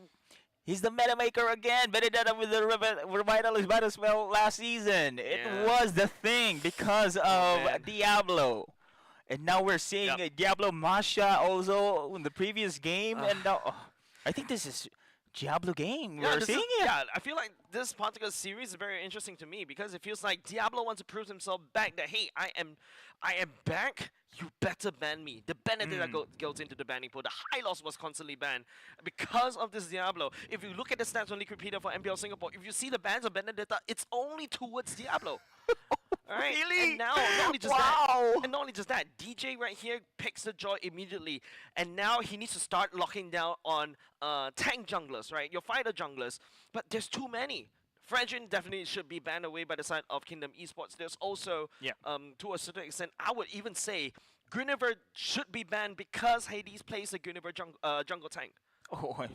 He's the meta maker again. Benedetta with the Revitalized Battle Spell last season. It was the thing because of Diablo. And now we're seeing Diablo Masha also in the previous game. And now I think this is Diablo game. We're seeing it. Yeah, I feel like this particular series is very interesting to me because it feels like Diablo wants to prove himself back that, hey, I am back you better ban me. The Benedetta goes into the banning pool. The High Loss was constantly banned because of this Diablo. If you look at the stats on Liquid Peter for MPL Singapore, if you see the bans of Benedetta, it's only towards Diablo. Alright, Really? and now not only just that, and not only just that, DJ right here picks the Joy immediately, and now he needs to start locking down on tank junglers, right? Your fighter junglers, but there's too many. Fredrin definitely should be banned away by the side of Kingdom Esports. There's also, to a certain extent, I would even say Guinevere should be banned because Hades plays a Guinevere jungle tank. Oh,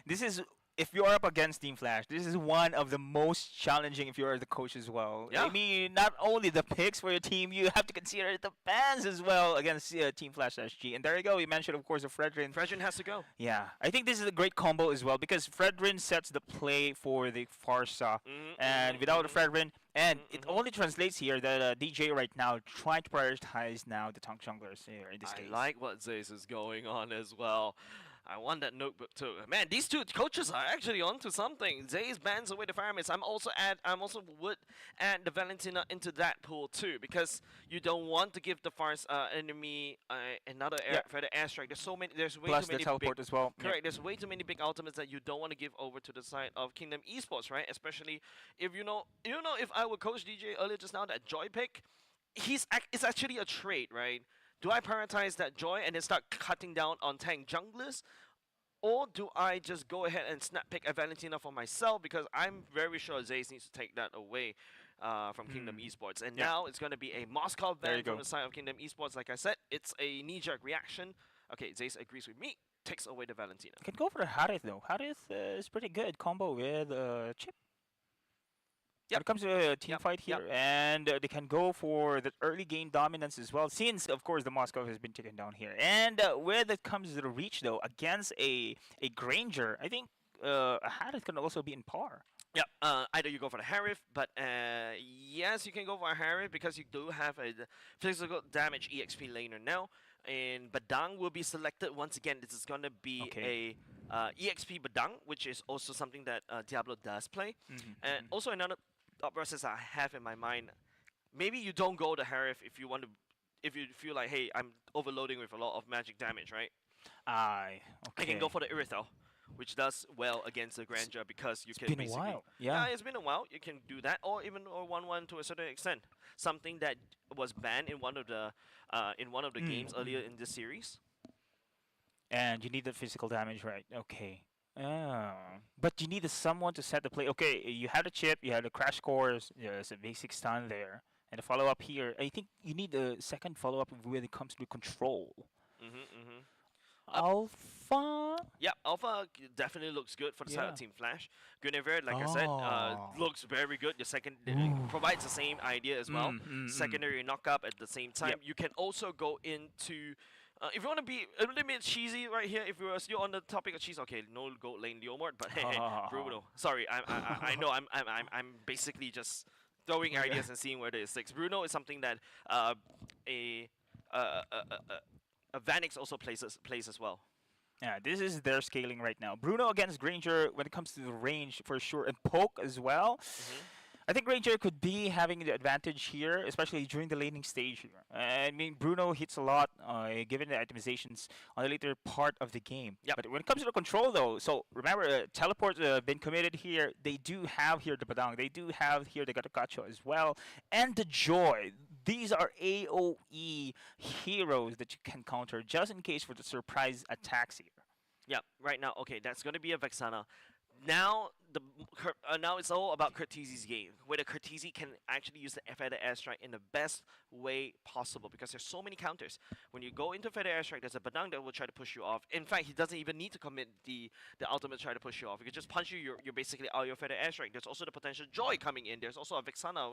this is, if you're up against Team Flash, this is one of the most challenging if you're the coach as well. Yeah. I mean, not only the picks for your team, you have to consider the bans as well against Team Flash SG. And there you go, you mentioned, of course, Fredrin. Fredrin has to go. Yeah, I think this is a great combo as well because Fredrin sets the play for the Farsa. And without Fredrin, and it only translates here that DJ right now trying to prioritize now the tank junglers here in this case. I like what Zace is going on as well. I want that notebook too. Man, these two coaches are actually onto something. Zays bans away the Firemis. I'm also would add the Valentina into that pool too because you don't want to give the Farce enemy another further airstrike. There's way Plus too many the teleport as well. Correct. There's way too many big ultimates that you don't want to give over to the side of Kingdom Esports, right? Especially if if I would coach DJ earlier just now, that Joy pick, it's actually a trade, right? Do I prioritize that Joy and then start cutting down on tank junglers? Or do I just go ahead and snap pick a Valentina for myself? Because I'm very sure Zace needs to take that away from Kingdom Esports. And now it's going to be a Moscow ban from the side of Kingdom Esports. Like I said, it's a knee-jerk reaction. Okay, Zace agrees with me. Takes away the Valentina. You can go for the Harith though. Harith is pretty good combo with Chip. When it comes to a team fight here, and they can go for the early game dominance as well, since, of course, the Moscow has been taken down here. And where that comes to the reach, though, against a Granger, I think a Harith can also be in par. Yeah, either you go for the Harith, but yes, you can go for a Harith because you do have a physical damage EXP laner now. And Badang will be selected once again. This is going to be a EXP Badang, which is also something that Diablo does play. And also another thought process I have in my mind, maybe you don't go the Harith if you feel like, hey, I'm overloading with a lot of magic damage, right? Okay. I can go for the Irithel, which does well against the Grandeur because you can been basically... a while. Yeah, it's been a while. You can do that, or even 1-1 to a certain extent. Something that was banned in one of the games earlier in this series. And you need the physical damage, right? Okay. But you need someone to set the play. Okay, you had a chip, you had a crash course, there's a basic stun there, and a follow-up here. I think you need a second follow-up when it comes to control. Alpha? Yeah, Alpha definitely looks good for the side of Team Flash. Guinevere, like I said, looks very good. The second provides the same idea as well. Secondary knock-up at the same time. You can also go into... if you want to be a little bit cheesy right here, if you're still on the topic of cheese, okay, no gold lane Leomord, but hey, Bruno. Sorry, I know I'm basically just throwing ideas and seeing whether it sticks. Bruno is something that Vanix also plays as well. Yeah, this is their scaling right now. Bruno against Granger when it comes to the range for sure, and poke as well. I think Granger could be having the advantage here, especially during the laning stage here. I mean, Bruno hits a lot given the itemizations on the later part of the game. But when it comes to the control, though, so remember, teleports been committed here. They do have here the Badang. They do have here the Gatakacho as well. And the Joy. These are AoE heroes that you can counter just in case for the surprise attacks here. Yeah, right now, okay, that's going to be a Vexana. Now now it's all about Cortese's game, whether Cortese can actually use the Feather Airstrike in the best way possible, because there's so many counters. When you go into Feather Airstrike, there's a Badang that will try to push you off. In fact, he doesn't even need to commit the ultimate to try to push you off. He can just punch you, you're basically out of your Feather Airstrike. There's also the potential Joy coming in. There's also a Vexana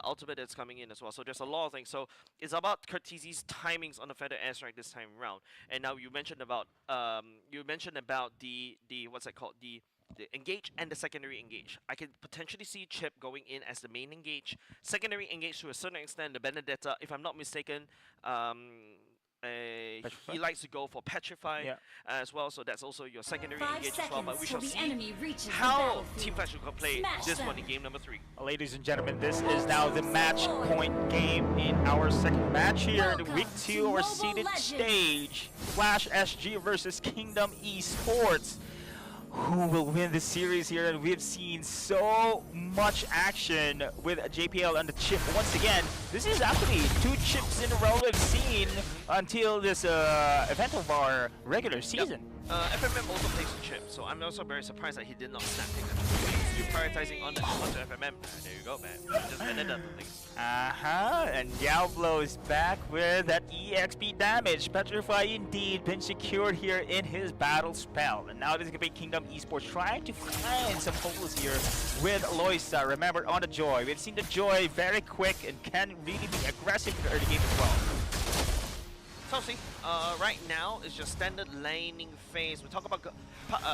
ultimate that's coming in as well. So there's a lot of things. So it's about Cortese's timings on the Feather Airstrike this time around. And now you mentioned about the what's that called, the engage and the secondary engage. I could potentially see Chip going in as the main engage. Secondary engage to a certain extent, the Benedetta, if I'm not mistaken, he likes to go for Petrify as well, so that's also your secondary engage as well. But we shall see how Team Flash will play this one in game number 3. Ladies and gentlemen, this is now the match point game in our second match here in week 2, our seeded stage. Flash SG versus Kingdom Esports. Who will win this series here? And we've seen so much action with JPL on the chip. Once again, this is actually 2 chips in a row we've seen until this event of our regular season. FMM also plays a chip, so I'm also very surprised that he did not snap pick that. You're prioritizing on the FMM. There you go, man. You just ended up with things. And Diablo is back with that EXP damage. Petrify indeed been secured here in his battle spell. And now this is going to be Kingdom Esports trying to find some holes here with Loisa. Remember, on the Joy. We've seen the Joy very quick and can really be aggressive in the early game as well. So see, right now it's just standard laning phase. We talk about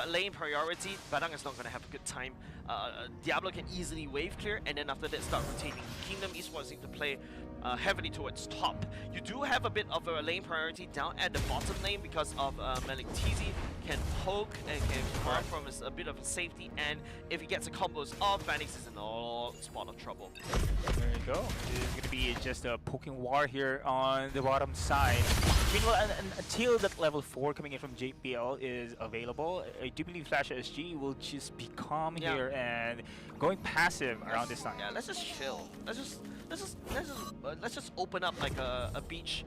lane priority. Badang is not going to have a good time. Diablo can easily wave clear and then after that start rotating. Kingdom Esports need to play heavily towards top. You do have a bit of a lane priority down at the bottom lane because of Malik TZ can poke and can farm from a bit of a safety, and if he gets a combos off, Vanix is in all spot of trouble. There you go. This is going to be just a poking war here on the bottom side. Meanwhile, until that level 4 coming in from JPL is available, I do believe Flash SG will just be calm here and going passive around this time. Yeah, let's just chill. Let's just open up like a beach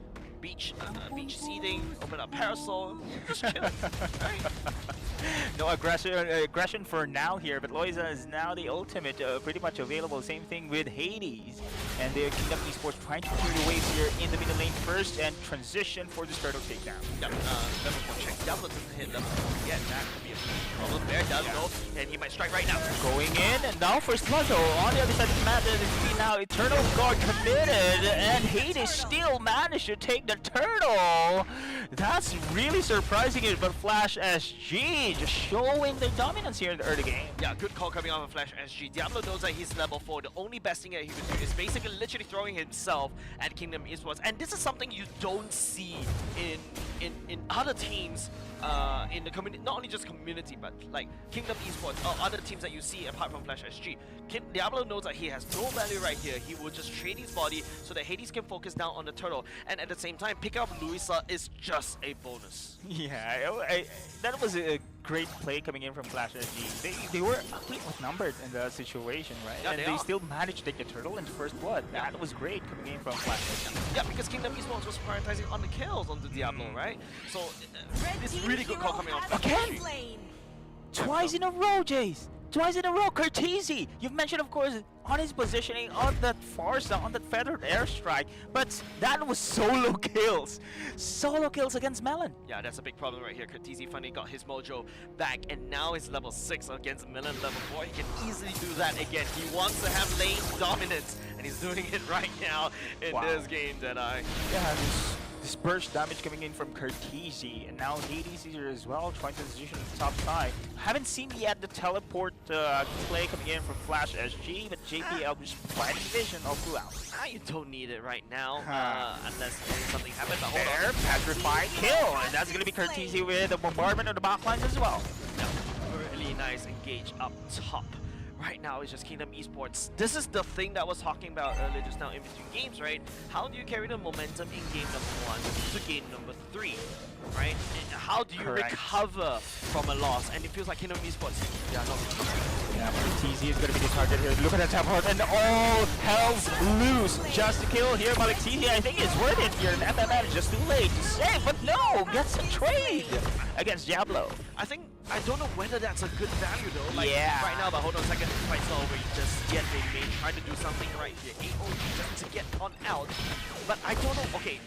seating, open up parasol, just chill. Right? No aggression for now here, but Loisa is now the ultimate, pretty much available. Same thing with Hades. And the Kingdom Esports trying to clear the waves here in the middle lane first and transition for the turtle takedown. Yep, level 4 check. Diablo doesn't hit level 4 yet. That could be a problem. Bear does go, and he might strike right now. Going in, and now for Sluggo on the other side of the map, and now Eternal Guard committed, and Hades still managed to take the turtle. That's really surprising it, but Flash SG just showing the dominance here in the early game. Yeah, good call coming off of Flash SG. Diablo knows that he's level 4. The only best thing that he could do is basically literally throwing himself at Kingdom Esports, and this is something you don't see in other teams in the community, not only just community, but like Kingdom Esports or other teams that you see apart from Flash SG. Diablo knows that he has no value right here. He will just trade his body so that Hades can focus down on the turtle, and at the same time, pick up Luisa is just a bonus. Yeah, that was a great play coming in from Flash SG. They were a bit outnumbered in the situation, right? Yeah, and they still managed to take the turtle in first blood. That was great coming in from Flash SG. Yeah, because Kingdom Esports was prioritizing on the kills on the Diablo, right? So it's really good call coming off. Again! Twice in a row, Jace! Twice in a row, Cortese! You've mentioned, of course, on his positioning on that Farsa, on that feathered airstrike, but that was solo kills. Solo kills against Melon. Yeah, that's a big problem right here. Cortese finally got his mojo back, and now he's level 6 against Melon level 4. He can easily do that again. He wants to have lane dominance, and he's doing it right now in this game, Deadeye. Yeah, this burst damage coming in from Cortese, and now Hades here as well, trying to transition to the top side. Haven't seen yet the teleport play coming in from Flash SG, but JPL just providing vision all throughout. You don't need it right now, unless something happens. But hold there, on. Petrify kill, and that's going to be Cortese with a bombardment of the backlines as well. Yeah, really nice engage up top. Right now, it's just Kingdom Esports. This is the thing that I was talking about earlier just now in between games, right? How do you carry the momentum in game number 1 to game number 3, right? And how do you recover from a loss? And it feels like Kingdom Esports, not Yeah, Cortese is going to be the target here. Look at that teleport, and all hell's loose. Just to kill here, Malik TZ, I think it's worth it here. And FMM is just too late to save, but no, gets a trade against Diablo. I don't know whether that's a good value though. Like right now, but hold on a second, the fight's not over just yet. They may try to do something right here. AOE just to get on out. But I don't know, okay.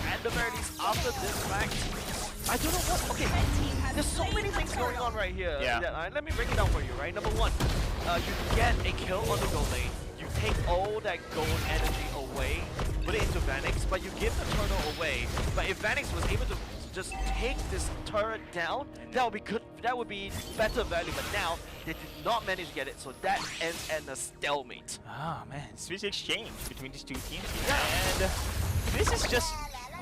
At the very least, after this fact, I don't know what, okay. There's so many things going on right here. Let me break it down for you, right? Number 1, you get a kill on the gold lane. You take all that gold energy away, put it into Vanix, but you give the turtle away. But if Vanix was able to just take this turret down, that would be good. That would be better value. But now they did not manage to get it, so that ends in a stalemate. Oh man, Swiss exchange between these two teams, and this is just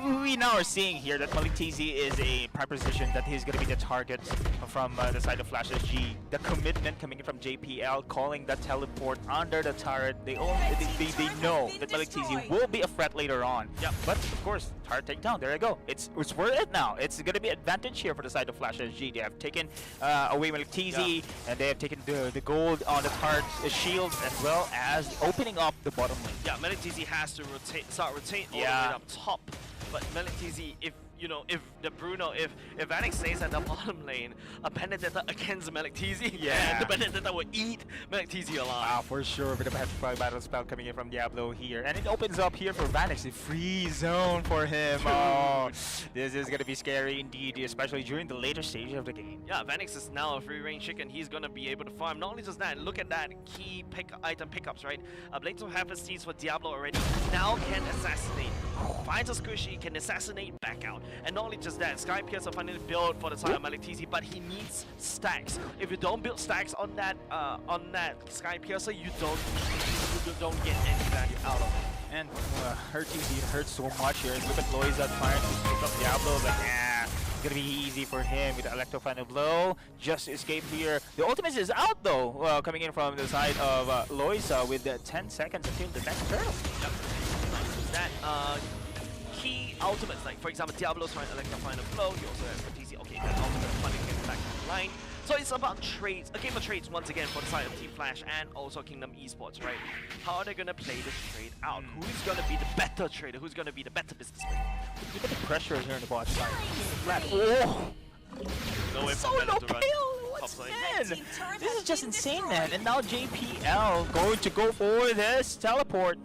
we now are seeing here that Malik TZ is a prime position that he's going to be the target from the side of FLSG. The commitment coming in from JPL, calling that teleport under the turret. They know that Malik TZ will be a threat later on. Yep. But of course, turret takedown. There you go. It's worth it now. It's going to be advantage here for the side of FLSG. They have taken away Malik TZ, and they have taken the gold on the turret shields, as well as opening up the bottom lane. Yeah, Malik TZ has to start rotate all the way up top. But Malik TZ, if Vanek stays at the bottom lane, a Benedetta against Malik TZ, the Benedetta will eat Malik TZ alive. For sure, with a petrify battle spell coming in from Diablo here, and it opens up here for Vanek, a free zone for him. Oh, this is gonna be scary indeed, especially during the later stage of the game. Yeah, Vanix is now a free range chicken. He's gonna be able to farm. Not only just that, look at that key item pickups, right? Blades of Harvest for Diablo already. Now can assassinate. Finds a squishy, can assassinate back out. And not only just that, Sky Piercer finally built for the side of Malik TZ, but he needs stacks. If you don't build stacks on that Sky Piercer, you don't get any value out of it. And her TZ hurts so much here. Look at Loiza trying to pick up Diablo, but it's gonna be easy for him with the Electro Final Blow. Just escape here. The ultimate is out though, coming in from the side of Loiza with 10 seconds until the next turn. Yep. That key ultimates, like for example Diablo's trying Electro Final Blow, he also has TZ. Okay, that ultimate finally gets back to the line. So it's about trades, a game of trades once again for the side of Team Flash and also Kingdom Esports, right? How are they gonna play this trade out? Who's gonna be the better trader? Who's gonna be the better businessman? Look at the pressure here in the bot side. Oh! No way for Venom to run. Once again! This is just insane, man. And now JPL going to go for this teleport.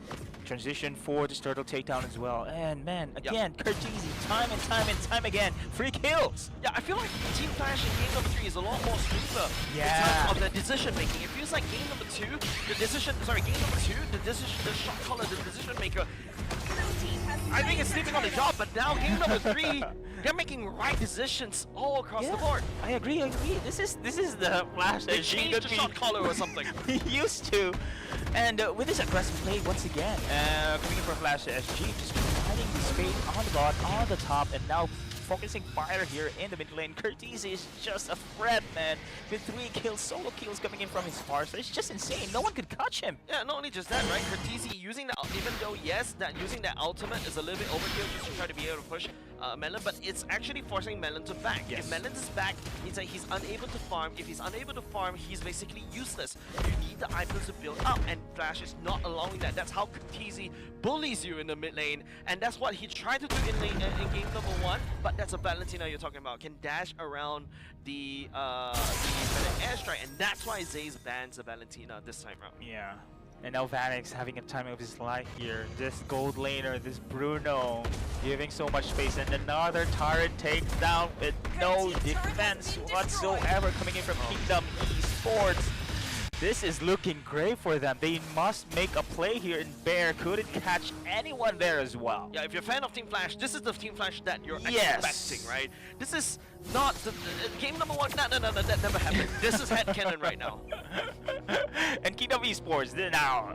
Transition for this turtle takedown as well. And man, again, Kurtizi, time and time again, free kills. Yeah, I feel like Team Flash in game number 3 is a lot more smoother in terms of the decision making. It feels like game number 2, the shot caller, the decision maker, I think it's sleeping on the job, but now game number 3, they're making right decisions all across the board. I agree. This is the Flash they changed the shot caller or something. Used to. And with this aggressive play once again, coming in for FLSG, just providing the space on the bot, on the top, and now focusing fire here in the mid lane. Kurtizi is just a threat, man. With 3 kills, solo kills coming in from his far, so it's just insane. No one could catch him. Yeah, not only just that, right? Kurtizi using that, even though yes, that using that ultimate is a little bit overkill just to try to be able to push Melon, but it's actually forcing Melon to back. Yes. If Melon is back, means that he's unable to farm. If he's unable to farm, he's basically useless. You need the items to build up, and Flash is not allowing that. That's how Kurtizi bullies you in the mid lane, and that's what he tried to do in game number 1. But that's a Valentina you're talking about. Can dash around the airstrike, and that's why Zay's bans the Valentina this time around. Yeah. And now Vanix having a time of his life here. This gold laner, this Bruno, giving so much space, and another turret takes down with no defense whatsoever coming in from Kingdom Esports. This is looking great for them. They must make a play here, and Bear couldn't catch anyone there as well. Yeah, if you're a fan of Team Flash, this is the Team Flash that you're expecting, right? This is not the game number 1. No, that never happened. This is headcanon right now. And Kingdom Esports, now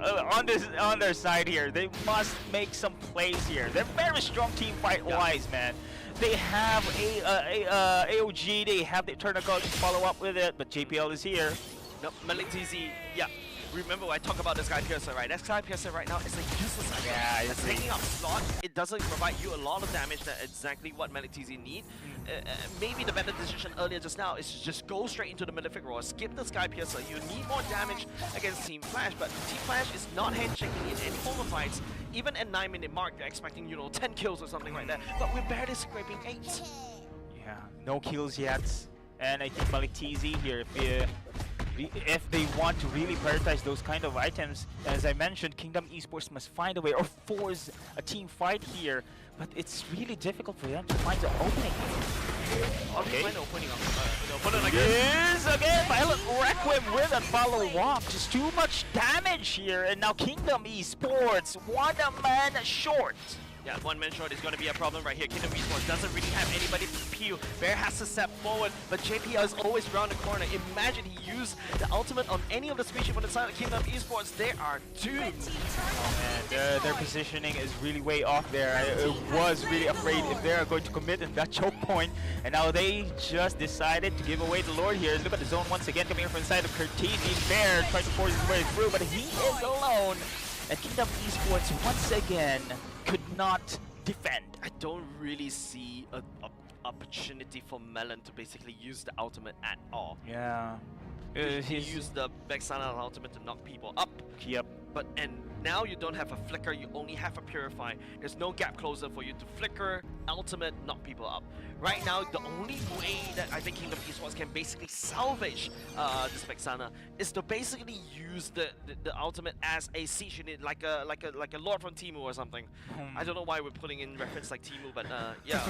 on their side here, they must make some plays here. They're very strong team fight-wise, man. They have AOG, they have the Eternal Guard to follow up with it, but JPL is here. No, Malik TZ, yeah. Remember when I talk about the Sky Piercer, right? That Sky Piercer right now is a useless item. Yeah, it's taking up slot. It doesn't provide you a lot of damage. That's exactly what Malik TZ need. Maybe the better decision earlier just now is to just go straight into the Malefic Roar. Skip the Sky Piercer. You need more damage against Team Flash, but Team Flash is not hand-checking in any form of fights. Even at 9-minute mark, you're expecting, 10 kills or something like that. But we're barely scraping 8. Yeah, no kills yet. And I think Malik TZ here, if they want to really prioritize those kind of items, as I mentioned, Kingdom Esports must find a way or force a team fight here, but it's really difficult for them to find the opening. Okay. Find the opening again. Again, Violet Requiem with a follow-up. Just too much damage here, and now Kingdom Esports, 1 man short. Yeah, one-man short is going to be a problem right here. Kingdom Esports doesn't really have anybody to peel. Bear has to step forward, but JPL is always around the corner. Imagine he used the ultimate on any of the species from the side of Kingdom Esports. They are doomed. Oh man, their positioning is really way off there. I was really afraid if they are going to commit in that choke point, and now they just decided to give away the Lord here. Look at the zone once again coming in from inside of Curtisi. Bear trying to force his way through, but he is alone. And Kingdom Esports once again could not defend. I don't really see an opportunity for Melon to basically use the ultimate at all. Yeah. He used the Vexana ultimate to knock people up. Yep. And now you don't have a flicker, you only have a purify. There's no gap closer for you to flicker, ultimate, knock people up. Right now, the only way that I think Kingdom Esports can basically salvage this Vexana is to basically use the ultimate as a siege unit, like a Lord from Temu or something. I don't know why we're putting in reference like Temu, but yeah.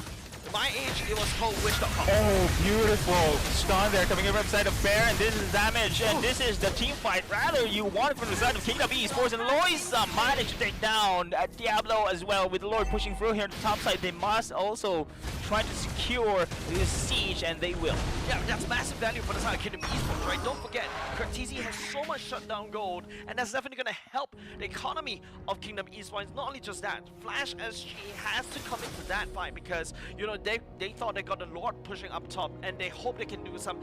In my age, it was called Wish.com. Oh, beautiful stun there coming in from the side of Bear, and this is damage, and this is the team fight. Rather, you want it from the side of Kingdom Esports, and Loisa managed to take down Diablo as well, with the Lord pushing through here on the top side. They must also try to secure this siege, and they will. Yeah, that's massive value for the side of Kingdom Esports, right? Don't forget, Curtisi has so much shutdown gold, and that's definitely going to help the economy of Kingdom Esports. Not only just that, FLSG has to come into that fight because, you know, they thought they got the Lord pushing up top, and they hope they can do some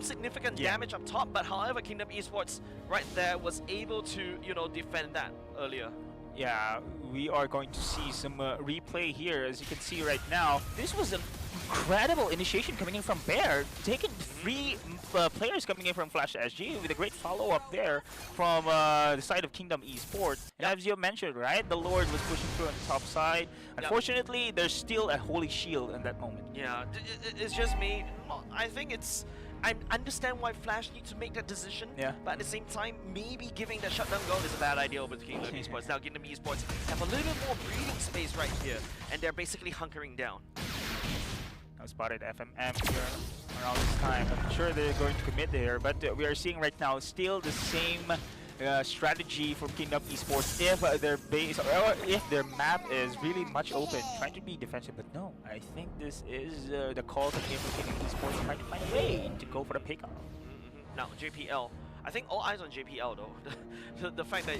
significant damage up top, but however, Kingdom Esports right there was able to, you know, defend that earlier. Yeah, we are going to see some replay here. As you can see right now, this was an incredible initiation coming in from Bear, taking 3 players coming in from FLSG with a great follow-up there from the side of Kingdom Esports. And as you mentioned, right, the Lord was pushing through on the top side. Unfortunately, there's still a holy shield in that moment. Yeah, it's just me. I think it's... I understand why Flash needs to make that decision, but at the same time, maybe giving the shutdown goal is a bad idea over to Kingdom Esports. Now Kingdom Esports have a little bit more breathing space right here, and they're basically hunkering down. I spotted FMM here around this time. I'm sure they're going to commit there, but we are seeing right now still the same strategy from Kingdom Esports. If their base or if their map is really much open, trying to be defensive, but no, I think this is the call coming in from Kingdom Esports, trying to find a way to go for the pickup. Now JPL, I think all eyes on JPL though. The fact that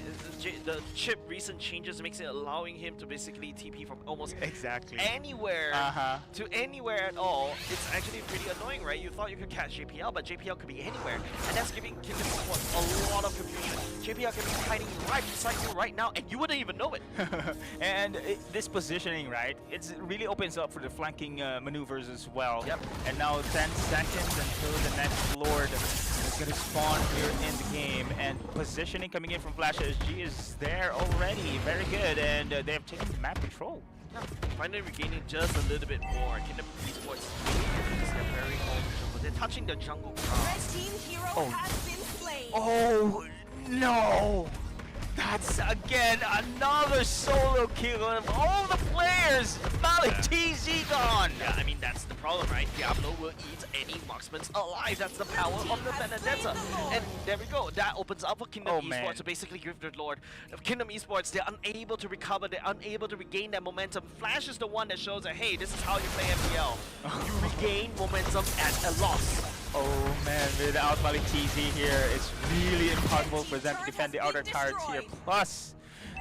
the chip recent changes makes it allowing him to basically TP from almost anywhere to anywhere at all. It's actually pretty annoying, right? You thought you could catch JPL, but JPL could be anywhere, and that's giving Kingdom Esports a lot of confusion. JPL can be hiding right beside you right now, and you wouldn't even know it. And this positioning, right? It really opens up for the flanking maneuvers as well. Yep. And now 10 seconds until the next Lord is going to spawn here in the game, and positioning coming in from FLSG is there already. Very good, and they have taken map control. Finally regaining just a little bit more. Kingdom Esports is their very own jungle. They're touching the jungle. Red team hero has been slain. Oh no! That's again another solo kill of all the players. Malik TZ gone. Yeah, I mean that's the problem, right? Diablo will eat any marksman alive. That's the power of the Benedetta. And there we go. That opens up for Kingdom Esports to basically give the Lord. Kingdom Esports, they're unable to recover. They're unable to regain that momentum. Flash is the one that shows that, hey, this is how you play MPL. You regain momentum at a loss. Oh man, without Malik TZ here, it's really impossible for them to defend the outer turrets here. Plus,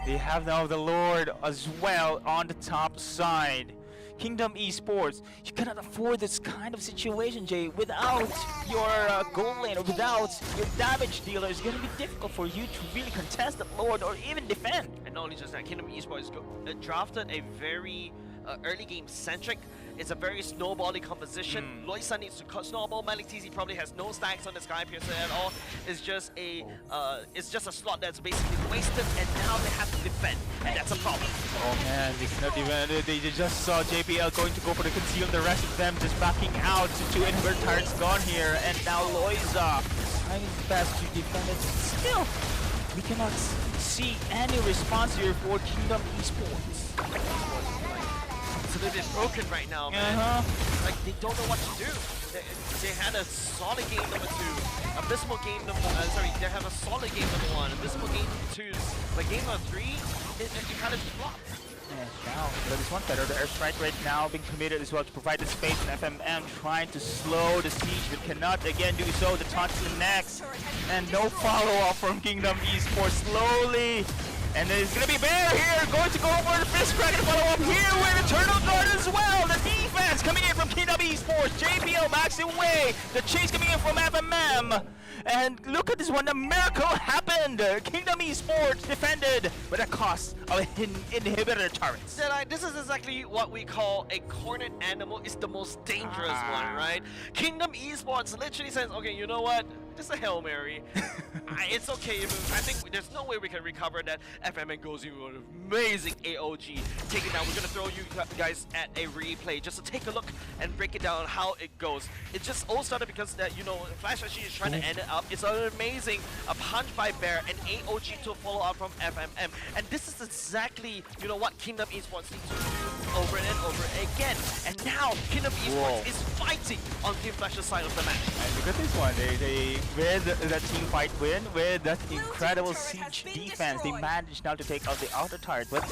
they have now the Lord as well on the top side. Kingdom Esports, you cannot afford this kind of situation, Jay. Without your goal lane or without your damage dealer, it's going to be difficult for you to really contest the Lord or even defend. And not only just that, Kingdom Esports drafted a very early game centric. It's a very snowbally composition. Loisa needs to snowball. Malik TZ probably has no stacks on the Sky Piercer at all. It's just a slot that's basically wasted, and now they have to defend, and that's a problem. Oh man, they cannot even. They just saw JPL going to go for the conceal. The rest of them just backing out. 2 inward turrets gone here, and now Loisa trying his best to defend it. Still, we cannot see any response here for Kingdom Esports. It's a little bit broken right now, man. Like, they don't know what to do. They had a solid game number 2, abysmal game number they have a solid game number 1, abysmal game 2, but game number 3, it kind of just flopped. And now, look at this one better. The airstrike right now being committed as well to provide the space, and FMM trying to slow the siege, but cannot again do so. The taunt connects, and no follow-up from Kingdom Esports slowly. And there's gonna be Bear here, going to go for the fist crack and follow up here with Eternal Guard as well. The defense coming in from Kingdom Esports, JPL maxing away. The chase coming in from FMM. And look at this one, the miracle happened! Kingdom Esports defended with a cost of inhibitor turrets. This is exactly what we call a cornered animal. It's the most dangerous one, right? Kingdom Esports literally says, okay, you know what? Just a Hail Mary. It's okay. I think there's no way we can recover that. FMN goes into an amazing AOG. Take it down. We're going to throw you guys at a replay just to take a look and break it down how it goes. It just all started because that, you know, FLSG is trying to end it up. It's an amazing punch by Bear and AOG to follow up from FMM. And this is exactly, you know, what Kingdom Esports needs to do over and over again. And now Kingdom Esports is fighting on Team Flash's side of the match. And look at this one. They with that team fight win, with that incredible siege defense, they managed now to take out the outer turret. But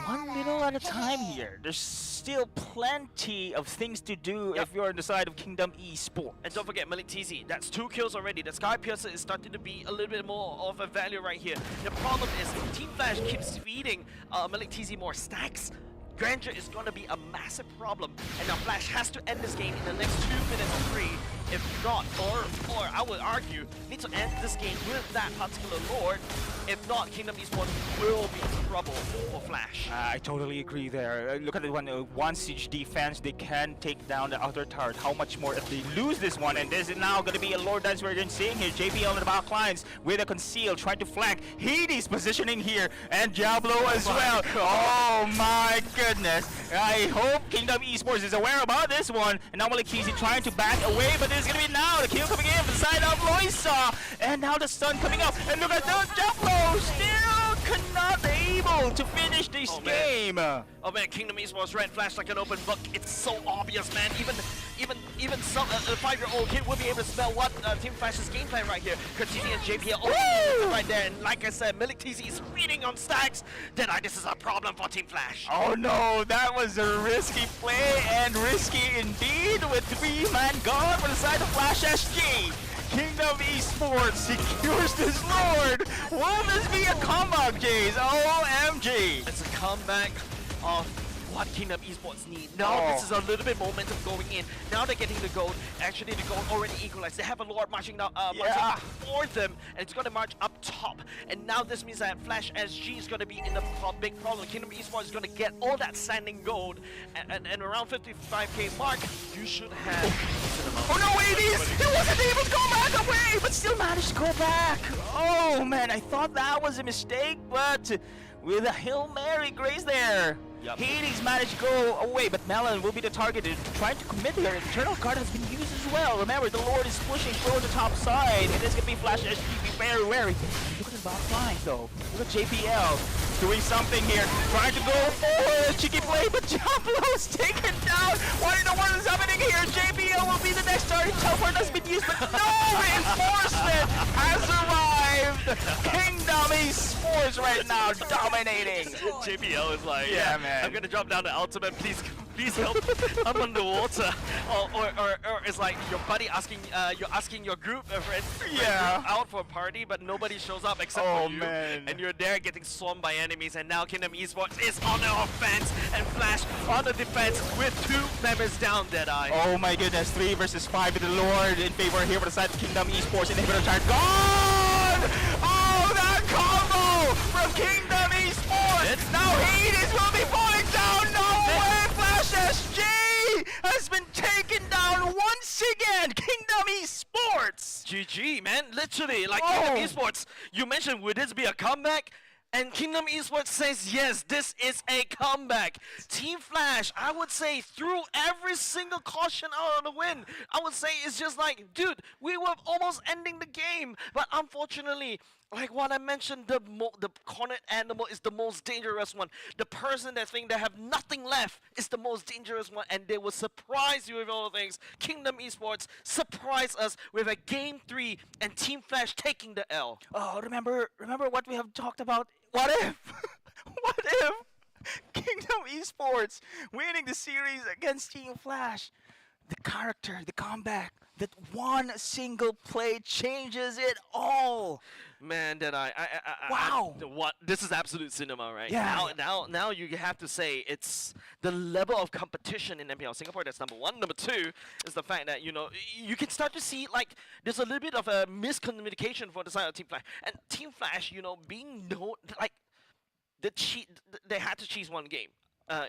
one little at a time here. There's still plenty of things to do if you're on the side of Kingdom Esports. And don't forget Malik TZ, that's 2 kills already. The Sky Piercer is starting to be a little bit more of a value right here. The problem is Team Flash keeps feeding Malik TZ more stacks. Grandeur is going to be a massive problem, and now Flash has to end this game in the next 2 minutes or 3. If not, or I would argue, need to end this game with that particular Lord. If not, Kingdom Esports will be in trouble for Flash. I totally agree there. Look at the one siege defense, they can take down the outer turret. How much more if they lose this one? And this is now going to be a Lord that's we're seeing here. JPL in the back lines with a conceal, trying to flank. Hades positioning here, and Diablo as well. Oh my goodness. I hope Kingdom Esports is aware about this one. And now Malik TZ trying to back away, but there's going to be now the kill coming in from the side of Loisa. And now the stun coming up. And look at the Diablo still cannot able to finish this game. Oh man, Kingdom Esports Red Flash like an open book. It's so obvious, man. Even some a 5-year-old kid will be able to smell what Team Flash's game plan right here. Because TZ and JPL right there. And like I said, Malik TZ is feeding on stacks. Deadeye, this is a problem for Team Flash. Oh no, that was a risky play and risky indeed with 3-man gone for the side of Flash SG. Kingdom Esports secures this Lord. Will this be a comeback, Jays? OMG. It's a comeback of what Kingdom Esports need. Now this is a little bit momentum going in. Now they're getting the gold. Actually, the gold already equalized. They have a Lord marching now, marching for them, and it's going to march up top. And now this means that Flash SG is going to be in the big problem. Kingdom Esports is going to get all that standing gold, and around 55k mark, you should have. Oh no, Hades! He wasn't able to go back away, but still managed to go back. Oh man, I thought that was a mistake, but with a Hail Mary grace there. Hades managed to go away, but Melon will be the target. Trying to commit here. Eternal Guard has been used as well. Remember, the Lord is pushing towards the top side, and it's going to be Flash SG. Be very wary. Look at the back line, though. Look at JPL doing something here. Trying to go for a cheeky play, but Diablo's taken down. What in the world is happening here? JPL will be the next target. Teleport has been used, but no reinforcement has arrived. Kingdom Esports right now dominating. JPL is like, yeah, man. I'm gonna drop down the ultimate, please help. I'm underwater. Or it's like your buddy asking you're asking your group friends out for a party, but nobody shows up except for you. Man. And you're there getting swarmed by enemies, and now Kingdom Esports is on the offense and Flash on the defense with 2 members down, Deadeye. Oh my goodness, 3 versus 5 with the Lord in favor here for the side of Kingdom Esports. Inhibitor charge gone! Oh, that combo from Kingdom Esports! Now Hades will be falling down! No way! Flash SG has been taken down once again! Kingdom Esports! GG, man. Literally, like Kingdom Esports, you mentioned, would this be a comeback? And Kingdom Esports says, yes, this is a comeback. Team Flash, I would say, threw every single caution out on the win. I would say it's just like, dude, we were almost ending the game. But unfortunately, like what I mentioned, the cornered animal is the most dangerous one. The person that think they have nothing left is the most dangerous one, and they will surprise you with all the things. Kingdom Esports surprised us with a Game 3 and Team Flash taking the L. Oh, remember what we have talked about? What if? What if Kingdom Esports winning the series against Team Flash. The character, the comeback, that one single play changes it all. Man, that Wow. What? This is absolute cinema, right? Yeah. Now you have to say it's the level of competition in MPL Singapore. That's number one. Number two is the fact that you can start to see like there's a little bit of a miscommunication for the side of Team Flash, and Team Flash, being known like they had to cheese one game.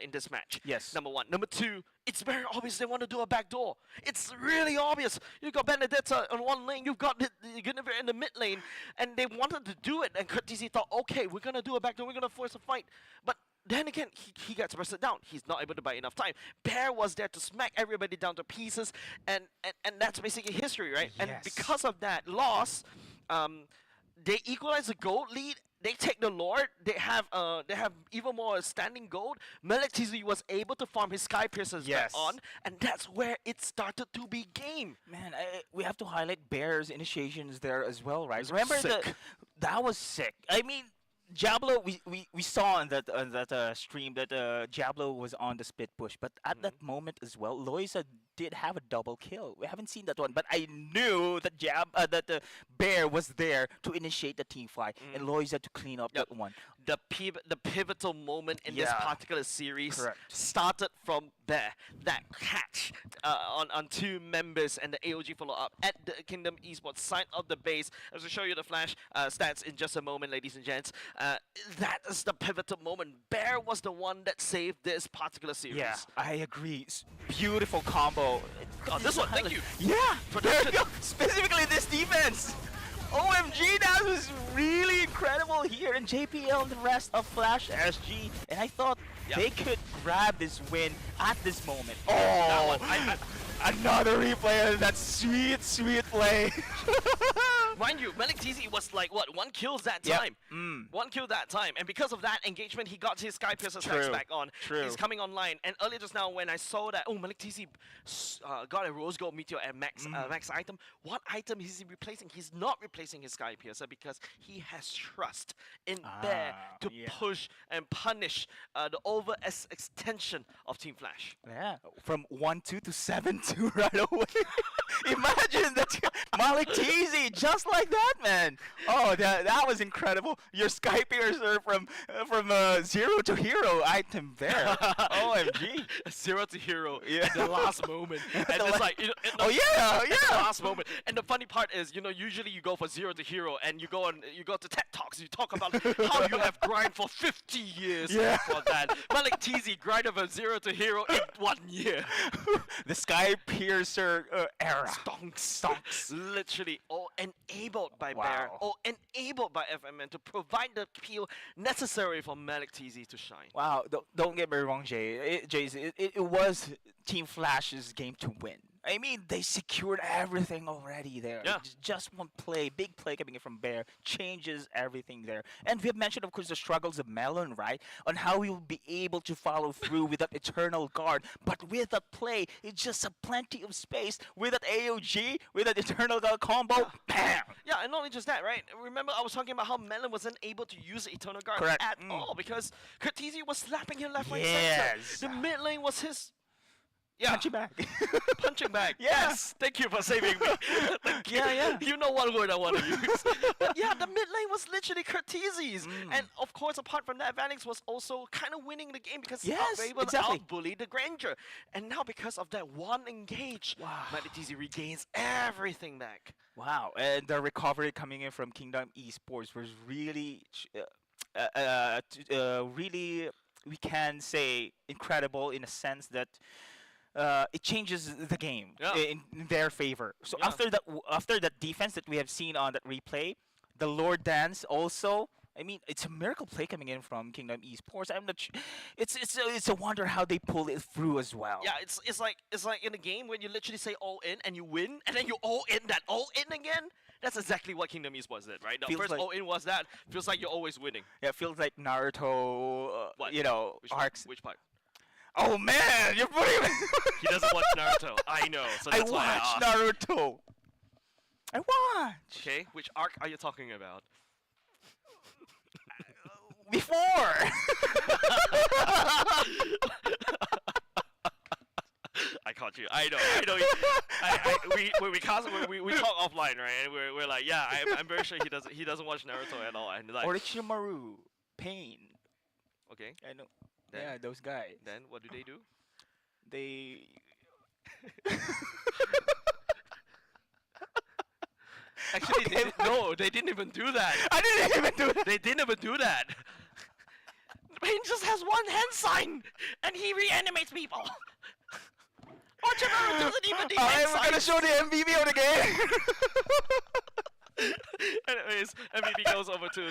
In this match. Yes. Number one. Number two, it's very obvious they want to do a backdoor. It's really obvious. You've got Benedetta on one lane, you've got Guinevere in the mid lane, and they wanted to do it, and Curtisi thought, okay, we're going to do a backdoor, we're going to force a fight. But then again, he gets busted down. He's not able to buy enough time. Bear was there to smack everybody down to pieces, and that's basically history, right? Yes. And because of that loss, they equalize the gold lead. They take the Lord. They have even more standing gold. MLBB was able to farm his Sky Piercers back on, and that's where it started to be game. Man, we have to highlight Bear's initiations there as well, right? Remember that was sick. I mean, Diablo, we saw on that stream that Diablo was on the split push, but at that moment as well, Loisa did have a double kill. We haven't seen that one, but I knew that Bear was there to initiate the team fight, and Loisa to clean up that one. The pivotal moment in this particular series started from there. That catch on two members and the AOG follow-up at the Kingdom Esports side of the base. As we show you the Flash stats in just a moment, ladies and gents. That is the pivotal moment. Bear was the one that saved this particular series. Yeah, I agree. Beautiful combo. Oh, this one, thank you. Yeah, there you go. Specifically this defense. OMG, that was really incredible here in JPL and the rest of Flash SG. And I thought they could grab this win at this moment. Oh, another replay of that sweet, sweet play. Mind you, MLBB was like, what, one kill that time? One kill that time. And because of that engagement, he got his Sky Piercer stacks back on. He's coming online. And earlier just now when I saw that, MLBB got a Rose Gold Meteor at max item. What item is he replacing? He's not replacing his Sky Piercer because he has trust in Bear to push and punish the extension of Team Flash. Yeah, from 1-2 to 7-2 right away. Imagine that Malik Teasy, just like that, man. Oh, that was incredible. Your Sky Piercer from 0 to hero item there. OMG. 0 to hero. Yeah. The last moment. And it's like, the last moment. And the funny part is, usually you go for 0 to hero and you go to TED Talks, you talk about how you have grind for 50 years for that. Malik Teasy grinded from 0 to hero in 1 year. The Sky Piercer era. Stonks. Literally all enabled by Bear, all enabled by FMN to provide the peel necessary for Malik TZ to shine. Wow, don't get me wrong, Jay. It was Team Flash's game to win. I mean, they secured everything already there. Yeah. Just one play, big play coming in from Bear, changes everything there. And we have mentioned, of course, the struggles of Melon, right? On how he will be able to follow through with that Eternal Guard. But with that play, it's just a plenty of space. With that AOG, with that Eternal Guard combo, bam! Yeah, and not only just that, right? Remember, I was talking about how Melon wasn't able to use the Eternal Guard at all because Curtisi was slapping him left, right, center. The mid lane was his... Punching back. Punching back. Yes. Thank you for saving me. You know what word I want to use. But yeah, the mid lane was literally Curtisi's. And of course, apart from that, Vanix was also kind of winning the game because he was able to out-bully the Granger. And now because of that one engage, Curtisi regains everything back. Wow. And the recovery coming in from Kingdom Esports was really, really, we can say, incredible in a sense that it changes the game in their favor. So after that defense that we have seen on that replay, the Lord Dance also. I mean, it's a miracle play coming in from Kingdom Esports. I'm not. It's a wonder how they pull it through as well. Yeah, it's like in a game when you literally say all in and you win, and then you all in again. That's exactly what Kingdom Esports did, right? The Feels first like, all in was that. Feels like you're always winning. Yeah, it feels like Naruto. Arcs. Which part? Oh man, you're putting. He doesn't watch Naruto. I know. So that's I why watch Naruto. I watch. Okay, which arc are you talking about? before. I caught you. I know. We talk offline, right? And we're like, yeah, I'm very sure he doesn't watch Naruto at all. And like, Orochimaru, Pain. Okay. I know. Then, yeah, those guys. Then what do they do? They. Actually, they didn't even do that. I didn't even do that. They didn't even do that. Pain just has one hand sign, and he reanimates people. Orochimaru doesn't even need hand I'm gonna signs. show the MVB of the game. Anyways, MVP goes over to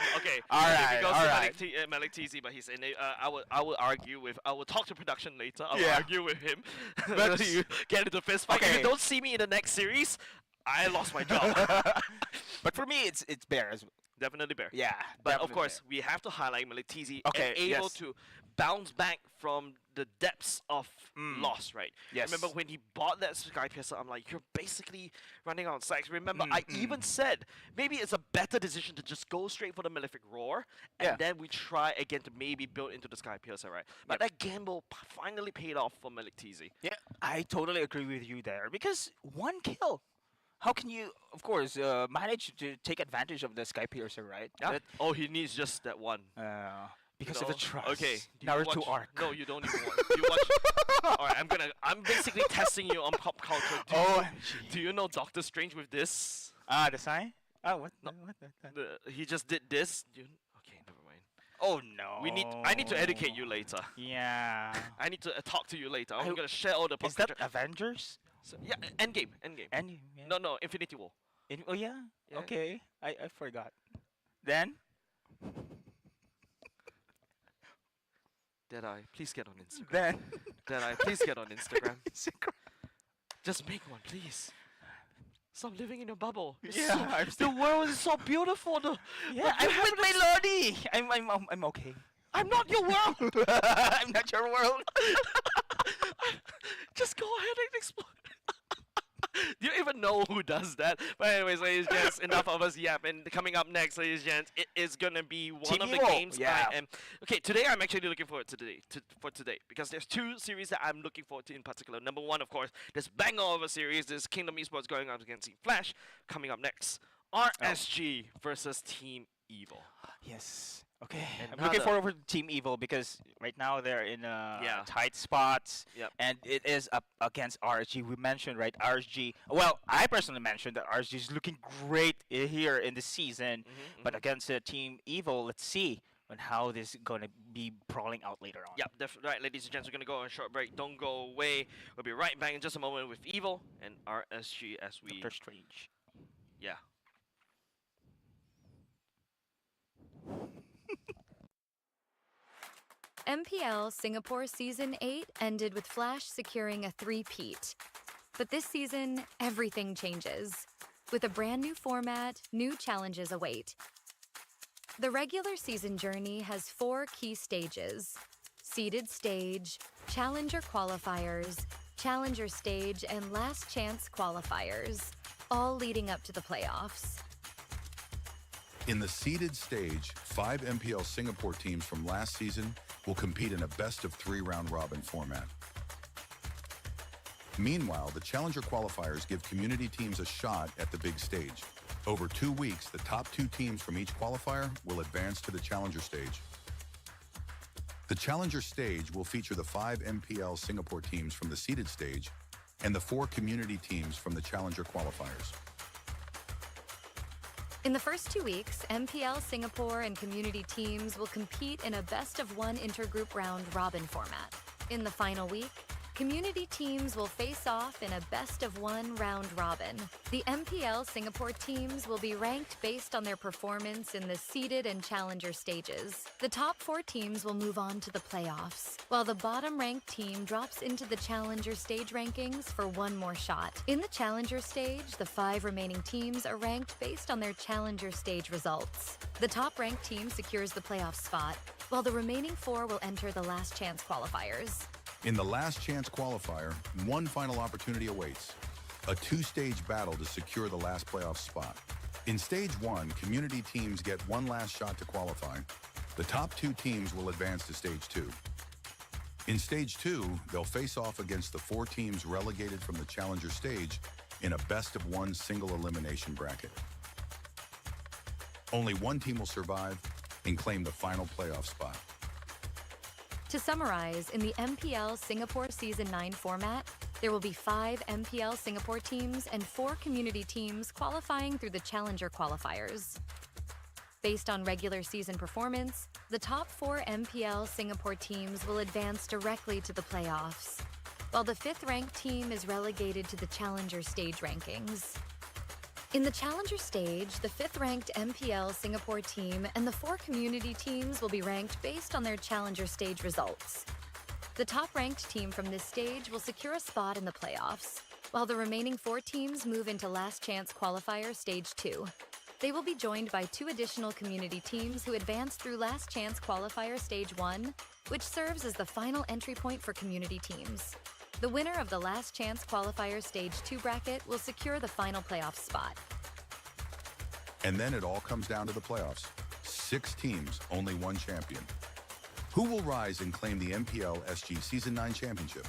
All right, MVP goes all to right. Malik TZ, but he's in it. I will talk to production later. I will Yeah. argue with him. But- You get into fist fight. If Okay. you don't see me in the next series, I lost my job. But for me, it's Bear as well. Definitely Bear. Yeah. But of definitely course, Bear. we have to highlight Malik TZ Okay, and able yes. to bounce back from the depths of loss, right? Yes. Remember when he bought that Sky Piercer, I'm like, you're basically running out of stacks. Remember, Mm, I even said maybe it's a better decision to just go straight for the Malefic Roar, and Yeah. then we try again to maybe build into the Sky Piercer, right? But that gamble finally paid off for Malik TZ. Yeah, I totally agree with you there because one kill. How can you, of course, manage to take advantage of the Sky Piercer, right? Yeah. Oh, he needs just that one. Because You of the know? trust. Okay. do you Naruto watch- arc. No, you don't even watch. You watch. All right, I'm basically testing you on pop culture. Do you know Doctor Strange with this? The sign? Oh, what? No. What? He just did this. Okay, never mind. Oh no. I need to educate you later. Yeah. I need to talk to you later. I'm gonna share all the pop Is that culture. Avengers? Yeah, Endgame. And yeah. No, Infinity War. Oh yeah? Yeah. Okay. I forgot. Then? Deadeye, please get on Instagram. Then? Deadeye, please get on Instagram. Just make one, please. Stop living in your bubble. It's Yeah, so- the world is so beautiful. Yeah, I'm with my lordy. I'm okay. I'm not your world. I'm not your world. Just go ahead and explore. Do you even know who does that? But anyways, ladies and gents, enough of us yapping. Coming up next, ladies and gents, it is gonna be one Team of the Evo, games yeah. I am. Okay, today I'm actually looking forward to today because there's two series that I'm looking forward to in particular. Number one, of course, this banger of a series, this Kingdom Esports going up against Team Flash. Coming up next, RSG versus Team Evil. Yes. Okay. I'm Another- looking forward to Team Evil because right now they're in Yeah. tight spots. Yep. And it is up against RSG. We mentioned, right, RSG. Well, I personally mentioned that RSG is looking great here in the season. But against Team Evil, let's see on how this is going to be brawling out later on. Yep, right, ladies and gents, we're gonna go on a short break. Don't go away. We'll be right back in just a moment with Evil and RSG as we. Doctor Strange. Yeah. MPL Singapore Season 8 ended with Flash securing a three-peat. But this season, everything changes. With a brand new format, new challenges await. The regular season journey has 4 key stages: seeded stage, challenger qualifiers, challenger stage, and last chance qualifiers, all leading up to the playoffs. In the seeded stage, 5 MPL Singapore teams from last season will compete in a best-of-3 round-robin format. Meanwhile, the Challenger qualifiers give community teams a shot at the big stage. Over 2 weeks, the top 2 teams from each qualifier will advance to the Challenger stage. The Challenger stage will feature the 5 MPL Singapore teams from the seeded stage and the 4 community teams from the Challenger qualifiers. In the first 2 weeks, MPL Singapore and community teams will compete in a best-of-1 intergroup round-robin format. In the final week, community teams will face off in a best-of-1 round-robin. The MPL Singapore teams will be ranked based on their performance in the seeded and challenger stages. The top 4 teams will move on to the playoffs, while the bottom-ranked team drops into the challenger stage rankings for one more shot. In the challenger stage, the 5 remaining teams are ranked based on their challenger stage results. The top-ranked team secures the playoff spot, while the remaining 4 will enter the last chance qualifiers. In the last chance qualifier, one final opportunity awaits: a 2-stage battle to secure the last playoff spot. In stage 1, community teams get one last shot to qualify. The The top 2 teams will advance to Stage 2. In Stage 2, they'll face off against the 4 teams relegated from the Challenger stage in a best-of-1 single elimination bracket. Only one team will survive and claim the final playoff spot. To summarize, in the MPL Singapore Season 9 format, there will be 5 MPL Singapore teams and 4 community teams qualifying through the Challenger Qualifiers. Based on regular season performance, the top 4 MPL Singapore teams will advance directly to the playoffs, while the 5th-ranked team is relegated to the Challenger stage rankings. In the Challenger stage, the 5th-ranked MPL Singapore team and the 4 community teams will be ranked based on their Challenger stage results. The top-ranked team from this stage will secure a spot in the playoffs, while the remaining 4 teams move into Last Chance Qualifier Stage 2. They will be joined by 2 additional community teams who advance through Last Chance Qualifier Stage 1, which serves as the final entry point for community teams. The winner of the Last Chance Qualifier Stage 2 bracket will secure the final playoff spot. And then it all comes down to the playoffs. 6 teams, only 1 champion. Who will rise and claim the MPL SG Season 9 championship?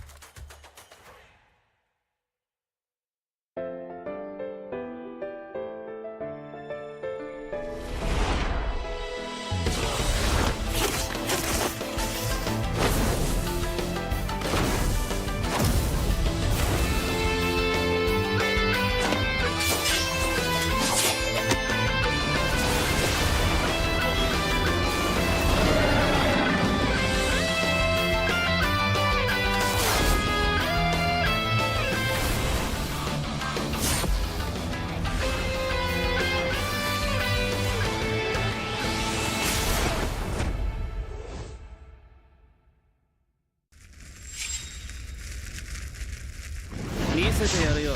見せてやるよ。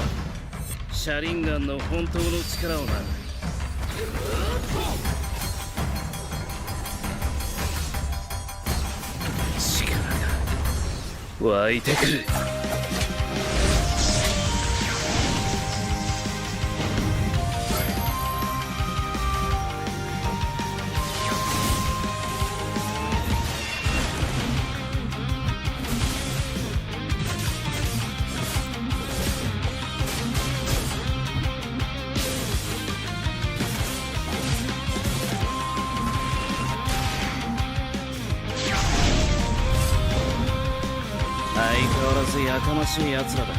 シャリンガンの本当の力をな。力が湧いてくる。相変わらずやかましい奴らだ。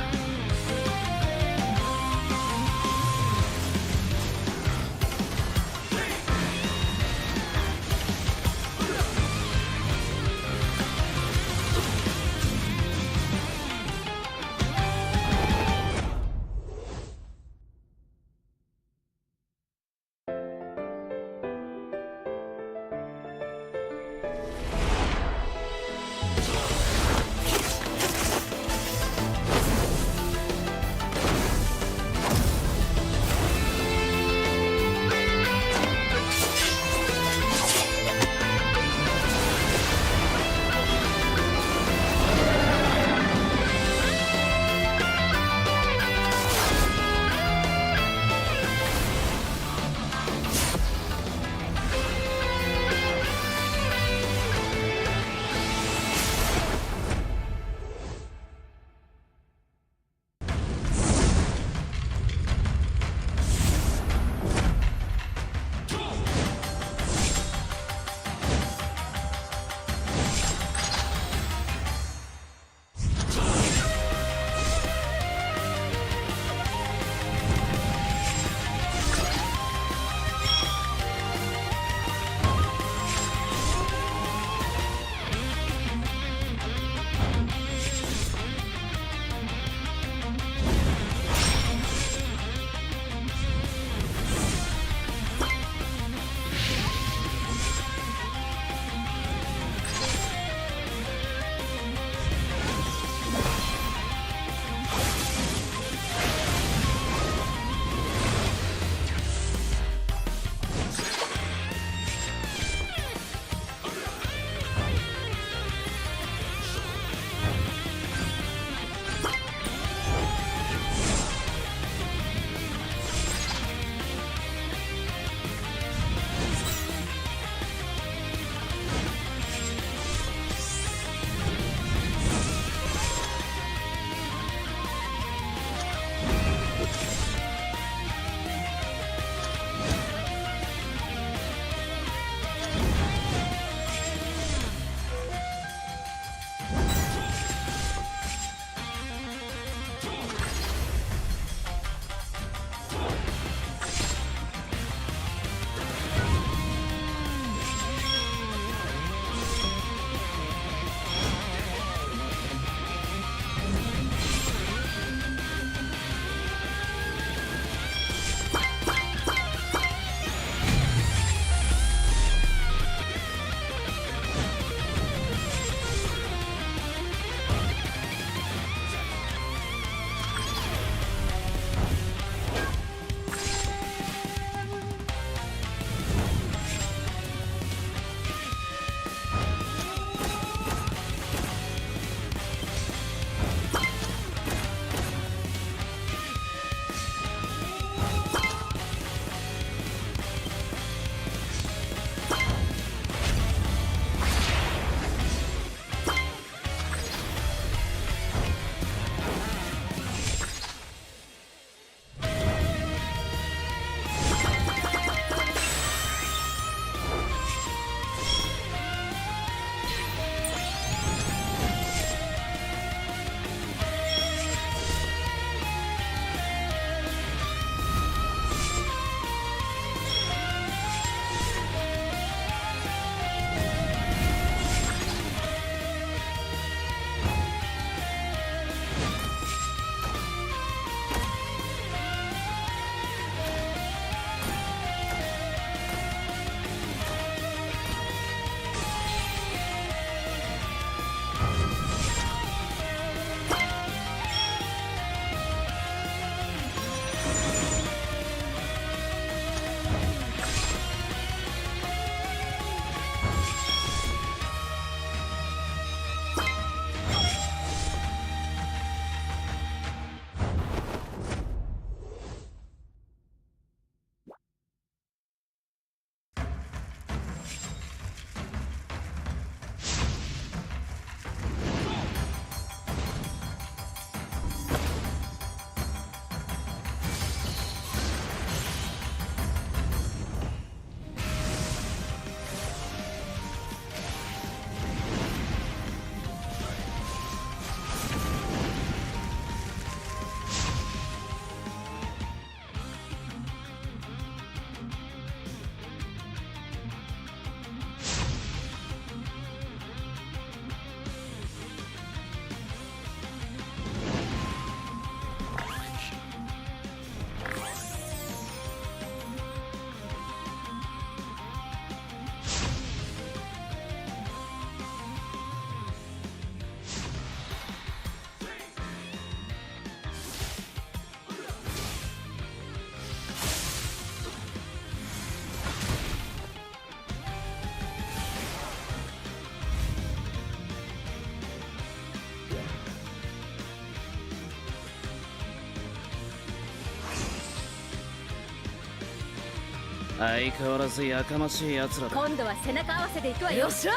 相変わらずやかましい奴らだ。今度は背中合わせでいくわよ。よっしゃ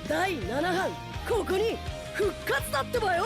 第7班ここに復活だってばよ。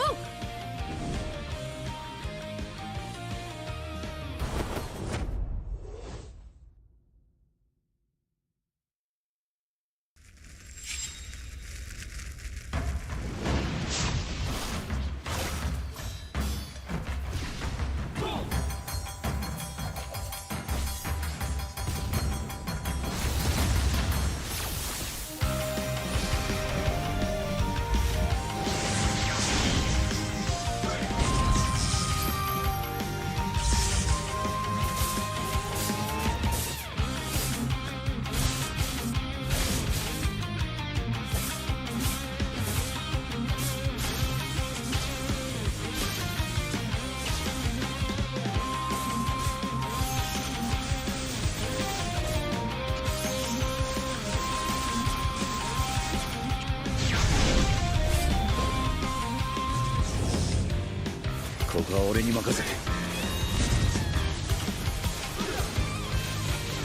ここは俺に任せて。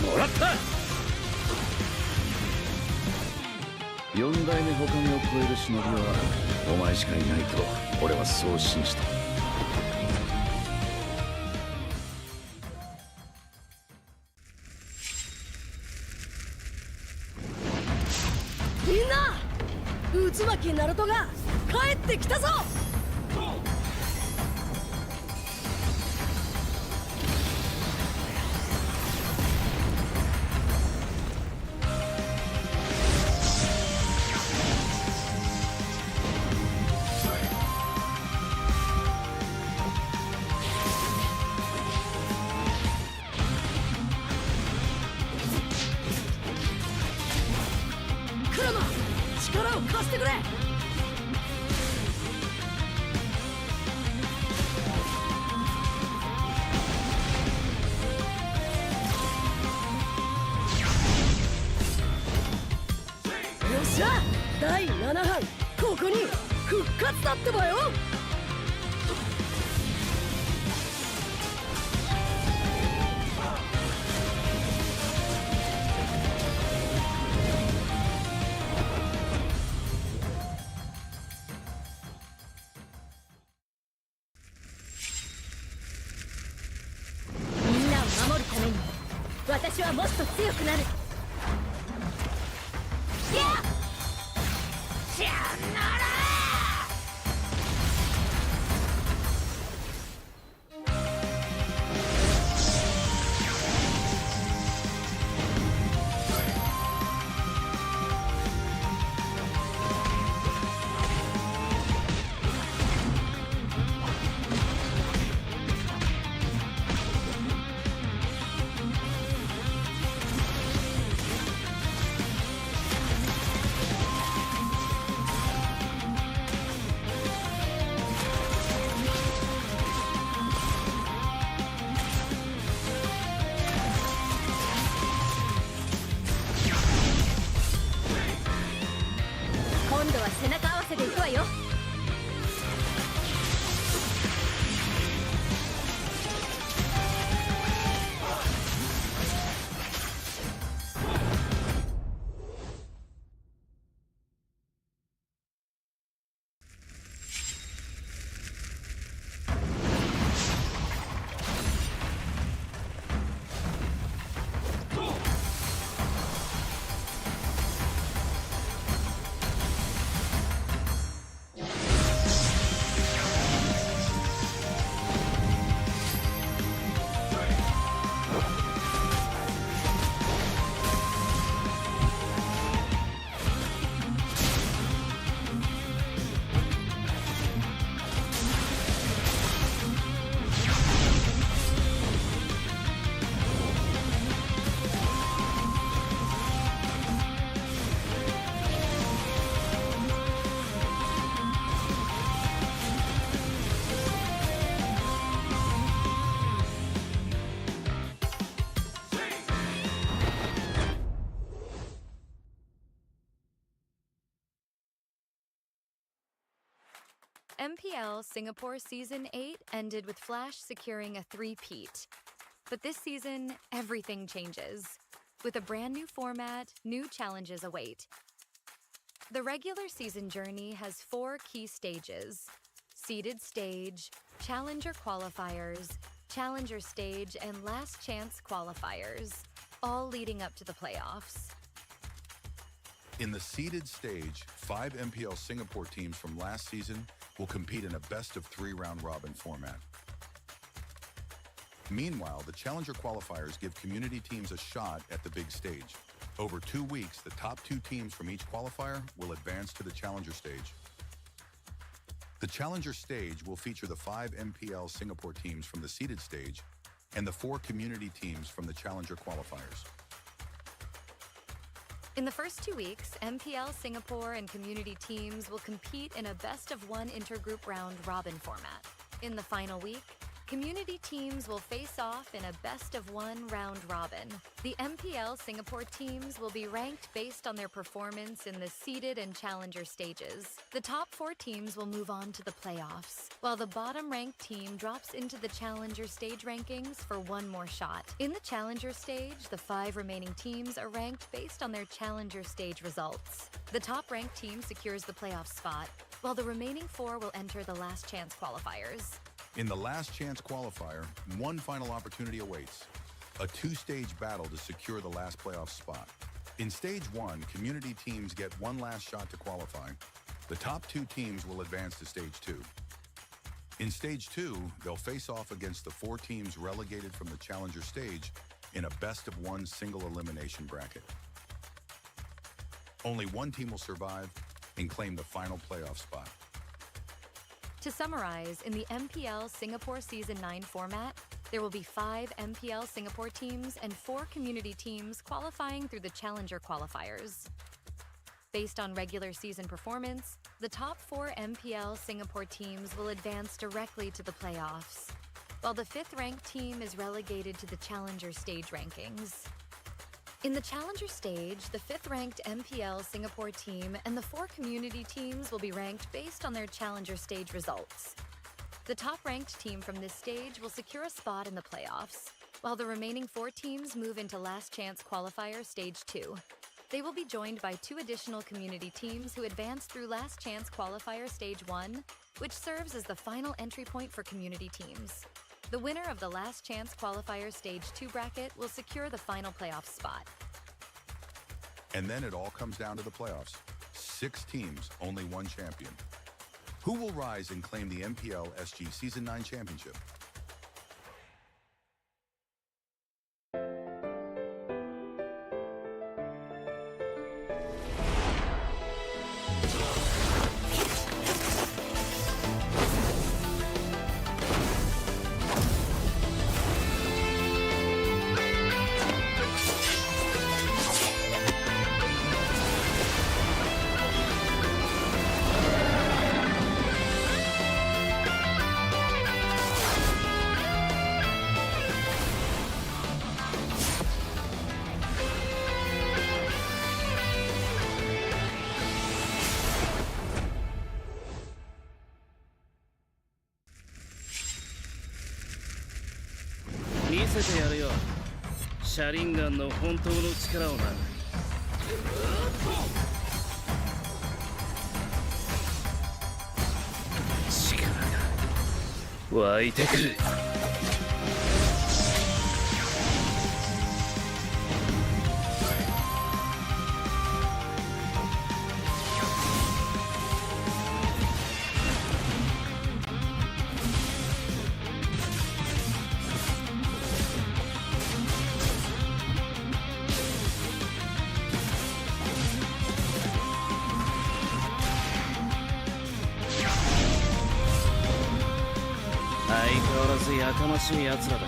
もらった。4代目他目を超える忍びはお前しかいないと俺はそう信じた。みんな渦巻きナルトが帰ってきたぞ。クラマ力を貸してくれ。よっしゃ第7班ここに復活だってばよ。みんなを守るために私はもっと強くなる。やっしゃなら今度は背中合わせでいくわよ。MPL Singapore Season 8 ended with Flash securing a three-peat. But this season, everything changes. With a brand new format, new challenges await. The regular season journey has 4 key stages: seeded stage, challenger qualifiers, challenger stage, and last chance qualifiers, all leading up to the playoffs. In the seeded stage, 5 MPL Singapore teams from last season will compete in a best-of-3 round-robin format. Meanwhile, the challenger qualifiers give community teams a shot at the big stage. Over 2 weeks, the top 2 teams from each qualifier will advance to the challenger stage. The challenger stage will feature the 5 MPL Singapore teams from the seeded stage and the 4 community teams from the challenger qualifiers. In the first 2 weeks, MPL Singapore and community teams will compete in a best-of-1 intergroup round-robin format. In the final week, community teams will face off in a best-of-1 round-robin. The MPL Singapore teams will be ranked based on their performance in the seeded and challenger stages. The top 4 teams will move on to the playoffs, while the bottom-ranked team drops into the challenger stage rankings for one more shot. In the challenger stage, the 5 remaining teams are ranked based on their challenger stage results. The top-ranked team secures the playoff spot, while the remaining 4 will enter the last chance qualifiers. In the last chance qualifier, one final opportunity awaits: a 2-stage battle to secure the last playoff spot. In stage 1, community teams get one last shot to qualify. The top 2 teams will advance to stage 2. In stage 2, they'll face off against the 4 teams relegated from the challenger stage in a best-of-1 single elimination bracket. Only one team will survive and claim the final playoff spot. To summarize, in the MPL Singapore Season 9 format, there will be 5 MPL Singapore teams and 4 community teams qualifying through the challenger qualifiers. Based on regular season performance, the top 4 MPL Singapore teams will advance directly to the playoffs, while the 5th-ranked team is relegated to the challenger stage rankings. In the challenger stage, the 5th-ranked MPL Singapore team and the 4 community teams will be ranked based on their challenger stage results. The top-ranked team from this stage will secure a spot in the playoffs, while the remaining 4 teams move into last chance qualifier stage 2. They will be joined by 2 additional community teams who advance through last chance qualifier stage 1, which serves as the final entry point for community teams. The winner of the last chance qualifier stage 2 bracket will secure the final playoff spot. And then it all comes down to the playoffs. 6 teams, only one champion. Who will rise and claim the FLSG Season 9 championship?見せてやるよ、シャリンガンの本当の力をな。力が湧いてくる。相変わらずやかましい奴らだ。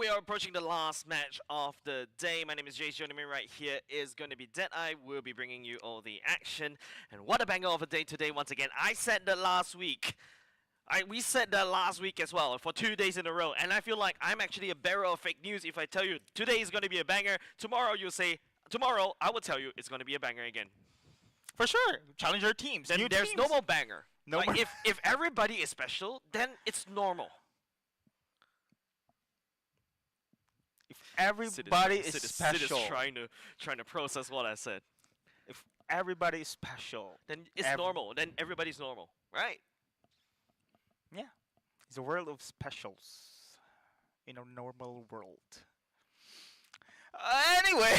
we are approaching the last match of the day. My name is Jay. Joining me right here is going to be Deadeye. We'll be bringing you all the action. And what a banger of a day today once again. I said that last week. We said that last week as well, for 2 days in a row. And I feel like I'm actually a bearer of fake news if I tell you today is going to be a banger. Tomorrow I will tell you it's going to be a banger again. For sure. Challenger teams. Then there's teams. no more banger. No like more. If everybody is special, then it's normal. If everybody is special. Sid is trying to process what I said. If everybody is special, then it's normal. Then everybody's normal, right? Yeah. It's a world of specials in a normal world. Anyway.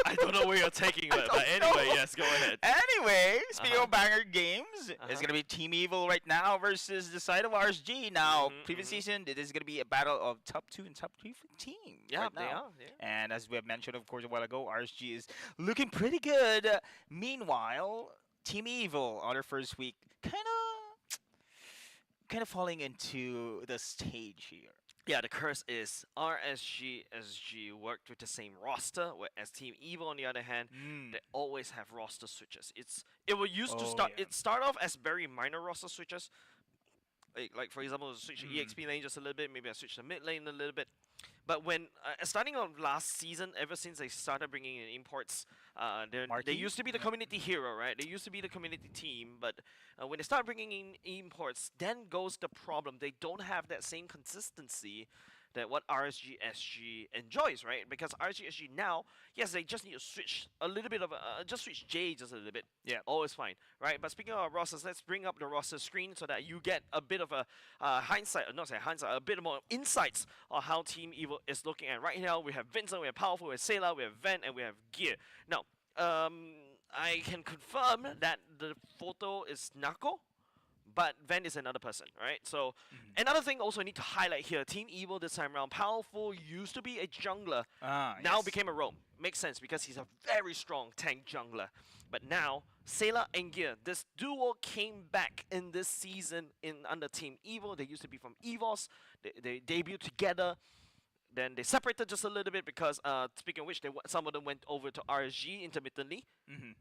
I don't know where you're taking it, but anyway, yes, go ahead. Anyway, speaking of banger games, it's going to be Team Evil right now versus the side of RSG. Now, previous season, it is going to be a battle of top 2 and top 3 teams. Yeah, right they now. are. Yeah. And as we have mentioned, of course, a while ago, RSG is looking pretty good. Meanwhile, Team Evil on their first week, kind of falling into the stage here. Yeah, the curse is RSG SG worked with the same roster, whereas Team Evil on the other hand, they always have roster switches. It start off as very minor roster switches. Like for example, switch the EXP lane just a little bit, maybe I switch the mid lane a little bit. But when starting on last season, ever since they started bringing in imports, they used to be the community hero, right? They used to be the community team, but when they start bringing in imports, then goes the problem. They don't have that same consistency that what RSG SG enjoys, right? Because RSG SG now, yes, they just need to switch a little bit of just switch J just a little bit. Yeah, always fine, right? But speaking of rosters, let's bring up the roster screen so that you get a bit of a a bit more insights on how Team Evil is looking at. Right now, we have Vincent, we have Powerful, we have Sayla, we have Ven, and we have Gear. Now, I can confirm that the photo is Nako, but Ven is another person, right? So, another thing also I need to highlight here, Team Evil this time around, Powerful used to be a jungler, now became a roam. Makes sense because he's a very strong tank jungler. But now, Sayla and Gear, this duo came back in this season under Team Evil. They used to be from EVOS, they debuted together. Then they separated just a little bit because, speaking of which, some of them went over to RSG intermittently.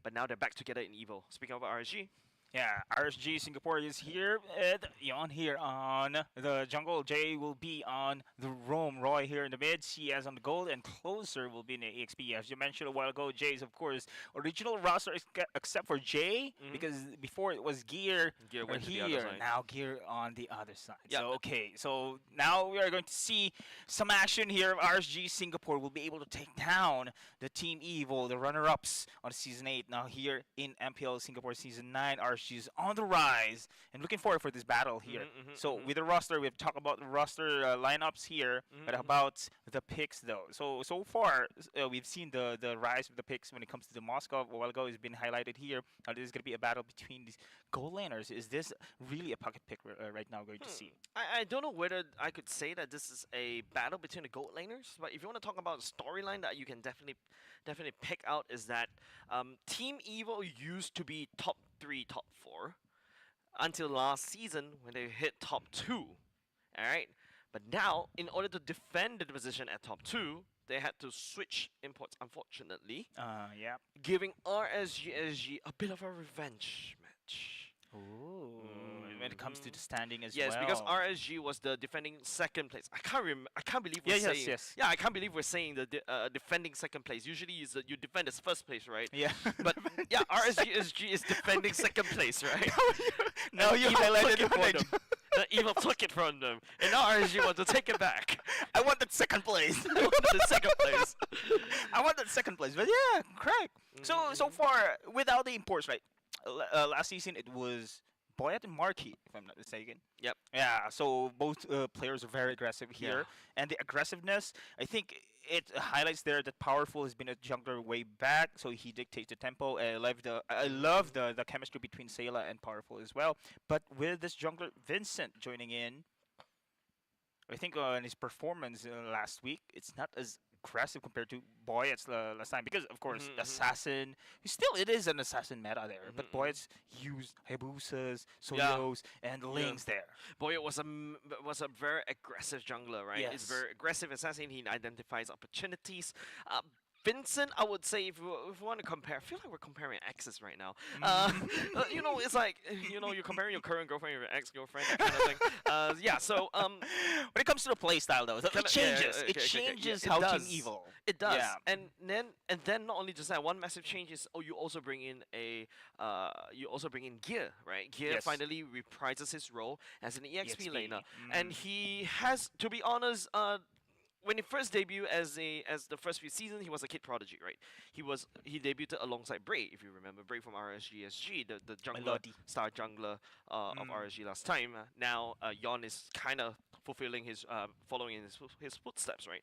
But now they're back together in Evil. Speaking of RSG. Yeah, RSG Singapore is here. Here on the jungle. Jay will be on the roam. Roy here in the mid. CS on the gold. And Closer will be in the EXP. As you mentioned a while ago, Jay's, of course, original roster except for Jay. Because before it was Gear went here. To the other side. Now Gear on the other side. Yep. So, okay. So now we are going to see some action here. RSG Singapore will be able to take down the Team Evil, the runner-ups on Season 8. Now here in MPL Singapore Season 9, RSG is on the rise and looking forward for this battle here. So with the roster, we've talked about the roster lineups here, but about the picks though. So far, we've seen the rise of the picks when it comes to the Moscow. A while ago, it's been highlighted here. This is going to be a battle between these gold laners. Is this really a pocket pick right now going to see? I don't know whether I could say that this is a battle between the gold laners, but if you want to talk about a storyline that you can definitely pick out is that Team Evil used to be top 3, top 4 until last season when they hit top 2. Alright? But now, in order to defend the position at top 2, they had to switch imports, unfortunately. Yeah. Giving RSG a bit of a revenge match. Ooh. When it comes to the standing as well. Yes, because RSG was the defending second place. I can't believe we're saying. Yes. Yeah, I can't believe we're saying the defending second place. Usually, you defend as first place, right? Yeah. But yeah, RSG is defending second place, right? Now you highlighted it for them. The Evil took it from them, and now RSG wants to take it back. I want that second place. I want the second place. I want that second place. But yeah, correct. So far, without the imports, right? Last season it was Boyat and Marquis, if I'm not mistaken. Yep. Yeah, so both players are very aggressive here. And the aggressiveness, I think it highlights there that Powerful has been a jungler way back, so he dictates the tempo. I love the chemistry between Sayla and Powerful as well. But with this jungler, Vincent, joining in, I think in his performance last week, it's not as aggressive compared to Boyet's last time because, of course, Assassin. It is an Assassin meta there, but Boyet's used Hayabusas, Soyos, and Lings there. Boyet was a very aggressive jungler, right? Yes. He's very aggressive assassin. He identifies opportunities. Vincent, I would say, if we want to compare, I feel like we're comparing exes right now. It's like, you're comparing your current girlfriend with your ex-girlfriend, that kind of thing. Yeah, so... when it comes to the playstyle, though, it changes. It changes how Team Evil. It does. Yeah. And then not only just that, one massive change is, you also bring in Gear, right? Gear finally reprises his role as an EXP laner. And he has, to be honest... when he first debuted as the first few seasons, he was a kid prodigy, right? He debuted alongside Bray, if you remember, Bray from RSG, the jungler, star jungler of RSG last time. Now Yon is kind of following in his footsteps, right?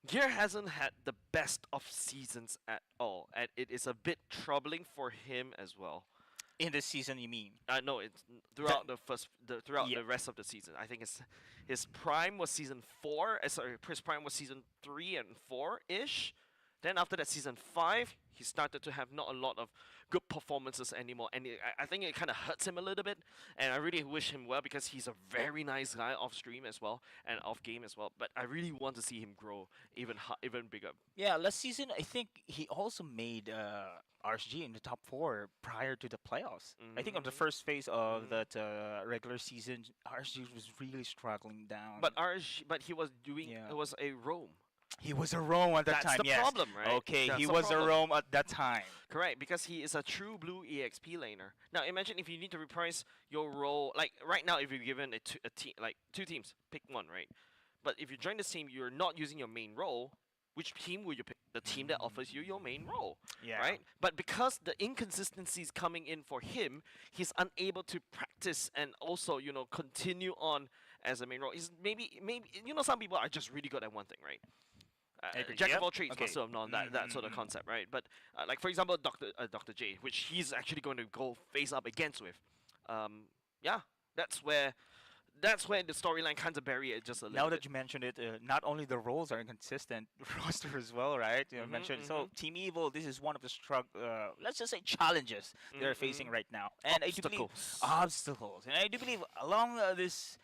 Gear hasn't had the best of seasons at all, and it is a bit troubling for him as well. In this season, you mean? No, it's throughout the rest of the season. I think his prime was season 4. His prime was season 3 and 4-ish. Then after that, season 5, he started to have not a lot of good performances anymore, and I think it kind of hurts him a little bit. And I really wish him well because he's a very nice guy off stream as well and off game as well. But I really want to see him grow even bigger. Yeah, last season I think he also made RSG in the top 4 prior to the playoffs. I think on the first phase of that regular season, RSG was really struggling down. But he was doing it was a roam. He was a roam at that time. That's the problem, right? Okay, he was a roam at that time. Correct, because he is a true blue EXP laner. Now imagine if you need to reprise your role, like right now, if you're given a team, like 2 teams, pick one, right? But if you join this team, you're not using your main role. Which team will you pick? The team that offers you your main role, right? But because the inconsistencies coming in for him, he's unable to practice and also, continue on as a main role. Maybe some people are just really good at one thing, right? Jack of all trades, master of none, that sort of concept, right? But like for example, Dr. J, which he's actually going to go face up against with. That's where the storyline kind of bury it just a little bit. Now that you mentioned it, not only the roles are inconsistent, roster as well, right? You mentioned so Team Evil. This is one of the let's just say challenges they're facing right now, and obstacles. And I do believe along this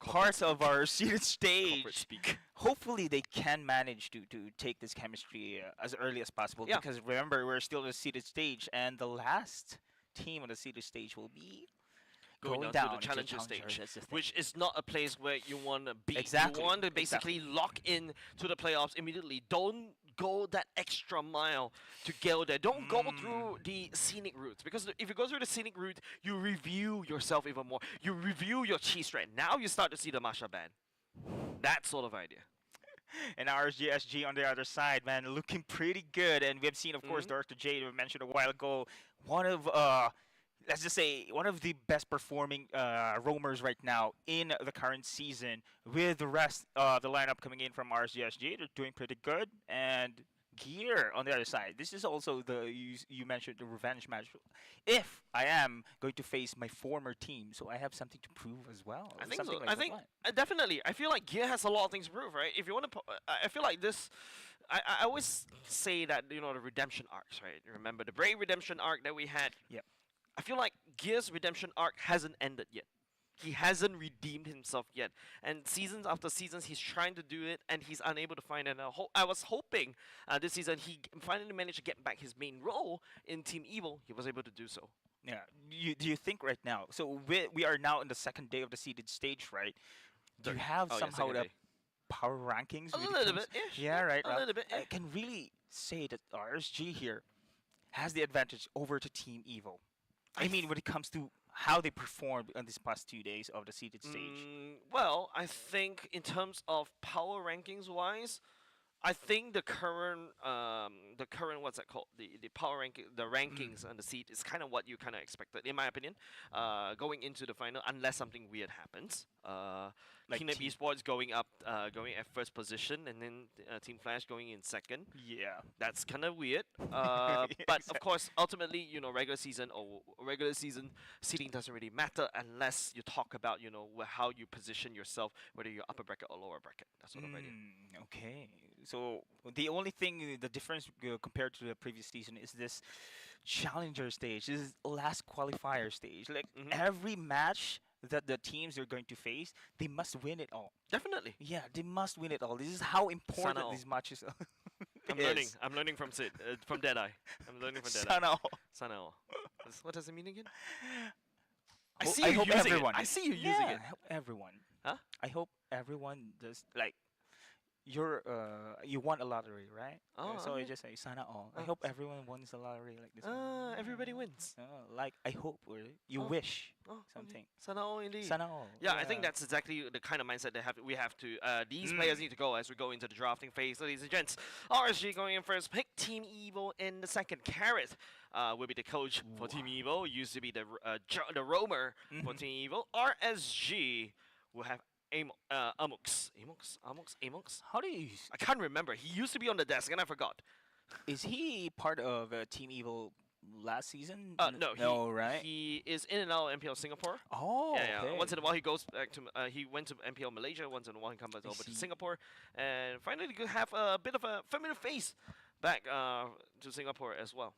part of our seeded stage, hopefully they can manage to take this chemistry as early as possible. Because remember, we're still in the seeded stage, and the last team on the seeded stage will be going down to the challenger stage, which is not a place where you want to be. Exactly. You want to basically lock in to the playoffs immediately. Don't go that extra mile to get there. Don't go through the scenic routes, because if you go through the scenic route, you review yourself even more. You review your cheese threat. Now you start to see the Masha ban. That sort of idea. And RSG on the other side, man, looking pretty good. And we have seen, of course, Dr. J, we mentioned a while ago, one of let's just say one of the best performing roamers right now in the current season. With the rest of the lineup coming in from RSG, they're doing pretty good. And Gear on the other side. This is also you mentioned the revenge match. If I am going to face my former team, so I have something to prove as well. I think so. I think definitely. I feel like Gear has a lot of things to prove, right? If you want to, I feel like this. I always say that the redemption arcs, right? Remember the Brave redemption arc that we had. Yep. I feel like Gear's redemption arc hasn't ended yet. He hasn't redeemed himself yet. And seasons after seasons, he's trying to do it, and he's unable to find it. I was hoping this season he finally managed to get back his main role in Team Evil. He was able to do so. Yeah. Do you think right now, so we are now in the second day of the seeded stage, right? Do you have somehow the power rankings? A little bit. Yeah, right. A little bit. I can really say that RSG here has the advantage over to Team Evil. I mean, when it comes to how they performed on these past 2 days of the seeded stage. Well, I think in terms of power rankings wise, I think the current what's that called, the power ranking, the rankings on the seed is kind of what you kind of expected, in my opinion, going into the final, unless something weird happens. Like Kinect Esports going at first position, and then Team Flash going in second. Yeah, that's kind of weird. But of course, ultimately, regular season seeding doesn't really matter unless you talk about how you position yourself, whether you're upper bracket or lower bracket. That sort of idea. Okay. So the only thing, the difference compared to the previous season is this challenger stage. This is last qualifier stage. Like every match that the teams are going to face, they must win it all. Definitely. Yeah, they must win it all. This is how important these matches are. I'm learning from Sid, from Deadeye. I'm learning from Deadeye. Sanao. What does it mean again? I see you using everyone. it. I see you using it. I hope everyone. Huh? I hope everyone does like. You won a lottery, right? Oh, so okay. I just say sana all. I hope everyone wins a lottery like this. Everybody wins. Like I hope, or you wish something. Sana all indeed. Sana all. Yeah, I think that's exactly the kind of mindset that we have to. These players need to go as we go into the drafting phase, ladies and gents. RSG going in first, pick Team Evil in the second. Carrot will be the coach for Team Evil. Used to be the roamer for Team Evil. RSG will have Amux. How do you? I can't remember. He used to be on the desk and I forgot. Is he part of Team Evil last season? No, right? He is in and out of MPL Singapore. Oh, yeah. okay. Once in a while he goes back to. He went to MPL Malaysia. Once in a while he comes over to Singapore, and finally could have a bit of a familiar face back to Singapore as well.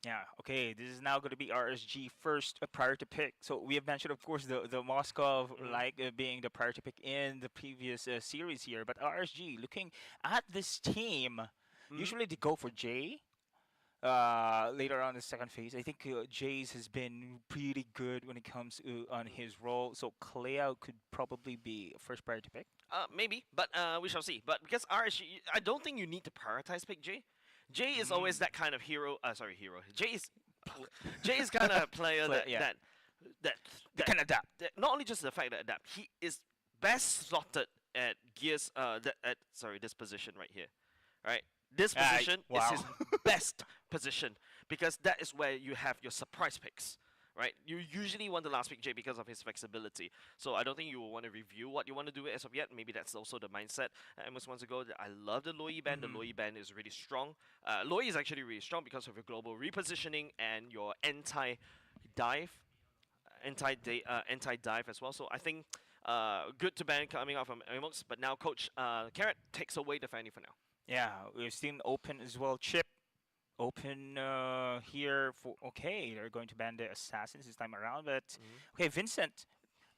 Yeah, okay, this is now going to be RSG first priority pick. So we have mentioned, of course, the Moscow being the priority pick in the previous series here. But RSG, looking at this team, usually they go for Jay later on in the second phase. I think Jay's has been pretty good when it comes on his role. So Cleo could probably be first priority pick. Maybe, but we shall see. But because RSG, I don't think you need to prioritize pick Jay. Jay is always that kind of hero. Hero. Jay is kind of player that can adapt. Not only just the fact that adapt, he is best slotted at Gears. This position right here, right? This position is his best position because that is where you have your surprise picks. Right, you usually want the last pick Jay because of his flexibility. So I don't think you will want to review what you want to do as of yet. Maybe that's also the mindset. Amos wants to go. I love the Loi band. The Loi band is really strong. Loi is actually really strong because of your global repositioning and your anti-dive as well. So I think good to ban coming out from Amos. But now Coach Carrot takes away the fanny for now. Yeah, we've seen open as well. Chip. Open here for they're going to ban the assassins this time around, but okay, Vincent.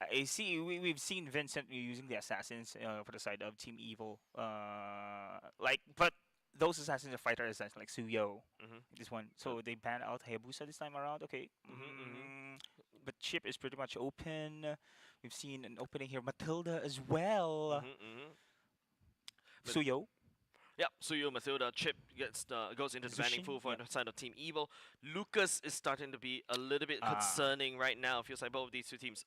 I see we've seen Vincent using the assassins for the side of Team Evil. But those assassins are fighter assassins like Suyo. This one, so they ban out Hayabusa this time around. Okay, but Chip is pretty much open. We've seen an opening here, Matilda as well. Suyo. Yep, Suyo, Matilda, Chip goes into the banning pool for the side of Team Evil. Lucas is starting to be a little bit concerning right now. Feels like both of these two teams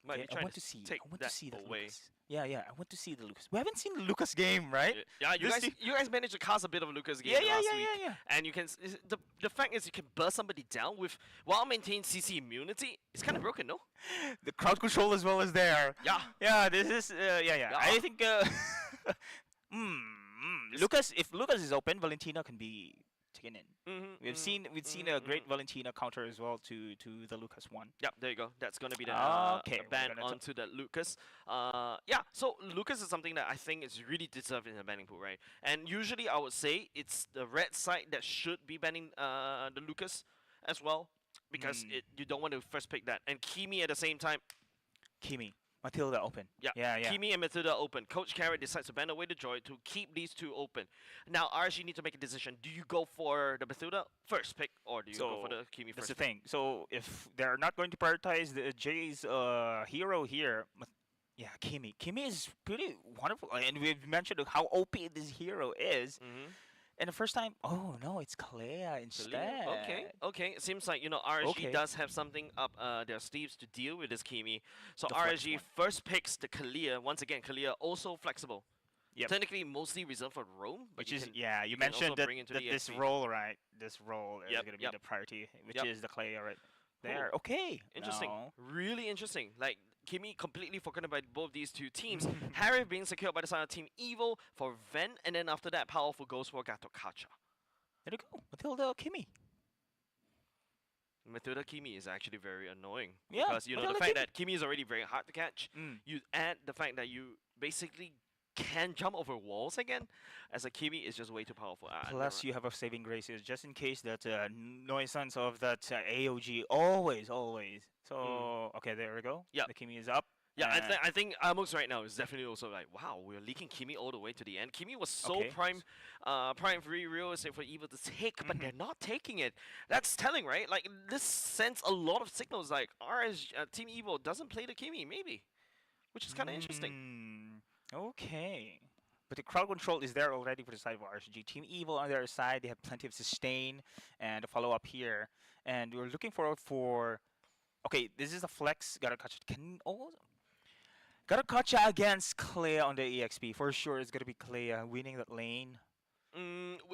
might be trying to take that away. Yeah, I want to see the Lucas. We haven't seen the Lucas game, right? Yeah, you guys managed to cast a bit of a Lucas game last week. Yeah. And you can the fact is you can burst somebody down while maintaining CC immunity. It's kind of broken, no? The crowd control as well is there. Yeah, this is I think Lucas, if Lucas is open, Valentina can be taken in. We've seen a great Valentina counter as well to the Lucas one. Yep, there you go. That's gonna be the ban onto the Lucas. So Lucas is something that I think is really deserved in the banning pool, right? And usually I would say it's the red side that should be banning the Lucas as well because you don't want to first pick that. And Kimi at the same time. Matilda open. Yeah. Kimi and Matilda open. Coach Carrot decides to ban away the Joy to keep these two open. Now, RSG need to make a decision. Do you go for the Matilda first pick, or do you go for the Kimi first? That's the thing. So if they're not going to prioritize the Jay's hero here, Kimi. Kimi is pretty wonderful, and we've mentioned how OP this hero is. And the first time, oh no, it's Kalea instead. Okay. It seems like RSG does have something up their sleeves to deal with this Kimi. So RSG first picks the Kalea. Once again, Kalea also flexible. Yep. Technically, mostly reserved for Rome. But you mentioned that this role, right? This role is going to be the priority, which is the Kalea right there. Okay. Interesting. No. Really interesting. Like, Kimi completely forgotten by both these two teams. Harry being secured by the side of Team Evil for Ven, and then after that, Powerful goes for Gato Kacha. There you go. Matilda Kimi. Matilda Kimi is actually very annoying. Yeah, because, the fact that Kimi is already very hard to catch, you add the fact that you basically can jump over walls again, as a Kimi is just way too powerful. Plus, you have a saving grace here, just in case that nuisance of that AOG always. So okay, there we go. Yeah, the Kimi is up. Yeah, I think Amos right now is definitely also like, wow, we're leaking Kimi all the way to the end. Kimi was so prime free real estate for Evil to take, but they're not taking it. That's telling, right? Like, this sends a lot of signals like Team Evil doesn't play the Kimi, maybe, which is kind of interesting. Okay. But the crowd control is there already for the side of RSG. Team Evil on their side, they have plenty of sustain and a follow-up here. And we're looking forward for... Okay, this is a flex. Garukacha against Clea on the EXP. For sure, it's gonna be Clea winning that lane.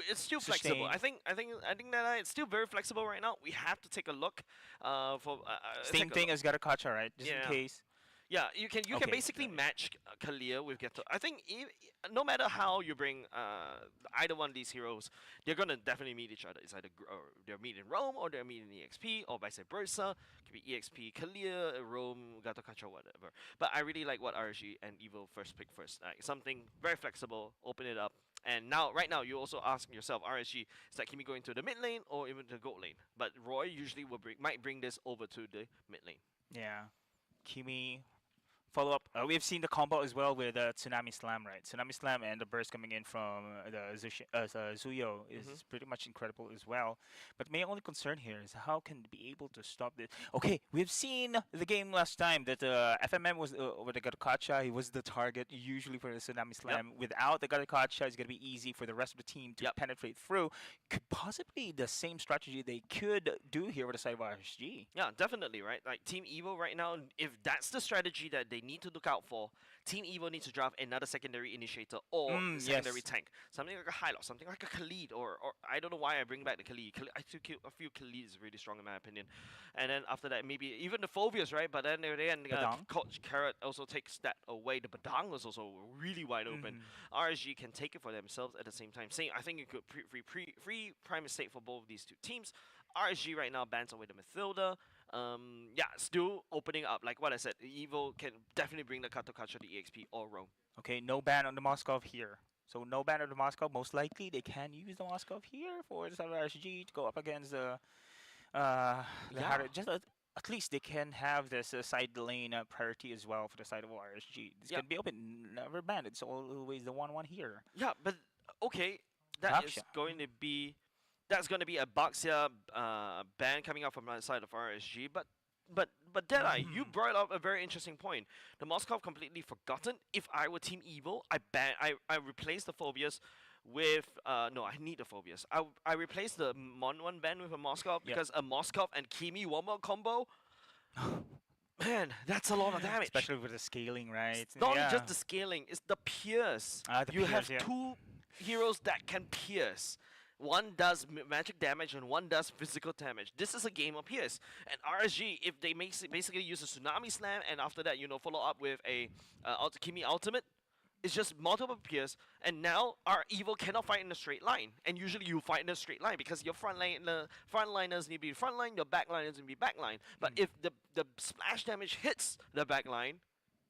It's still flexible. I think that it's still very flexible right now. We have to take a look for same thing as Garukacha, right? Just in case. Yeah, you can basically match Kalia with Geto. I think no matter how you bring either one of these heroes, they're gonna definitely meet each other. It's either they're meeting in Rome or they're meeting in EXP or vice versa. It could be EXP, Kalia, Rome, Gato, whatever. But I really like what RSG and Evil first pick first. Something very flexible, open it up. And now, right now, you also asking yourself, RSG, is that Kimi going to the mid lane or even the gold lane? But Roy usually might bring this over to the mid lane. Yeah, Kimi. Follow up. We've seen the combo as well with Tsunami Slam, right? Tsunami Slam and the burst coming in from the Zuyo is pretty much incredible as well. But my only concern here is how can be able to stop this. Okay, we've seen the game last time that FMM was with the Garukacha. He was the target usually for the Tsunami Slam. Without the Garukacha, it's gonna be easy for the rest of the team to penetrate through. Could possibly the same strategy they could do here with the side of RSG. Yeah, definitely, right? Like Team Evo right now, if that's the strategy that they need to look out for, Team Evo needs to draft another secondary initiator or secondary tank. Something like a Hylos, something like a Khalid, or I don't know why I bring back the Khalid. I feel Khalid is really strong in my opinion. And then after that, maybe even the Phobias, right? But then Coach Carrot also takes that away. The Badang was also really wide open. RSG can take it for themselves at the same time. I think you could free prime estate for both of these two teams. RSG right now bans away the Mathilda. Still opening up. Like what I said, Evo can definitely bring the Katokacha, the EXP, or Rome. Okay, no ban on the Moskov here. So no ban on the Moskov. Most likely they can use the Moskov here for the side of RSG to go up against the at least they can have this side lane priority as well for the side of RSG. This can be open, never banned. It's always the 1-1 here. Yeah, but okay, that's going to be a Baxia ban coming out from the side of RSG. But Deadeye, you brought up a very interesting point. The Moskov completely forgotten. If I were Team Evil, I replaced the Phobias with no, I need the Phobias. I replaced the Mon 1 ban with a Moskov because a Moskov and Kimi one-more combo. Man, that's a lot of damage. Especially with the scaling, right? It's not just the scaling, it's the pierce. You have two heroes that can pierce. One does magic damage and one does physical damage. This is a game of pierce. And RSG, if they basically use a Tsunami Slam and after that, follow up with a Kimi Ultimate, it's just multiple pierce. And now our Evil cannot fight in a straight line. And usually you fight in a straight line because your frontliners need to be front line, your backliners need to be back line. But if the splash damage hits the back line,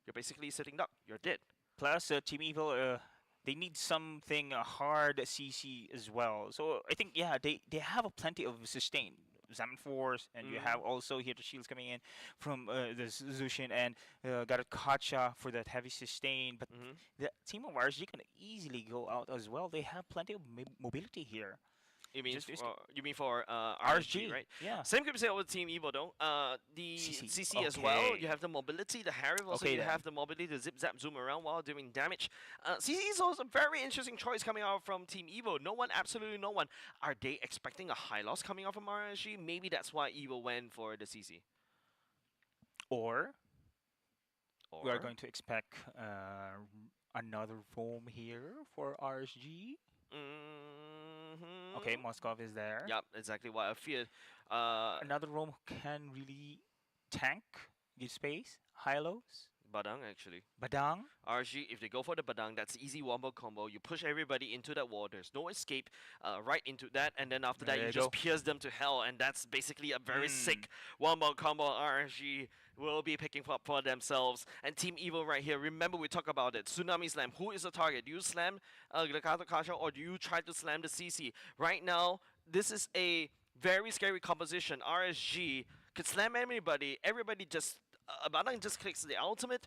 you're basically sitting duck. You're dead. Plus, Team Evil... they need something hard CC as well. So I think, they have a plenty of sustain. Zaman Force, and you have also here the shields coming in from the Zushin and Garukacha for that heavy sustain. But the team of RSG can easily go out as well. They have plenty of mobility here. You mean for RSG, right? Yeah. Same could be said with Team Evo though. The CC as well. You have the mobility, the Harriv also. You have the mobility to zip zap zoom around while doing damage. CC is also a very interesting choice coming out from Team Evo. Absolutely no one. Are they expecting a high loss coming out from RSG? Maybe that's why Evo went for the CC. Or we are going to expect another roam here for RSG. Okay, Moskov is there. Yep, exactly what I feared. Another roam who can really tank, give space, high-lows. Badang, actually. Badang? RSG, if they go for the Badang, that's easy wombo combo. You push everybody into that wall. There's no escape right into that. And then after that, you just pierce them to hell. And that's basically a very sick wombo combo. RSG will be picking up for themselves. And Team Evil right here, remember we talked about it. Tsunami Slam, who is the target? Do you slam the Gato Kacha or do you try to slam the CC? Right now, this is a very scary composition. RSG could slam anybody. Everybody just, Badang just clicks the ultimate.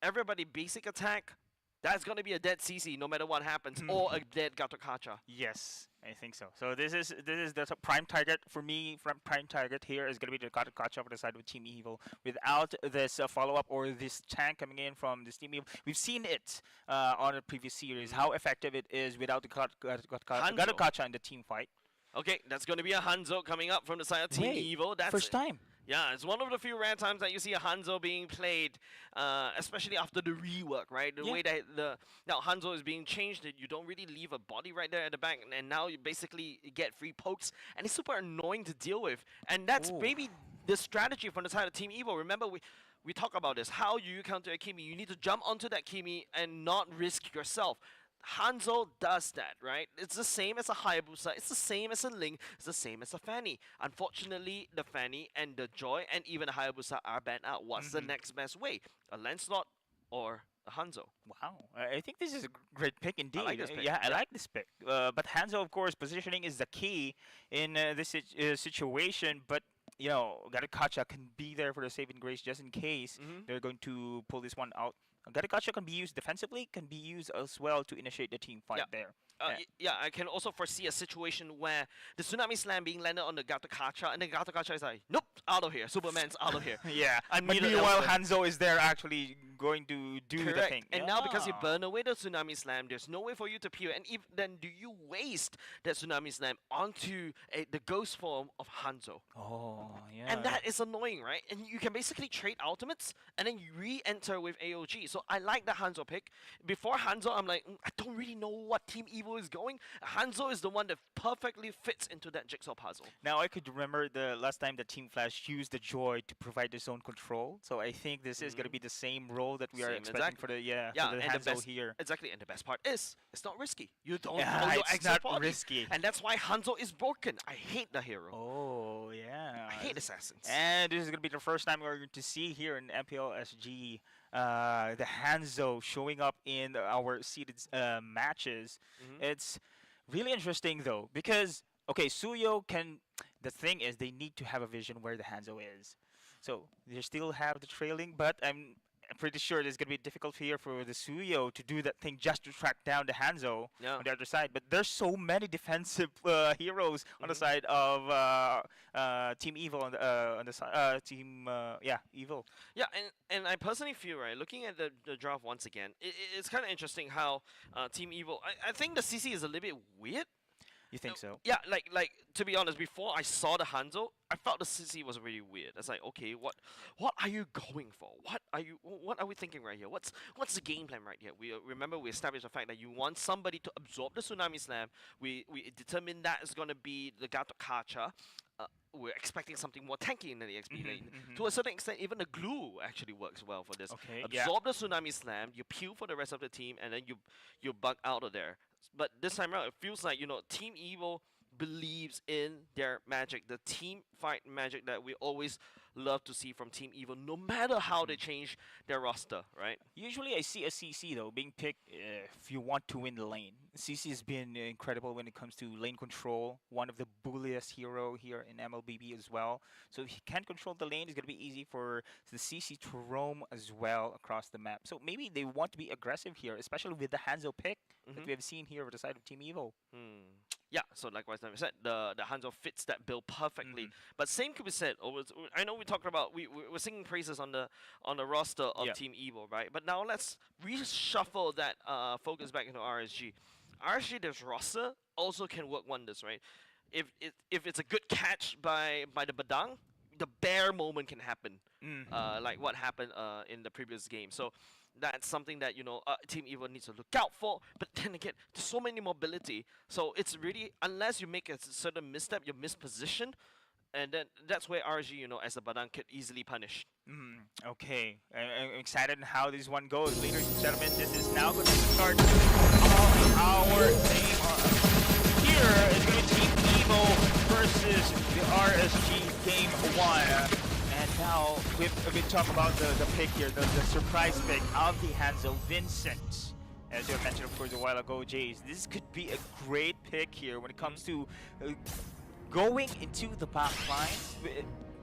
Everybody basic attack. That's going to be a dead CC no matter what happens, or a dead Gato Kacha. Yes, I think so. So this is the prime target for me. Prime target here is going to be the Gato Kacha for the side of Team Evil. Without this follow-up or this tank coming in from this Team Evil, we've seen it on the previous series, how effective it is without the Gato Kacha in the team fight. Okay, that's going to be a Hanzo coming up from the side of Team Evil. That's first time. Yeah, it's one of the few rare times that you see a Hanzo being played, especially after the rework, right? The way that now Hanzo is being changed, that you don't really leave a body right there at the back, and now you basically get free pokes, and it's super annoying to deal with. And that's maybe the strategy from the side of Team Evil. Remember, we talk about this. How you counter a Kimi? You need to jump onto that Kimi and not risk yourself. Hanzo does that, right? It's the same as a Hayabusa, it's the same as a Ling, it's the same as a Fanny. Unfortunately, the Fanny and the Joy and even the Hayabusa are banned out. What's the next best way? A Lancelot or a Hanzo? Wow, I think this is a great pick indeed. I like this pick. Yeah, I like this pick. But Hanzo, of course, positioning is the key in this situation, but you know, Gato Kacha can be there for the saving grace just in case they're going to pull this one out. Gato Kacha can be used defensively, can be used as well to initiate the team fight there. Yeah, I can also foresee a situation where the Tsunami Slam being landed on the Gato Kacha, and then Gato Kacha is like, nope, out of here. Superman's out of here. Yeah, but meanwhile, Hanzo is there actually going to do the thing. And now because you burn away the Tsunami Slam, there's no way for you to peel. And even then, do you waste that Tsunami Slam onto the ghost form of Hanzo? Oh, yeah. And that is annoying, right? And you can basically trade ultimates, and then you re-enter with AOG. So I like the Hanzo pick. Before Hanzo, I'm like, I don't really know what Team Evil is going. Hanzo is the one that perfectly fits into that jigsaw puzzle. Now, I could remember the last time that Team Flash used the Joy to provide their zone control. So I think this is going to be the same role that we are expecting for the Hanzo here. Exactly, and the best part is, it's not risky. You don't know your it's exit not risky. And that's why Hanzo is broken. I hate the hero. Oh, yeah. I hate assassins. And this is going to be the first time we're going to see here in MPL-SG the Hanzo showing up in our seeded matches. It's really interesting though, because okay, Suyo can. The thing is, they need to have a vision where the Hanzo is. So they still have the trailing, but I'm pretty sure it's going to be difficult here for the Suyo to do that thing just to track down the Hanzo on the other side. But there's so many defensive heroes on the side of Team Evil on the side Team Evil. Yeah, and I personally feel, right, looking at the draft once again, it's kind of interesting how Team Evil. I think the CC is a little bit weird. You think so? Yeah, like to be honest, before I saw the Hanzo, I felt the CC was really weird. It's like, okay, what are you going for? What are we thinking right here? What's the game plan right here? We remember we established the fact that you want somebody to absorb the Tsunami Slam. We determined that is going to be the Gato Kacha. We're expecting something more tanky in the XP lane. To a certain extent, even the glue actually works well for this. Absorb the Tsunami Slam, you peel for the rest of the team, and then you bug out of there. But this time around, it feels like, you know, Team Evil believes in their magic, the team fight magic that we always love to see from Team Evil, no matter how they change their roster, right? Usually I see a CC though being picked if you want to win the lane. CC has been incredible when it comes to lane control, one of the bulliest hero here in MLBB as well. So if he can control the lane, it's going to be easy for the CC to roam as well across the map. So maybe they want to be aggressive here, especially with the Hanzo pick that we have seen here with the side of Team Evil. Yeah, so likewise, like I said, the Hanzo fits that bill perfectly. But same could be said. I know we talked about we're singing praises on the roster of Team Evil, right? But now let's reshuffle that focus back into RSG. RSG, this roster also can work wonders, right? If it's a good catch by the Badang, the bear moment can happen, like what happened in the previous game. So that's something that, you know, Team Evil needs to look out for. But then again, there's so many mobility. So it's really, unless you make a certain misstep, you misposition, and then that's where RG, you know, as a Badang, could easily punish. Okay, I'm excited on how this one goes. Ladies and gentlemen, this is now going to start our game. Here is going to be Team Evil versus the RSG Game 1. And Now, we talk about the pick here, the surprise pick of the hands of Vincent. As you mentioned, of course, a while ago, Jays, this could be a great pick here when it comes to going into the back lines,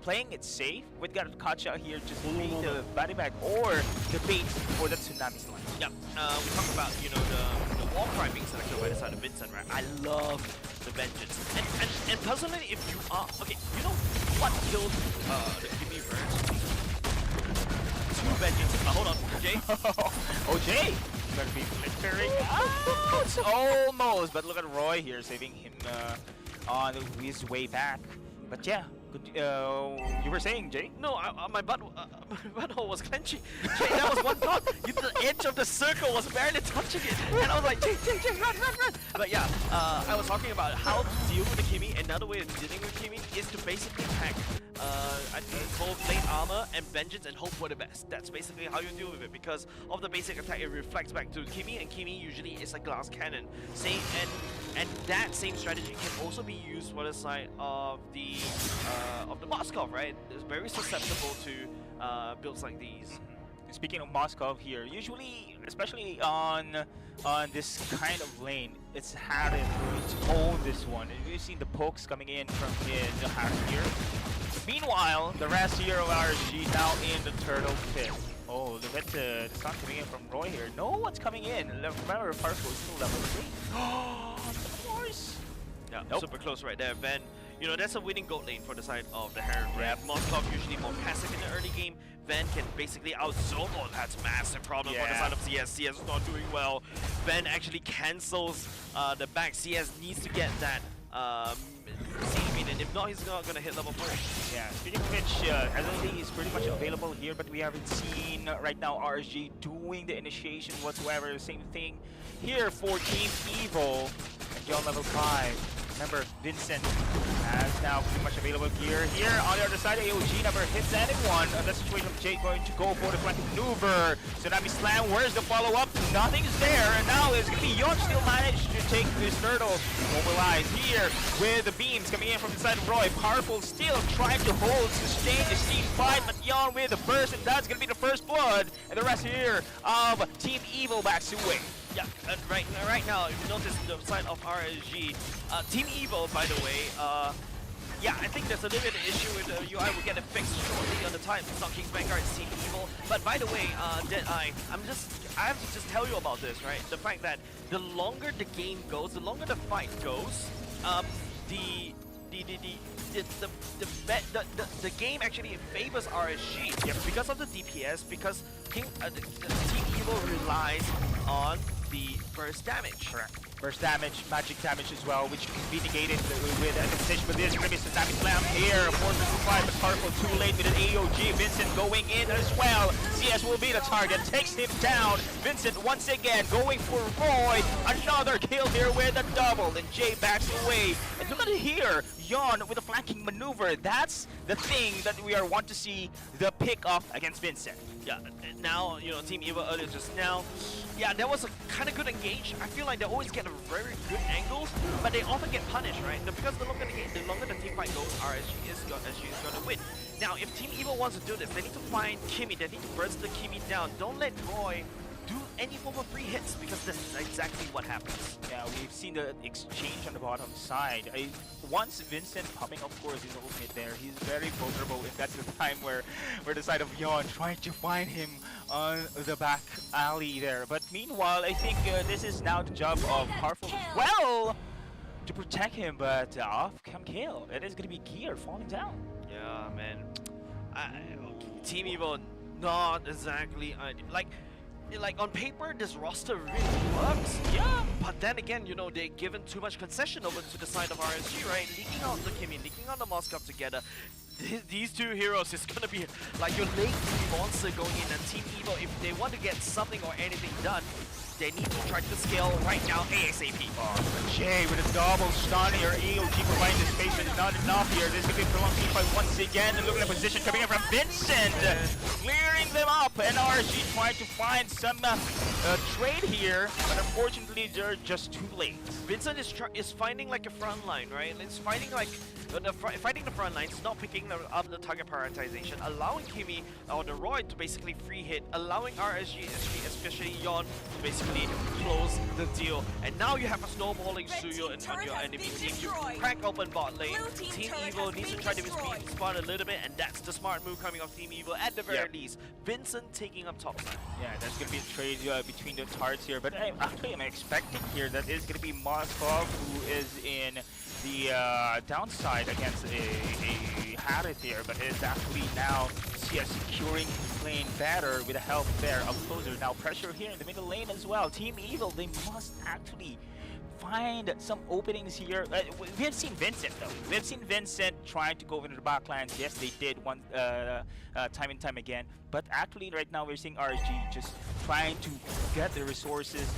playing it safe. We've got Kacha here just being the body bag or the bait for the Tsunami line. Yeah, we talk about, you know, the war cry being selected by the side of Vincent, right? I love the Vengeance. And personally, if you are, okay, you know what killed the Kimmy first? Two Vengeance. Hold on, Jay. Oh, Jay! Gonna be flickering out! Almost, but look at Roy here saving him on his way back. But yeah, good, you were saying, Jay? No, my butthole was clenching. Jay, that was one block. The edge of the circle was barely touching it. And I was like, Jay, run. But yeah, I was talking about how to deal with the Kimmy. Another way of dealing with Kimmy is to basically pack I think both late armor and Vengeance and hope for the best. That's basically how you deal with it, because of the basic attack, it reflects back to Kimmy, and Kimmy usually is a glass cannon. And that same strategy can also be used for the side of the Moskov, right? It's very susceptible to builds like these. Speaking of Moskov here, usually, especially on this kind of lane, it's Harren going to own this one. And we've seen the pokes coming in from the Harren here. Meanwhile, the rest here of RSG now in the turtle pit. Oh, look at the stun coming in from Roy here. No one's coming in. Remember, Parcel is still level 3. Of course. Yeah, super close right there. Van, you know, that's a winning gold lane for the side of the Harren, right? Moskov usually more passive in the early game. Van can basically outzone. Oh, that's massive problem for the side of CS. CS is not doing well. Van actually cancels the back. CS needs to get that seed, and if not, he's not gonna hit level 4. Yeah, speaking of which, SLD is pretty much available here, but we haven't seen right now RSG doing the initiation whatsoever. Same thing here for Team Evil and on level 5. Remember, Vincent has now pretty much available gear. Here on the other side, AOG never hits anyone. In that situation, Jake going to go for the flanking maneuver. Tsunami Slam, where's the follow-up? Nothing's there, and now it's going to be Yon still managed to take this turtle. Mobilize here with the beams coming in from the side of Roy. Powerful still trying to sustain the team fight, but Yon with a burst, and that's going to be the first blood. And the rest here of Team Evil backs away. Yeah, and right now, if you notice the side of RSG, Team Evil, by the way, yeah, I think there's a little bit of issue with the UI. We'll get it fixed shortly on the time. It's not King's Vanguard, it's Team Evil. But by the way, Deadeye, I have to just tell you about this, right? The fact that the longer the game goes, the longer the fight goes, the game actually favors RSG. Yeah, because of the DPS, because Team Evil relies on the burst damage. Correct. Burst damage, magic damage as well, which can be negated with a compensation. But this is going to be Tsunami Slam here. 4 versus 5, but Powerful too late with an AOG. Vincent going in as well. CS will be the target, takes him down. Vincent once again going for Roy. Another kill here with a double, and Jay backs away. And look at it here. Yon with a flanking maneuver. That's the thing that we are want to see the pick off against Vincent. Yeah, now, you know, Team Evil earlier just now, yeah, that was a kind of good engage. I feel like they always get a very good angles, but they often get punished, right? Because the longer the team fight goes, RSG is going to win. Now, if Team Evil wants to do this, they need to find Kimmy. They need to burst the Kimmy down. Don't let Roy do any form of free hits, because this is exactly what happens. Yeah, we've seen the exchange on the bottom side. Once Vincent popping, of course, his ultimate there, he's very vulnerable, and that's the time where the side of Yon trying to find him on the back alley there. But meanwhile, I think this is now the job of Powerful as well to protect him, but off come kill. It is going to be gear falling down. Yeah, man. Team Evil, not exactly like on paper, this roster really works. Yeah, but then again, you know, they're given too much concession over to the side of RSG, right? Leaking out the Kimmy, leaking out the Moskov together. These two heroes is gonna be like your late monster going in, and Team Evil, if they want to get something or anything done, they need to try to scale right now ASAP. Jay with a double stun here. AOG providing the space, but not enough here. This could be a prolonged team fight once again. And look at the position coming in from Vincent, clearing them up. And RSG trying to find some trade here, but unfortunately they're just too late. Vincent is finding like a front line, right? It's finding like fighting the front lines, not picking up the target prioritization, allowing Kimi or the Roy to basically free hit, allowing RSG, especially Yon, to basically close the deal. And now you have a snowballing Suyo on your enemy team. You crack open bot lane. Team Evil needs to try to spawn a little bit, and that's the smart move coming off Team Evil at the very least. Vincent taking up top side. Yeah, there's going to be a trade between the tarts here, but actually I'm expecting here that it's going to be Moskov who is in the downside against a Harith here, but it's actually now CS securing lane better with the help there up closer. Now pressure here in the middle lane as well. Team Evil, they must actually find some openings here. We have seen Vincent though. We have seen Vincent trying to go into the backlines. Yes, they did one time and time again. But actually right now we're seeing RSG just trying to get the resources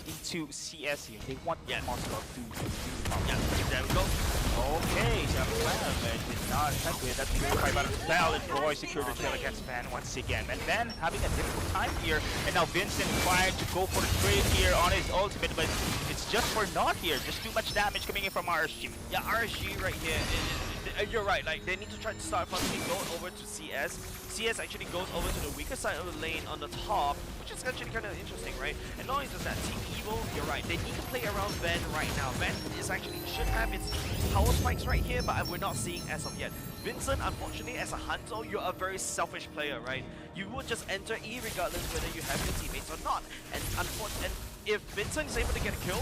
into CS here. They want Moskov to there we go. Okay, so did not attack with that purified out of spell, and Roy secured the kill against Van once again. And Van having a difficult time here, and now Vincent trying to go for the trade here on his ultimate, but it's just for naught here. Just too much damage coming in from RSG. Yeah, RSG right here. You're right, like they need to try to start from going over to CS. CS actually goes over to the weaker side of the lane on the top, which is actually kind of interesting, right? And not only does that, Team Evil, you're right, they need to play around Ven right now. Ven is actually should have its power spikes right here, but we're not seeing as of yet. Vincent, unfortunately, as a Hanzo, you're a very selfish player, right? You would just enter E regardless whether you have your teammates or not. And unfortunately, if Vincent is able to get a kill,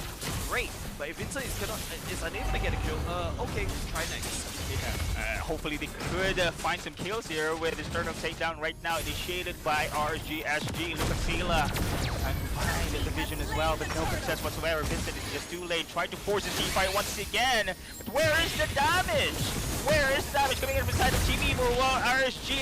great. But if Vincent is unable to get a kill, okay, try next. Yeah. Hopefully they could find some kills here with this turn of takedown right now initiated by RSG. Lucasila trying to find the division as well, but no success whatsoever. Vincent is just too late, trying to force a team fight once again. But where is the damage? Where is the damage coming in from inside the Team Evil? Well, RSG,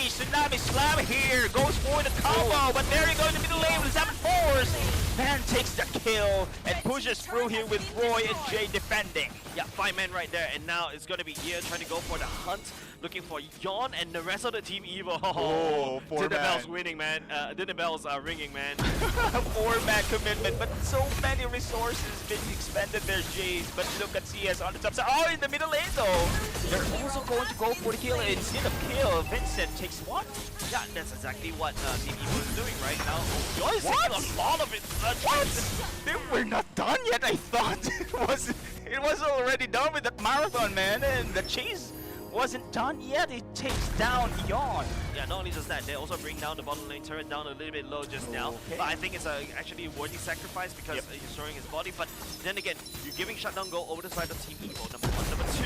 Tsunami Slam here, goes for the combo, but there he goes in the middle lane with 7 force. Van takes the kill and pushes through here with Roy and Jay defending. Yeah, 5 men right there, and now it's going to be here trying to go for the hunt, looking for Yon and the rest of the Team Evil. Oh, Dinner Bell's winning, man. Dinner Bells are ringing, man. 4-man commitment, but so many resources being expended there, Jays. But look at CS on the top side. Oh, in the middle lane though. They're also going to go for the kill. Instead of kill, Vincent takes one. Yeah, that's exactly what Team Evil is doing right now. Yon is taking a lot of it. What? They were not done yet. I thought it was already done with that marathon, man, and the chase wasn't done yet. It takes down Yon. Yeah, not only does that, they also bring down the bottom lane turret down a little bit low just now. Okay. But I think it's actually a worthy sacrifice because he's showing his body. But then again, you're giving shutdown go over the side of Team Evil, number 1. Number 2,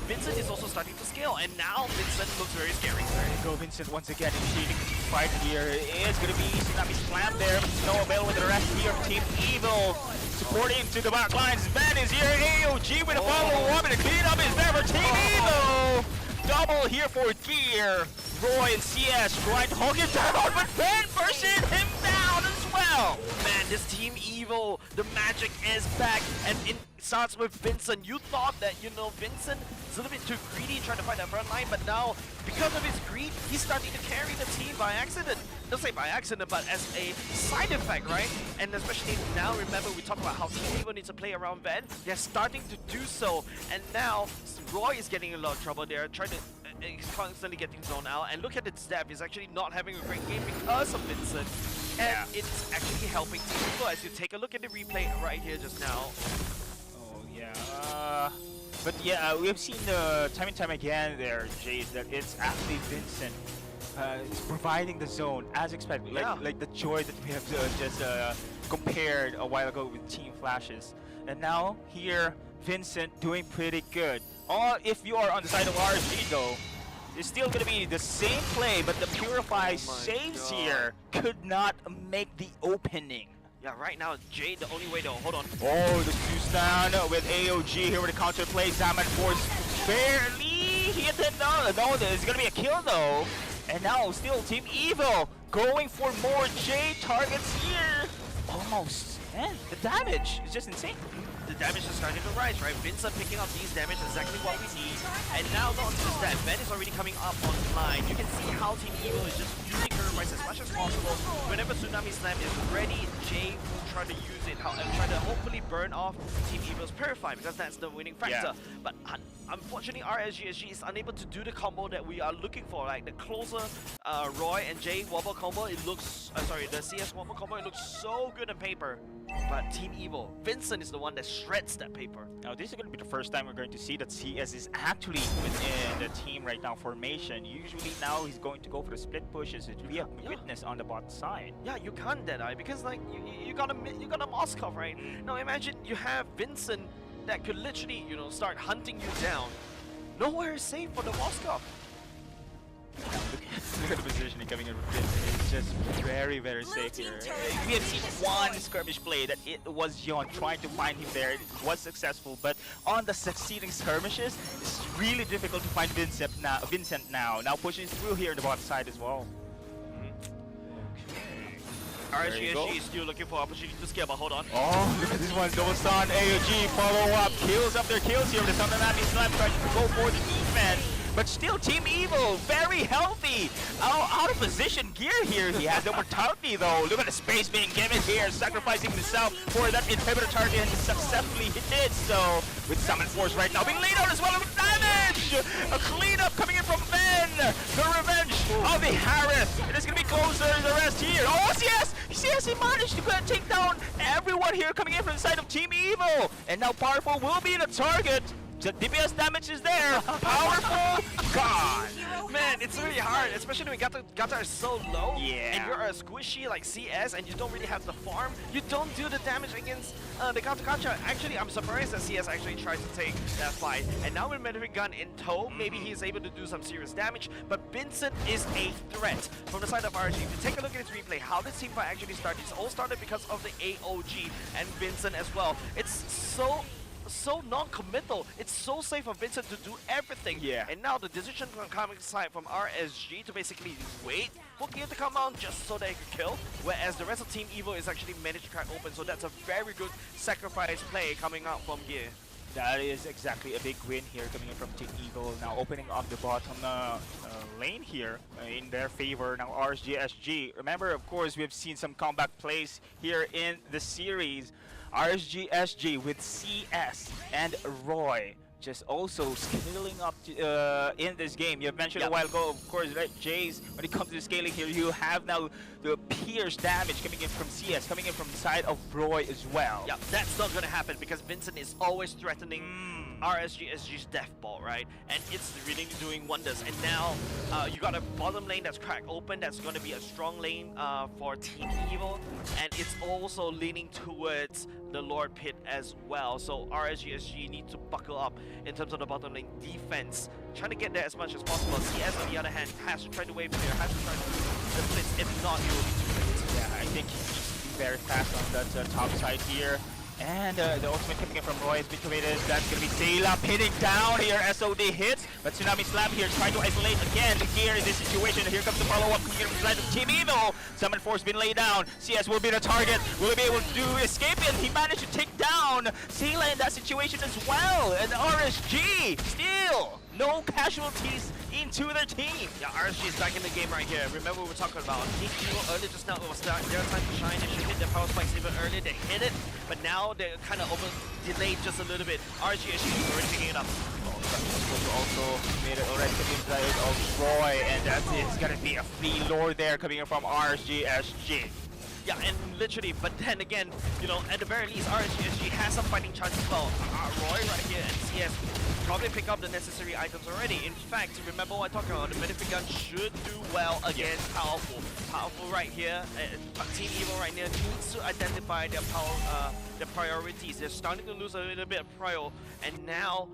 Vincent is also starting to scale, and now Vincent looks very scary. There you go, Vincent once again initiating the fight here. It's going to be Tsunami Slam there, but no avail with the rest here of Team Evil. Supporting to the back lines, Van is here, AOG with a follow-up and a clean up is there for Team Evil. Double here for Gear. Roy and CS trying to hug it down, but Van pushing him down as well. Man, this Team Evil, the magic is back, and it starts with Vincent. You thought that, you know, Vincent is a little bit too greedy trying to fight that front line, but now, because of his greed, he's starting to carry the team by accident. Don't say by accident, but as a side effect, right? And especially now, remember, we talked about how Team Evil needs to play around Van. They're starting to do so, and now Roy is getting in a lot of trouble. They're trying to constantly getting zoned out, and look at its depth. He's actually not having a great game because of Vincent, and it's actually helping Team Evil as you take a look at the replay right here just now. Oh yeah, but yeah, we have seen time and time again there, Jay, that it's actually Vincent is providing the zone as expected, like the joy that we have just compared a while ago with Team Flashes, and now here Vincent doing pretty good. If you are on the side of RSG though, it's still gonna be the same play, but the Purify saves here could not make the opening. Yeah, right now, Jay, the only way though, hold on. Oh, the 2-stand with AOG here with the counter play. Zaman Force barely hit him. No, there's gonna be a kill though. And now still Team Evil going for more J targets here. almost. And the damage is just insane. The damage is starting to rise, right? Vincent picking up these damage, exactly what we need. And now not just that, Ben is already coming up online. You can see how Team Evil is just using Terrorize as much as possible. Whenever Tsunami Slam is ready, Jay will try to use it, and try to hopefully burn off Team Evil's Purify, because that's the winning factor. But unfortunately, RSGSG is unable to do the combo that we are looking for. Like the closer Roy and Jay wobble combo, it looks, the CS wobble combo, it looks so good on paper. But Team Evil, Vincent is the one that shreds that paper. Now this is going to be the first time we're going to see that CS is actually within the team right now formation. Usually now he's going to go for the split pushes. We have witness on the bot side. Yeah, you can't Deadeye because like you got a Moskov, right? Now imagine you have Vincent that could literally start hunting you down. Nowhere is safe for the Moskov. Look at the positioning coming in with Vincent. It's just very, very safe here. We have seen one skirmish play that it was Yon trying to find him there. It was successful, but on the succeeding skirmishes, it's really difficult to find Vincent now. Now pushing through here in the bottom side as well. RSGSG is still looking for opportunity to scale, but hold on. Oh, look at this one. Double stun, AOG, follow up, kills up their kills here. The Tsunami Slam trying to go for the defense. But still, Team Evil, very healthy. Out of position gear here. He has no mortality though. Look at the space being given here, sacrificing himself for that inhibitor target, and successfully he did so. With Summon Force right now being laid out as well with damage. A cleanup coming in from Ben. The revenge of the Harris. It is going to be closer than the rest here. Oh, CS! CS, he managed to take down everyone here coming in from the side of Team Evil. And now Powerful will be the target. The DPS damage is there. Powerful, gone. Man, it's really hard, especially when Gata is so low. Yeah. And you're a squishy like CS and you don't really have the farm. You don't do the damage against the Gata. Actually, I'm surprised that CS actually tried to take that fight. And now with Metric Gun in tow, maybe he's able to do some serious damage. But Vincent is a threat from the side of RG. If you take a look at his replay, how did team fight actually start? It's all started because of the AOG and Vincent as well. It's so non-committal. It's so safe for Vincent to do everything. Yeah. And now the decision coming side from RSG to basically wait for Gear to come out just so they can kill, whereas the rest of Team Evil is actually managed to crack open. So that's a very good sacrifice play coming out from Gear. That is exactly a big win here coming in from Team Evil. Now opening up the bottom lane here in their favor. Now RSGSG. Remember, of course, we have seen some comeback plays here in the series. RSGSG with CS and Roy just also scaling up in this game. You mentioned a while ago, of course, right, Jays, when it comes to scaling here, you have now the pierce damage coming in from CS, coming in from the side of Roy as well. Yeah, that's not going to happen because Vincent is always threatening RSGSG's death ball, right? And it's really doing wonders. And now you got a bottom lane that's cracked open. That's going to be a strong lane for Team Evil. And it's also leaning towards the Lord Pit as well. So RSGSG need to buckle up in terms of the bottom lane defense. Trying to get there as much as possible. CS, on the other hand, has to try to wave clear, has to try to do the blitz. If not, it will be too late. Yeah, I think he needs to be very fast on that top side here. And the ultimate coming in from Roy has been committed. That's going to be Sayla pinning down here. SOD hits, but Tsunami Slam here trying to isolate again the gear in this situation. Here comes the follow-up coming in from the side of Team Evil. Summon Force been laid down. CS will be the target. Will he be able to do escape it? He managed to take down Sayla in that situation as well. And RSG still no casualties into their team. Yeah, RSG is back in the game right here. Remember we were talking about Team Evil earlier just now. It was their time to shine. They should hit their power spikes even earlier. They hit it, but now they're kind of delayed just a little bit. RSG is already picking it up. Also made it already to the inside of Roy, and that's it. It's gonna be a free lore there coming in from RSGSG. Yeah, and literally, but then again, at the very least, RSGSG has some fighting chance as well. Roy right here and CS probably pick up the necessary items already. In fact, remember what I talked about, the Benefic Gun should do well against Powerful. Powerful right here, Team Evil right here needs to identify their priorities. They're starting to lose a little bit of prio, and now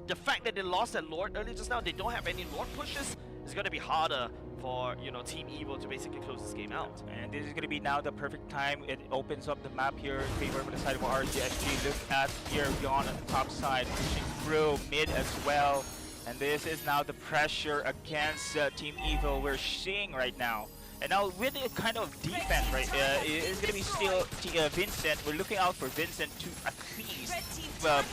the fact that they lost that Lord earlier just now, they don't have any Lord pushes, is going to be harder for Team Evil to basically close this game out. And this is going to be now the perfect time. It opens up the map here in favor of the side of RSGSG. Look at here beyond on the top side, pushing through mid as well. And this is now the pressure against Team Evil we're seeing right now. And now with the kind of defense, right, it's going to be still Vincent. We're looking out for Vincent to at least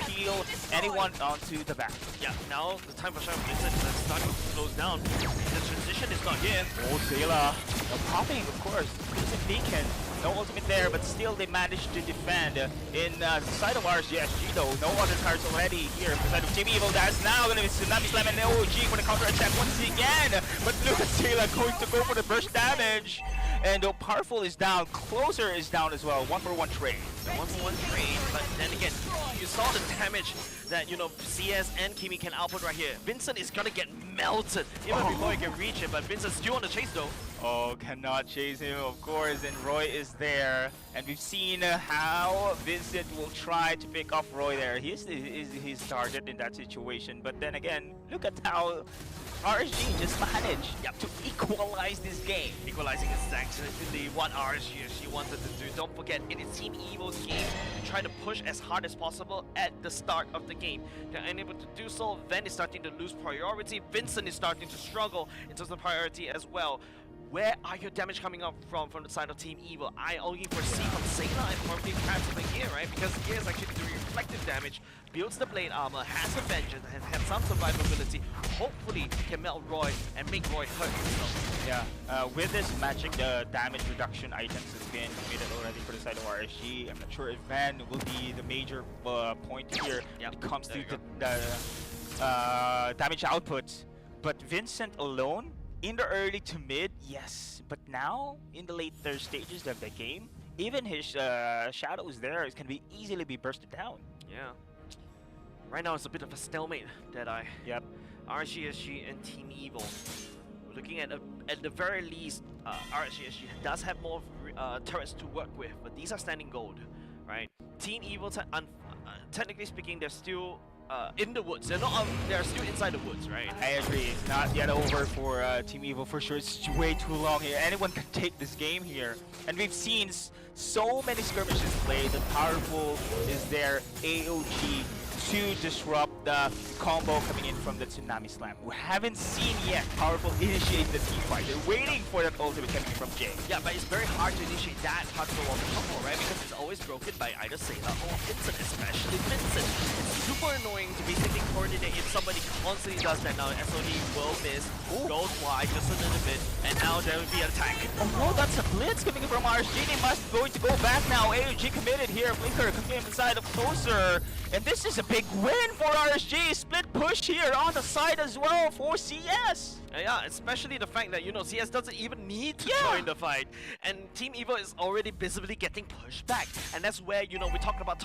peel anyone onto the back. Yeah, now the time for Shadow Vincent is starting to close down. The transition is not here. Oh, Zayla. Popping, of course. Vincent Beacon. No ultimate there, but still they managed to defend. In the side of RSG though, no other cards already here. For the side of Team Evil, that's now going to be Tsunami Slam and OG for the counter attack once again. But look at Zayla going to go for the burst damage. And Powerful is down, Closer is down as well. 1-for-1 trade. 1-for-1 trade, but then again, you saw the damage that, you know, CS and Kimi can output right here. Vincent is gonna get melted even before he can reach it, but Vincent's still on the chase though. Oh, cannot chase him, of course, and Roy is there. And we've seen how Vincent will try to pick off Roy there. He's his target in that situation. But then again, look at how RSG just managed to equalize this game. Equalizing is exactly what RSG wanted to do. Don't forget, it is Team Evil's game to try to push as hard as possible at the start of the game. They're unable to do so. Ven is starting to lose priority. Vincent is starting to struggle in terms of priority as well. Where are your damage coming up from the side of Team Evil? I only foresee from Zayla and probably perhaps over here, right? Because here is actually doing reflective damage, builds the blade armor, has a vengeance, and has some survivability. Hopefully can melt Roy and make Roy hurt himself. Yeah, with this magic, the damage reduction items has been committed already for the side of RSG. I'm not sure if Van will be the major point here when it comes to the damage output. But Vincent alone, in the early to mid, yes, but now in the later stages of the game, even his shadows there can be easily be bursted down. Yeah. Right now it's a bit of a stalemate that Yep. RSG and Team Evil. We're looking at the very least, RSG does have more turrets to work with, but these are standing gold, right? Team Evil, technically speaking, they're still in the woods. They're still inside the woods, right? I agree. It's not yet over for Team Evil for sure. It's way too long here. Anyone can take this game here. And we've seen so many skirmishes played. The Powerful is there. AOG to disrupt the combo coming in from the Tsunami Slam. We haven't seen yet Powerful initiate the team fight. They're waiting for that ultimate coming from Jay. Yeah, but it's very hard to initiate that part of the combo, right? Because it's always broken by either Zayla or Vincent, especially Vincent. It's super annoying to basically coordinate if somebody constantly does that now. SOD will miss, goes wide just a little bit, and now there will be an attack. Oh no, that's a blitz coming from RSG. They must going to go back now. AOG committed here. Blinker coming inside of Closer. And this is a big win for RSG. Split push here on the side as well for CS. Yeah, especially the fact that, you know, CS doesn't even need to join the fight. And Team Evil is already visibly getting pushed back. And that's where, you know, we talk about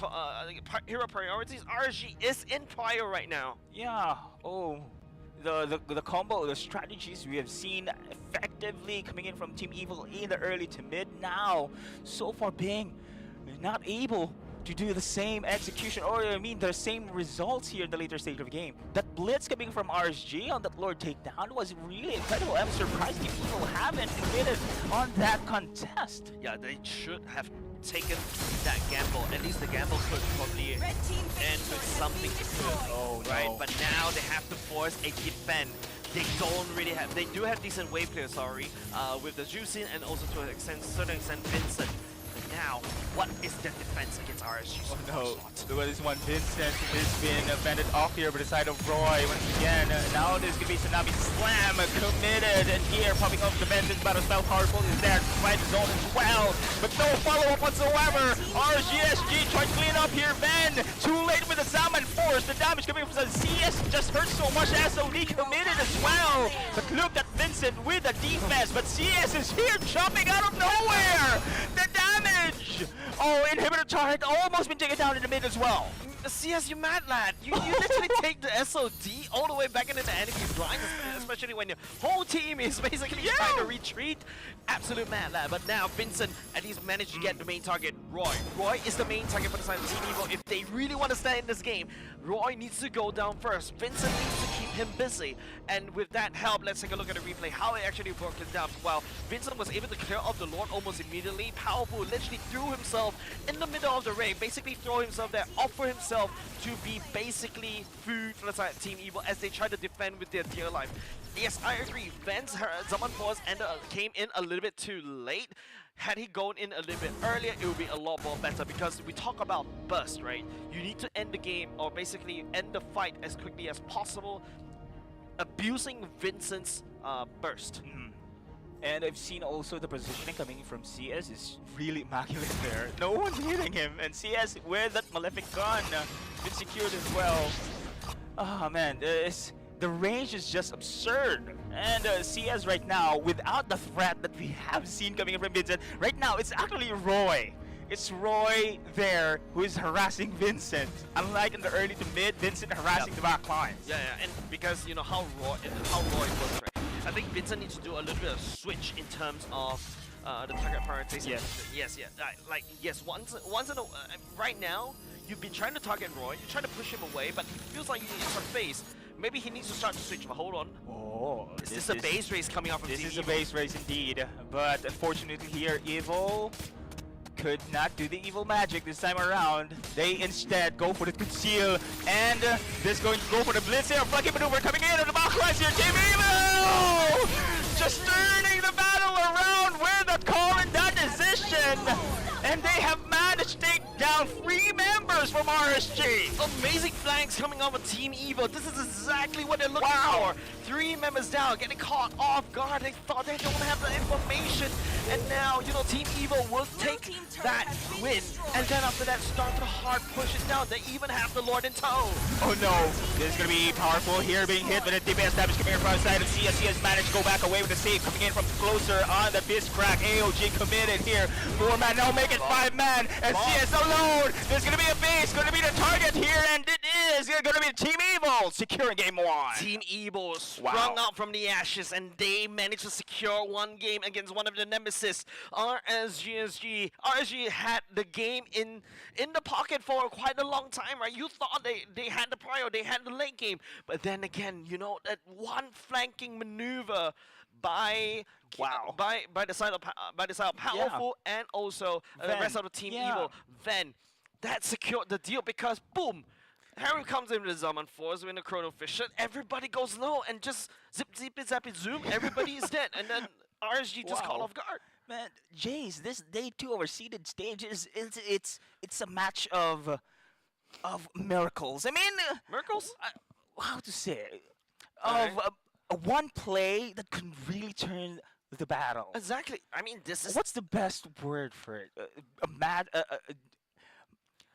hero priorities. RSG is in prior right now. Yeah. Oh. The combo, the strategies we have seen effectively coming in from Team Evil in the early to mid now. So far being not able to do the same execution, or I mean the same results here in the later stage of the game. That blitz coming from RSG on that Lord takedown was really incredible. I'm surprised the people haven't committed on that contest. Yeah, they should have taken that gamble. At least the gamble could probably end with something good. Oh, right? no. But now they have to force a defend. They don't really have. They do have decent wave clear, with the Juicing and also to a certain extent Vincent. Now, what is their defense against RSG? Oh no, there is one Vincent has been fended off here by the side of Roy once again. Now there's gonna be Tsunami Slam committed, and here popping up the Vincent battle spell. Powerful is there to find the zone as well, but no follow-up whatsoever. RSG trying to clean up here, Ben. Too late with the Salmon Force. The damage coming from the CS just hurts so much. SOD committed as well. But look at Vincent with the defense, but CS is here jumping out of nowhere. The damage! Oh, inhibitor turret almost been taken down in the mid as well. CS, you mad lad. You literally take the SOD all the way back into the enemy blind, especially when your whole team is basically trying to retreat. Absolute mad lad. But now Vincent at least managed to get the main target Roy. Roy is the main target for the side of Team Evo. If they really want to stay in this game, Roy needs to go down first. Vincent needs to keep him busy. And with that help, let's take a look at the replay, how it actually broke it down. While Vincent was able to clear off the Lord almost immediately, Powerful literally threw himself in the middle of the ring, basically throw himself there, offer himself to be basically food for the side of Team Evo as they try to defend with their dear life. Yes, I agree. Vance, Zaman Force came in a little bit too late. Had he gone in a little bit earlier, it would be a lot more better because we talk about burst, right? You need to end the game or basically end the fight as quickly as possible, abusing Vincent's burst. And I've seen also the positioning coming from CS is really immaculate there. No one's hitting him, and CS with that Malefic gun been secured as well. Oh man, the range is just absurd. And CS right now, without the threat that we have seen coming from Vincent, right now it's actually Roy. It's Roy there who is harassing Vincent. Unlike in the early to mid, Vincent harassing the back line. Yeah, and because you know how Roy works, right? I think Vincent needs to do a little bit of switch in terms of the target prioritization. Yes. Once in a right now, you've been trying to target Roy. You're trying to push him away, but he feels like he's in front face. Maybe he needs to start to switch. But hold on. Oh, is this a base race coming off of This Team is Evo? a base race indeed. But unfortunately here, Evil could not do the evil magic this time around. They instead go for the conceal, and this going to go for the blitz here. Flanking maneuver coming in on the back lines here. Team Evil just turning the battle around with a call in that decision, and they have managed to take down 3 members from RSG. Amazing flanks coming off of Team Evo. This is exactly what they're looking for. 3 members down, getting caught off guard. They thought they don't have the information, and now you know Team Evo will take that win, and then after that start to hard push it down. They even have the Lord in tow. Oh no, this is gonna be powerful here, being hit with a DPS damage coming from the side of CS. CS managed to go back away with the save coming in from closer on the Fist Crack. AOG committed here. 4 man, now make it 5 man, and CS alone. There's gonna be a base, gonna be the target here, and it is gonna be Team Evil securing game 1. Team Evo sprung out from the ashes, and they managed to secure 1 game against one of the nemesis, RSG. RSG had the game in the pocket for quite a long time, right? You thought they had the prior, they had the late game, but then again, you know, that one flanking maneuver by the side of Powerful and also the rest of the Team Evo, then that secured the deal because boom, Harry comes in with the Zaman Force with the Chrono Fisher. Everybody goes low and just zip it zoom. Everybody is dead, and then RSG just caught off guard. Man, Jace, this day 2 of our seeded stage it's a match of miracles. I mean, miracles? How to say? Of one play that can really turn the battle. Exactly. I mean, this is. What's the best word for it?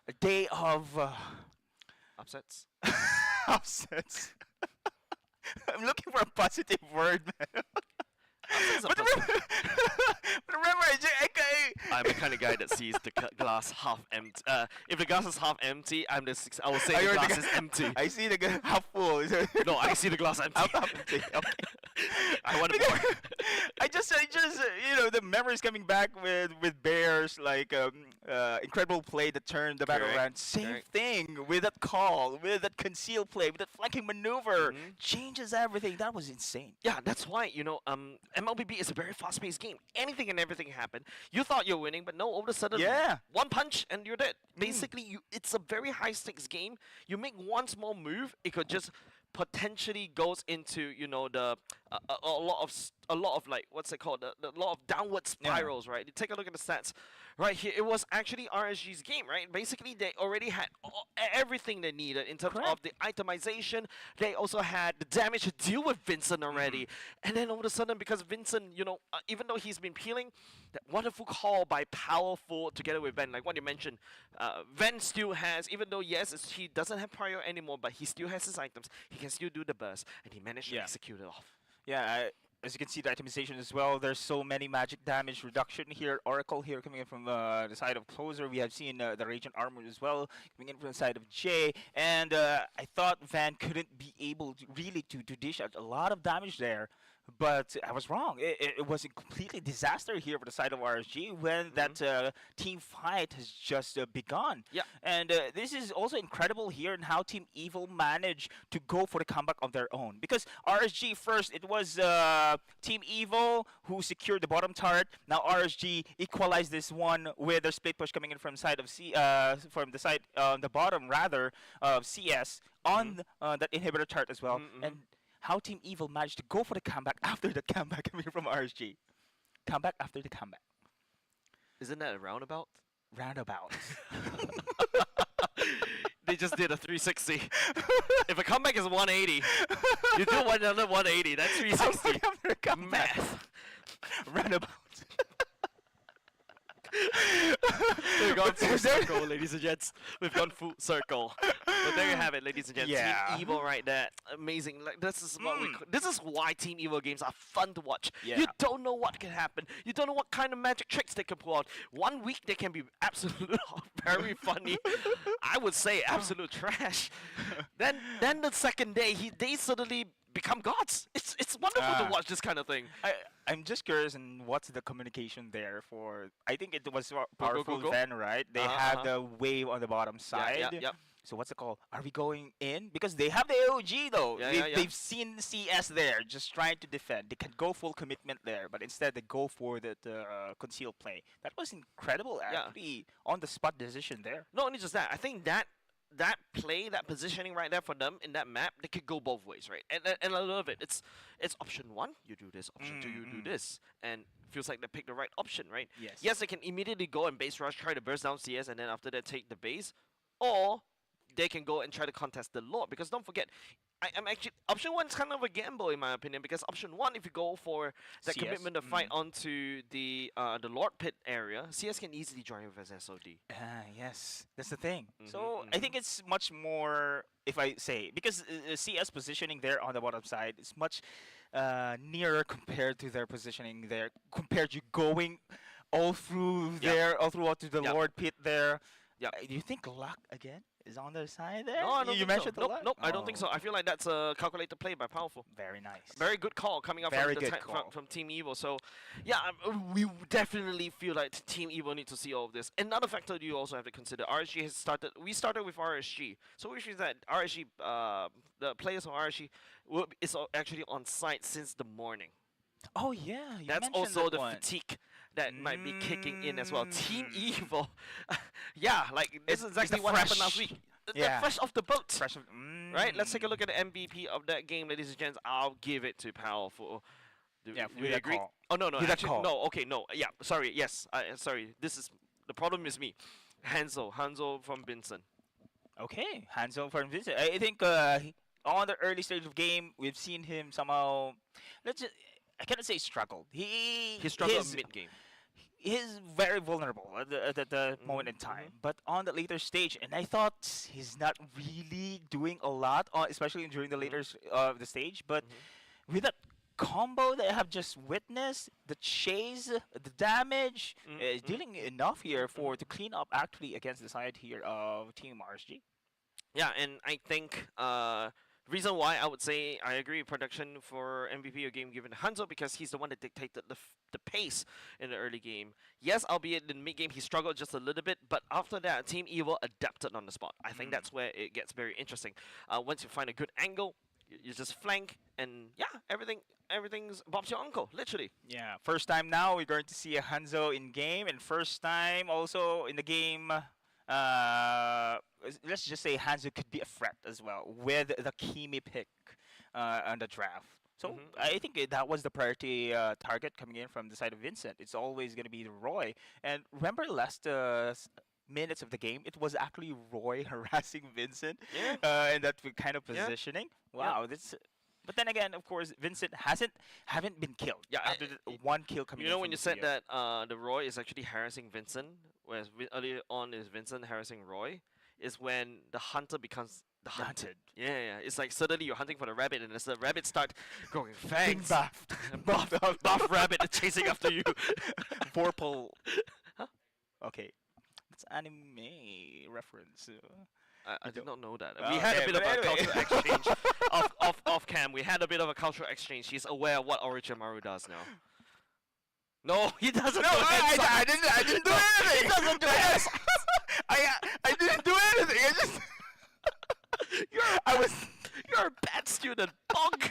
A day of upsets. Upsets. I'm looking for a positive word, man. But remember, I'm the kind of guy that sees the glass half empty. If the glass is half empty, I will say the glass is empty. I see the half full. No, I see the glass empty. Half empty. Okay. I want more. I just, you know, the memories coming back with Bears, like incredible play that turned the battle around. Same thing with that call, with that conceal play, with that flanking maneuver, changes everything. That was insane. Yeah, that's why, you know, MLBB is a very fast-paced game. Anything and everything happen. You thought you're winning, but no, all of a sudden, one punch and you're dead. Basically, it's a very high-stakes game. You make one small move, it could just potentially goes into, you know, the a lot of like, what's it called, the lot of downward spirals, right? You take a look at the stats right here. It was actually RSG's game, right? Basically, they already had everything they needed in terms of the itemization. They also had the damage to deal with Vincent already, and then all of a sudden, because Vincent, you know, even though he's been peeling, that wonderful call by Powerful together with Ven, like what you mentioned, Ven still has, even though yes, he doesn't have prior anymore, but he still has his items. He can still do the burst, and he managed to execute it off. Yeah, as you can see, the itemization as well. There's so many magic damage reduction here. Oracle here coming in from the side of Closer. We have seen the Radiant Armor as well coming in from the side of Jay. And I thought Van couldn't be able to really to dish out a lot of damage there But I was wrong. It was a completely disaster here for the side of RSG when that team fight has just begun. Yeah. And this is also incredible here in how Team Evil managed to go for the comeback of their own. Because RSG first, it was Team Evil who secured the bottom turret. Now RSG equalized this one with their split push coming in from side of from the side the bottom rather of CS on that inhibitor turret as well. And how Team Evil managed to go for the comeback after the comeback coming from RSG. Comeback after the comeback. Isn't that a roundabout? Roundabout. They just did a 360. If a comeback is 180, you do another 180. That's 360. After comeback. Math. Roundabout. We've gone full circle, ladies and gents. We've gone full circle. But there you have it, ladies and gents. Yeah. Team Evil right there. Amazing. Like this is what this is why Team Evil games are fun to watch. Yeah. You don't know what can happen. You don't know what kind of magic tricks they can pull out. 1 week they can be absolute very funny. I would say absolute trash. Then the second day they suddenly become gods. It's wonderful to watch this kind of thing. I'm just curious on what's the communication there for. I think it was powerful go. then, right? They have the wave on the bottom side. Yeah. So what's it called? Are we going in? Because they have the AOG though. They've seen CS there, just trying to defend. They can go full commitment there, but instead they go for the concealed play. That was incredible, actually, on the spot decision there. Not only just that, I think that play, that positioning right there for them in that map, they could go both ways, right? And I love it. It's option 1, you do this. Option 2, you do this. And feels like they picked the right option, right? Yes. They can immediately go and base rush, try to burst down CS, and then after that take the base. Or they can go and try to contest the Lord. Because don't forget, I'm actually option 1 is kind of a gamble in my opinion, because option 1, if you go for that CS? commitment to fight onto the Lord pit area, CS can easily join with as SOD. Yes, that's the thing. So I think it's much more, if I say, because CS positioning there on the bottom side is much nearer compared to their positioning there, compared to going all through there, all throughout to the Lord pit there. Do you think luck again is on their side there? No, I don't you think mentioned so. the luck? Nope, I don't think so. I feel like that's a calculated play by Powerful. Very nice. Very good call coming up from Team Evil. So, yeah, we definitely feel like Team Evil need to see all of this. Another factor you also have to consider, RSG has started. We started with RSG, so which means that RSG, the players of RSG, is actually on site since the morning. Oh yeah, that's also the fatigue that might be kicking in as well. Team Evil, like this is exactly what happened last week. They're fresh off the boat, right? Let's take a look at the MVP of that game, ladies and gents. I'll give it to Powerful. Do we agree? Call. Oh no, actually, no. Okay, no. Yeah, sorry. Yes, sorry. This is the problem. Is me, Hanzo from Vincent. Okay, Hanzo from Vincent. I think on the early stage of game, we've seen him somehow. I cannot say struggled. He struggled mid-game. He's very vulnerable at the moment in time. But on the later stage, and I thought he's not really doing a lot, especially during the later the stage. But with that combo that I have just witnessed, the chase, the damage, is dealing enough here to clean up actually against the side here of Team RSG. Yeah, and I think reason why I would say I agree with production for MVP of game given Hanzo, because he's the one that dictated the pace in the early game. Yes, albeit in the mid game he struggled just a little bit, but after that Team Evil adapted on the spot. I think that's where it gets very interesting. Once you find a good angle, you just flank, and everything's Bob's your uncle, literally. Yeah, first time now we're going to see a Hanzo in game, and first time also in the game. Let's just say Hanzo could be a threat as well with the Kimi pick on the draft. So I think that was the priority target coming in from the side of Vincent. It's always going to be Roy. And remember last minutes of the game, it was actually Roy harassing Vincent in that kind of positioning. Wow, this. But then again, of course, Vincent haven't been killed. Yeah, after the one kill coming. You know when you said that the Roy is actually harassing Vincent, whereas earlier on is Vincent harassing Roy, is when the hunter becomes the hunted. Yeah. It's like suddenly you're hunting for the rabbit, and as the rabbit start growing fangs, buff rabbit chasing after you. Vorpal. Huh? Okay, that's anime reference. I did not know that. We had a bit of a cultural exchange off cam. We had a bit of a cultural exchange. He's aware of what Orochimaru does now. No, he doesn't. No, I didn't do anything. He doesn't do it. I didn't do anything. I just. You're a bad student, Bonk.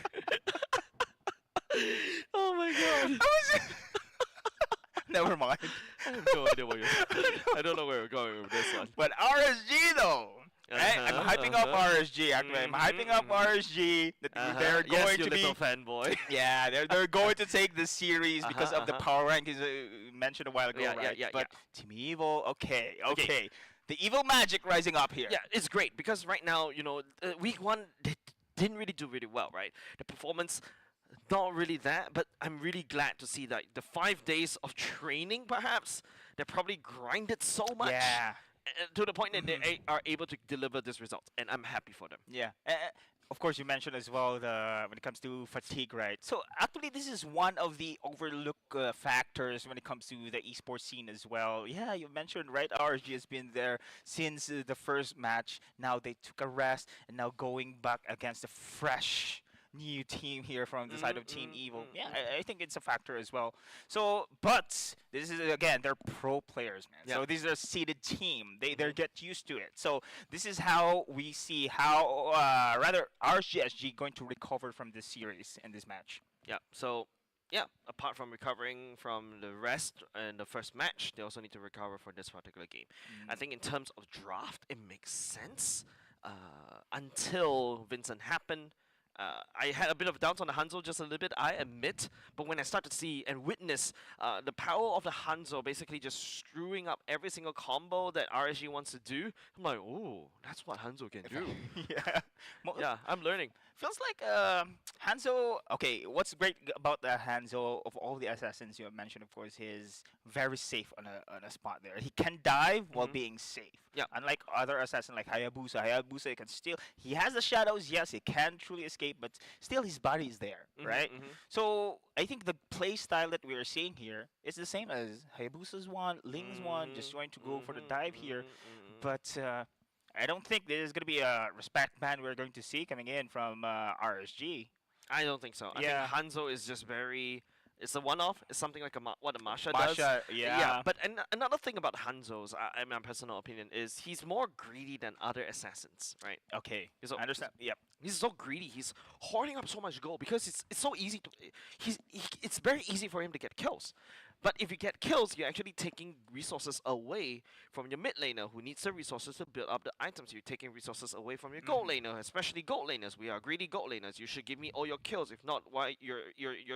Oh my god. Never mind. I have no idea what I don't know where we're going with this one. But RSG though. Right? I'm hyping up RSG. Actually, I'm hyping up RSG. That they're going to be little fanboy. Yeah, they're going to take this series because of the power rankings mentioned a while ago, right? But Team Evil, okay. The evil magic rising up here. Yeah, it's great because right now, week 1 they didn't really do really well, right? The performance, not really that, but I'm really glad to see that the 5 days of training, perhaps, they probably grinded so much. Yeah. To the point that they are able to deliver this result, and I'm happy for them. Yeah. Of course, you mentioned as well when it comes to fatigue, right? So actually, this is one of the overlooked factors when it comes to the esports scene as well. Yeah, you mentioned, right? RSG has been there since the first match. Now they took a rest, and now going back against a fresh new team here from the side of Team Evil. Yeah, I think it's a factor as well. So, but this is again, they're pro players, man. So these are a seeded team. They get used to it. So this is how we see how rather RSG going to recover from this series in this match. Yeah. So yeah, apart from recovering from the rest in the first match, they also need to recover for this particular game. I think in terms of draft, it makes sense until Vincent happened. I had a bit of doubts on the Hanzo just a little bit, I admit, but when I start to see and witness the power of the Hanzo basically just screwing up every single combo that RSG wants to do, I'm like, oh, that's what Hanzo can do. Yeah, I'm learning. Feels like Hanzo, okay, what's great about the Hanzo, of all the assassins you have mentioned, of course, he's very safe on a spot there. He can dive while being safe. Yeah. Unlike other assassins like Hayabusa can still, he has the shadows, yes, he can truly escape, but still his body is there, right? So I think the play style that we are seeing here is the same as Hayabusa's one, Ling's one, just trying to go for the dive here. But I don't think there's going to be a respect ban we're going to see coming in from RSG. I don't think so. I think Hanzo is just very... It's a one-off. It's something like what a Masha does. Yeah. But another thing about Hanzo's, in my personal opinion, is he's more greedy than other assassins, right? Okay. I understand. Yep. He's so greedy. He's hoarding up so much gold because it's so easy to... It's very easy for him to get kills. But if you get kills, you're actually taking resources away from your mid laner who needs the resources to build up the items. You're taking resources away from your gold laner, especially gold laners. We are greedy gold laners. You should give me all your kills. If not, why you're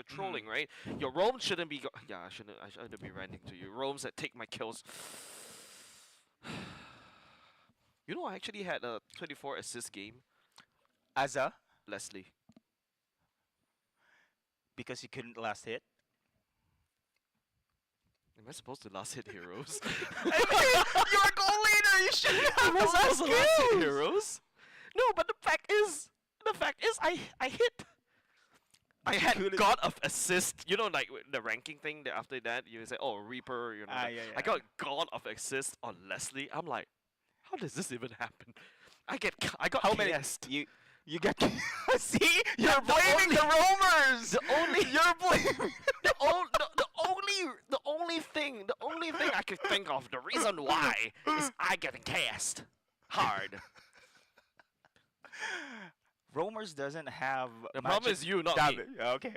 trolling, right? Your roams shouldn't be... I shouldn't be ranting to you. Roams that take my kills. You know, I actually had a 24 assist game. As a? Leslie. Because you couldn't last hit? Am I supposed to last hit heroes? You're a goal leader. You shouldn't have the last hit heroes. No, but the fact is, I hit. I had God of Assist. You know, like the ranking thing. That after that, you say, "Oh, Reaper." You know, I got God of Assist on Leslie. I'm like, how does this even happen? I got how many? You get see, you're blaming the roamers. You're blaming the only thing I could think of, the reason why is I get cast hard. Roamers doesn't have. The problem is you, not me. Okay.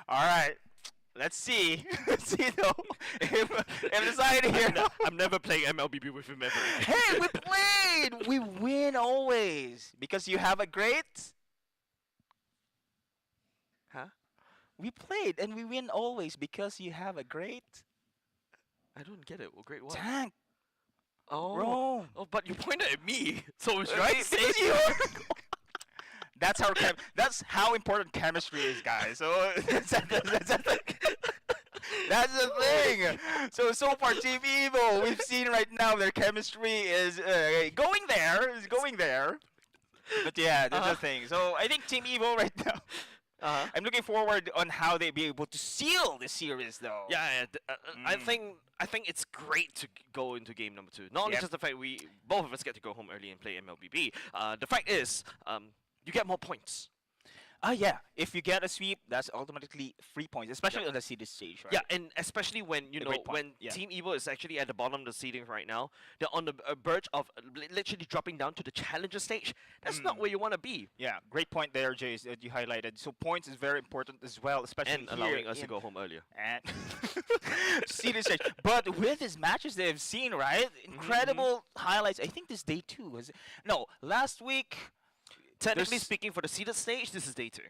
All right. Let's see. Let's see though. If decided here. I'm never playing MLBB with him ever. Hey, we played. We win always because you have a great. Huh? We played and we win always because you have a great. I don't get it. Well, great what? Tank. Oh. Rome. Oh, but you pointed at me, so it's right. That's how important chemistry is, guys. So that's the thing. So far, Team Evil, we've seen right now their chemistry is going there. But yeah, that's the thing. So I think Team Evil right now. I'm looking forward on how they be able to seal the series, though. Yeah, I think it's great to go into game number 2. Not only just the fact both of us get to go home early and play MLBB. The fact is, you get more points. Yeah. If you get a sweep, that's automatically 3 points, especially on the seeded stage, right? Yeah, and especially when when Yeah. Team Evil is actually at the bottom of the seedings right now, they're on the verge of literally dropping down to the challenger stage. That's not where you want to be. Yeah, great point there, Jace, that you highlighted. So points is very important as well, especially And allowing us to go home earlier. And seeded stage. But with these matches they've seen, right? Incredible highlights. I think this day 2 was last week. Technically speaking, for the seeded stage, this is day 2.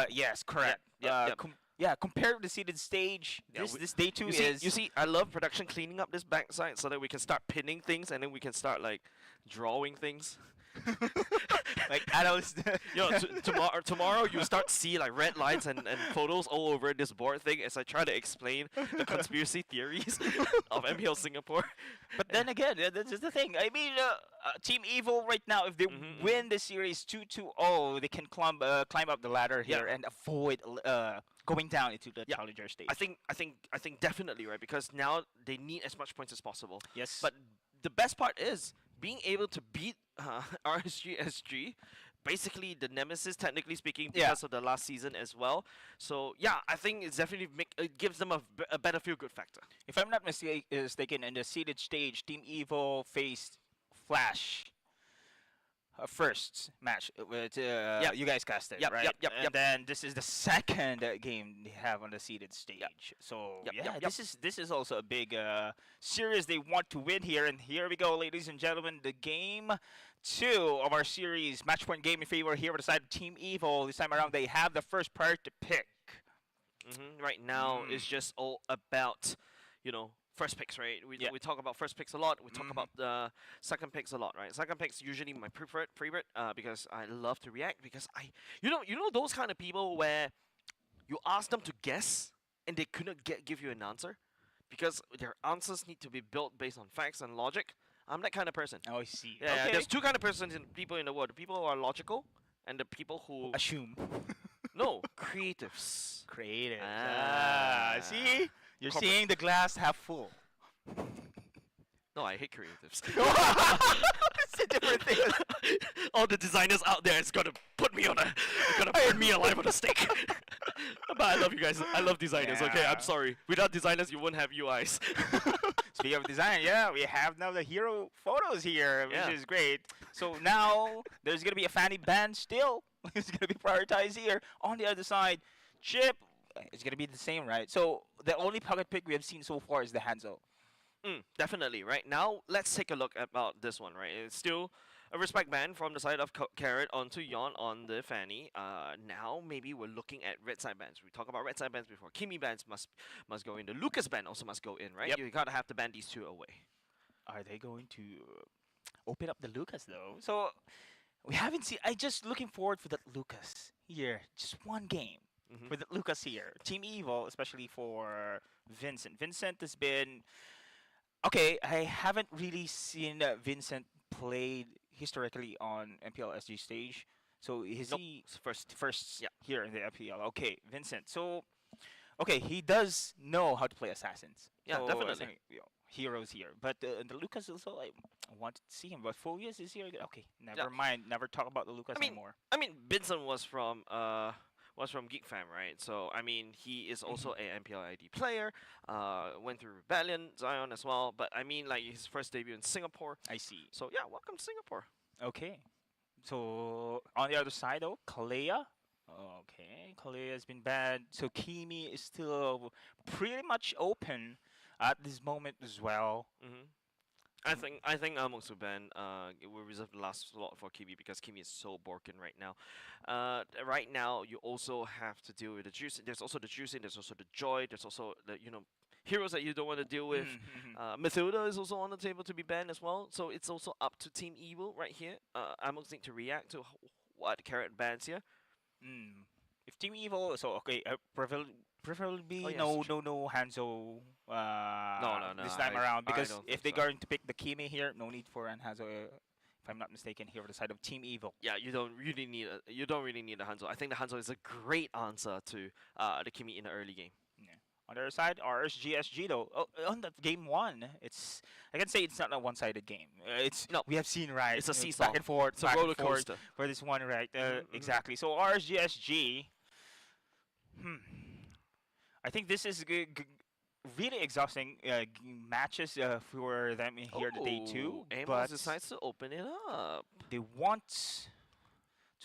Yes, correct. Compared to the seeded stage, this day 2 is. You see, I love production cleaning up this backside so that we can start pinning things and then we can start like drawing things. Like adults. Tomorrow you start see like red lines and photos all over this board thing as I try to explain the conspiracy theories of MPL Singapore. But then again, this is the thing. I mean, Team Evil right now, if they win the series 2-0, they can climb up the ladder here and avoid going down into the challenger stage. I think definitely, right, because now they need as much points as possible. Yes. But the best part is being able to beat RSG SG, basically the nemesis, technically speaking, because of the last season as well. So yeah, I think it's definitely it gives them a better feel-good factor. If I'm not mistaken, in the seeded stage, Team Evil faced Flash. First match with you guys cast it, right? And then this is the second game they have on the seeded stage. So this is also a big series they want to win here. And here we go, ladies and gentlemen, the game 2 of our series, match point game in favor here on the side of Team Evil. This time around, they have the first player to pick. Right now, it's just all about first picks, right? We talk about first picks a lot. We talk about the second picks a lot, right? Second picks usually my favorite because I love to react because you know those kind of people where you ask them to guess and they couldn't give you an answer because their answers need to be built based on facts and logic. I'm that kind of person. Oh, I see. Yeah, okay. There's two kind of people in the world: the people who are logical and the people who assume. No, creatives. Creatives. See. You're seeing the glass half full. No, I hate creatives. It's a different thing. All the designers out there is gonna burn me alive on a stake. But I love you guys. I love designers. Yeah. Okay, I'm sorry. Without designers, you wouldn't have UIs. Speaking of design, we have now the hero photos here, which is great. So now there's gonna be a Fanny band still. It's gonna be prioritized here. On the other side, Chip. It's going to be the same, right? So the only pocket pick we have seen so far is the Hanzo. Definitely, right? Now, let's take a look about this one, right? It's still a respect band from the side of Carrot onto Yon on the Fanny. Now, maybe we're looking at red side bands. We talked about red side bands before. Kimi bands must go in. The Lucas band also must go in, right? Yep. You got to have to ban these two away. Are they going to open up the Lucas, though? So we haven't seen... I'm just looking forward for that Lucas here. Just one game. With Lucas here. Team Evil, especially for Vincent. Vincent has been... Okay, I haven't really seen Vincent played historically on MPL-SG stage. So is he first here in the MPL? Okay, Vincent. So, okay, he does know how to play assassins. Yeah, so, definitely. Heroes here. But the Lucas also, I wanted to see him. But Folius is here. Okay, never mind. Never talk about the Lucas anymore. I mean, Vincent was from Geek Fam, right? So, I mean, he is also a MPL ID player, went through Rebellion, Zion as well, but I mean, like, his first debut in Singapore. I see. So, yeah, welcome to Singapore. Okay. So, on the other side, though, Kalea. Okay, Kalea has been banned. So, Kimi is still pretty much open at this moment as well. I think Amongst ban will reserve the last slot for Kimi because Kimi is so broken right now. Right now, you also have to deal with the juice. There's also the juicing. There's also the joy. There's also the heroes that you don't want to deal with. Mathilda is also on the table to be banned as well. So it's also up to Team Evil right here. Amongst need to react to what Carrot bans here. If Team Evil, so okay, preferably no Hanzo no this time around, because if they're going to pick the Kimi here, no need for an Hanzo if I'm not mistaken, here on the side of Team Evil. Yeah, you don't really need a Hanzo. I think the Hanzo is a great answer to the Kimi in the early game. Yeah. On the other side, RSGSG though, on that game one, I can say it's not a one-sided game. We have seen it's a seesaw, back and forth, it's a roller coaster for this one, right? Exactly. So RSGSG, I think this is really exhausting matches for them here today too. Amos decides to open it up. They want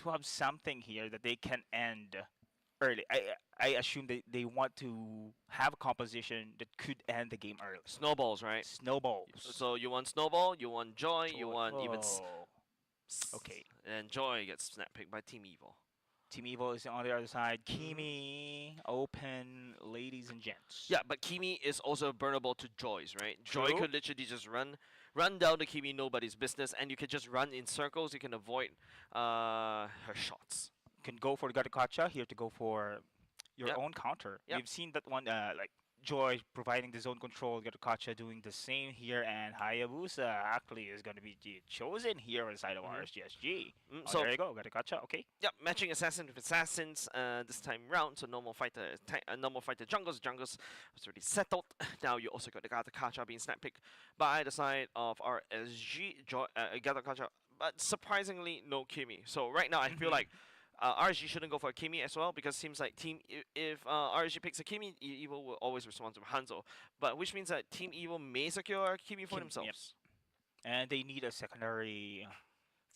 to have something here that they can end early. I assume they want to have a composition that could end the game early. Snowballs, right? Snowballs. So you want Snowball, you want Joy, you want even... Okay. And Joy gets snap picked by Team Evil. Team Evil is on the other side. Kimi, open, ladies and gents. Yeah, but Kimi is also vulnerable to Joy's, right? True. Joy could literally just run down the Kimi, nobody's business, and you can just run in circles. You can avoid her shots. You can go for the Gatakacha here to go for your own counter. Yep. We've seen that one, like Joy providing the zone control, Gatakacha doing the same here, and Hayabusa actually is going to be chosen here on the side of RSGSG. So there you go, Gatakacha, okay. Yep, matching assassin with assassins this time round. So normal fighter jungles. Jungles was already settled. Now you also got the Gatakacha being snap picked by the side of RSG, Gatakacha, but surprisingly no Kimi. So right now I feel like RSG shouldn't go for a Kimi as well, because it seems like if RSG picks a Kimi, Evil will always respond to Hanzo. But which means that Team Evil may secure a Kimi for themselves. Yep. And they need a secondary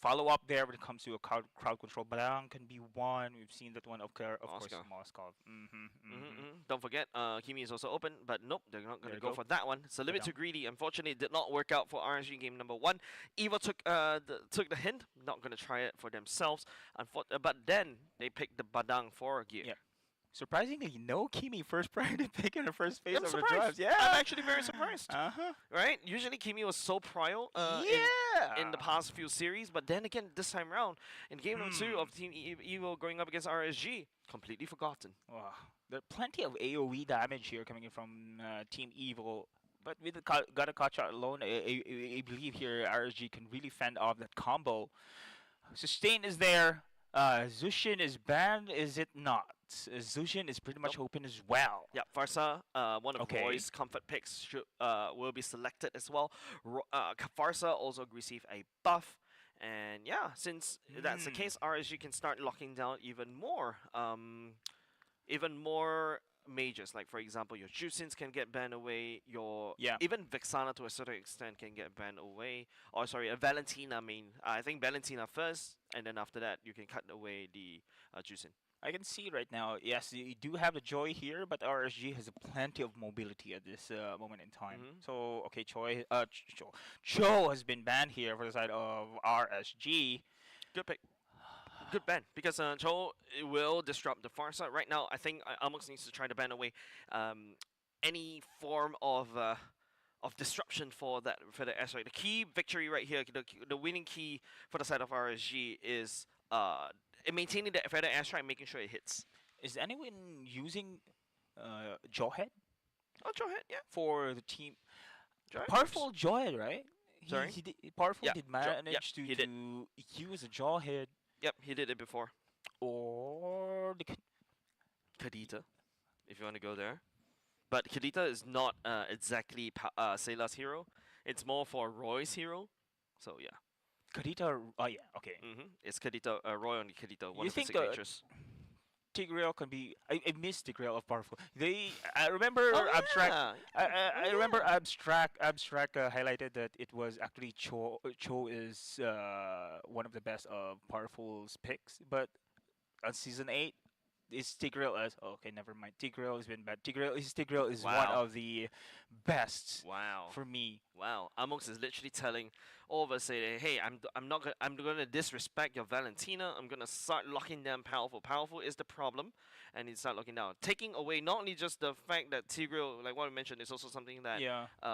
follow-up there when it comes to a crowd control. Badang can be one. We've seen that one, of course, Moskov. Don't forget, Kimi is also open, but nope, they're not going to go for that one. It's a little bit too greedy. Unfortunately, it did not work out for RSG game number 1. Evil took the hint, not going to try it for themselves. But then they picked the Badang for gear. Yeah. Surprisingly, no Kimi first priority pick in the first phase of the drives. Yeah, I'm actually very surprised. Right? Usually Kimi was so prio in the past few series, but then again, this time around, in game number 2 of Team Evil going up against RSG, completely forgotten. Wow. There are plenty of AoE damage here coming in from Team Evil. But with the Gatakacha alone, I believe here RSG can really fend off that combo. Sustain is there. Zushin is banned, is it not? Zushin is pretty much open as well. Yeah, Farsa, one of Roy's comfort picks will be selected as well. Farsa also receive a buff. And yeah, since that's the case, RSG can start locking down even more mages. Like for example, your Jusins can get banned away. Even Vexana to a certain extent can get banned away. Or sorry, Valentina I think Valentina first, and then after that you can cut away the Jusin. I can see right now, yes, you do have the Joy here, but RSG has plenty of mobility at this moment in time. So, okay, Cho has been banned here for the side of RSG. Good pick. Good ban, because Cho will disrupt the far side. Right now, I think Amox needs to try to ban away any form of disruption for the S. Right, the key victory right here, the winning key for the side of RSG is maintaining the feather airstrike, making sure it hits. Is anyone using Jawhead? Oh, Jawhead, yeah. For the team. Powerful Jawhead, right? Sorry? Powerful did manage to use a Jawhead. Yep, he did it before. Or the Kadita, if you want to go there. But Kadita is not exactly Sayla's hero. It's more for Roy's hero. So yeah. Kadita, oh yeah, okay. It's Kadita, Roy on Kadita, one you of the think signatures. Tigreal can be. I miss Tigreal of Powerful. I remember Abstract. I remember Abstract highlighted that it was actually Cho is one of the best of Powerful's picks, but on season 8. Is Tigreal as okay? Never mind. Tigreal has been bad. Tigreal is one of the best. For me. Wow. Amox is literally telling all of us, hey, I'm gonna disrespect your Valentina. I'm gonna start locking down Powerful. Powerful is the problem, and he start locking down, taking away not only just the fact that Tigreal, like what I mentioned, is also something that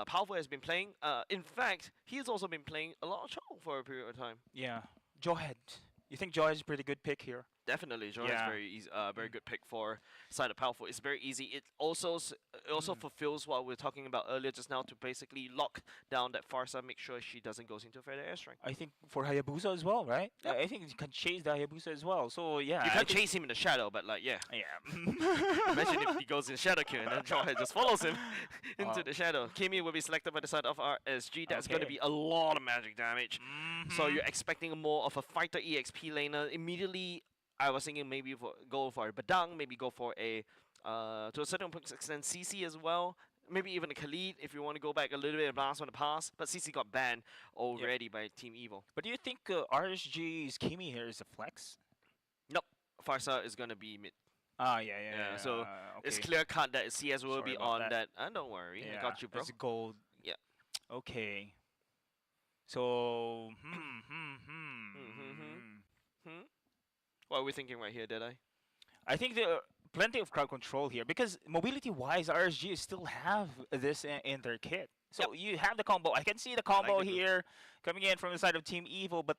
Powerful has been playing. In fact, he's also been playing a lot of Cho for a period of time. Yeah. Jawhead. You think Jawhead is a pretty good pick here? Definitely, Johan is very easy, very good pick for side of powerful. It's very easy. It also fulfills what we were talking about earlier just now to basically lock down that far side, make sure she doesn't go into further airstrike. I think for Hayabusa as well, right? Yep. I think you can chase the Hayabusa as well. So yeah, you can chase him in the shadow, but like yeah. Imagine if he goes in shadow queue and then Johan just follows him into the shadow. Kimi will be selected by the side of RSG. That's going to be a lot of magic damage. So you're expecting more of a fighter EXP laner immediately. I was thinking maybe go for a Badang, maybe go for a, to a certain extent, CC as well. Maybe even a Khalid if you want to go back a little bit and blast on the pass. But CC got banned already by Team Evil. But do you think RSG's Kimi here is a flex? Nope. Farsa is going to be mid. Yeah. So it's clear cut that CS will be on that. Don't worry. I got you, bro. It's gold. Yeah. Okay. So, What are we thinking right here, Deadeye? I think there are plenty of crowd control here because mobility-wise, RSG still have this in their kit. So you have the combo. I can see the combo here coming in from the side of Team Evil, but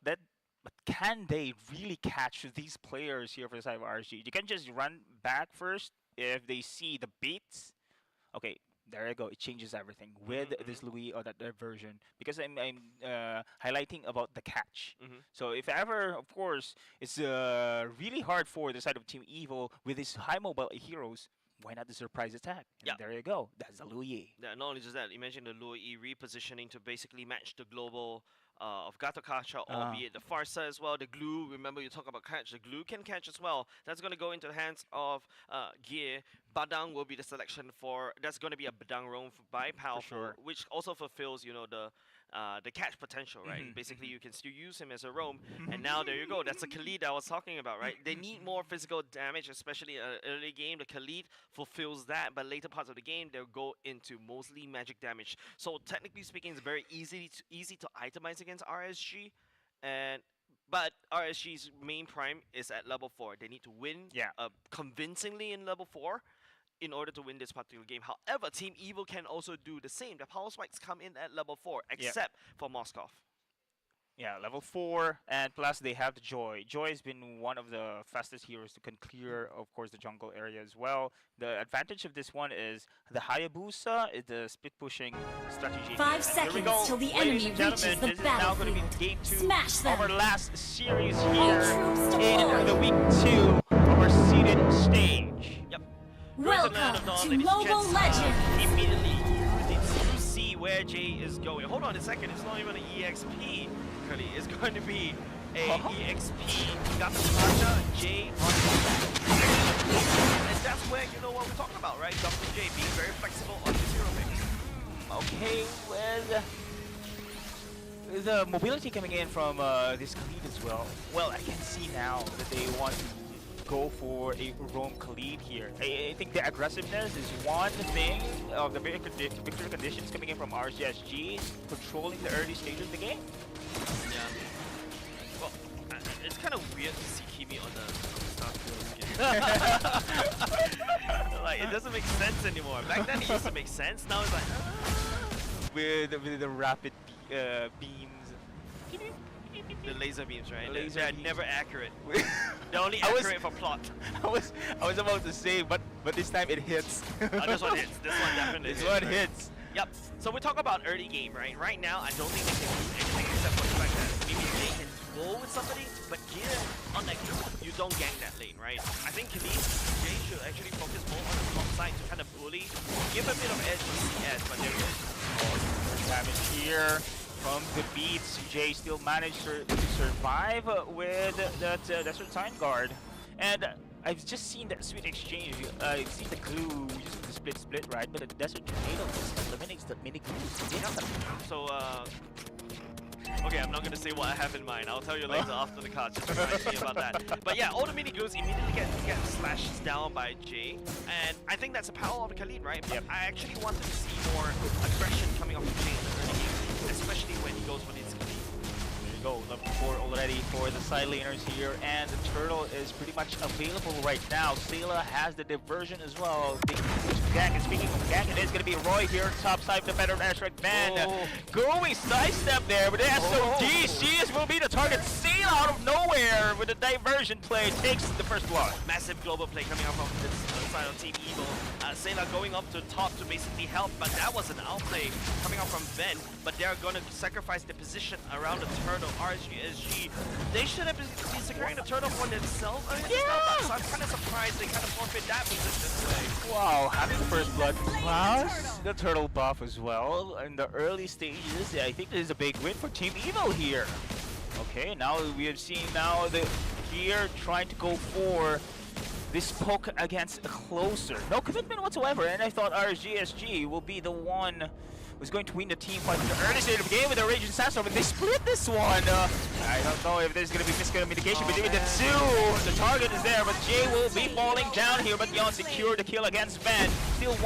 can they really catch these players here for the side of RSG? You can just run back first if they see the beats. Okay. There you go. It changes everything with this Louis or that version because I'm highlighting about the catch. So if ever, of course, it's really hard for the side of Team Evil with these high mobile heroes. Why not the surprise attack? And there you go. That's the Louis. Yeah, not only just that, imagine the Louis repositioning to basically match the global of Gatokasha, albeit the Farsa as well. The glue, remember you talk about catch, the glue can catch as well. That's going to go into the hands of Gear. Badang will be the selection for, that's going to be a Badang roam by Powerful, which also fulfills, you know, the catch potential, right? Basically, you can still use him as a roam. And now there you go. That's the Khalid I was talking about, right? They need more physical damage, especially early game. The Khalid fulfills that, but later parts of the game, they'll go into mostly magic damage. So technically speaking, it's very easy to itemize against RSG. But RSG's main prime is at level 4. They need to win convincingly in level 4 in order to win this particular game. However, Team Evil can also do the same. The power spikes come in at level 4, except for Moskov. Yeah, level 4, and plus they have the Joy. Joy has been one of the fastest heroes to can clear, of course, the jungle area as well. The advantage of this one is the Hayabusa is the split pushing strategy. 5 seconds till the enemy reaches the this is now going to be game 2 Smash them. of our last series here in the week 2 of our seeded stage. Yep. Welcome to Mobile Legends. Immediately, you see where Jay is going. Hold on a second, it's not even an EXP. It's going to be a EXP. Got the Sasha, Jay on the and that's where you know what we're talking about, right? Dr. J being very flexible on his hero picks. Okay, with the mobility coming in from this Khalid as well. Well, I can see now that they want to go for a roam Khalid here. I think the aggressiveness is one thing of the victory conditions coming in from RCSG, controlling the early stages of the game. Yeah. Well, it's kind of weird to see Kimi on the Starfield skin. Like, it doesn't make sense anymore. Back then it used to make sense, now it's like... With the rapid beams. The laser beams, right? They're never accurate. They're only accurate for plot. I was about to say, but this time it hits. This one hits. This one definitely hits. This one hits. Yep. So we talk about early game, right? Right now, I don't think they can do anything except for the fact that maybe they can roll with somebody, but Gear on that queue, you don't gang that lane, right? I think Khalid, Jay should actually focus more on the top side to kind of bully, give a bit of edge to CS, but there is damage here from the beats. Jay still managed to survive with that Desert Sign Guard. And I've just seen that sweet exchange. I've seen the glue using the split, right? But the Desert Tornado just eliminates the mini glue. So, okay, I'm not gonna say what I have in mind. I'll tell you later after the card. Just remind me about that. But yeah, all the mini glues immediately get slashed down by Jay, and I think that's the power of the Khalid, right? But I actually wanted to see more aggression coming off of Jay in the early game, especially when he goes for this Khalid. There you go, level 4 already for the side laners here, and the turtle is pretty much available right now. Sayla has the diversion as well. Gang, and speaking of gang, it is going to be Roy here, top side of the better airstrike man. Going sidestep there, but the SOD, she will be the target. Sayla out of nowhere with a diversion play takes the first blood. Massive global play coming out from this side of Team Evil. Sayla going up to top to basically help, but that was an outplay coming out from Ben. But they're going to sacrifice the position around the turtle. RSG, they should have been securing the turtle for themselves. So I'm kind of surprised they kind of forfeit that position. Wow, having the first blood plus the turtle buff as well in the early stages. I think this is a big win for Team Evil here. Okay, now we have seen now the Gear trying to go for this poke against a closer. No commitment whatsoever, and I thought RSG will be the one who's going to win the team fight in the early stage of the game with the Raging Sandstorm, but they split this one. I don't know if there's going to be miscommunication between the two. The target is there, but Jay will be falling down here, but Yon secured the kill against Van. Still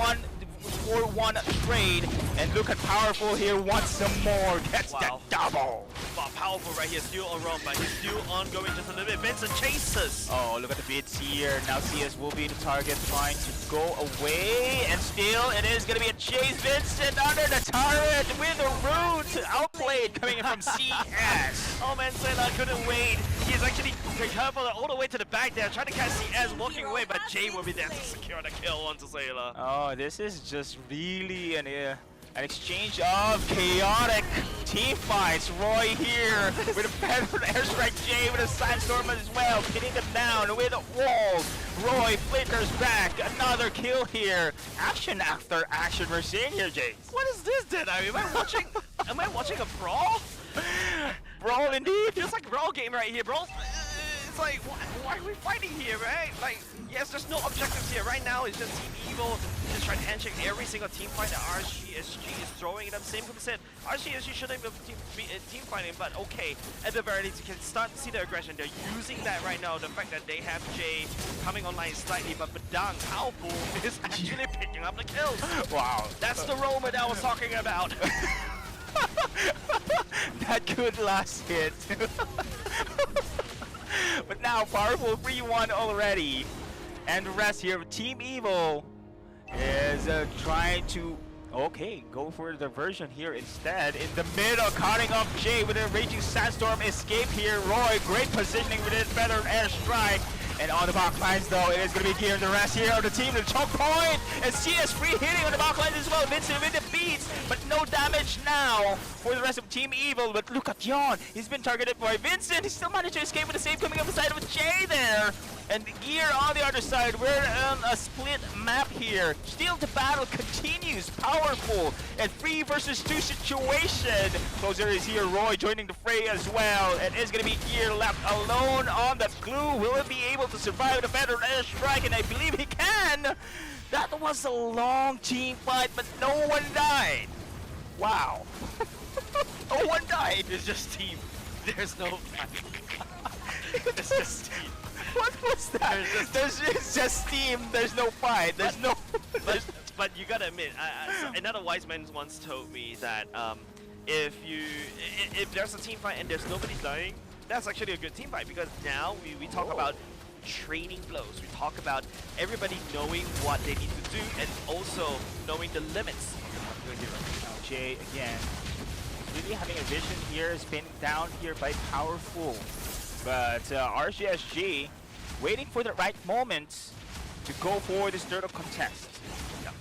4-1 trade, and look at Powerful here wants some more, gets that double. Wow, Powerful right here, still around, but he's still ongoing just a little bit. Vincent chases. Oh, look at the bits here. Now CS will be the target, trying to go away, and still it is going to be a chase. Vincent under the turret with a root outplayed coming in from CS. Oh man, Sayla couldn't wait. He's actually careful all the way to the back there, trying to catch CS walking away, but Jay will be there to secure the kill onto Sayla. Oh, this is just really an exchange of chaotic team fights. Roy here with a feathered airstrike, Jay with a sandstorm as well, hitting them down with a wall. Roy flickers back, another kill here. Action after action we're seeing here, Jay. What is this then? I mean, am I watching a brawl? Brawl indeed. Feels like a brawl game right here, bro. It's like, why are we fighting here, right? Like, yes, there's no objectives here. Right now, it's just Team Evil just trying to handshake every single team fight that RSG is throwing at them. Same from said, RSG shouldn't be team fighting, but okay. At the very least, you can start to see the aggression. They're using that right now. The fact that they have Jay coming online slightly, but Badang, Powerful, is actually picking up the kills. Wow. That's the Roman I was talking about. That good last hit. But now Powerful 3-1 already. And the rest here of Team Evil is trying to go for the diversion here instead. In the middle, cutting off Jay with a Raging Sandstorm escape here. Roy, great positioning with his feathered airstrike. And on the back lines though, it is going to be Gear and the rest here of the team. The choke point, and CS free hitting on the back lines as well. Vincent with the beats, but no damage now for the rest of Team Evil. But look at Yon, he's been targeted by Vincent. He still managed to escape with the save coming up the side of Jay there. And Gear on the other side, we're on a split map here. Still the battle continues, Powerful, and 3 versus 2 situation. Closer is here, Roy joining the fray as well. And it's going to be Gear left alone on the glue. Will it be able to survive the feathered airstrike? And I believe he can. That was a long team fight, but no one died. Wow. No one died. It's just team. There's no fight. It's just team. What was that? It's just team. There's no fight. There's no. But you gotta admit, another wise man once told me that if there's a team fight and there's nobody dying, that's actually a good team fight, because now we talk about training flows. We talk about everybody knowing what they need to do and also knowing the limits. Now Jay again, really having a vision here, is pinned down here by Powerful. But RGSG waiting for the right moment to go for this turtle contest. Yeah.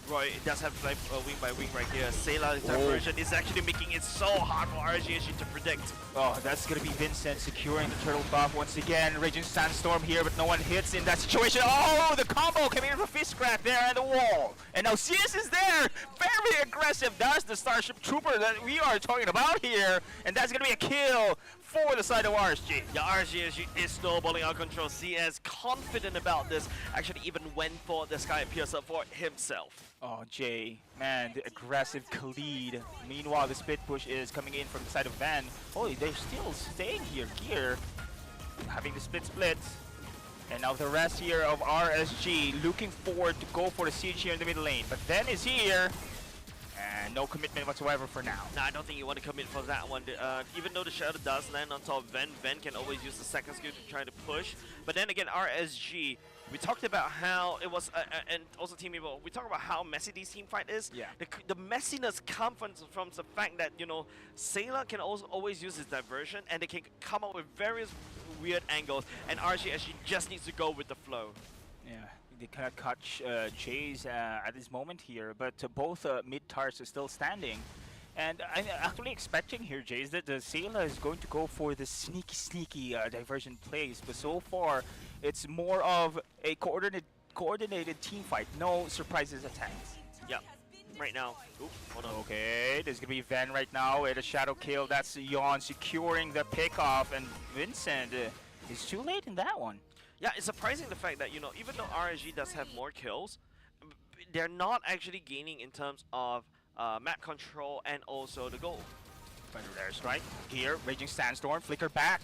Roy does have to play wing by wing right here. Sayla's diversion is actually making it so hard for RGSG to predict. Oh, that's gonna be Vincent securing the turtle buff once again. Raging Sandstorm here, but no one hits in that situation. Oh, the combo coming in from Fist Crack there at the wall. And now CS is there, very aggressive. That's the Starship Trooper that we are talking about here. And that's gonna be a kill for the side of RSG. Yeah, RSG is snowballing out of control. CS confident about this, actually even went for the Sky Pierce up for himself. Oh, Jay, man, the aggressive lead. Meanwhile, the split push is coming in from the side of Van. Oh, they're still staying here. Gear having the split. And now the rest here of RSG looking forward to go for the siege here in the middle lane. But Van is here. And man. No commitment whatsoever for now. Nah, I don't think you want to commit for that one. Even though the shadow does land on top of Ven can always use the second skill to try to push. But then again, RSG, we talked about how it was, and also Team Evo, we talked about how messy this team fight is. Yeah. The messiness comes from the fact that, you know, Sailor can also always use his diversion, and they can come up with various weird angles, and RSG just needs to go with the flow. Yeah, they cannot catch Jays at this moment here, but both mid-tars are still standing. And I'm actually expecting here, Jays, that the Sailor is going to go for the sneaky diversion plays, but so far it's more of a coordinated team fight, no surprises attacks. Yeah, right now. Oop, hold on. Okay, there's gonna be Ven right now with a shadow kill. That's Yon securing the pickoff, and Vincent is too late in that one. Yeah, it's surprising the fact that, you know, even though RSG does have more kills, they're not actually gaining in terms of map control and also the goal. Thunder there, strike. Here, Raging Sandstorm, flicker back,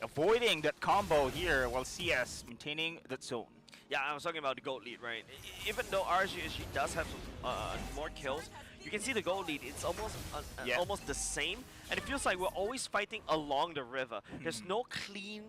avoiding that combo here while CS maintaining that zone. Yeah, I was talking about the gold lead, right? Even though RSG does have more kills, you can see the gold lead. It's almost almost the same, and it feels like we're always fighting along the river. There's no clean.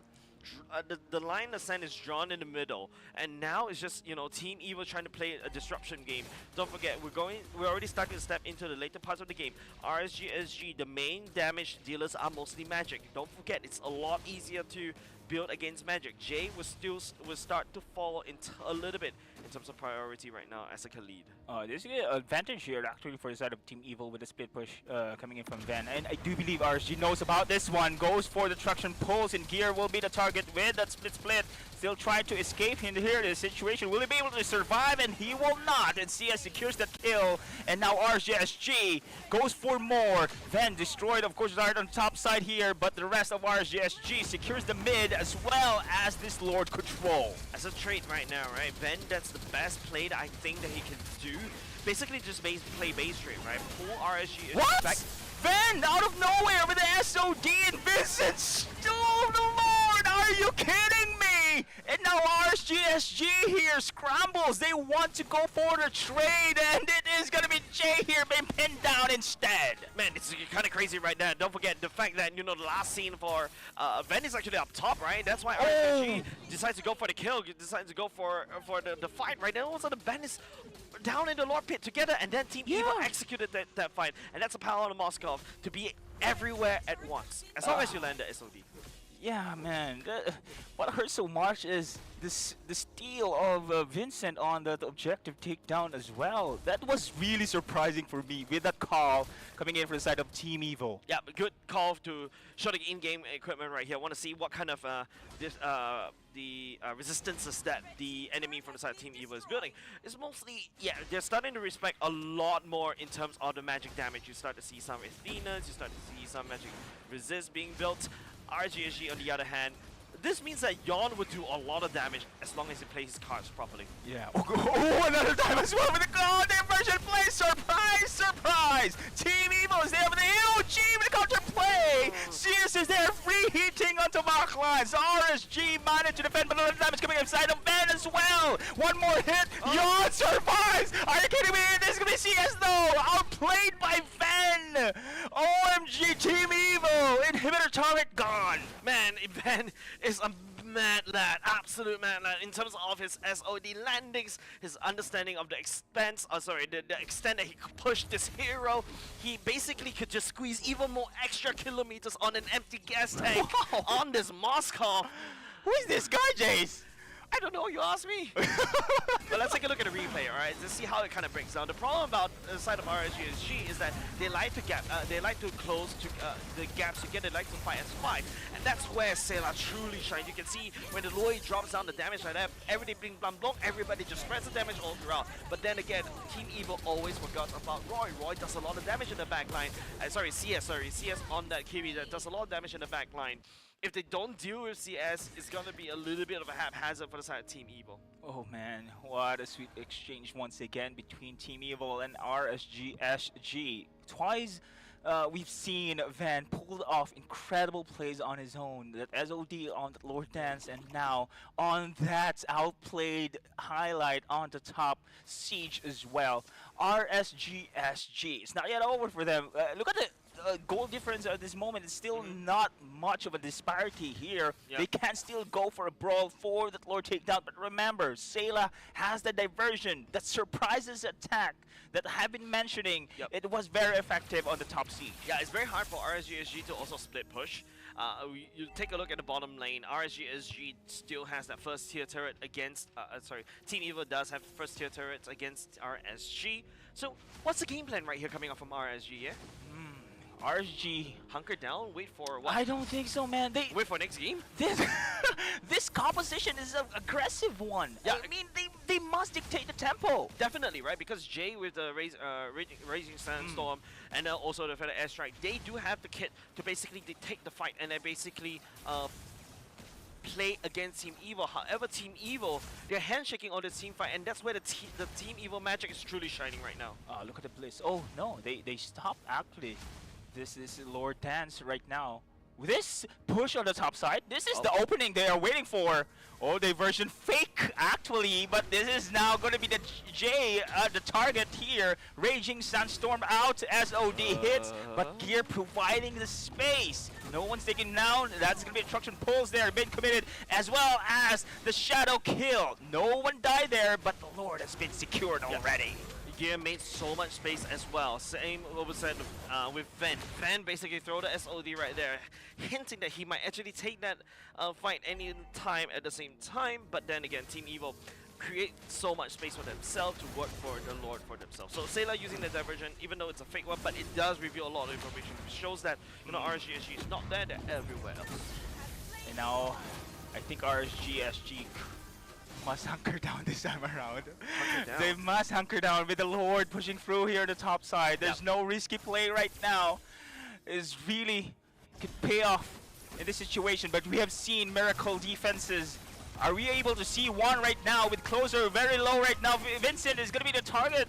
The line of sand is drawn in the middle, and now it's just, you know, Team Evo trying to play a disruption game. Don't forget, we're already starting to step into the later parts of the game. RSG, SG, the main damage dealers are mostly Magic. Don't forget, it's a lot easier to build against Magic. Jay will start to fall into a little bit in terms of priority right now as a Khalid. There's an advantage here actually for the side of Team Evil with the split push coming in from Ven, and I do believe RSG knows about this one. Goes for the traction pulls, and Gear will be the target with that split. Still trying to escape in here the situation. Will he be able to survive? And he will not. And CS secures that kill, and now RSG goes for more. Ven destroyed, of course, right on the top side here, but the rest of RSG secures the mid as well as this Lord Control. As a trait right now, right? Ven, that's the best play that I think that he can do. Basically just play base trade, right? Pull RSG what? back. Ven out of nowhere with the SOD, and Vincent stole the Lord! Are you kidding me? And now RSG here scrambles. They want to go for the trade, and it is going to be Jay here being pinned down instead. Man, it's kind of crazy right now. Don't forget the fact that, you know, the last scene for Ven is actually up top, right? That's why RSG decides to go for the kill, decides to go for the fight right now. Also, the Ven is down in the Lord Pit together, and then Team Evo executed that fight. And that's a power on Moskov to be everywhere at once, as long as you land the SOD. Yeah, man. What hurts so much is the steal of Vincent on the objective takedown as well. That was really surprising for me with that call coming in from the side of Team Evo. Yeah, good call to show the in-game equipment right here. I want to see what kind of resistances that the enemy from the side of Team Evo is building. It's mostly, yeah, they're starting to respect a lot more in terms of the magic damage. You start to see some Athenas, you start to see some magic resist being built. RGSG on the other hand, this means that Yon would do a lot of damage as long as he plays his cards properly. Yeah. Oh, another time as well with the diversion play! Surprise! Surprise! Team Evo is there with the huge with the counter play! CS is there free heating onto mark lines. RSG managed to defend, but another damage coming inside of Ven as well! One more hit! Yon survives! Are you kidding me? This is gonna be CS though! Outplayed by Ven! OMG Team Evo! Inhibitor turret gone! Man, Ven is a mad lad, absolute mad lad in terms of his SOD landings, his understanding of the extent that he could push this hero. He basically could just squeeze even more extra kilometers on an empty gas tank on this Moskov. Who is this guy, Jace? I don't know, you asked me. But let's take a look at the replay, alright, to see how it kind of breaks down. The problem about the side of RSG is that they like to close to the gaps together, they like to fight as 5. And that's where Sailor truly shines. You can see when the Loi drops down the damage like that, everything bling blam blom, everybody just spreads the damage all throughout. But then again, Team Evo always forgot about Roy. Roy does a lot of damage in the back line. CS on that Kiri that does a lot of damage in the back line. If they don't deal with CS, it's gonna be a little bit of a haphazard for the side of Team Evo. Oh man, what a sweet exchange once again between Team Evo and RSG. Twice we've seen Van pulled off incredible plays on his own. That SOD on the Lord Dance, and now on that outplayed highlight on the top Siege as well. RSGSG. It's not yet over for them. Look at the goal difference at this moment. It's still not much of a disparity here. Yep. They can still go for a brawl for that Lord takedown, but remember, Sayla has the diversion, that surprises attack that I have been mentioning. Yep. It was very effective on the top Siege. Yeah, it's very hard for RSGSG to also split push. You take a look at the bottom lane. RSGSG still has that first tier turret against. Team Evo does have first tier turrets against RSG. So what's the game plan right here coming up from RSG? Yeah. RSG. Hunker down. Wait for what? I don't think so, man. They wait for next game. This composition is an aggressive one. Yeah. I mean, they must dictate the tempo. Definitely, right? Because Jay with the Raging Sandstorm and also the Feather Airstrike, they do have the kit to basically dictate the fight and then basically play against Team Evo. However, Team Evo, they're handshaking on the team fight, and that's where the Team Evo magic is truly shining right now. Look at the Bliss. Oh no, they stopped actually. This is Lord Dance right now. This push on the top side, this is the opening they are waiting for. Oh, diversion fake actually, but this is now going to be the the target here. Raging Sandstorm out, SOD hits, but Gear providing the space. No one's taking down. That's going to be instruction pulls there, been committed, as well as the shadow kill. No one died there, but the Lord has been secured already. Gear made so much space as well. Same what was said with Van. Van basically throw the SOD right there, hinting that he might actually take that fight any time at the same time. But then again, Team Evo create so much space for themselves to work for the Lord for themselves. So Sayla using the diversion, even though it's a fake one, but it does reveal a lot of information. It shows that RSGSG is not there, they're everywhere else. And now, I think RSGSG must hunker down this time around. They must hunker down with the Lord pushing through here on the top side. There's no risky play right now. Is really could pay off in this situation, but we have seen miracle defenses. Are we able to see one right now with Closer very low right now? Vincent is going to be the target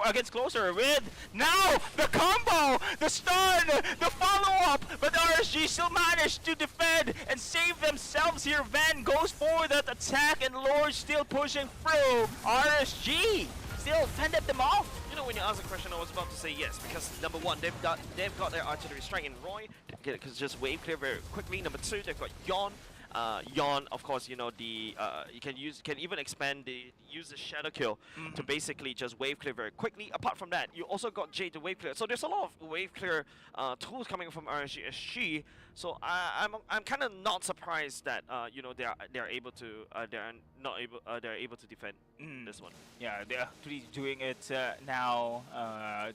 against Closer with now the combo, the stun, the follow-up, but RSG still managed to defend and save themselves here. Van goes for that attack and Lord still pushing through. RSG still fended them off. You know, when you asked the question, I was about to say yes, because number one, they've got their artillery strike in Roy, because just wave clear very quickly. Number two, they've got Yon. Yon, of course, you know, you can even expand use the shadow kill to basically just wave clear very quickly. Apart from that, you also got Jade to wave clear. So there's a lot of wave clear tools coming from RSGSG. So I'm kind of not surprised that you know they're able to defend this one. Yeah, they're actually doing it now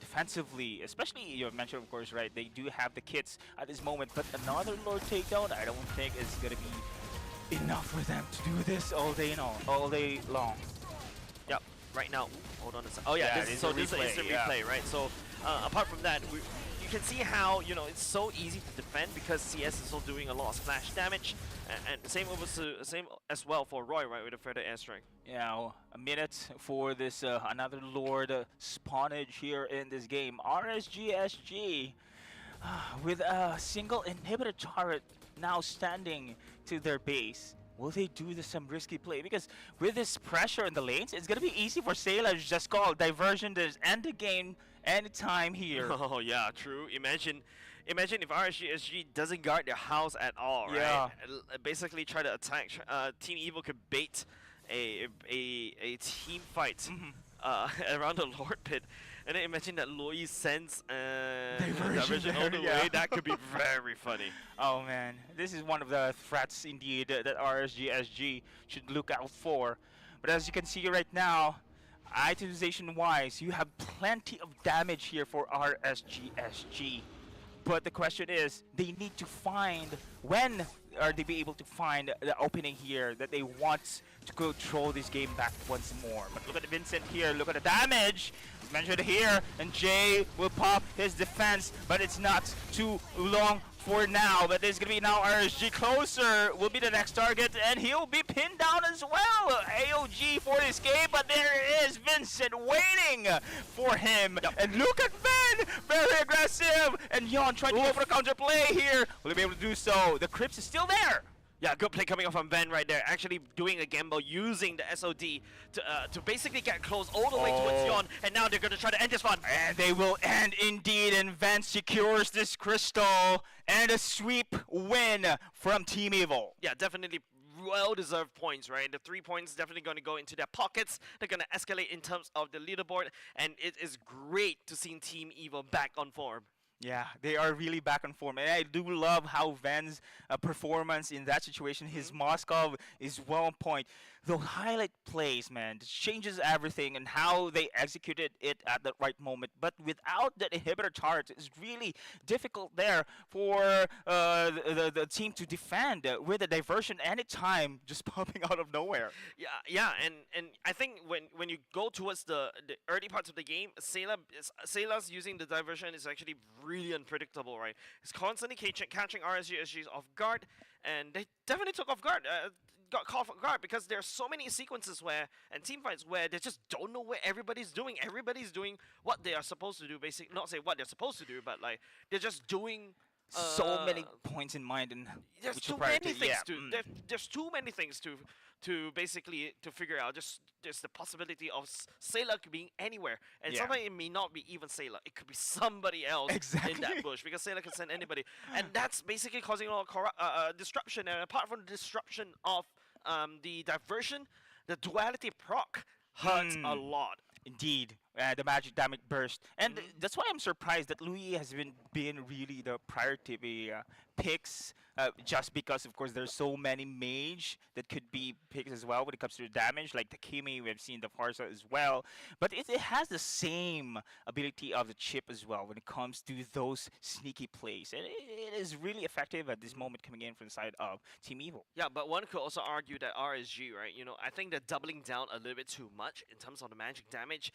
defensively. Especially you mentioned, of course, right? They do have the kits at this moment, but another Lord takedown, I don't think is gonna be enough for them to do this all day long. Yep. Right now, hold on a second. Oh yeah, this is an instant replay, right? So apart from that, you can see how it's so easy to defend because CS is still doing a lot of splash damage, and same as well for Roy, right, with the further airstrike. Yeah, a minute for this another Lord spawnage here in this game. RSGSG with a single inhibitor turret now standing to their base. Will they do some risky play? Because with this pressure in the lanes, it's gonna be easy for Sayla to just call diversion to end the game anytime here. Oh yeah, true. Imagine if RSGSG doesn't guard their house at all, right? Yeah. Basically try to attack. Team Evo could bait a team fight around the Lord pit. And then imagine that Loi sends diversion all the way. That could be very funny. Oh man, this is one of the threats indeed that RSGSG should look out for. But as you can see right now, itemization wise, you have plenty of damage here for RSGSG. But the question is, they need to find, when are they be able to find the opening here that they want to control this game back once more. But look at Vincent here, look at the damage mentioned here, and Jay will pop his defense, but it's not too long for now, but there's gonna be now RSG closer will be the next target, and he'll be pinned down as well. AOG for this game, but there is Vincent waiting for him. Yep. And look at Ben, very aggressive, and Yon trying to go for a counter play here. Will he be able to do so? The Crips is still there. Yeah, good play coming up from Ben right there. Actually doing a gamble using the SOD to basically get close all the way towards Yon, and now they're going to try to end this one. And they will end indeed, and Van secures this crystal, and a sweep win from Team Evil. Yeah, definitely well-deserved points, right? The 3 points definitely going to go into their pockets. They're going to escalate in terms of the leaderboard, and it is great to see Team Evil back on form. Yeah, they are really back on form. And I do love how Van's performance in that situation, his Moskov is well on point. The highlight plays, man, changes everything and how they executed it at the right moment. But without that inhibitor charge, it's really difficult there for the team to defend with a diversion anytime just popping out of nowhere. Yeah, and I think when you go towards the early parts of the game, Sayla's using the diversion is actually really unpredictable, right? He's constantly catching RSGs off guard, and they definitely took off guard. Got caught off guard because there are so many sequences and team fights where they just don't know what everybody's doing. Everybody's doing what they are supposed to do, basically. Not say what they're supposed to do, but like they're just doing so many points in mind, and there's too many things there's too many things to basically to figure out. Just there's the possibility of Sailor being anywhere, and sometimes it may not be even Sailor. It could be somebody else in that bush, because Sailor can send anybody, and that's basically causing a lot of disruption. And apart from the disruption of the diversion, the duality proc hurts a lot. Indeed, the magic damage burst, and that's why I'm surprised that Louis has been really the priority picks, just because of course there's so many mage that could be picked as well when it comes to the damage, like the Kimi, we've seen the Farsa as well, but it has the same ability of the chip as well when it comes to those sneaky plays, and it is really effective at this moment coming in from the side of Team Evil. Yeah, but one could also argue that RSG, right, I think they're doubling down a little bit too much in terms of the magic damage.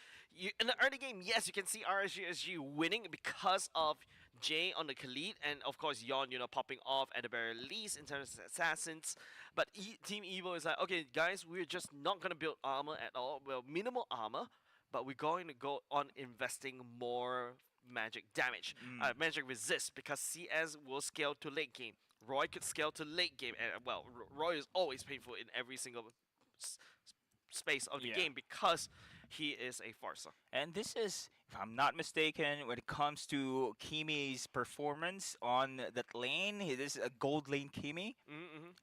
In the early game, yes, you can see RSG winning because of Jay on the Khalid, and of course Yon, popping off at the very least in terms of assassins. But Team Evil is like, okay, guys, we're just not going to build armor at all. Well, minimal armor, but we're going to go on investing more magic damage, magic resist, because CS will scale to late game. Roy could scale to late game, and well, Roy is always painful in every single space of the game because he is a Farsa. And this is, if I'm not mistaken, when it comes to Kimi's performance on that lane, it is a gold lane Kimi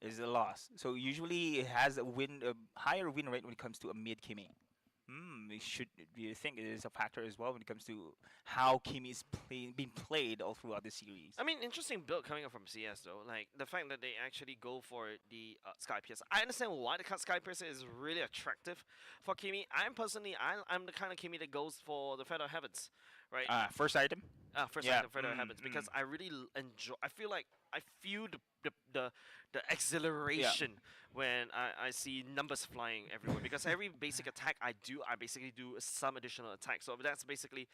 is a loss. So usually it has a higher win rate when it comes to a mid Kimi. You think it is a factor as well when it comes to how Kimi is being played all throughout the series? I mean, interesting build coming up from CS though. Like the fact that they actually go for the Sky Piercer. I understand why the Sky Piercer is really attractive for Kimi. I'm the kind of Kimi that goes for the Feather Heavens, right? First item. First item, Feather Heavens, because I really enjoy. I feel the exhilaration when I see numbers flying everywhere, because every basic attack I basically do some additional attack. So that's basically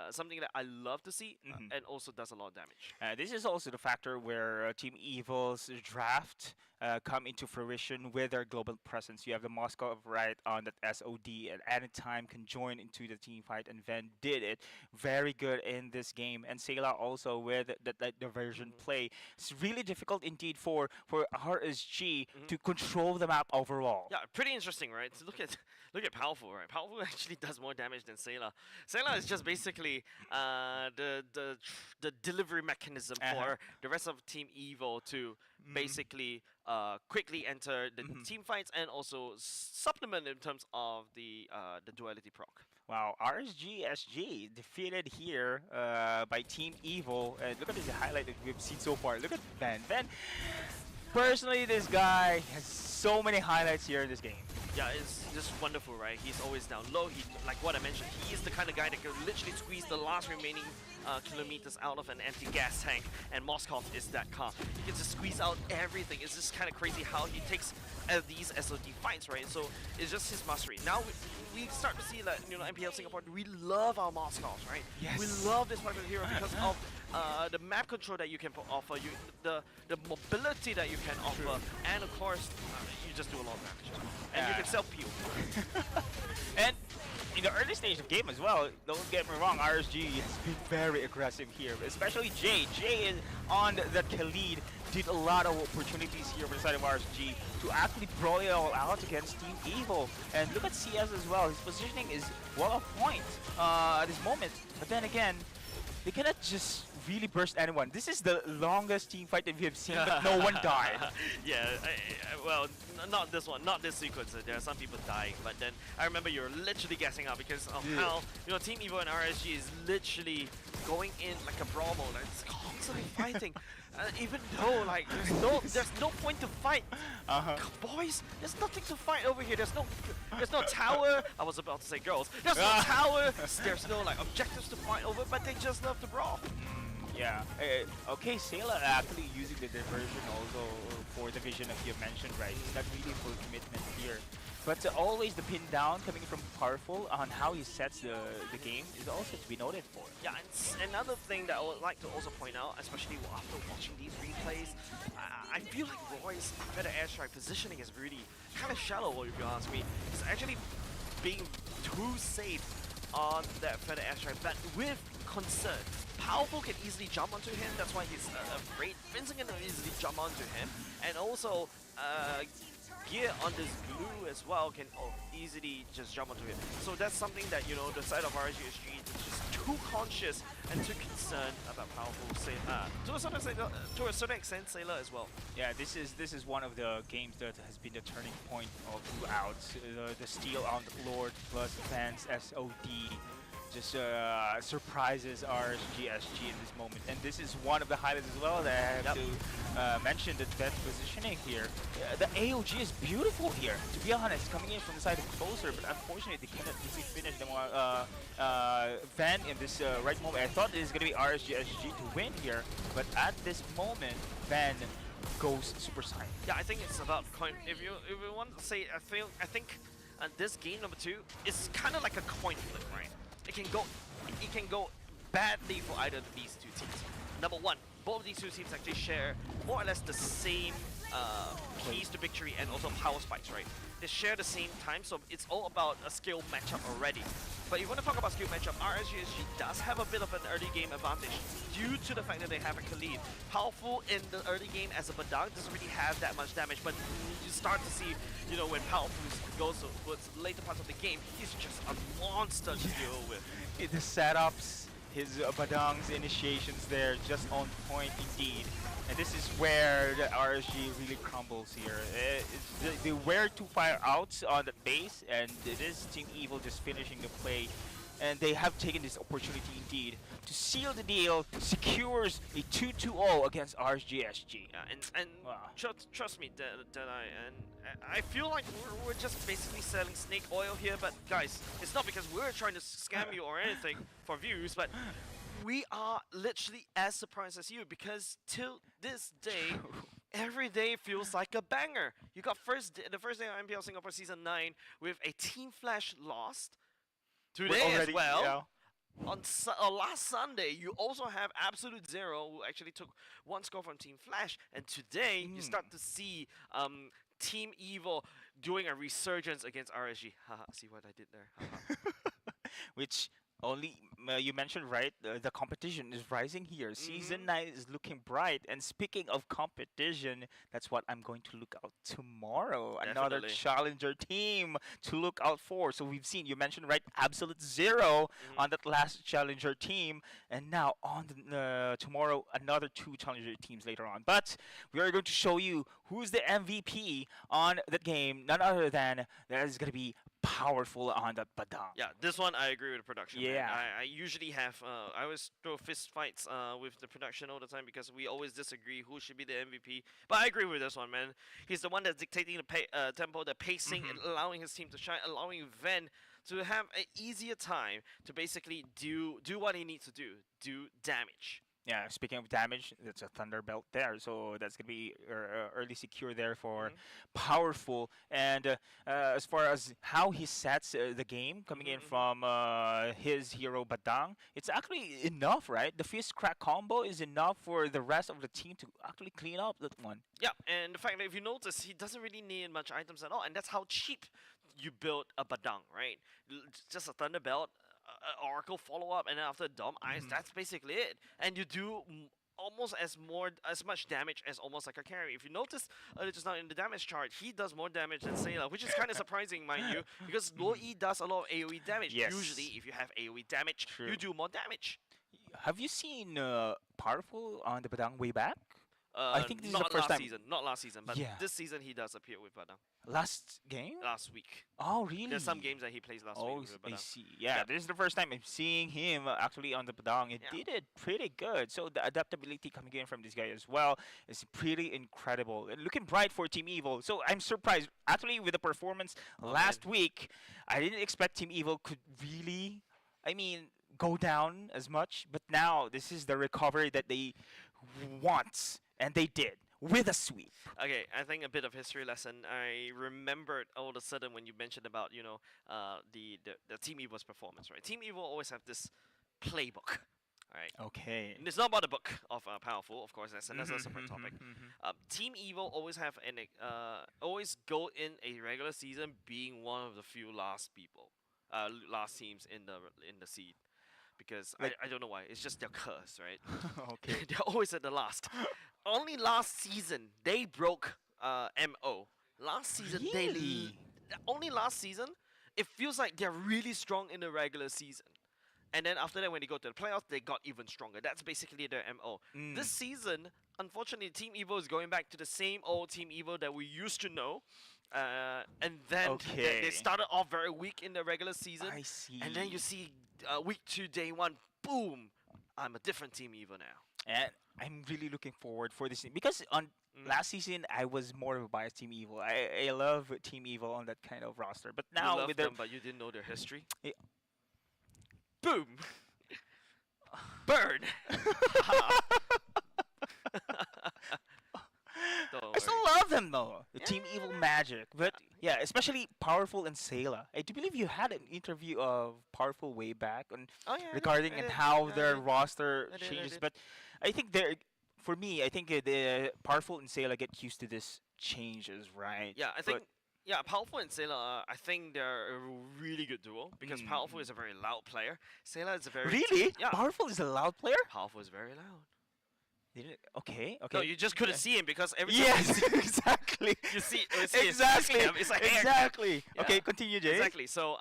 something that I love to see, and also does a lot of damage. This is also the factor where Team Evil's draft come into fruition with their global presence. You have the Moscow right on that SOD at any time can join into the team fight, and Ven did it very good in this game. And Sayla also with that diversion play. It's really difficult indeed for RSG to control the map overall. Yeah, pretty interesting, right? So look at Powerful, right? Powerful actually does more damage than Sayla. Sayla is just basically the delivery mechanism for the rest of Team Evil to basically quickly enter the team fights, and also supplement in terms of the duality proc. Wow, RSG defeated here by Team Evil. Look at this highlight that we've seen so far. Look at Van. Personally, this guy has so many highlights here in this game. Yeah, it's just wonderful, right? He's always down low. Like what I mentioned, he is the kind of guy that can literally squeeze the last remaining kilometers out of an empty gas tank, and Moskov is that car. He can just squeeze out everything. It's just kind of crazy how he takes these SOD fights, right? So it's just his mastery. Now we start to see that, MPL Singapore, we love our Moskovs, right? Yes. We love this type of hero because of the map control that you can offer, the mobility that you can offer, and of course, you just do a lot of damage as well. And you can self-peel. And in the early stage of the game as well, don't get me wrong, RSG has been very aggressive here, especially Jay. Jay is on the Khalid, did a lot of opportunities here for the side of RSG to actually brawl it all out against Team Evil. And look at CS as well, his positioning is well on point at this moment. But then again, they cannot just really burst anyone. This is the longest team fight that we have seen, but no one died. Yeah, well, not this one, not this sequence. There are some people dying, but then I remember you're literally gassing out because of how Team Evo and RSG is literally going in like a brawl mode. It's constantly fighting, even though like there's no point to fight. Boys, there's nothing to fight over here. There's no tower. I was about to say girls. There's no tower. There's no like objectives to fight over, but they just love to brawl. Yeah. Okay, Sailor actually using the diversion also for the vision that you mentioned, right? It's not really full commitment here. But always the pin down coming from Powerful on how he sets the game is also to be noted for. Yeah, and another thing that I would like to also point out, especially after watching these replays, I feel like Roy's better airstrike positioning is really kind of shallow, if you ask me. He's actually being too safe on that feather airstrike, but with concern. Powerful can easily jump onto him, that's why he's afraid. Vincent can easily jump onto him, and also Gear on this glue as well can easily just jump onto him. So that's something that, the side of RSG is just too conscious and too concerned about Powerful Sailor. To a certain extent, Sailor as well. Yeah, this is one of the games that has been the turning point of throughout. The steal on the Lord plus Vance SOD just surprises RSG in this moment. And this is one of the highlights as well that I have to mention, the Vance positioning here. The AOG is beautiful here, to be honest, coming in from the side of Closer, but unfortunately they cannot easily finish them Van in this right moment. I thought it was going to be RSG to win here, but at this moment, Van goes Super Saiyan. Yeah, I think it's about coin. If you want to say, I think this game number 2 is kind of like a coin flip, right? It can go badly for either of these two teams. Number 1, both of these two teams actually share more or less the same keys to victory and also power spikes, right? They share the same time, so it's all about a skill matchup already. But if you want to talk about skill matchup, RSG does have a bit of an early game advantage due to the fact that they have a Khalid. Powerful in the early game as a Badang doesn't really have that much damage, but you start to see, when Powerful goes towards the later parts of the game, he's just a monster to deal with. The setups, his Badang's initiations there, just on point indeed. And this is where the RSG really crumbles here. They were 2 fire outs on the base, and it is Team Evil just finishing the play. And they have taken this opportunity indeed to seal the deal, secures a 2-2-0 against RSG. Yeah, and wow. Trust me, I feel like we're just basically selling snake oil here, but guys, it's not because we're trying to scam you or anything for views, but we are literally as surprised as you, because till this day, every day feels like a banger. You got the first day of MPL Singapore Season 9 with a Team Flash lost. Today as well. Yeah. On last Sunday, you also have Absolute Zero, who actually took 1 score from Team Flash, and today you start to see Team Evil doing a resurgence against RSG. Haha, see what I did there? Which only you mentioned, right? The competition is rising here. Season 9 is looking bright. And speaking of competition, that's what I'm going to look out tomorrow. Definitely. Another challenger team to look out for. So we've seen, you mentioned, right, Absolute Zero on that last challenger team. And now on tomorrow, another 2 challenger teams later on. But we are going to show you who's the MVP on that game. None other than that is going to be Powerful on that Badang. Yeah, this one I agree with the production. Yeah. I usually have, I always throw fist fights with the production all the time because we always disagree who should be the MVP. But I agree with this one, man. He's the one that's dictating the tempo, the pacing, and allowing his team to shine, allowing Ven to have an easier time to basically do what he needs to do damage. Yeah, speaking of damage, that's a Thunderbelt there, so that's gonna be early secure there for Powerful. And as far as how he sets the game, coming in from his hero Badang, it's actually enough, right? The fist crack combo is enough for the rest of the team to actually clean up that one. Yeah, and the fact that if you notice, he doesn't really need much items at all, and that's how cheap you build a Badang, right? Just a Thunderbelt, Oracle follow-up, and then after Dom Ice, that's basically it. And you do almost as much damage as almost like a carry. If you notice just now in the damage chart, he does more damage than Sayla, which is kind of surprising, mind you, because Luo Yi does a lot of AoE damage. Yes. Usually, if you have AoE damage, you do more damage. Have you seen Powerful on the Badang way back? I think this is the Not first last time. season, not last season, but Yeah. this season he does appear with Badang. Last game? Last week. Oh, really? There's some games that he plays last week with I Badang. see. Yeah, this is the first time I'm seeing him actually on the Badang. It did it pretty good. So the adaptability coming in from this guy as well is pretty incredible. And looking bright for Team Evil. So I'm surprised. Actually, with the performance last week, I didn't expect Team Evil could really, go down as much. But now, this is the recovery that they want. And they did. With a sweep. Okay, I think a bit of history lesson. I remembered all of a sudden when you mentioned about, the Team Evil's performance, right? Team Evil always have this playbook, right? Okay. And it's not about the book of Powerful, of course. That's a separate topic. Team Evil always have always go in a regular season being one of the few last teams in the seed. Because I don't know why. It's just their curse, right? Okay. They're always at the last. Only last season they broke MO. Last season only last season it feels like they're really strong in the regular season. And then after that when they go to the playoffs they got even stronger. That's basically their MO. This season, unfortunately, Team Evil is going back to the same old Team Evil that we used to know. And then they started off very weak in the regular season. I see. And then you see week 2, day 1, boom! I'm a different Team Evil now. And I'm really looking forward for this because on last season I was more of a biased Team Evil. I love Team Evil on that kind of roster. But now you with them, but you didn't know their history. Yeah. Boom! Burn! I still love them though. The Team Evil magic. But yeah, especially Powerful and Sayla. I do believe you had an interview of Powerful way back on regarding and how their roster changes. But I think for me, I think the Powerful and Sayla get used to this changes, right? Yeah, I think Powerful and Sayla, I think they're a really good duo because Powerful is a very loud player. Sayla is a very Powerful is a loud player? Powerful is very loud. Okay. No, you just couldn't see him because every time exactly. you see exactly. It's like exactly. Yeah. Okay, continue, Jay. Exactly. So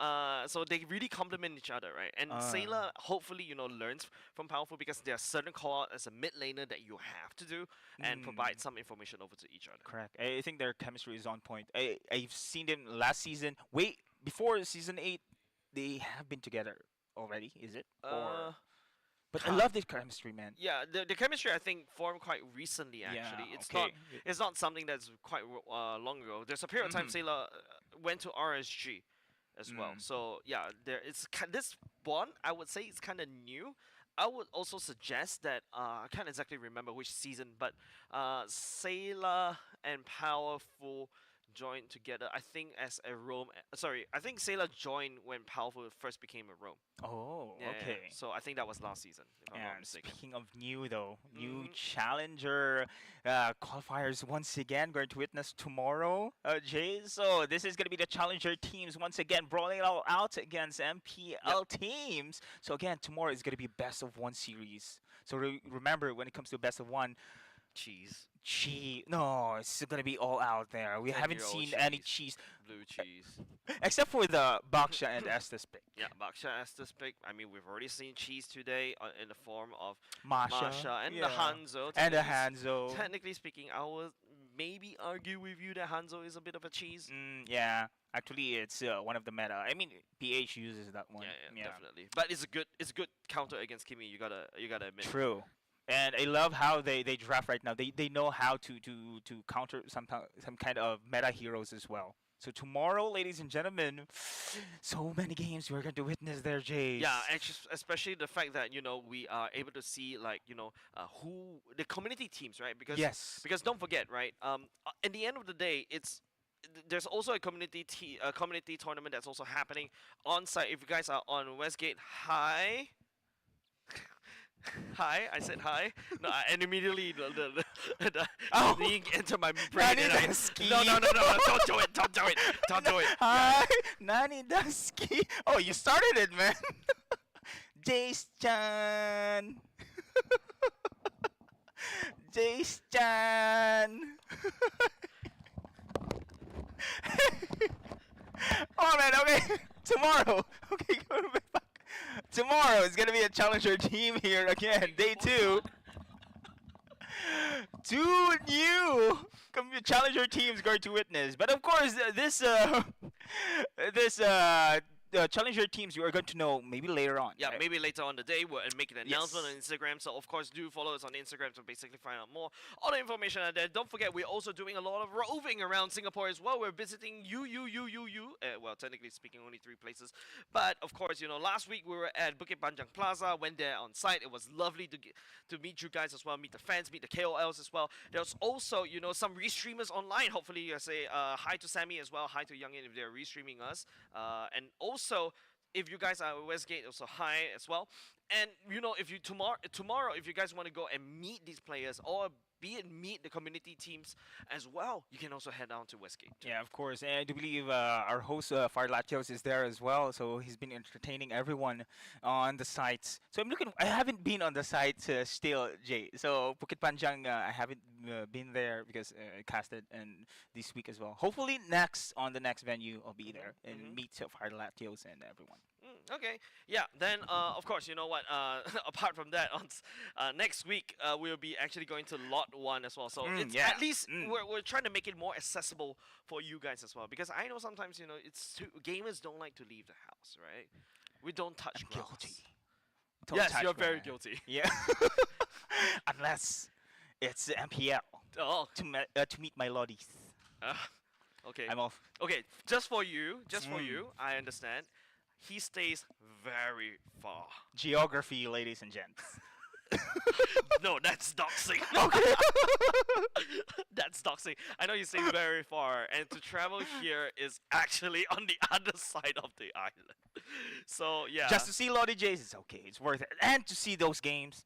they really complement each other, right? And Sayla hopefully learns from Powerful because there are certain call out as a mid laner that you have to do and provide some information over to each other. Correct. I think their chemistry is on point. I've seen them last season. Wait, before season 8, they have been together already. Is it? But I love this chemistry, man. Yeah, the chemistry I think formed quite recently. Actually, it's not something that's quite long ago. There's a period of time Sayla went to RSG as well. So yeah, this one I would say it's kind of new. I would also suggest that I can't exactly remember which season, but Sayla and Powerful joined together. I think as a roam. Sorry, I think Sayla joined when Powerful first became a roam. Oh, okay. Yeah. So I think that was last season, if I'm not mistaken. Speaking of new though, new challenger qualifiers once again going to witness tomorrow, Jay. So this is going to be the challenger teams once again brawling it all out against MPL teams. So again, tomorrow is going to be best of 1 series. So remember, when it comes to best of 1, cheese. No, it's gonna be all out there. We haven't seen any cheese. Blue cheese. Except for the Baksha and Estes pick. Yeah, Baksha Estes pick. I mean, we've already seen cheese today in the form of Masha and the Hanzo. And the Hanzo. Technically speaking, I would maybe argue with you that Hanzo is a bit of a cheese. Yeah. Actually, it's one of the meta. I mean, PH uses that one. Yeah, definitely. But it's a good counter against Kimi. You gotta admit. True. And I love how they draft right now. They know how to counter some kind of meta heroes as well. So tomorrow, ladies and gentlemen, so many games we're going to witness there, Jace. Yeah, especially the fact that we are able to see who the community teams, right? Because don't forget, right? At the end of the day, there's also a community tournament that's also happening on site. If you guys are on Westgate, hi. Hi, I said hi. No, and immediately the link into my brain. No, don't do it. Don't do it. Hi, Nani Dusky. Oh, you started it, man. Jace-chan. Jace-chan. Oh, man, okay. Tomorrow. Okay, go to back. Tomorrow is going to be a challenger team here again. Day 2. 2 new challenger teams going to witness. But of course, this challenger teams you are going to know maybe later on. Yeah, right? maybe later on the day we'll make an announcement on Instagram. So of course, do follow us on Instagram to basically find out more. All the information out there. Don't forget, we're also doing a lot of roving around Singapore as well. We're visiting well, technically speaking, only 3 places. But of course, last week we were at Bukit Panjang Plaza. Went there on site. It was lovely to meet you guys as well, meet the fans, meet the KOLs as well. There's also some restreamers online. Hopefully, I say hi to Sammy as well. Hi to Youngin if they're restreaming us. And also, if you guys are at Westgate, also hi as well. And if you tomorrow, if you guys want to go and meet these players or meet the community teams as well, you can also head down to Westgate too. Yeah, of course. And I do believe our host Far Latios is there as well, so he's been entertaining everyone on the sites. So I haven't been on the site still, Jay. So Bukit Panjang, I haven't been there because I casted and this week as well. Hopefully on the next venue I'll be there and meet Far Latios and everyone. Okay, yeah. Then of course, you know what? Apart from that, on next week we'll be actually going to Lot 1 as well. So it's at least we're trying to make it more accessible for you guys as well. Because I know sometimes gamers don't like to leave the house, right? We don't touch grass. Guilty. Yes, you're very guilty. Yeah. Unless it's MPL. Oh. To meet my loddies. Okay. I'm off. Okay, just for you, I understand. He stays very far. Geography, ladies and gents. No, that's doxing. Okay. That's doxing. I know you stay very far, and to travel here is actually on the other side of the island. So yeah. Just to see Lottie Jays, it's okay. It's worth it. And to see those games,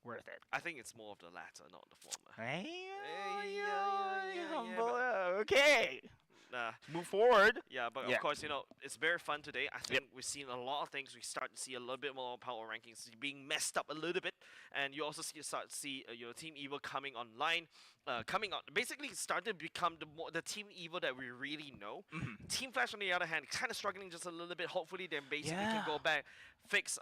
worth it. I think it's more of the latter, not the former. Hey, humble. Okay. Move forward. Yeah, but of course, it's very fun today. I think we've seen a lot of things. We start to see a little bit more power rankings being messed up a little bit, and you also start to see Team Evo coming online, basically starting to become the Team Evo that we really know. Team Flash, on the other hand, kind of struggling just a little bit. Hopefully, they basically can go back, fix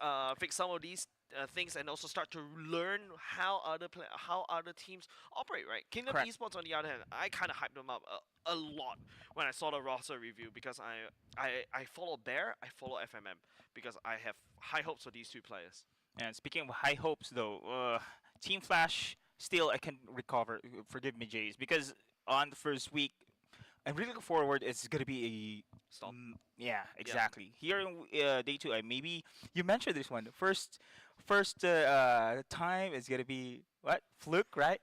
some of these things, and also start to learn how other teams operate. Right, Kingdom Esports, on the other hand, I kind of hyped them up a lot when I saw the roster review because I follow Bear, I follow FMM because I have high hopes for these 2 players. And speaking of high hopes, though, Team Flash still I can recover. Forgive me, Jays, because on the first week, I'm really looking forward. It's gonna be a stop. Yeah, exactly. Here in day 2, maybe you mentioned this one. First time is gonna be what? Fluke, right?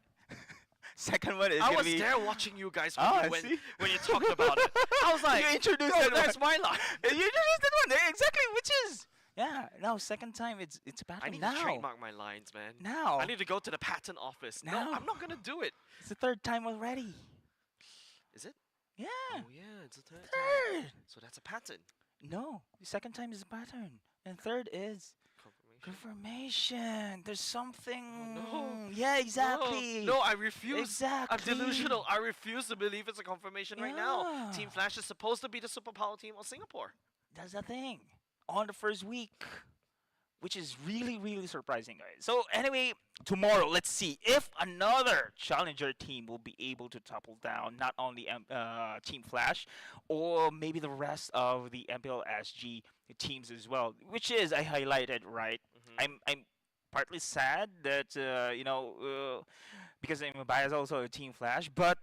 Second one is I gonna be... was there watching you guys when you talked about it. I was like, you introduced that's my line. You introduced that one, exactly, which is... Yeah, no, second time it's a pattern. I need to trademark my lines, man. Now. I need to go to the patent office. No, I'm not gonna do it. It's the 3rd time already. Is it? Yeah. Oh yeah, it's the 3rd time. So that's a pattern. No, the 2nd time is a pattern, and 3rd is confirmation. There's something. Oh, no. Yeah, exactly. No, I refuse. Exactly. I'm delusional. I refuse to believe it's a confirmation right now. Team Flash is supposed to be the superpower team of Singapore. That's the thing. On the first week, which is really, really surprising, guys. So anyway, tomorrow, let's see if another challenger team will be able to topple down not only Team Flash, or maybe the rest of the MPLSG teams as well, which is, I highlighted, right? I'm partly sad that, because I'm biased also a Team Flash, but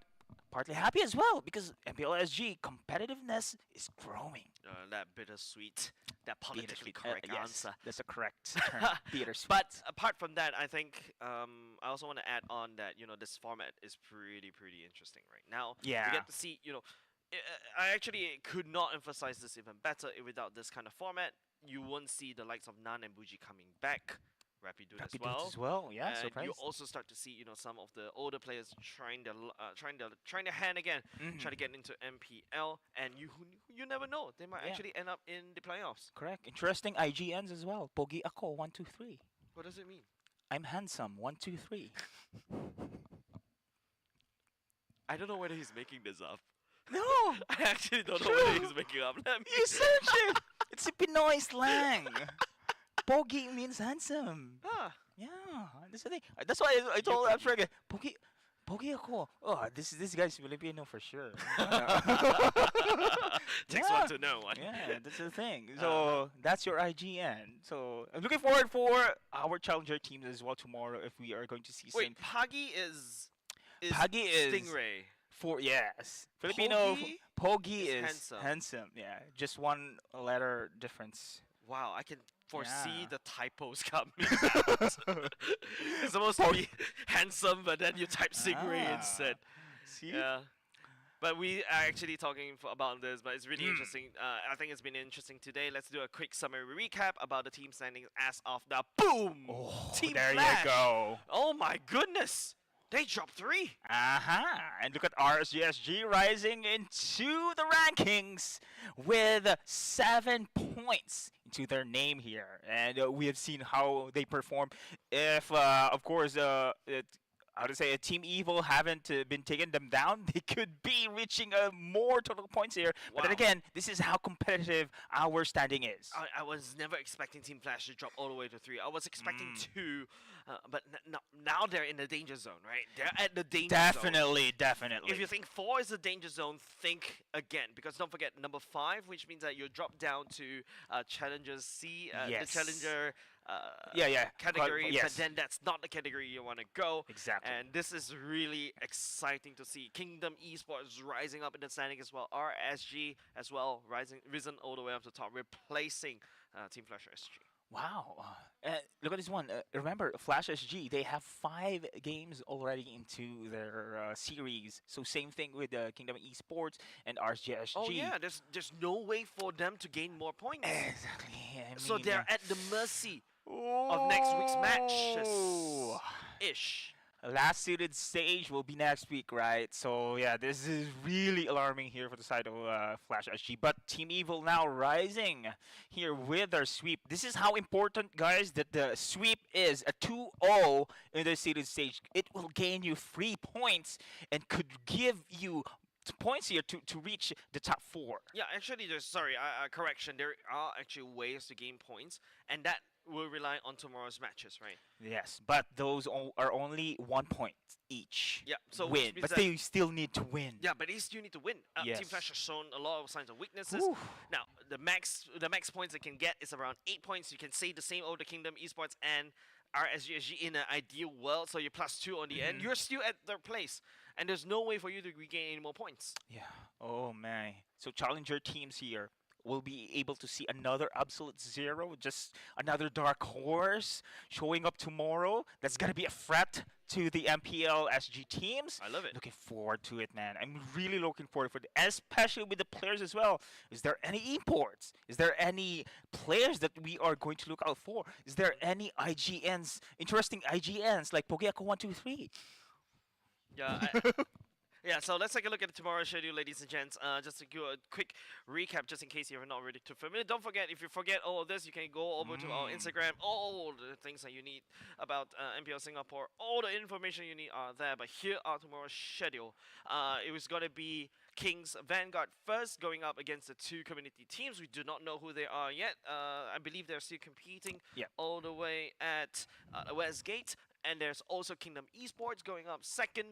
partly happy as well because MPLSG competitiveness is growing. That bittersweet, that politically correct yes, answer. That's a correct term. Bittersweet. But apart from that, I think I also want to add on that this format is pretty interesting right now. Yeah. We get to see I actually could not emphasize this even better. Without this kind of format, you won't see the likes of Nan and Buji coming back. Rapid as well, yeah. And Surprise. you also start to see, some of the older players trying their hand again, trying to get into MPL, and you never know, they might actually end up in the playoffs. Correct. Interesting IGNs as well. Pogi ako 1 2 3. What does it mean? I'm handsome 1 2 3. I don't know whether he's making this up. No, I actually don't know whether he's making up. You search it. It's a Pinoy slang. Pogi means handsome. Ah. Yeah, that's the thing. That's why I told Abstract, Pogi ako. Oh, this guy's Filipino for sure. Takes one to know one. Yeah, that's the thing. So that's your IGN. So I'm looking forward for our challenger teams as well tomorrow if we are going to see Wait, Pagi is Stingray. Yes. Filipino Pogi is handsome. Yeah, just one letter difference. Wow, I can foresee the typos coming out. It's supposed to be handsome, but then you type Stingray instead. See? Yeah. But we are actually talking about this, but it's really interesting. I think it's been interesting today. Let's do a quick summary recap about the team standings as of the boom! Team there Flash. you go. Oh my goodness! They dropped 3. And look at RSGSG rising into the rankings with 7 points into their name here. And we have seen how they perform. If, of course, Team Evil haven't been taking them down, they could be reaching more total points here. But then again, this is how competitive our standing is. I was never expecting Team Flash to drop all the way to 3. I was expecting 2, but now they're in the danger zone, right? They're at the danger zone. Definitely. If you think 4 is the danger zone, think again. Because don't forget, number 5, which means that you drop down to Challenger C, the Challenger category, but then that's not the category you want to go. Exactly. And this is really exciting to see. Kingdom Esports rising up in the standing as well. RSG as well, risen all the way up to the top, replacing Team Flash SG. Wow. Look at this one. Remember, Flash SG, they have 5 games already into their series. So same thing with Kingdom Esports and RSG. Oh yeah, there's no way for them to gain more points. Exactly. So they're at the mercy of next week's matches. Ish. Last seeded stage will be next week, right? So yeah, this is really alarming here for the side of Flash SG. But Team Evil now rising here with their sweep. This is how important, guys, that the sweep is a 2-0 in the seeded stage. It will gain you 3 points and could give you points here to reach the top 4. Yeah, actually, correction. There are actually ways to gain points, and that will rely on tomorrow's matches, right? Yes, but those are only 1 point each. Yeah, so win, but they still need to win. Yeah, but they still need to win. Yes. Team Flash has shown a lot of signs of weaknesses. Ooh. Now, the max points they can get is around 8 points. You can say the same over Kingdom Esports and RSGSG in an ideal world, so you're +2 on the end. You're still at their place, and there's no way for you to regain any more points. Yeah. Oh man. So challenger teams here will be able to see another Absolute Zero, just another dark horse showing up tomorrow. That's gonna be a threat to the MPL SG teams. I love it. Looking forward to it, man. I'm really looking forward for it, especially with the players as well. Is there any imports? Is there any players that we are going to look out for? Is there any IGNs, interesting IGNs like Pogiako 1 2 3? Yeah. Yeah, so let's take a look at tomorrow's schedule, ladies and gents. Just to do a quick recap, just in case you're not ready to familiar. Don't forget, if you forget all of this, you can go over to our Instagram. All the things that you need about MPL Singapore, all the information you need are there. But here are tomorrow's schedule. It was going to be Kings Vanguard first, going up against the 2 community teams. We do not know who they are yet. I believe they're still competing all the way at Westgate. And there's also Kingdom Esports going up second,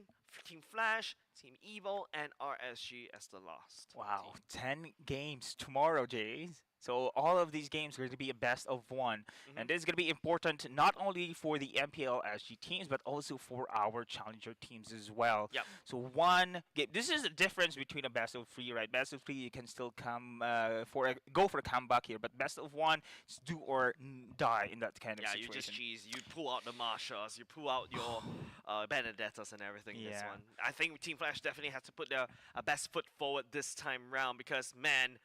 Team Flash, Team Evil, and RSG as the last. Wow, 10 games tomorrow, Jays. So all of these games are going to be a best of one, and this is going to be important not only for the MPL-SG teams but also for our challenger teams as well. Yep. So one game. This is the difference between a best of three, right? Best of three, you can still come go for a comeback here, but best of one, it's do or die in that kind of situation. Yeah, you just cheese. You pull out the Marshalls, you pull out your Benedettas and everything. This one, I think Team Flash definitely has to put their best foot forward this time round because man,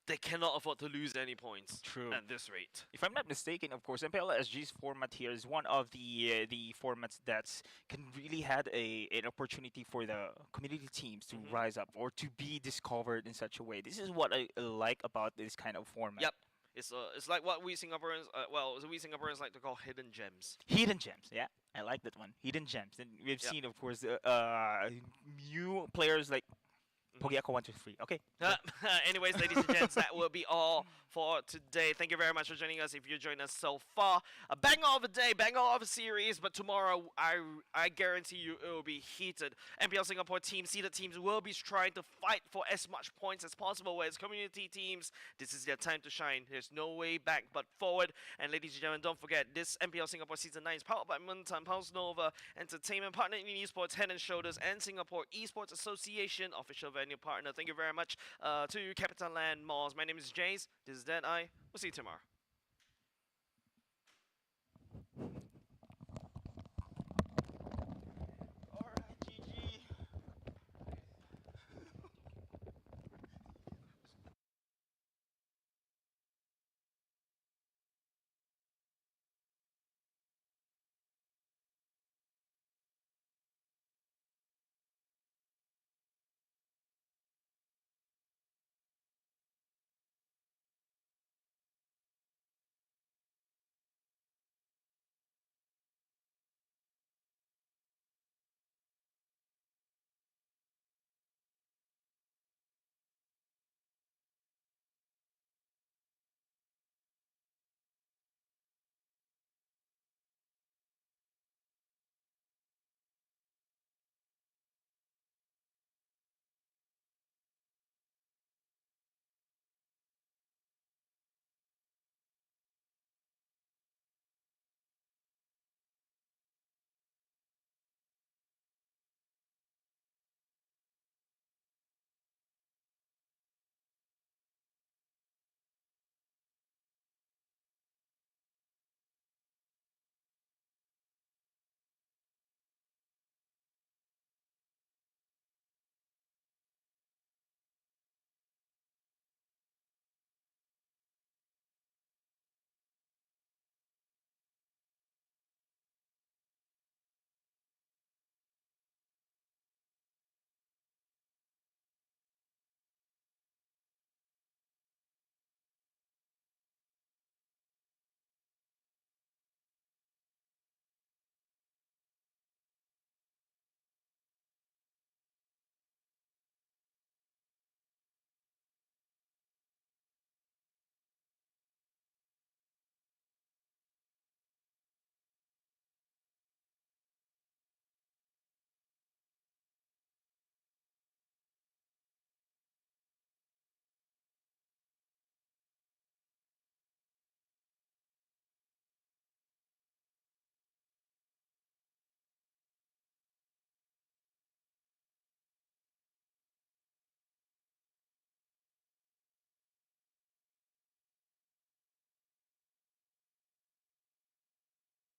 they cannot afford to lose any points. True. At this rate. If I'm not mistaken, of course, MPL-SG's format here is one of the formats that can really had an opportunity for the community teams to rise up or to be discovered in such a way. This is what I like about this kind of format. Yep. It's like what we Singaporeans, we Singaporeans like to call hidden gems. Hidden gems, yeah. I like that one. Hidden gems. And we've seen, of course, new players like Pogiako 123. Okay. Anyways, ladies and gents, that will be all for today. Thank you very much for joining us. If you joined us so far, a banger of a day, banger of a series. But tomorrow, I guarantee you, it will be heated. MPL Singapore seeded teams will be trying to fight for as much points as possible. Whereas community teams, this is their time to shine. There's no way back but forward. And ladies and gentlemen, don't forget this MPL Singapore Season 9 is powered by Muntan Pulse Nova Entertainment, partner in esports, Head and Shoulders, and Singapore Esports Association, official venue partner. Thank you very much to Capital Land Malls. My name is Jace. This is Dead Eye. We'll see you tomorrow.